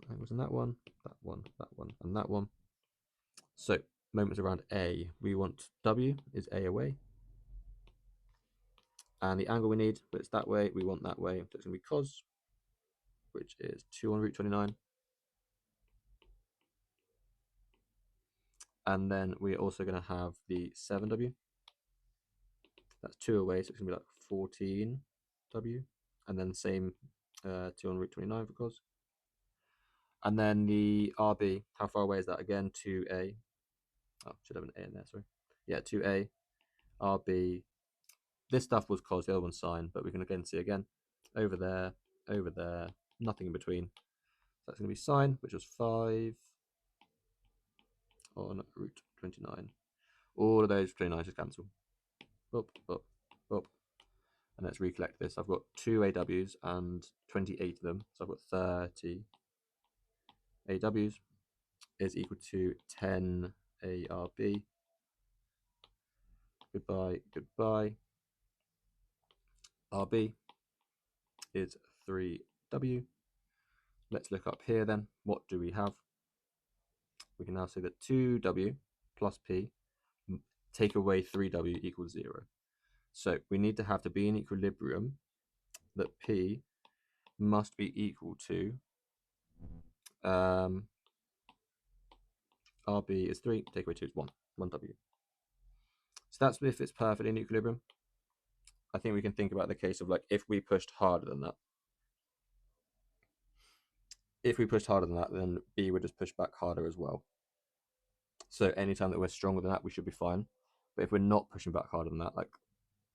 S1: Angles in that one, and that one. So moments around A, we want W is A away. And the angle we need, but it's that way, we want that way. So it's going to be cos, which is 2 on root 29. And then we're also going to have the 7W. That's 2 away, so it's going to be like 14W. And then same 2 on root 29 for cos. And then the RB, how far away is that? Again, 2A. Oh, should have an A in there, sorry. Yeah, 2A, RB. This stuff was cos, the other one's sine, but we can again see again, over there, nothing in between. So that's going to be sine, which was 5 on root 29. All of those 29 just cancel. Up, up, up. And let's recollect this. I've got 2 AWs and 28 of them. So I've got 30 AWs is equal to 10 ARB. Goodbye, goodbye. RB is 3W. Let's look up here then. What do we have? We can now say that 2W plus P take away 3W equals 0. So we need to have to be in equilibrium that P must be equal to RB is 3, take away 2 is 1, 1W. So that's if it's perfectly in equilibrium. I think we can think about the case of like if we pushed harder than that. If we pushed harder than that, then B would just push back harder as well. So anytime that we're stronger than that, we should be fine. But if we're not pushing back harder than that, like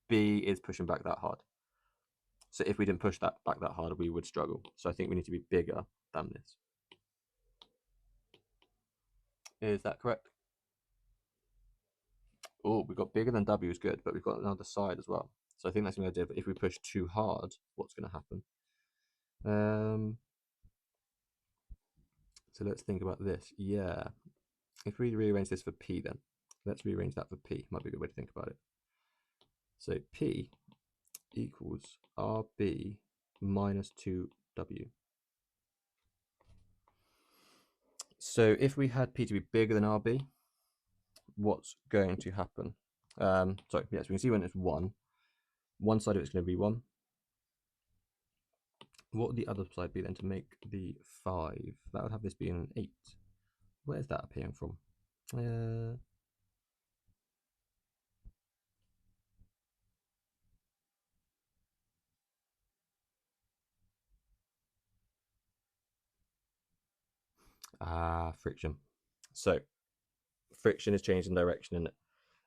S1: B is pushing back that hard. So if we didn't push that back that hard, we would struggle. So I think we need to be bigger than this. Is that correct? Oh, we got bigger than W is good, but we've got another side as well. So I think that's the idea. But if we push too hard, what's going to happen? So let's think about this. Yeah. If we rearrange this for P then, let's rearrange that for P. Might be a good way to think about it. So P equals RB minus 2W. So if we had P to be bigger than RB, what's going to happen? Sorry, yes, we can see when it's 1. One side of it's going to be 1. What would the other side be then to make the 5? That would have this being an 8. Where's that appearing from? Friction. So friction is changing direction, and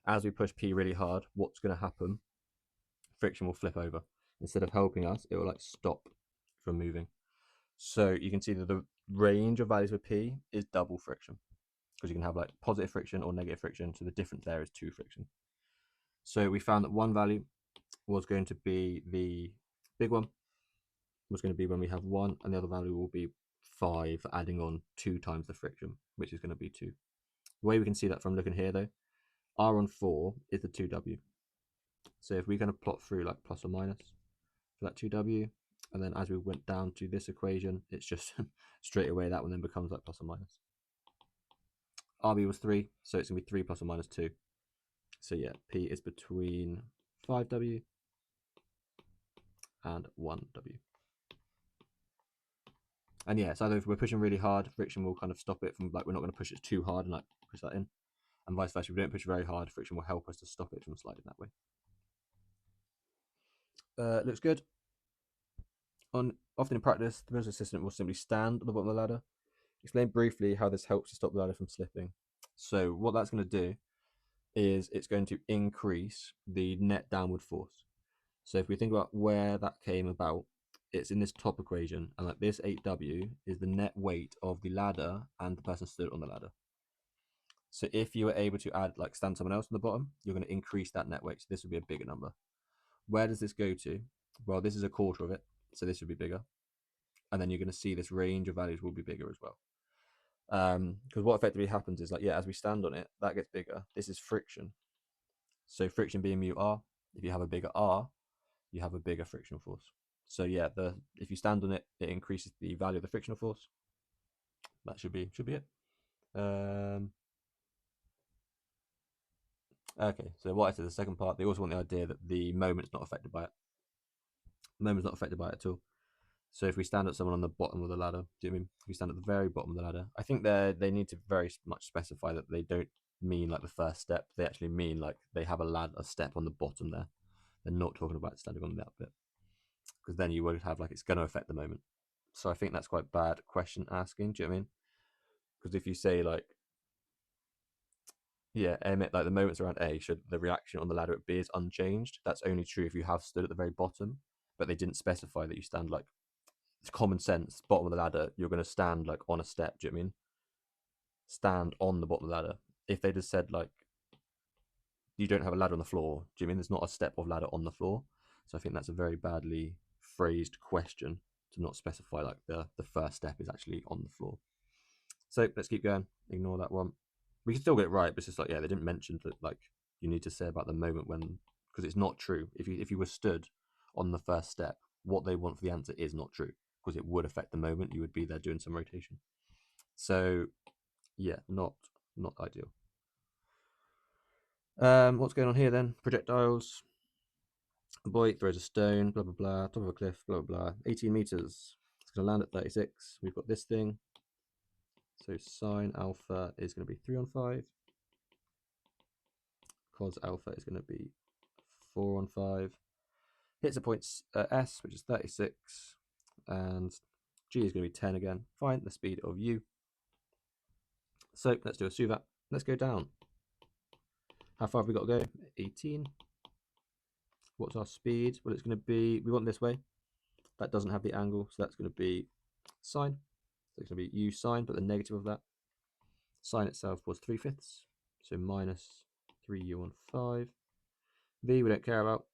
S1: as we push P really hard, what's going to happen? Friction will flip over. Instead of helping us, it will like stop from moving. So you can see that the range of values of P is double friction, because you can have like positive friction or negative friction. So the difference there is 2 friction. So we found that one value was going to be the big one, was going to be when we have 1, and the other value will be 5, adding on 2 times the friction, which is going to be 2. The way we can see that from looking here though, R on 4 is the 2W. So if we kind of plot through like plus or minus for that 2W, and then as we went down to this equation, it's just straight away that one then becomes like plus or minus. RB was 3, so it's going to be 3 plus or minus 2. So yeah, P is between 5W and 1W. And yeah, so either if we're pushing really hard, friction will kind of stop it from, like, we're not going to push it too hard and like push that in. And vice versa, if we don't push very hard, friction will help us to stop it from sliding that way. Looks good. Often in practice, the business assistant will simply stand on the bottom of the ladder. Explain briefly how this helps to stop the ladder from slipping. So what that's going to do is it's going to increase the net downward force. So if we think about where that came about, it's in this top equation, and like this 8W is the net weight of the ladder and the person stood on the ladder. So if you were able to add, like, stand someone else on the bottom, you're going to increase that net weight. So this would be a bigger number. Where does this go to? Well, this is a quarter of it, so this would be bigger. And then you're going to see this range of values will be bigger as well. Because what effectively happens is, like, yeah, as we stand on it, that gets bigger. This is friction. So friction being mu r, if you have a bigger r, you have a bigger frictional force. So yeah, if you stand on it, it increases the value of the frictional force. That should be it. Okay, so what I said, the second part, they also want the idea that the moment's not affected by it. The moment's not affected by it at all. So if we stand at someone on the bottom of the ladder, do you know what I mean? If we stand at the very bottom of the ladder, I think they need to very much specify that they don't mean like the first step. They actually mean like they have a step on the bottom there. They're not talking about standing on that bit, because then you would have like it's going to affect the moment. So I think that's quite bad question asking. Do you know what I mean? Because if you say like, yeah, like the moments around A, should the reaction on the ladder at B is unchanged? That's only true if you have stood at the very bottom, but they didn't specify that you stand like, it's common sense, bottom of the ladder, you're going to stand like on a step. Do you know what I mean? Stand on the bottom of the ladder. If they just said like, you don't have a ladder on the floor, do you mean there's not a step of ladder on the floor? So I think that's a very badly phrased question to not specify like the first step is actually on the floor. So let's keep going. Ignore that one. We can still get it right, but it's just like, yeah, they didn't mention that like you need to say about the moment when, because it's not true. If you were stood on the first step, what they want for the answer is not true, because it would affect the moment. You would be there doing some rotation. So yeah, not ideal. What's going on here then? Projectiles. A boy throws a stone, blah blah blah, top of a cliff, blah blah blah. 18 meters. It's gonna land at 36. We've got this thing. So sine alpha is going to be 3 on 5. Cos alpha is going to be 4 on 5. Hits a point S, which is 36. And G is going to be 10 again. Find the speed of U. So let's do a suvat. Let's go down. How far have we got to go? 18. What's our speed? Well, it's going to be, we want this way. That doesn't have the angle, so that's going to be sine. So it's going to be U sine, but the negative of that. Sine itself was 3/5, so minus 3U on 5. V we don't care about.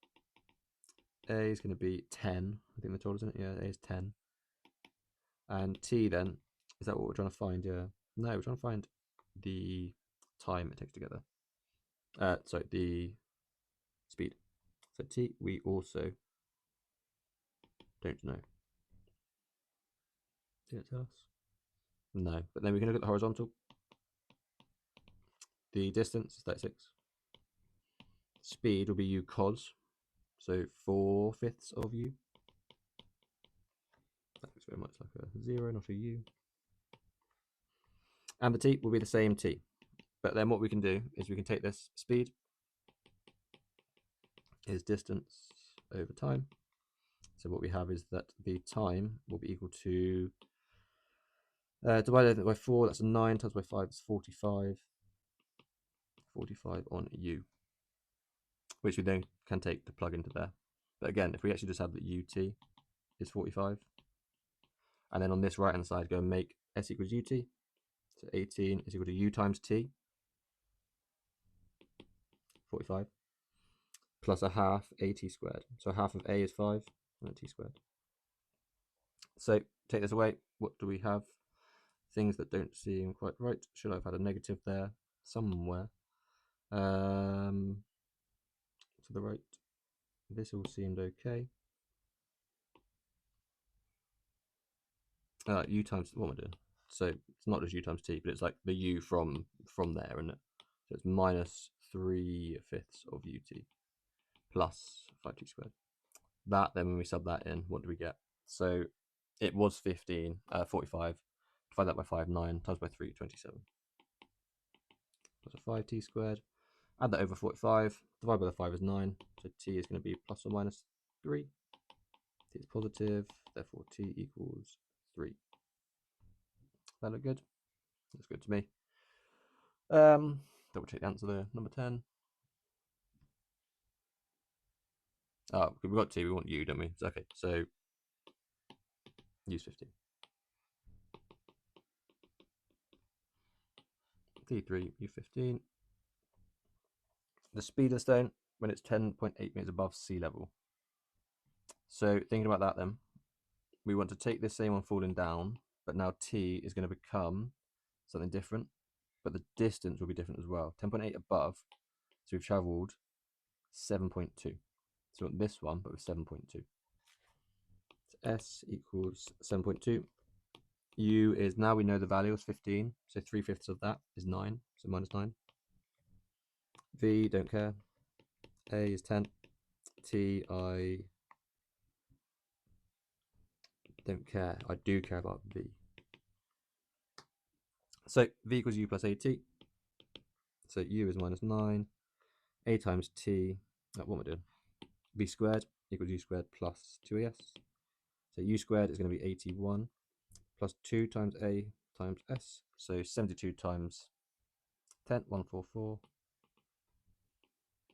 S1: A is going to be 10. I think they told us, isn't it? Yeah, A is 10. And T then, is that what we're trying to find? Yeah. No, we're trying to find the time it takes to get there. Sorry, the speed. So T, we also don't know. Did it tell us? No, but then we can look at the horizontal. The distance is 36. Speed will be U cos, so 4/5 of U. That looks very much like a 0, not a U. And the T will be the same T. But then what we can do is we can take this speed is distance over time. So what we have is that the time will be equal to, divided by 4, that's a 9, times by 5 is 45. 45 on U, which we then can take to plug into there. But again, if we actually just have that UT is 45, and then on this right hand side go and make S equals UT, so 18 is equal to U times T, 45, plus a half AT squared. So half of A is 5, and T squared. So take this away, what do we have? Things that don't seem quite right. Should I have had a negative there somewhere? To the right. This all seemed okay. U times, what am I doing? So it's not just U times T, but it's like the U from there, isn't it? So it's minus 3/5 of UT plus 5T squared. That, then when we sub that in, what do we get? So it was 45. Divide that by 5, 9, times by 3, 27. Plus a 5T squared. Add that over 45. Divide by the 5 is 9. So T is going to be plus or minus 3. T is positive. Therefore, T equals 3. That look good? Looks good to me. Double check the answer there. Number 10. Oh, we've got T, we want U, don't we? Okay, so use 15. T3, U15. The speed of the stone when it's 10.8 meters above sea level. So thinking about that then, we want to take this same one falling down, but now T is going to become something different, but the distance will be different as well. 10.8 above, so we've travelled 7.2. So we want this one, but with 7.2. So S equals 7.2. U is, now we know the value is 15, so 3/5 of that is 9, so minus 9. V, don't care. A is 10. T, I don't care. I do care about V. So V equals U plus AT. So U is minus 9. A times T, what am I doing? V squared equals U squared plus 2AS. So U squared is going to be 81 plus 2 times A times S. So 72 times 10, 144.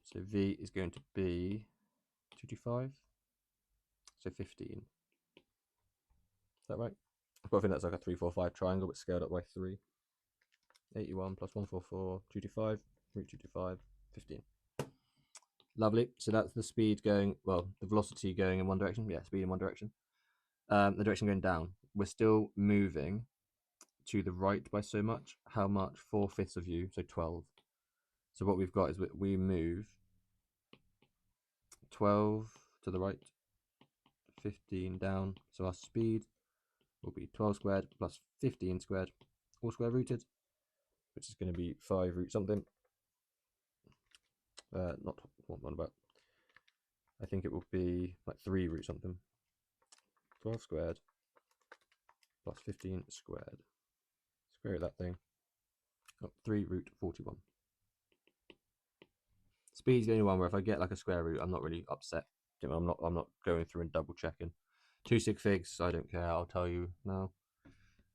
S1: So V is going to be 225. So 15. Is that right? I've got to think that's like a 3, 4, 5 triangle, but scaled up by 3. 81 plus 144, 225, root 225, 15. Lovely. So that's the speed going, well, the velocity going in one direction. Yeah, speed in one direction. The direction going down. We're still moving to the right by so much. How much? 4/5 of U, so 12. So what we've got is we move 12 to the right, 15 down. So our speed will be 12 squared plus 15 squared, all square rooted, which is going to be 5 root something. Not one about. I think it will be like 3 root something. 12 squared plus 15 squared. Square root that thing. Got 3 root 41. Speed's the only one where if I get like a square root, I'm not really upset. I'm not going through and double checking. 2 sig figs, I don't care. I'll tell you now.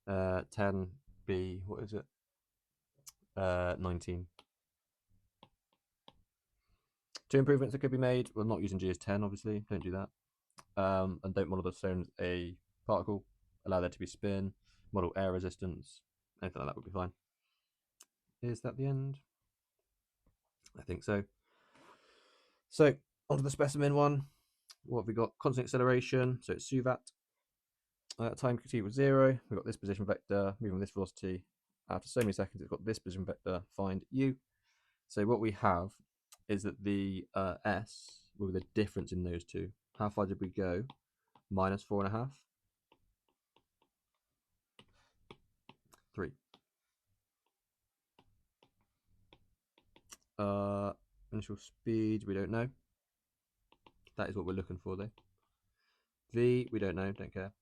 S1: 10b, what is it? 19. 2 improvements that could be made. We're not using G as 10, obviously. Don't do that. And don't model the stone as a particle. Allow there to be spin. Model air resistance. Anything like that would be fine. Is that the end? I think so. So onto the specimen one. What have we got? Constant acceleration. So it's suvat. Time t equals 0. We've got this position vector moving with this velocity. After so many seconds, it's got this position vector. Find u. So what we have is that the s will be the difference in those two. How far did we go? Minus 4.5. 3. Initial speed, we don't know. That is what we're looking for though. V, we don't know, don't care.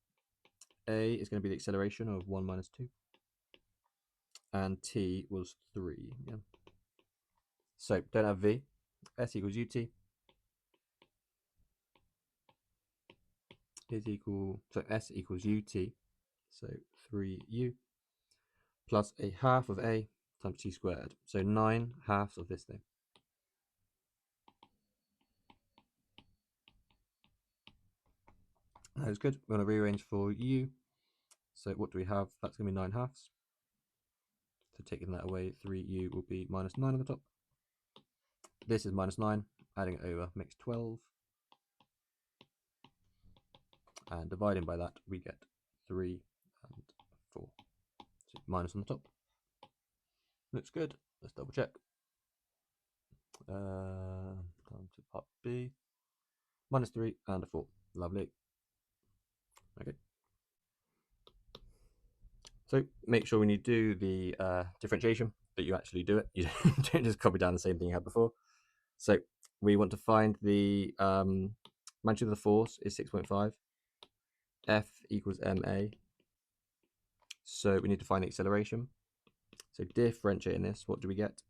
S1: A is going to be the acceleration of 1 minus 2. And T was 3. Yeah. So don't have V. S equals UT is equal, so S equals UT, so 3U plus a half of A times T squared. So 9 halves of this thing. That is good. We're going to rearrange for U. So what do we have? That's going to be 9 halves. So taking that away, 3U will be minus 9 on the top. This is minus 9. Adding it over makes 12. And dividing by that, we get 3 and 4. So minus on the top. Looks good. Let's double check. Down to part B. Minus 3 and a 4. Lovely. Okay. So make sure when you do the differentiation that you actually do it. You don't just copy down the same thing you had before. So we want to find the magnitude of the force is 6.5. F equals ma. So we need to find the acceleration. So differentiating this, what do we get?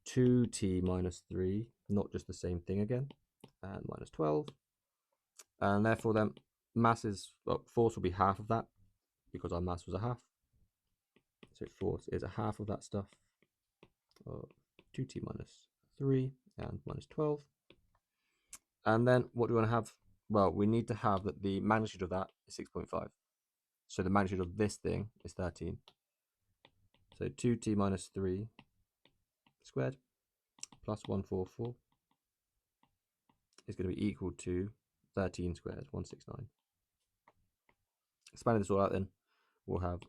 S1: 2t minus 3, not just the same thing again, and minus 12. And therefore then mass is, well, force will be half of that because our mass was a half. So force is a half of that stuff. 2t minus 3 and minus 12. And then what do we want to have? Well, we need to have that the magnitude of that is 6.5. So the magnitude of this thing is 13. So 2t minus 3 squared plus 144 is going to be equal to 13 squared, 169. Expanding this all out then, we'll have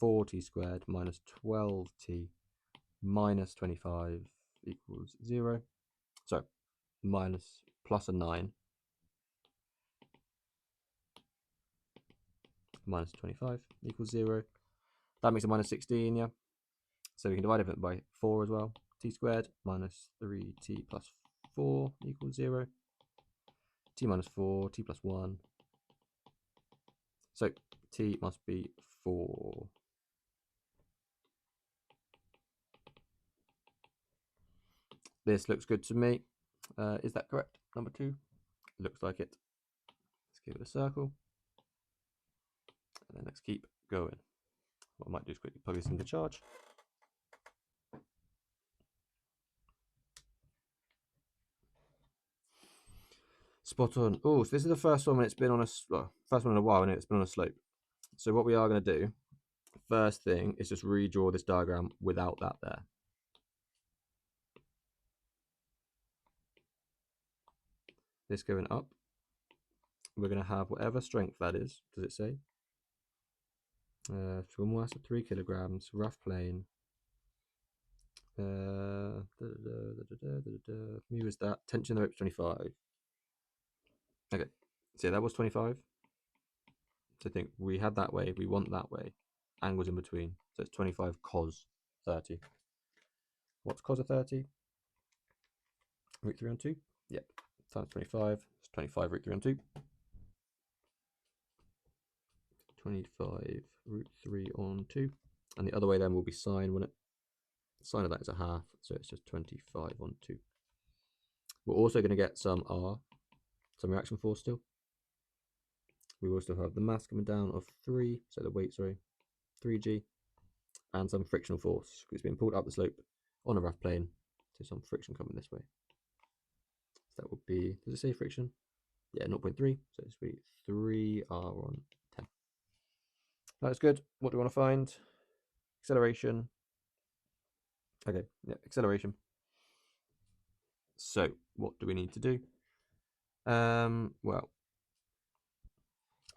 S1: 4t squared minus 12t minus 25 equals 0. So minus plus a 9 minus 25 equals 0. That makes it minus 16, yeah. So we can divide it by 4 as well. T squared minus 3t plus 4 equals 0. T minus 4, t plus 1. So t must be 4. This looks good to me. Is that correct? Number 2? Looks like it. Let's give it a circle. And then let's keep going. What I might do is quickly plug this into charge. Spot on. Oh, so this is the first one when it's been on a, well, first one in a while and it's been on a slope. So what we are going to do, first thing, is just redraw this diagram without that there. This going up. We're going to have whatever strength that is. Does it say? Swim mass of 3 kilograms, rough plane. Mu is that. Tension in the rope is 25. Okay, so yeah, that was 25. So I think we had that way, we want that way. Angles in between. So it's 25 cos 30. What's cos of 30? Root 3 on 2? Yep. Times 25. It's 25 root 3 on 2. 25 root 3 on 2. And the other way then will be sine, won't it? Sine of that is a half, so it's just 25 on 2. We're also going to get some R, some reaction force still. We also have the mass coming down of 3, so the weight, sorry, 3g, and some frictional force, because it's being pulled up the slope on a rough plane, so some friction coming this way. So that would be, does it say friction? Yeah, 0.3, so it's be 3r on 10. That's good. What do we want to find? Acceleration. Okay, yeah, acceleration. So what do we need to do? Well,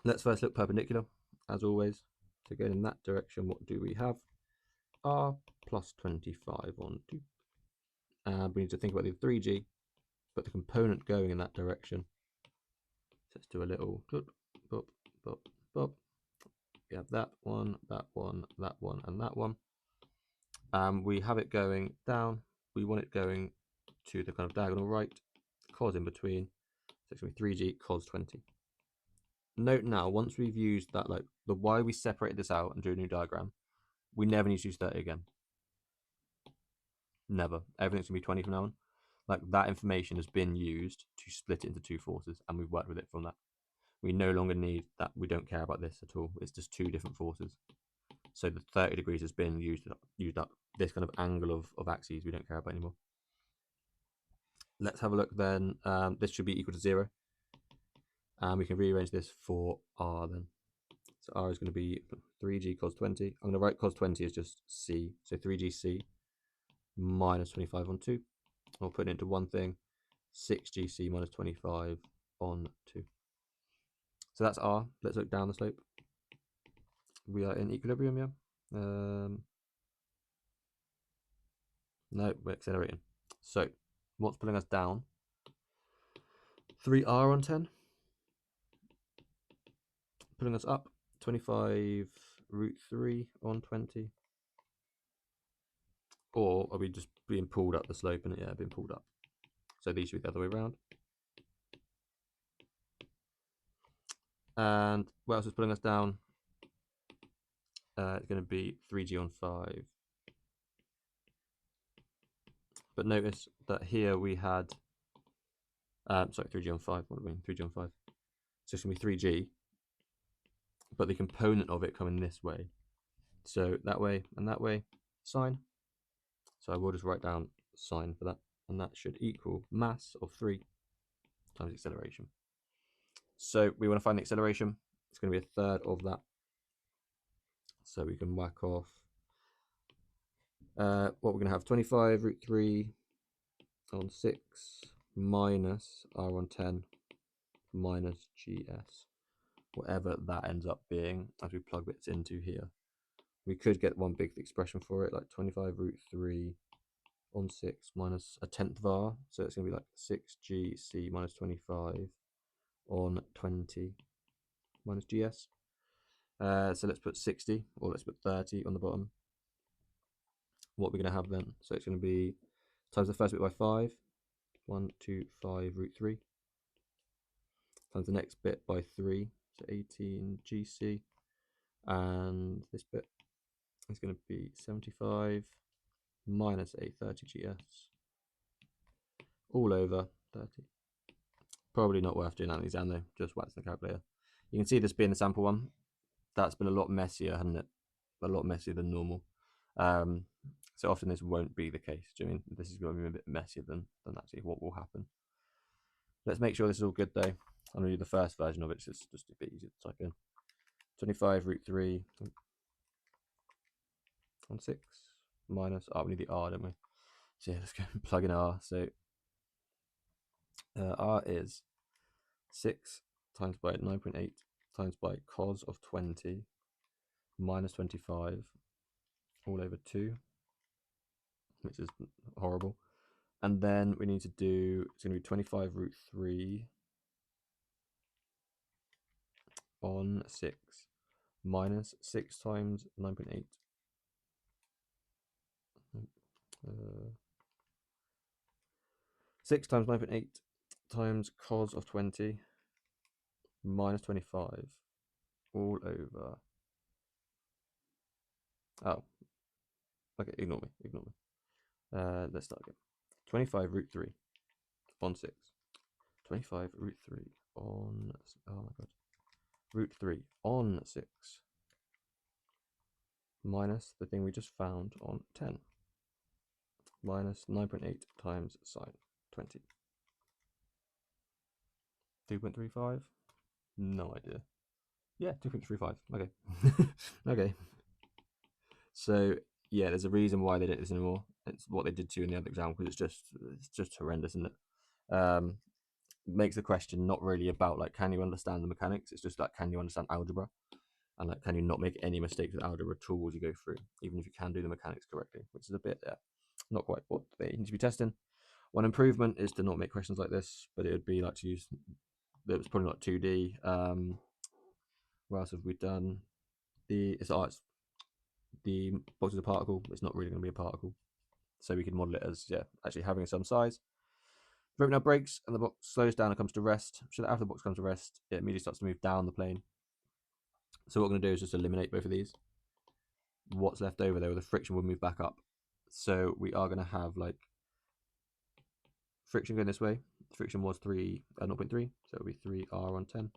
S1: let's first look perpendicular, as always. So going in that direction, what do we have? R plus 25 on 2. And we need to think about the 3g, but the component going in that direction. So let's do a little boop, boop, boop, boop. We have that one, that one, that one, and that one. We have it going down. We want it going to the kind of diagonal right, cos in between. So it's going to be 3g cos 20. Note now, once we've used that, like the why we separated this out and drew a new diagram, we never need to use 30 again. Never. Everything's going to be 20 from now on. Like that information has been used to split it into two forces, and we've worked with it from that. We no longer need that. We don't care about this at all. It's just two different forces. So the 30 degrees has been used up. This kind of angle of axes we don't care about anymore. Let's have a look then. This should be equal to 0. And we can rearrange this for r then. So r is going to be 3g cos 20. I'm going to write cos 20 as just c. So 3gc minus 25 on 2. I'll put it into one thing. 6gc minus 25 on 2. So that's r. Let's look down the slope. We are in equilibrium, yeah? No, we're accelerating. So what's pulling us down? 3r on 10. Pulling us up, 25 root 3 on 20. Or are we just being pulled up the slope? And yeah, being pulled up. So these should be the other way around. And what else is pulling us down? It's going to be 3g on 5. But notice that here we had, 3g on 5. What do I mean? 3g on 5. So it's going to be 3g, but the component of it coming this way. So that way and that way, sine. So I will just write down sine for that, and that should equal mass of 3 times acceleration. So we want to find the acceleration. It's going to be a third of that. So we can whack off what we're going to have, 25 root 3 on 6 minus r on 10 minus gs, whatever that ends up being as we plug bits into here. We could get one big expression for it, like 25 root 3 on 6 minus a tenth of r. So it's going to be like 6gc minus 25 on 20 minus gs. So let's put 60, or let's put 30 on the bottom. What we're going to have then, so it's going to be times the first bit by 5, 1, 2, 5 root 3, times the next bit by 3, so 18 gc, and this bit is going to be 75 minus a 30 gs, all over 30. Probably not worth doing that in the exam though, just whack the calculator. You can see this being the sample one. That's been a lot messier, hasn't it? A lot messier than normal. So often this won't be the case. Do you mean this is going to be a bit messier than actually what will happen? Let's make sure this is all good though. I'm going to do the first version of it, so it's just a bit easier to type in. 25 root 3 on 6 minus, we need the r, don't we? So yeah, let's go and plug in r. So r is 6 times by 9.8 times by cos of 20 minus 25 all over 2, which is horrible. And then we need to do, it's going to be 25 root 3 on 6 minus 6 times 9.8. 6 times 9.8 times cos of 20 minus 25 all over, Okay, ignore me. Let's start again. 25 root 3 on 6. 25 root 3 on, oh my god, root 3 on 6 minus the thing we just found on 10 minus 9.8 times sine 20. 2.35? No idea. Yeah, 2.35. Okay. Okay. So yeah, there's a reason why they don't do this anymore. It's what they did to you in the other exam, because it's just horrendous, isn't it? Makes the question not really about like, can you understand the mechanics? It's just like, can you understand algebra? And like, can you not make any mistakes with algebra at all as you go through, even if you can do the mechanics correctly, which is a bit not quite what they need to be testing. One improvement is to not make questions like this, but it would be like to use, it was probably not 2D. What else have we done? It's the box is a particle. It's not really going to be a particle, so we can model it as actually having some size. The rope now breaks and the box slows down and comes to rest. So that after the box comes to rest, it immediately starts to move down the plane. So what we're going to do is just eliminate both of these. What's left over there, the friction will move back up. So we are going to have like friction going this way. Friction was 0.3, so it'll be 3R on 10.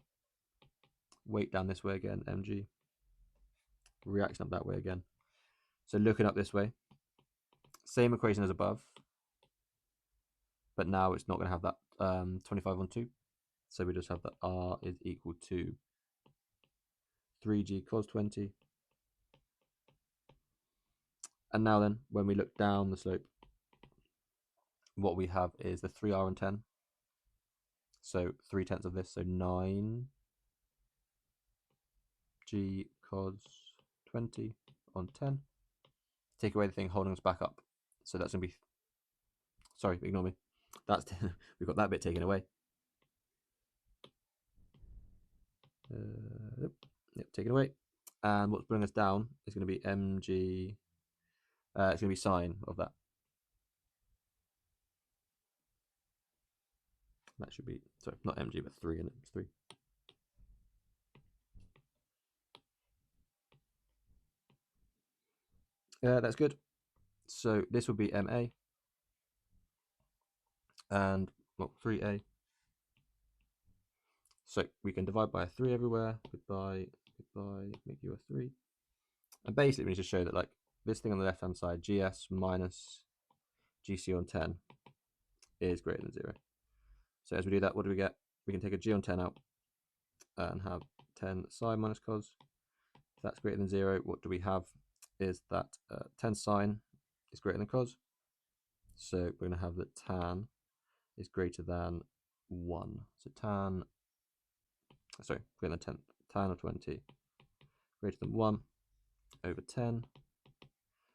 S1: Weight down this way again, mg. Reaction up that way again. So looking up this way, same equation as above, but now it's not going to have that 25 on 2. So we just have that R is equal to 3g cos 20. And now then, when we look down the slope, what we have is the 3R on 10. So 3/10 of this, so 9g cos 20 on 10. Take away the thing holding us back up. So that's going to be, sorry, ignore me. That's we've got that bit taken away. Yep, taken away. And what's bringing us down is going to be mg. It's going to be sine of that. That should be, sorry, not mg, but 3 in it. It's 3. That's good. So this will be MA. And, well, 3A. So we can divide by a 3 everywhere. Goodbye, make you a 3. And basically we need to show that like this thing on the left hand side, GS minus GC on 10 is greater than 0. So as we do that, what do we get? We can take a G on 10 out and have 10 sine minus cos. If that's greater than 0, what do we have is that 10 sine is greater than cos. So we're going to have that tan is greater than 1. So tan, sorry, greater than 10, tan of 20 greater than 1 over 10.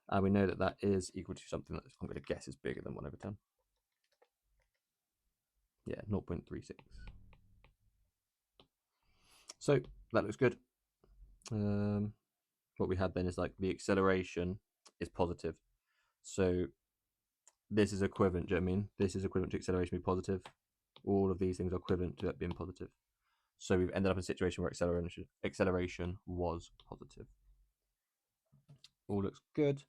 S1: And we know that that is equal to something that I'm going to guess is bigger than 1 over 10. Yeah, 0.36. So that looks good. What we had then is like the acceleration is positive. So this is equivalent, do you know what I mean? This is equivalent to acceleration being positive. All of these things are equivalent to that being positive. So we've ended up in a situation where acceleration was positive. All looks good.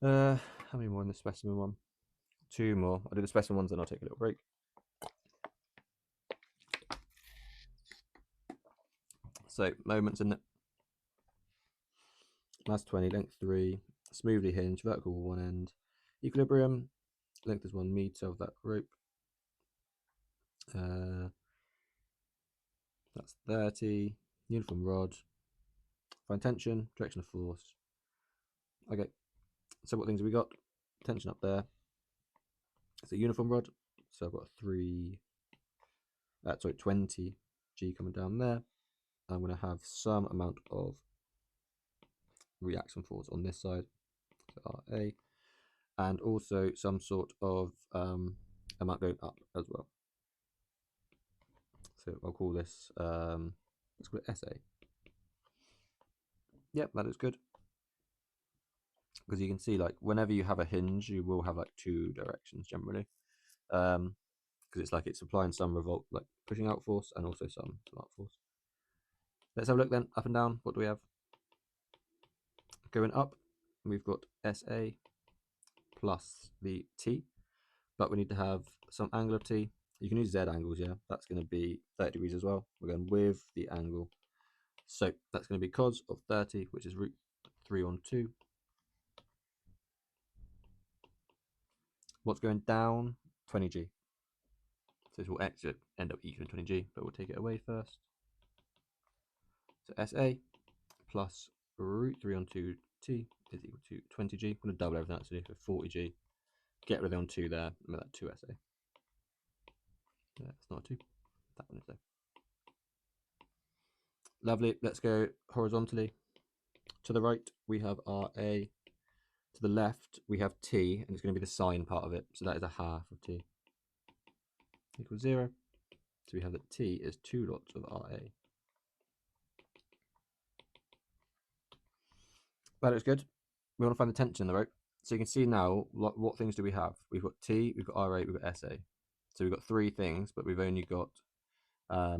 S1: How many more in the specimen one? 2 more. I'll do the specimen ones and I'll take a little break. So moments in it. Mass 20, length 3, smoothly hinged, vertical one end. Equilibrium, length is 1 meter of that rope. That's 30. Uniform rod. Find tension, direction of force. Okay, so what things have we got? Tension up there. It's a uniform rod. So I've got 20 G coming down there. I'm going to have some amount of reaction force on this side, so RA, and also some sort of amount going up as well. So I'll call this, let's call it SA. Yep, that is good. Because you can see, like, whenever you have a hinge, you will have like 2 directions generally. Because it's like it's applying some revolt, like pushing out force, and also some out force. Let's have a look then, up and down. What do we have? Going up, we've got SA plus the T, but we need to have some angle of T. You can use Z angles, yeah. That's going to be 30 degrees as well. We're going with the angle. So that's going to be cos of 30, which is root 3 on 2. What's going down? 20g. So this will actually end up equaling 20g, but we'll take it away first. So SA plus root 3 on 2t is equal to 20g. I'm going to double everything actually for 40g. Get rid of the on 2 there, and make that 2SA. Yeah, it's not a 2. That one is there. Lovely. Let's go horizontally. To the right, we have RA. To the left, we have T, and it's going to be the sine part of it. So that is a half of T equals 0. So we have that T is 2 lots of RA. That looks good. We want to find the tension in the rope. So you can see now, what things do we have? We've got T, we've got RA, we've got SA. So we've got 3 things, but we've only got a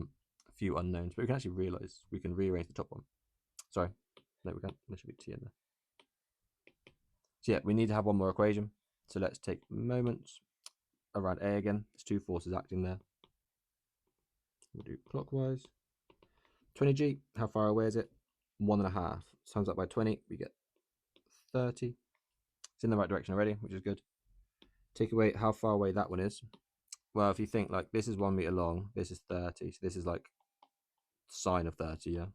S1: few unknowns. But we can actually realize we can rearrange the top one. Sorry, no, we can't. There should be T in there. So yeah, we need to have one more equation. So let's take moments around A again. There's 2 forces acting there. We'll do clockwise. 20g, how far away is it? 1.5. Times that by 20, we get 30. It's in the right direction already, which is good. Take away how far away that one is. Well, if you think like this is 1 meter long, this is 30, so this is like sine of 30, yeah?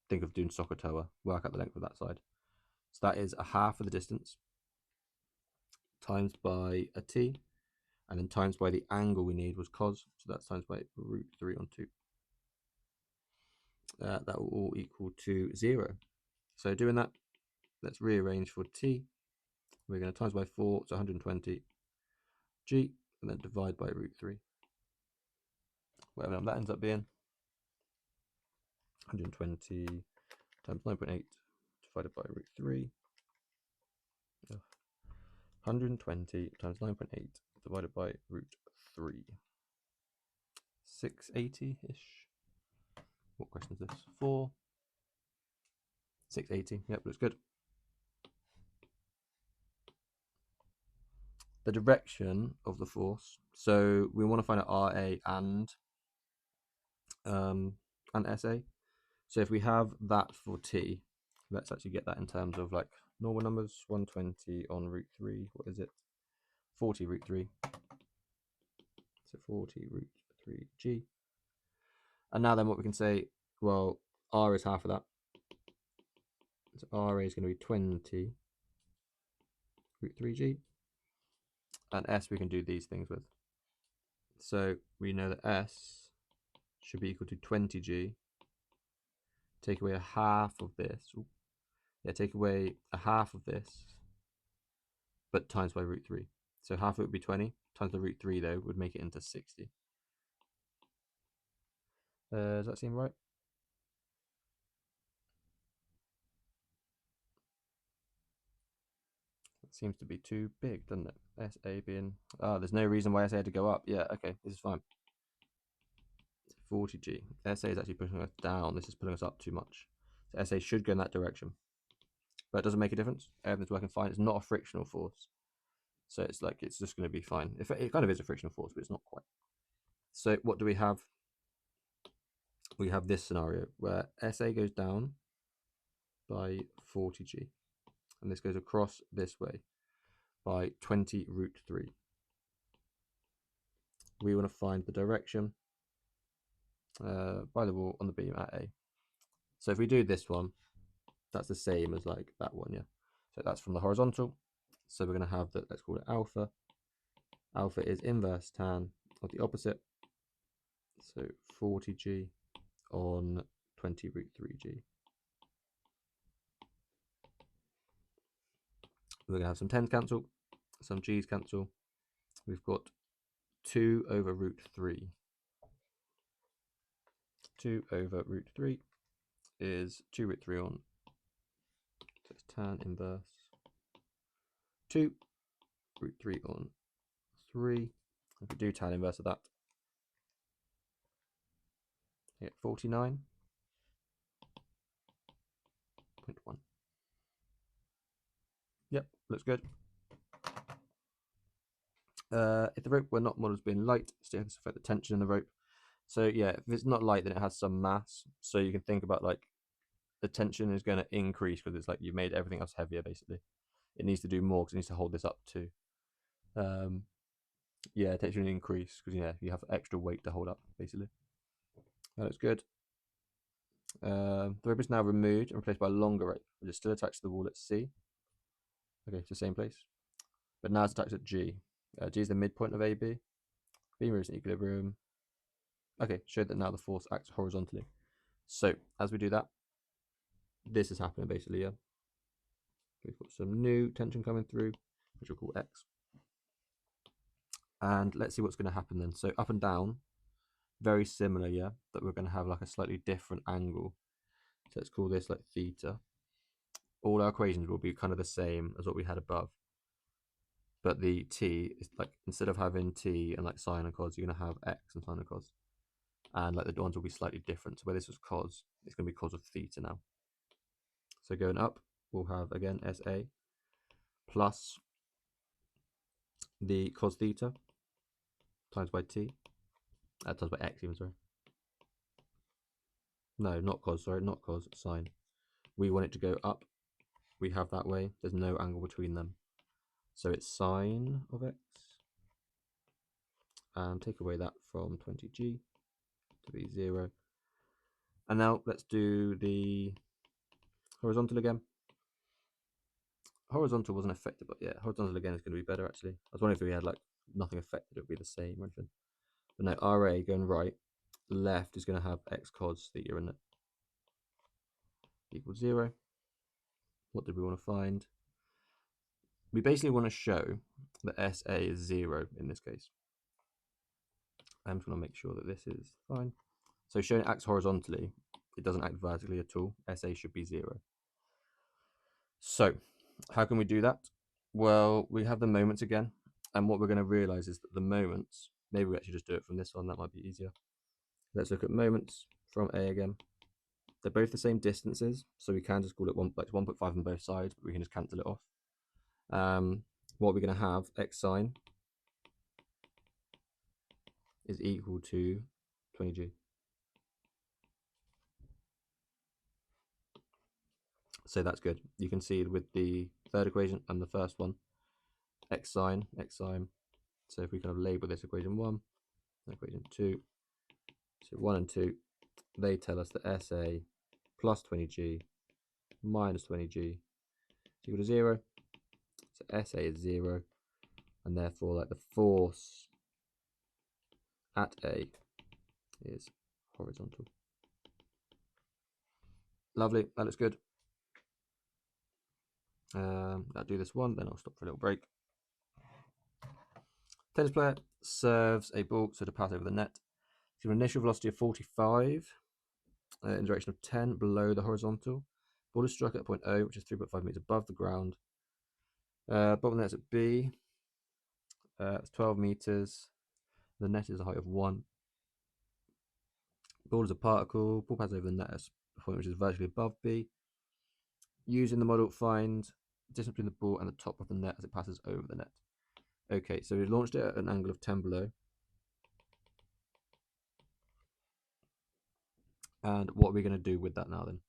S1: Think of doing SOHCAHTOA, work out the length of that side. So that is a half of the distance times by a t, and then times by the angle we need was cos, so that's times by root 3 on 2. That will all equal to 0. So doing that, let's rearrange for t. We're going to times by 4, so 120 g, and then divide by root 3. Whatever number that ends up being. 120 times 9.8 divided by root 3. 120 times 9.8 divided by root 3. 680-ish. What question is this? 4. 680. Yep, looks good. The direction of the force. So we want to find out RA and SA. So if we have that for T, let's actually get that in terms of like normal numbers. 120 on root 3. What is it? 40 root 3. So 40 root 3g. And now then what we can say, well, R is half of that. So RA is going to be 20 root 3g. And S we can do these things with. So we know that S should be equal to 20g. Take away a half of this. Ooh. Yeah, take away a half of this, but times by root 3. So half of it would be 20, times the root 3 though would make it into 60. Does that seem right? It seems to be too big, doesn't it? SA being... Oh, there's no reason why SA had to go up. Yeah, okay, this is fine. 40g. SA is actually pushing us down. This is pulling us up too much. So SA should go in that direction. But it doesn't make a difference. Everything's working fine. It's not a frictional force. So it's like, it's just going to be fine. It kind of is a frictional force, but it's not quite. So what do we have? We have this scenario where SA goes down by 40g. And this goes across this way by 20 root 3. We want to find the direction by the wall on the beam at A. So if we do this one, that's the same as like that one, yeah. So that's from the horizontal. So we're going to have that, let's call it alpha. Alpha is inverse tan of the opposite. So 40g on 20 root 3g. We're going to have some 10s cancel, some g's cancel. We've got 2 over root 3. 2 over root 3 is 2 root 3 on, so it's tan inverse 2 root 3 on 3. If we do tan inverse of that, we get 49.1. Yep, looks good. If the rope were not modeled as being light, still this affect the tension in the rope. So yeah, if it's not light, then it has some mass. So you can think about like the tension is going to increase because it's like you've made everything else heavier. Basically, it needs to do more because it needs to hold this up too. Yeah, tension increase because you have extra weight to hold up. Basically, that looks good. The rope is now removed and replaced by a longer rope, which is still attached to the wall at C. Okay, to the same place, but now it's attached at G. G is the midpoint of AB. B moves in equilibrium. Okay, show that now the force acts horizontally. So as we do that, this is happening basically, yeah. We've got some new tension coming through, which we'll call X. And let's see what's going to happen then. So up and down, very similar, yeah, but we're going to have like a slightly different angle. So let's call this like theta. All our equations will be kind of the same as what we had above. But the t is like, instead of having t and like sine and cos, you're going to have x and sine and cos. And like the ones will be slightly different. So where this was cos, it's going to be cos of theta now. So going up, we'll have again SA plus the cos theta times by t, times by x even, sorry. No, not cos, sorry, not cos, sine. We want it to go up. We have that way. There's no angle between them. So it's sine of x. And take away that from 20g to be 0. And now let's do the horizontal again. Horizontal wasn't affected, but yeah, horizontal again is going to be better actually. I was wondering if we had like nothing affected, it would be the same or anything. But no, RA going right, left is going to have x cos theta in it. Equals 0. What did we want to find? We basically want to show that SA is 0 in this case. I'm just going to make sure that this is fine. So showing it acts horizontally, it doesn't act vertically at all. SA should be 0. So how can we do that? Well, we have the moments again. And what we're going to realize is that the moments, maybe we actually just do it from this one, that might be easier. Let's look at moments from A again. They're both the same distances, so we can just call it 1.5 on both sides, but we can just cancel it off. What we're going to have, x sine is equal to 20g. So that's good. You can see with the third equation and the first one, x sine. So if we kind of label this equation 1, equation 2, so 1 and 2, they tell us that SA plus 20g minus 20g is equal to 0. So SA is 0, and therefore like the force at A is horizontal. Lovely, that looks good. I'll do this one, then I'll stop for a little break. Tennis player serves a ball so to pass over the net. Given an initial velocity of 45 in direction of 10 below the horizontal. Ball is struck at point O, which is 3.5 meters above the ground. Bottom net's at B. It's 12 meters. The net is a height of 1. Ball is a particle. Ball passes over the net at a point which is vertically above B. Using the model, find the distance between the ball and the top of the net as it passes over the net. Okay, so we launched it at an angle of 10 below. And what are we going to do with that now then?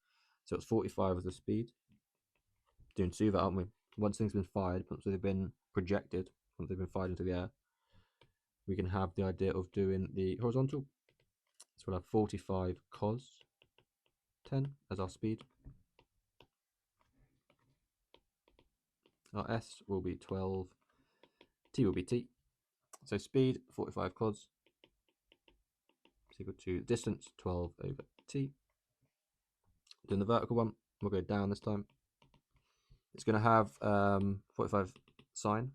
S1: So it's 45 as the speed. Doing suva, aren't we? Once things have been fired, once they've been projected, once they've been fired into the air, we can have the idea of doing the horizontal. So we'll have 45 cos 10 as our speed. Our S will be 12, T will be T. So speed 45 cos is equal to distance 12 over T. Doing the vertical one, we'll go down this time. It's going to have 45 sine.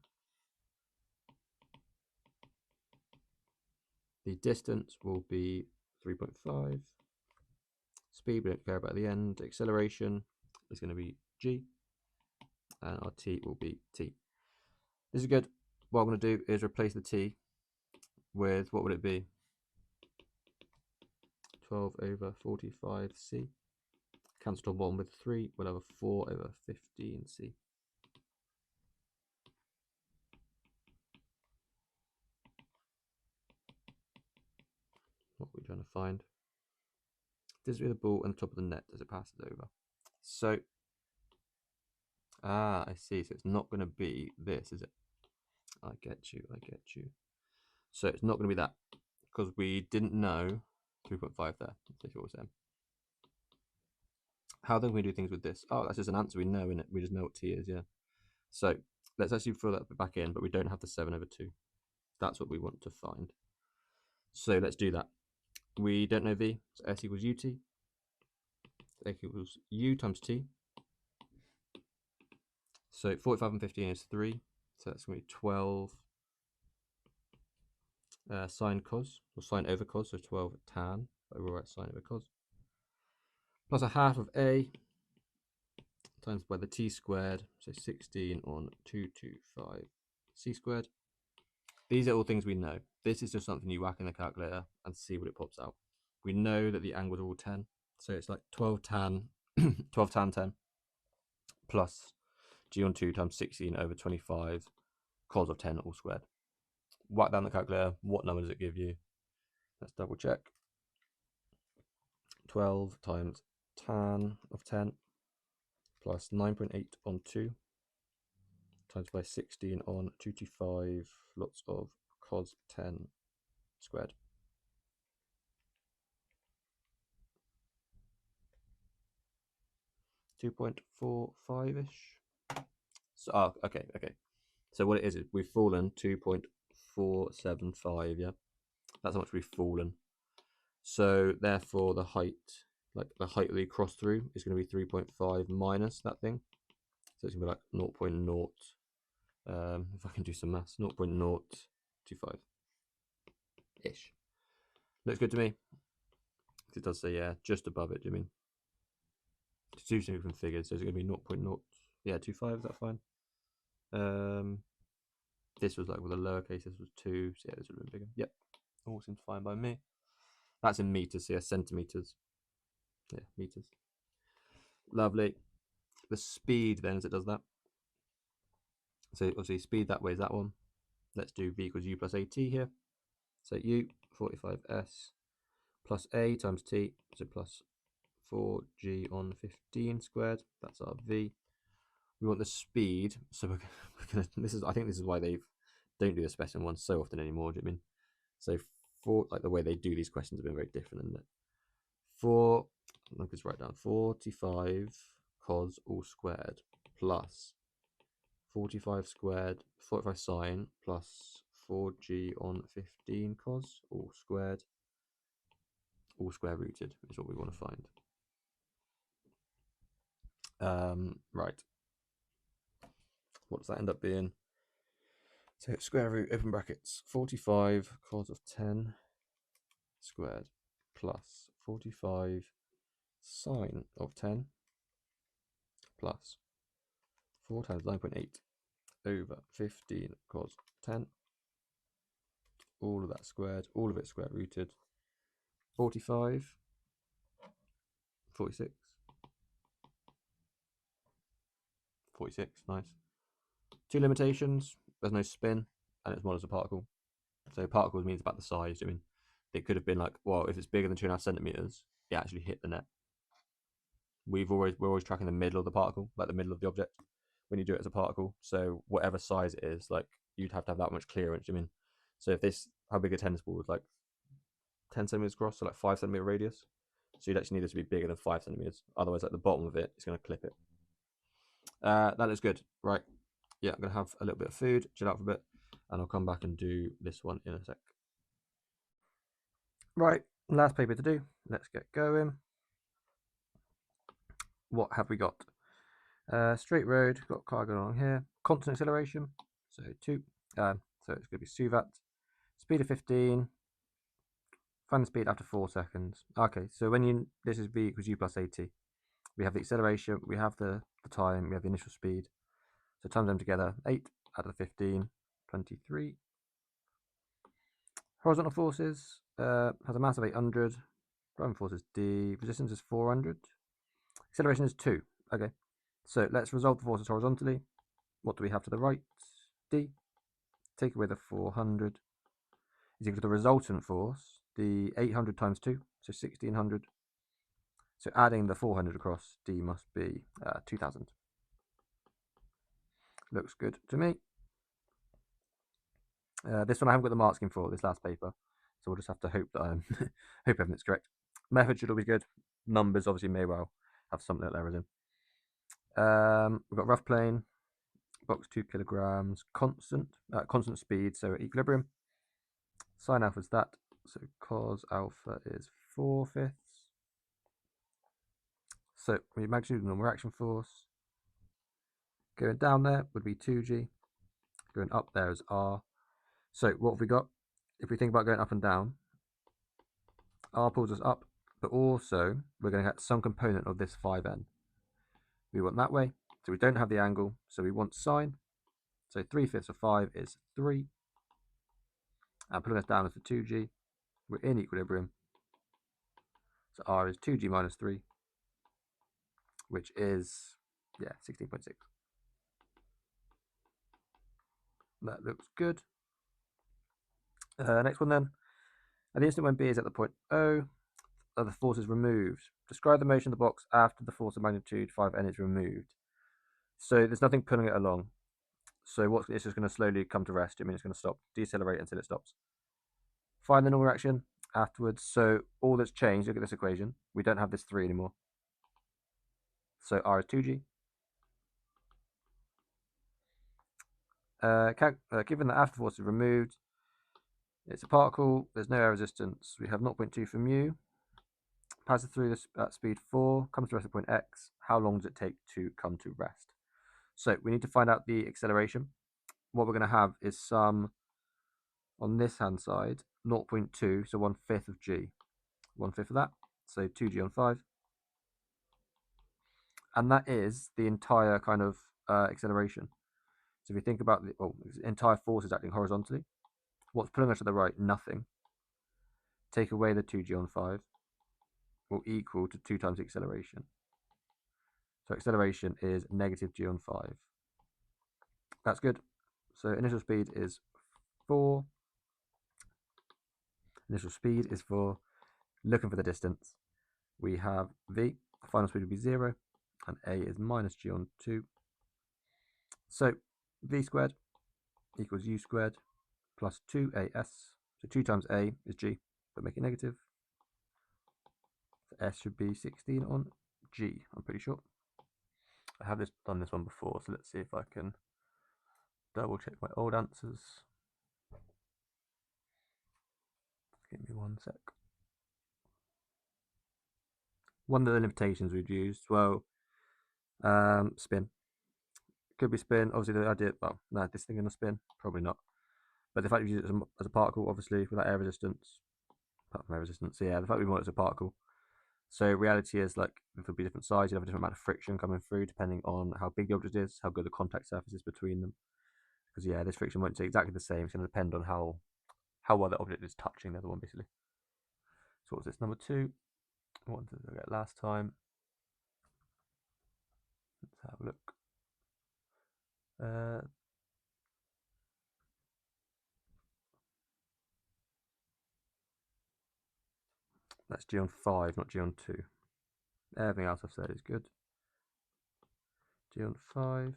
S1: The distance will be 3.5. Speed, we don't care about the end. Acceleration is going to be g. And our t will be t. This is good. What I'm going to do is replace the t with, what would it be? 12 over 45c. Cancel top 1 with 3. We'll have a 4 over 15c. we're trying to find. Distance of the ball and the top of the net as it passes over. So, I see. So it's not going to be this, is it? I get you. So it's not going to be that because we didn't know 3.5 there. That's what we're saying. How then can we do things with this? Oh, that's just an answer we know, innit? We just know what t is, yeah. So let's actually fill that back in, but we don't have the 7/2. That's what we want to find. So let's do that. We don't know v, so s equals ut. S equals u times t. So 45 and 15 is 3. So that's going to be 12 sine cos, or sine over cos, so 12 tan. But we'll write sine over cos. Plus a half of a times by the t squared, so 16 on 225 c squared. These are all things we know. This is just something you whack in the calculator and see what it pops out. We know that the angles are all 10, so it's like 12 tan 12 tan 10 plus g on 2 times 16 over 25 cos of 10 all squared. Whack down the calculator. What number does it give you? Let's double check. 12 times tan of 10 plus 9.8 on 2 times by 16 on 225 lots of cos 10 squared. (2.45-ish). So, okay. So what it is we've fallen 2.475, yeah? That's how much we've fallen. So therefore the height, like the height that we cross through is going to be 3.5 minus that thing. So it's going to be like 0.0, if I can do some maths, 0.025-ish. Looks good to me. It does say, yeah, just above it, do you mean? To do something configured, so it's going to be 0.0, yeah, 25, is that fine? This was like with a lowercase, this was 2, so yeah, this would have been bigger. Yep, all seems fine by me. That's in meters, so yeah, centimeters. Yeah, meters. Lovely. The speed then as it does that. So obviously speed that way is that one. Let's do v equals u plus at here. So u 45s plus a times t, so plus 4g on 15 squared. That's our v. We want the speed, so we're gonna. I think this is why they don't do the specimen ones so often anymore. Do you mean? So for like the way they do these questions have been very different, isn't it? I'll just write down 45 cos all squared plus 45 squared, 45 sine plus 4g on 15 cos all squared, all square rooted is what we want to find. Right. What does that end up being? So square root, open brackets, 45 cos of 10 squared plus 45 sine of 10 plus 4 times 9.8 over 15 cos 10. All of that squared, all of it square rooted. 45, 46. 46, nice. Two limitations, there's no spin, and it's model as a particle. So particles means about the size. I mean, it could have been like, well, if it's bigger than 2.5 centimeters, it actually hit the net. We're always tracking the middle of the particle, like the middle of the object, when you do it as a particle. So whatever size it is, like you'd have to have that much clearance. I mean, so if this, how big a tennis ball is, like 10 centimeters across, so like 5 centimeter radius. So you'd actually need this to be bigger than 5 centimeters. Otherwise, like the bottom of it is going to clip it. That looks good, right? Yeah, I'm going to have a little bit of food, chill out for a bit, and I'll come back and do this one in a sec. Right, last paper to do. Let's get going. What have we got? Straight road, got car going along here. Constant acceleration, so 2. So it's going to be suvat. Speed of 15. Find the speed after 4 seconds. Okay, so when this is v equals u plus at. We have the acceleration, we have the time, we have the initial speed. So times them together, 8 out of the 15, 23. Horizontal forces has a mass of 800. Driving force is d. Resistance is 400. Acceleration is 2. Okay, so let's resolve the forces horizontally. What do we have to the right? D. Take away the 400 is equal to the resultant force. the 800 times 2, so 1600. So adding the 400 across, D must be 2000. Looks good to me. This one I haven't got the mark scheme for, this last paper, so we'll just have to hope that I'm hope everything's correct. Method should all be good. Numbers obviously may well have some little errors in. We've got rough plane, box 2 kilograms, constant speed, so at equilibrium. Sine alpha is that, so cos alpha is 4/5. So the magnitude of the normal reaction force going down there would be 2g, going up there is r. So what have we got? If we think about going up and down, r pulls us up, but also we're going to get some component of this 5n. We want that way, so we don't have the angle, so we want sine. So 3/5 of 5 is 3, and pulling us down is for 2g. We're in equilibrium, so r is 2g minus 3, which is 16.6. That looks good. Next one then. At the instant when B is at the point O, the force is removed. Describe the motion of the box after the force of magnitude 5n is removed. So there's nothing pulling it along. So it's just going to slowly come to rest. I mean, it's going to stop, decelerate until it stops. Find the normal reaction afterwards. So all that's changed, look at this equation. We don't have this 3 anymore. So R is 2g. Given that after the force is removed, it's a particle, there's no air resistance. We have 0.2 for mu. Passes through this at speed 4, comes to rest at point x. How long does it take to come to rest? So we need to find out the acceleration. What we're going to have is some, on this hand side, 0.2, so 1/5 of g. 1/5 of that, so 2g on 5. And that is the entire kind of acceleration. So if you think about the entire force is acting horizontally. What's pulling us to the right? Nothing. Take away the 2g on 5 will equal to 2 times the acceleration. So acceleration is negative g on 5. That's good. So initial speed is 4. Initial speed is 4. Looking for the distance, we have v. Final speed would be 0, and a is minus g on 2. So v squared equals u squared plus 2as. So 2 times a is g, but make it negative. So s should be 16 on g, I'm pretty sure. I have done this one before, so let's see if I can double check my old answers. Give me one sec. One of the limitations we've used, well, spin. Could be spin, obviously the idea, well, no, this thing in a spin, probably not. But the fact we use it as a particle, obviously, without air resistance, apart from air resistance, so yeah, the fact we want it as a particle. So reality is, like, if it'll be different size, you'll have a different amount of friction coming through, depending on how big the object is, how good the contact surface is between them. Because yeah, this friction won't be exactly the same. It's going to depend on how well the object is touching the other one, basically. So what was this, number 2? What did I get last time? Let's have a look. That's g on 5, not g on 2. Everything else I've said is good. G on 5.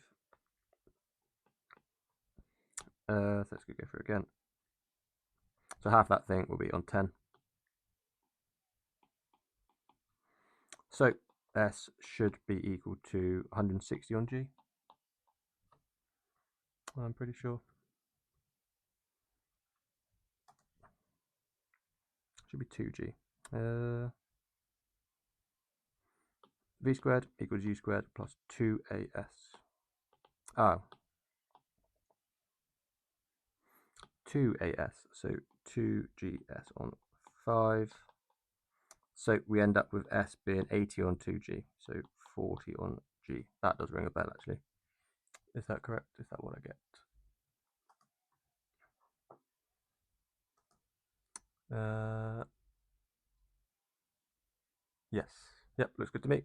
S1: So let's go through again. So half that thing will be on 10. So S should be equal to 160 on G. I'm pretty sure. Should be 2G. V squared equals U squared plus 2AS. Oh. 2AS, so 2GS on 5. So we end up with S being 80 on 2G, so 40 on G. That does ring a bell, actually. Is that correct? Is that what I get? Yes. Yep, looks good to me.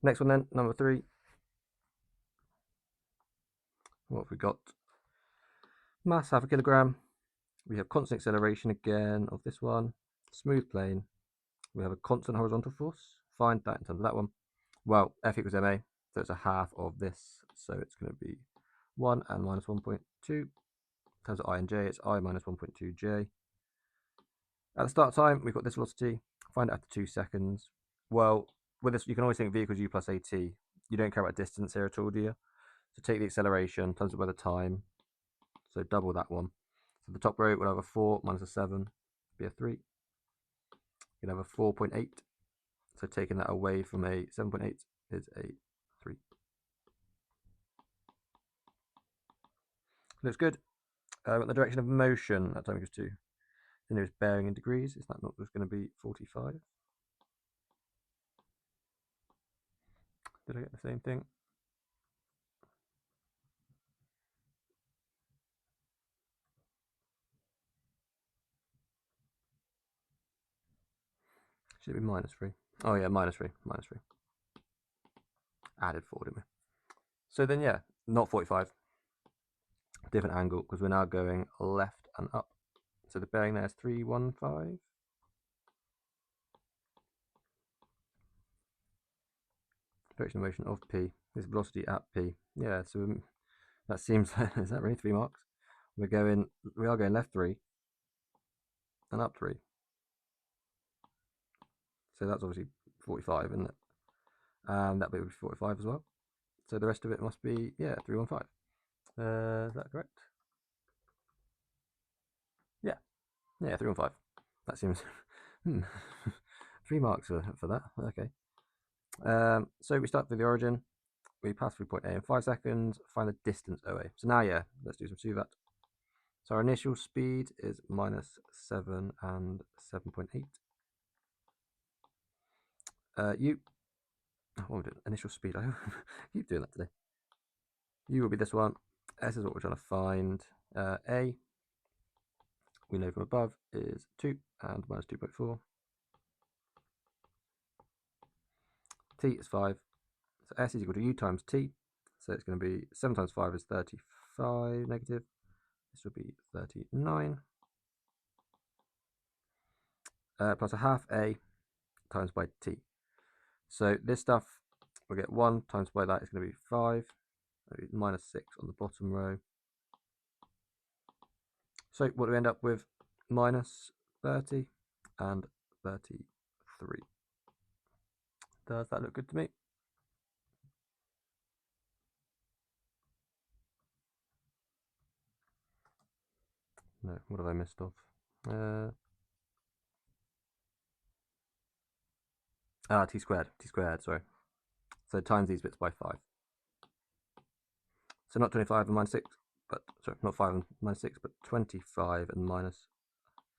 S1: Next one then, number 3. What have we got? Mass half a kilogram. We have constant acceleration again of this one, smooth plane. We have a constant horizontal force. Find that in terms of that one. Well, F equals ma, so it's a half of this, so it's going to be 1 and minus 1.2. In terms of I and j, it's I minus 1.2j. At the start time, we've got this velocity. Find it after 2 seconds. Well, with this, you can always think v equals u plus at. You don't care about distance here at all, do you? So take the acceleration times it by the time. So double that one. So the top row will have a 4 minus a 7, be a 3. You'll have a 4.8. So taking that away from a 7.8 is a 3. Looks good. Got the direction of motion at time equals 2. The nearest bearing in degrees. Is that not just going to be 45? Did I get the same thing? Should it be minus 3? Oh yeah, minus 3. Minus 3. Added 4, didn't we? So then, yeah, not 45. Different angle, because we're now going left and up. So the bearing there is 315. Direction of motion of p is velocity at p. Yeah, so that seems, is that really 3 marks? We are going left 3 and up 3. So that's obviously 45, isn't it? And that bit would be 45 as well. So the rest of it must be, yeah, 315. Is that correct? Yeah, 315. That seems 3 marks for that. Okay. So we start with the origin. We pass through point A in 5 seconds. Find the distance OA. So now, yeah, let's do some SUVAT. So our initial speed is minus 7 and 7.8. U. What am I doing? Initial speed. I keep doing that today. U will be this one. S is what we're trying to find. A, we know from above, is 2 and minus 2.4. T is 5. So S is equal to U times T. So it's going to be 7 times 5 is 35 negative. This will be 39. Plus a half A times by T. So this stuff, we'll get 1 times by that is going to be 5. Minus 6 on the bottom row. So what do we end up with? Minus 30 and 33. Does that look good to me? No, what have I missed off? T squared, sorry. So times these bits by 5. So not 25 and minus 6, but, sorry, not 5 and minus 6, but 25 and minus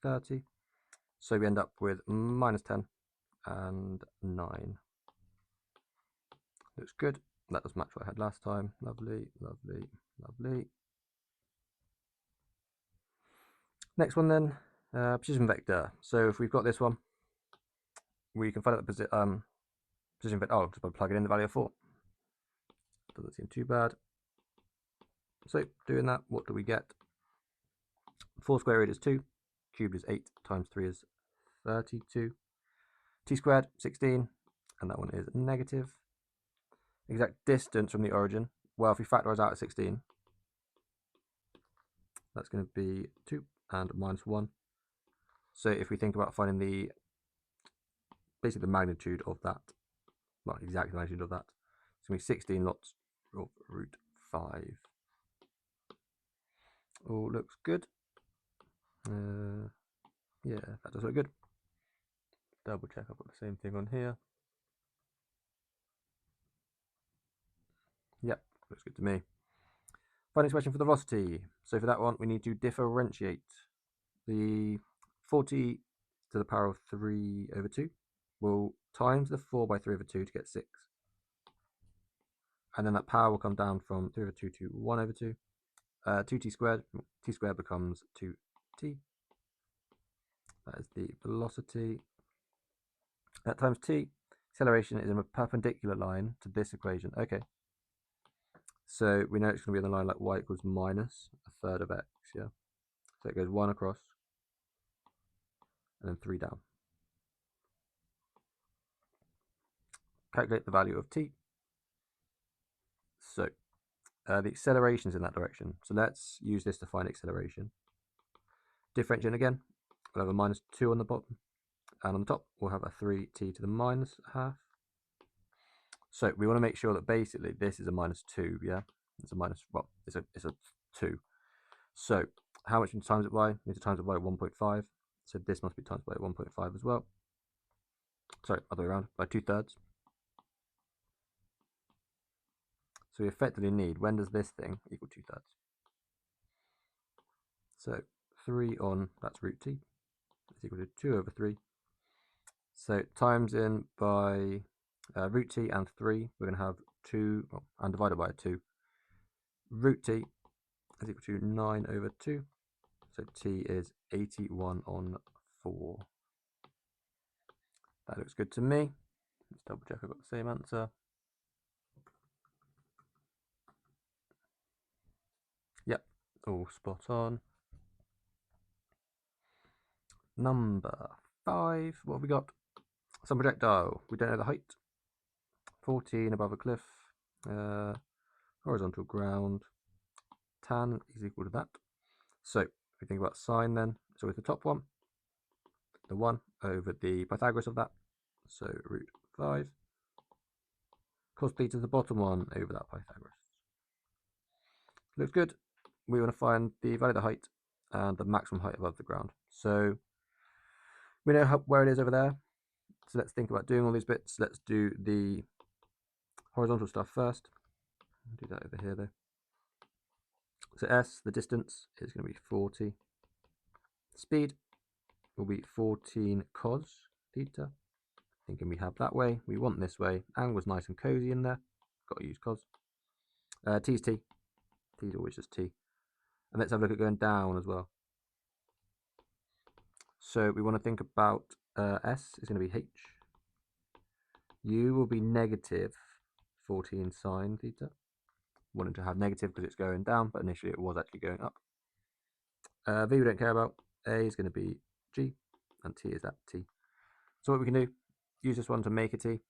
S1: 30. So we end up with minus 10 and 9. Looks good. That does match what I had last time. Lovely, lovely, lovely. Next one then, precision vector. So if we've got this one, we can find out the precision vector. Oh, just by plugging in the value of 4. Doesn't seem too bad. So doing that, what do we get? 4 square root is 2, cubed is 8, times 3 is 32. T squared, 16, and that one is negative. Exact distance from the origin. Well, if we factorise out at 16, that's going to be 2 and minus 1. So if we think about finding basically the magnitude of that, well, exact magnitude of that, it's going to be 16 lots of root 5. All looks good. Yeah, that does look good. Double check I've got the same thing on here. Yep, looks good to me. Final expression for the velocity. So for that one, we need to differentiate the 40 to the power of 3 over 2. We'll times the 4 by 3 over 2 to get 6. And then that power will come down from 3 over 2 to 1 over 2. 2t squared. T squared becomes 2t. That is the velocity. Times t. Acceleration is in a perpendicular line to this equation. Okay. So we know it's going to be on the line like y equals minus a third of x, yeah? So it goes 1 across and then 3 down. Calculate the value of t. So the acceleration is in that direction. So let's use this to find acceleration. Differentiate again. We'll have a -2 on the bottom, and on the top we'll have a 3t to the minus half. So we want to make sure that basically this is a -2, yeah? It's a minus, well, it's a 2. So how much we need to times it by? We need to times it by 1.5. So this must be times by 1.5 as well. Sorry, other way around, by 2/3. So we effectively need, when does this thing equal 2/3? So 3 on, that's root t, is equal to 2/3. So times in by root t and 3, we're going to have 2, well, and divided by 2. Root t is equal to 9/2. So t is 81 on 4. That looks good to me. Let's double check I've got the same answer. Yep, all spot on. Number 5, what have we got? Some projectile. We don't know the height. 14 above a cliff. Horizontal ground. Tan is equal to that. So if we think about sine then, so with the top one, the 1 over the Pythagoras of that, so root 5. Cos theta is the bottom one over that Pythagoras. Looks good. We want to find the value of the height and the maximum height above the ground. So we know where it is over there. So let's think about doing all these bits. Let's do the horizontal stuff first. I'll do that over here though. So s, the distance, is going to be 40. Speed will be 14 cos theta. Thinking we have that way. We want this way. Angle's nice and cozy in there. Got to use cos. T is t. T is always just t. And let's have a look at going down as well. So we want to think about s is going to be h. U will be negative 14 sine theta. Wanted to have negative because it's going down, but initially it was actually going up. V we don't care about. A is going to be g, and t is at t. So what we can do, use this one to make a t.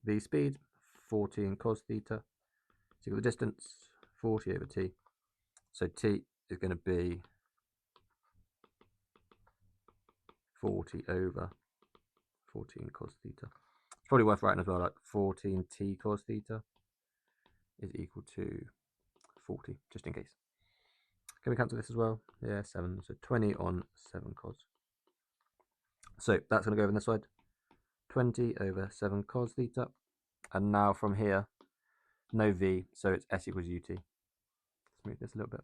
S1: The speed, 14 cos theta, is equal to the distance, 40 over t. So t is going to be 40 over 14 cos theta. It's probably worth writing as well, like 14t cos theta is equal to 40, just in case. Can we cancel this as well? Yeah, 7. So 20 on 7 cos. So that's going to go over on this side. 20 over 7 cos theta. And now from here, no v, so it's s equals ut. Let's move this a little bit.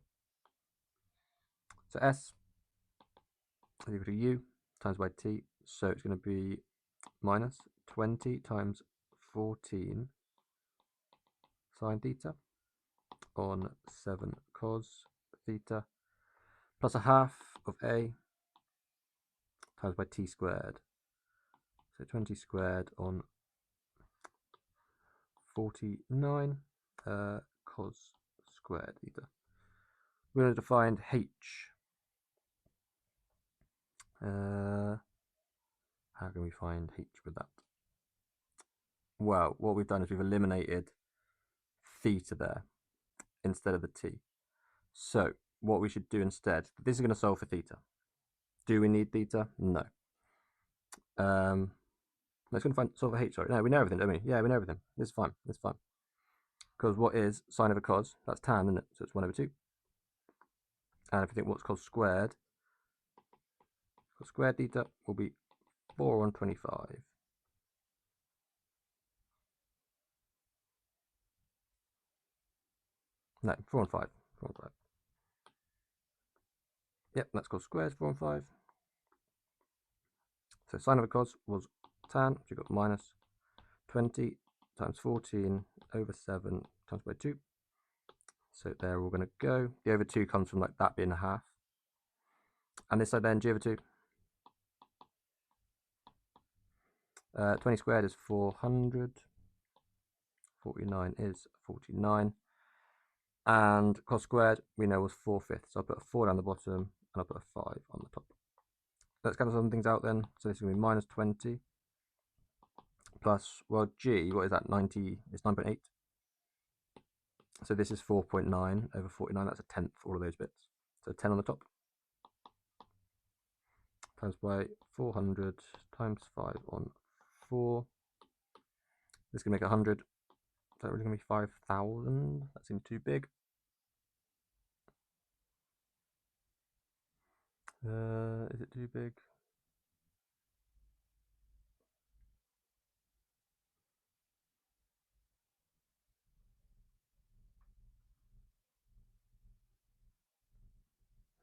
S1: So s is equal to u times by t. So it's going to be minus 20 times 14 sine theta on 7 cos theta plus a half of a times by t squared. So 20 squared on 49 cos squared theta. We're going to find h. How can we find h with that? Well, what we've done is we've eliminated theta there instead of the t. So what we should do instead, this is going to solve for theta. Do we need theta? No. Let's go and solve for h, sorry. No, we know everything, don't we? Yeah, we know everything. This is fine. This is fine. Because what is sine over cos? That's tan, isn't it? So it's 1 over 2. And if you think what's cos squared theta will be 4 on 25. No, 4 on 5. 4 on 5. Yep, that's cos squared, 4 on 5. So sine over cos was tan, which you've got minus 20 times 14 over 7 times by 2. So there we're going to go. The over 2 comes from like that being a half. And this side then, g over 2. 20 squared is 400. 49 is 49. And cos squared we know was 4/5. So I'll put a 4 down the bottom I'll put a 5 on the top. Let's cancel some things out then. So this is going to be minus 20 plus, well, G, what is that, 90, it's 9.8. So this is 4.9 over 49, that's a tenth, all of those bits. So 10 on the top, times by 400 times 5 on 4. This is going to make 100. Is that really going to be 5,000? That seems too big. Is it too big?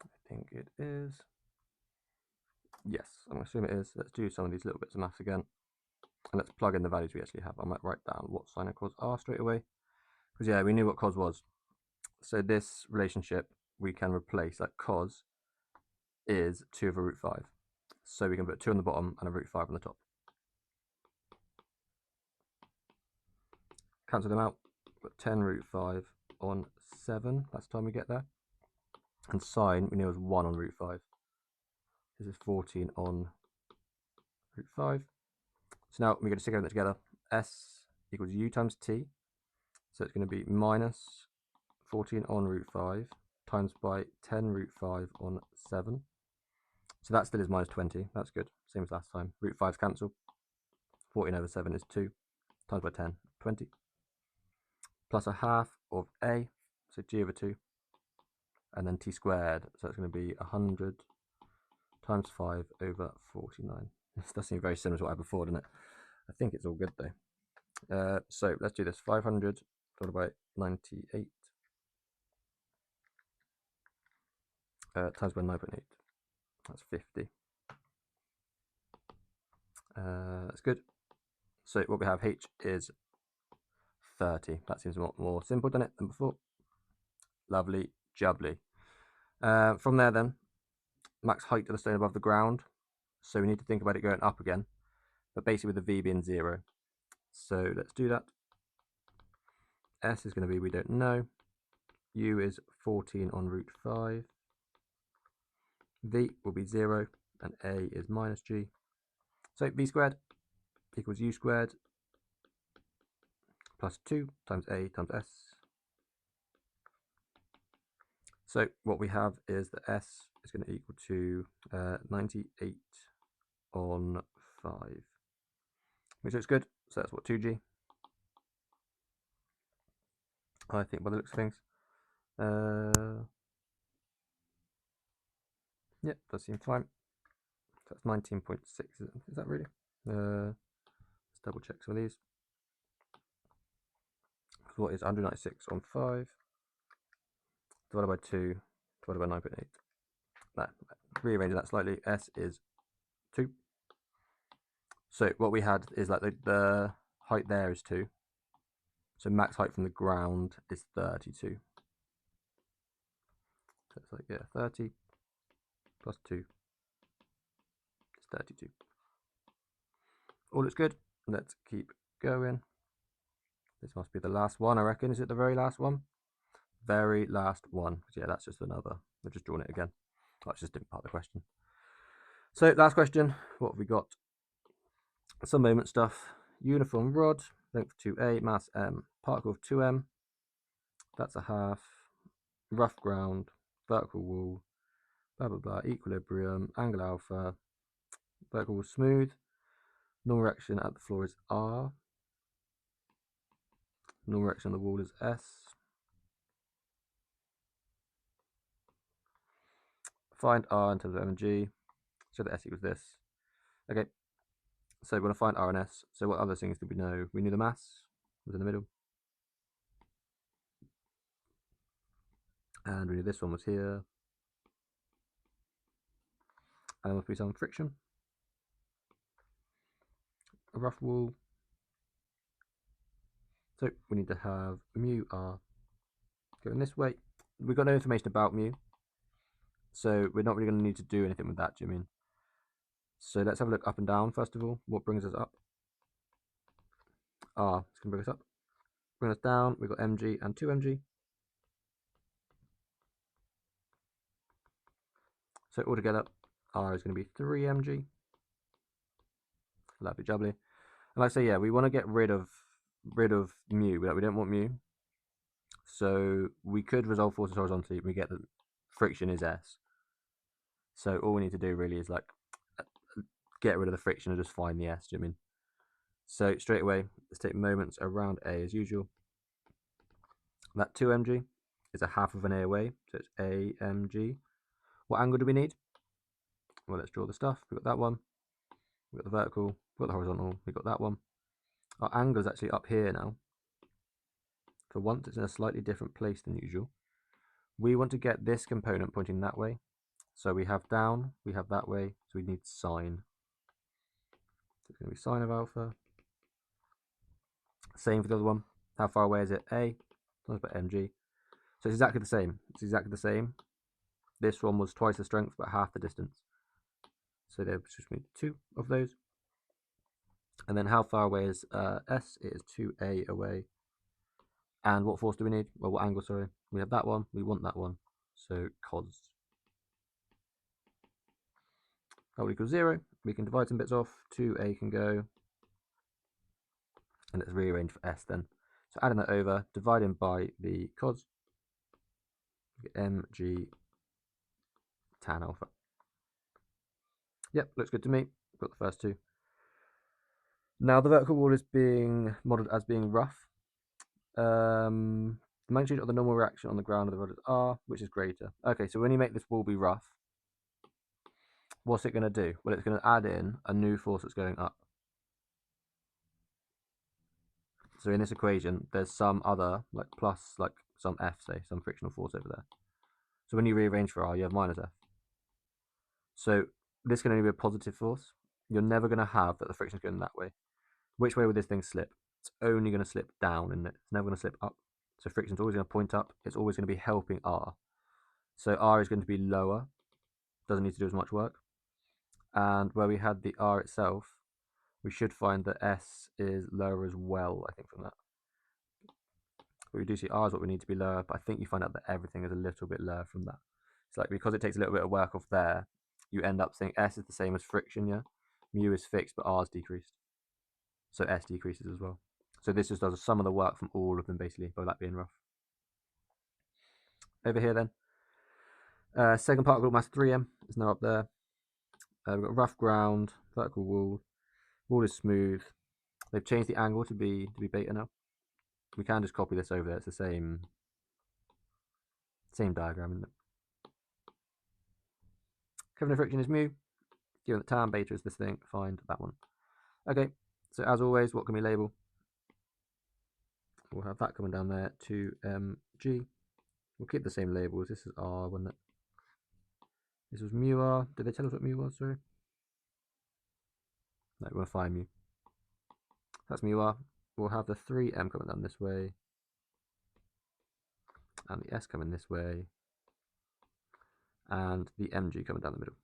S1: I think it is. Yes, I'm going to assume it is. Let's do some of these little bits of maths again. And let's plug in the values we actually have. I might write down what sine and cos are straight away. Because yeah, we knew what cos was. So this relationship we can replace, like cos is 2 over root 5. So we can put 2 on the bottom and a root 5 on the top. Cancel them out. Put 10 root 5 on 7. That's the time we get there. And sine we know is 1 on root 5. This is 14 on root 5. So now we're going to stick everything together. S equals u times t. So it's going to be minus 14 on root 5 times by 10 root 5 on 7. So that still is minus 20. That's good. Same as last time. Root 5's cancel. 14 over 7 is 2. Times by 10, 20. Plus a half of a, so g over 2. And then t squared. So it's going to be 100 times 5 over 49. This does seem very similar to what I had before, doesn't it? I think it's all good though. So let's do this. 500 divided by 98 times by 9.8. That's 50. That's good. So what we have, h is 30. That seems a lot more simple, doesn't it, than before? Lovely jubbly. From there then, max height of the stone above the ground. So we need to think about it going up again, but basically with the v being 0. So let's do that. S is going to be, we don't know. U is 14 on root 5. V will be 0, and A is minus G. So V squared equals U squared plus 2 times A times S. So what we have is that S is going to equal to 98 on 5, which looks good. So that's what, 2G? I think by the looks of things. Yep, does seem fine. So that's 19.6, is that really? Let's double check some of these. So what is 196 on 5 divided by 2 divided by 9.8? No, rearranging that slightly. S is 2. So what we had is like the height there is 2. So max height from the ground is 32. So it's like, yeah, 30 plus 2 is 32. All looks good. Let's keep going. This must be the last one, I reckon. Is it the very last one? Very last one. Yeah, that's just another. I've just drawn it again. That's just a different part of the question. So last question. What have we got? Some moment stuff. Uniform rod, length 2a, mass m, particle of 2m. That's a half. Rough ground, vertical wall, blah blah blah, equilibrium, angle alpha, vertical wall smooth. Normal direction at the floor is R. Normal direction on the wall is S. Find R in terms of M and G. So the S equals this. Okay. So we're going to find R and S. So what other things did we know? We knew the mass was in the middle. And we knew this one was here. And there must be some friction. A rough wall. So we need to have mu R going this way. We've got no information about mu. So we're not really going to need to do anything with that, do you mean? So let's have a look up and down first of all. What brings us up? R is going to bring us up. Bring us down, we've got mg and 2mg. So altogether, R is going to be 3 mg. Lovely jubbly. And like I say, yeah, we want to get rid of mu. We don't want mu. So we could resolve forces horizontally. We get that friction is S. So all we need to do really is like get rid of the friction and just find the S. Do you know what I mean? So straight away, let's take moments around A as usual. That 2 mg is a half of an A away, so it's A mg. What angle do we need? Well, let's draw the stuff. We've got that one. We've got the vertical. We've got the horizontal. We've got that one. Our angle is actually up here now. For once, it's in a slightly different place than usual. We want to get this component pointing that way. So we have down, we have that way, so we need sine. So it's going to be sine of alpha. Same for the other one. How far away is it? A. Let's put mg. So it's exactly the same. It's exactly the same. This one was twice the strength, but half the distance. So there just need 2 of those. And then how far away is S? It is 2a away. And what force do we need? Well, what angle, sorry. We have that one. We want that one. So cos. That will equal 0. We can divide some bits off. 2a can go. And let's rearrange for S then. So adding that over, dividing by the cos. Mg tan alpha. Yep, looks good to me. Got the first 2. Now the vertical wall is being modelled as being rough. The magnitude of the normal reaction on the ground of the rod is R, which is greater. Okay, so when you make this wall be rough, what's it going to do? Well, it's going to add in a new force that's going up. So in this equation, there's some other, like plus, like some F, say, some frictional force over there. So when you rearrange for R, you have minus F. So this can only be a positive force. You're never going to have that the friction is going that way. Which way would this thing slip? It's only going to slip down, isn't it? It's never going to slip up. So friction's always going to point up. It's always going to be helping R. So R is going to be lower. Doesn't need to do as much work. And where we had the R itself, we should find that S is lower as well, I think, from that. But we do see R is what we need to be lower, but I think you find out that everything is a little bit lower from that. It's like because it takes a little bit of work off there, you end up saying S is the same as friction, yeah? Mu is fixed, but R is decreased. So S decreases as well. So this just does some of the work from all of them, basically, by that being rough. Over here then, second particle mass 3m is now up there. We've got rough ground, vertical wall. Wall is smooth. They've changed the angle to be beta now. We can just copy this over there. It's the same diagram, isn't it? Covenant friction is mu. Given that tan beta is this thing, find that one. Okay, so as always, what can we label? We'll have that coming down there, 2mg. We'll keep the same labels. This is R, wasn't it? This was mu R. Did they tell us what mu was? Sorry. No, we want to find mu. That's mu R. We'll have the 3m coming down this way. And the S coming this way. And the mg coming down the middle.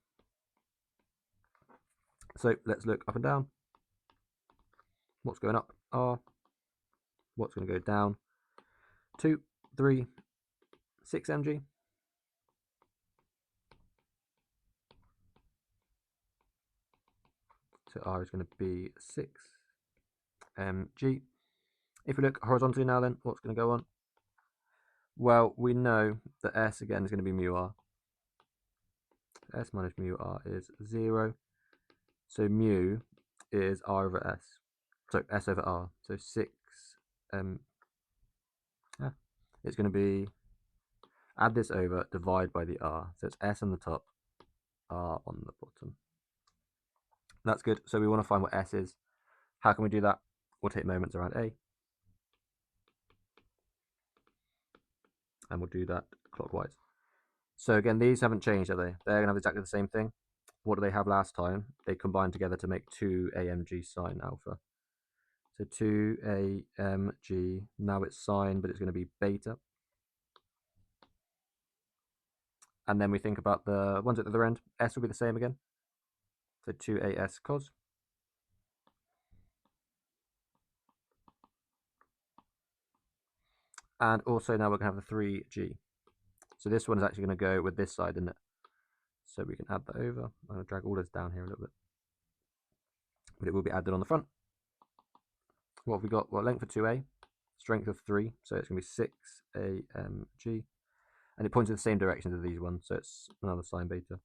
S1: So let's look up and down. What's going up? R. What's going to go down? 2, 3, 6 mg. So R is going to be 6 mg. If we look horizontally now then, what's going to go on? Well, we know that S again is going to be mu R. S minus mu R is 0. So mu is R over S. So S over R. So 6 it's going to be, add this over, divide by the R. So it's S on the top, R on the bottom. That's good. So we want to find what S is. How can we do that? We'll take moments around A. And we'll do that clockwise. So again, these haven't changed, have they? They're going to have exactly the same thing. What did they have last time? They combined together to make 2amg sine alpha. So 2amg, now it's sine, but it's going to be beta. And then we think about the ones at the other end. S will be the same again. So 2as cos. And also now we're going to have the 3g. So this one is actually going to go with this side, isn't it? So we can add that over. I'm going to drag all this down here a little bit. But it will be added on the front. What have we got? Well, length of 2A, strength of 3, so it's going to be 6 AMG. And it points in the same direction as these ones, so it's another sine beta.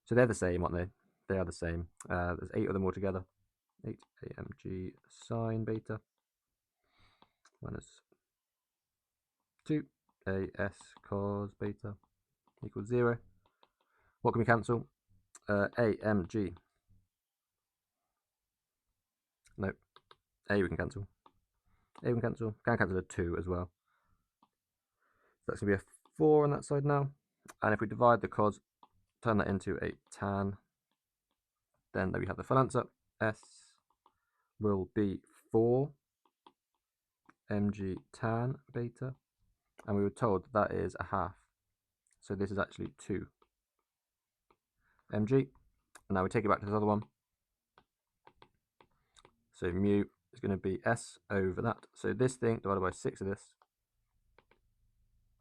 S1: So they're the same, aren't they? They are the same. There's 8 of them altogether. 8 AMG sine beta minus 2 AS cos beta equals 0. What can we cancel? AMG. No. A we can cancel. A we can cancel. Can cancel a 2 as well. So that's going to be a 4 on that side now. And if we divide the cos, turn that into a tan, then there we have the full answer. S will be 4 mg tan beta. And we were told that is a half. So this is actually 2 mg. And now we take it back to this other one. So mu is going to be S over that. So this thing divided by 6 of this,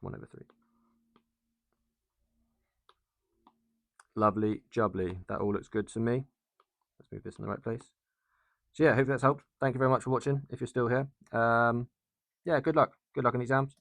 S1: 1 over 3. Lovely jubbly. That all looks good to me. Let's move this in the right place. So yeah, hopefully that's helped. Thank you very much for watching if you're still here. Yeah, good luck. Good luck in exams.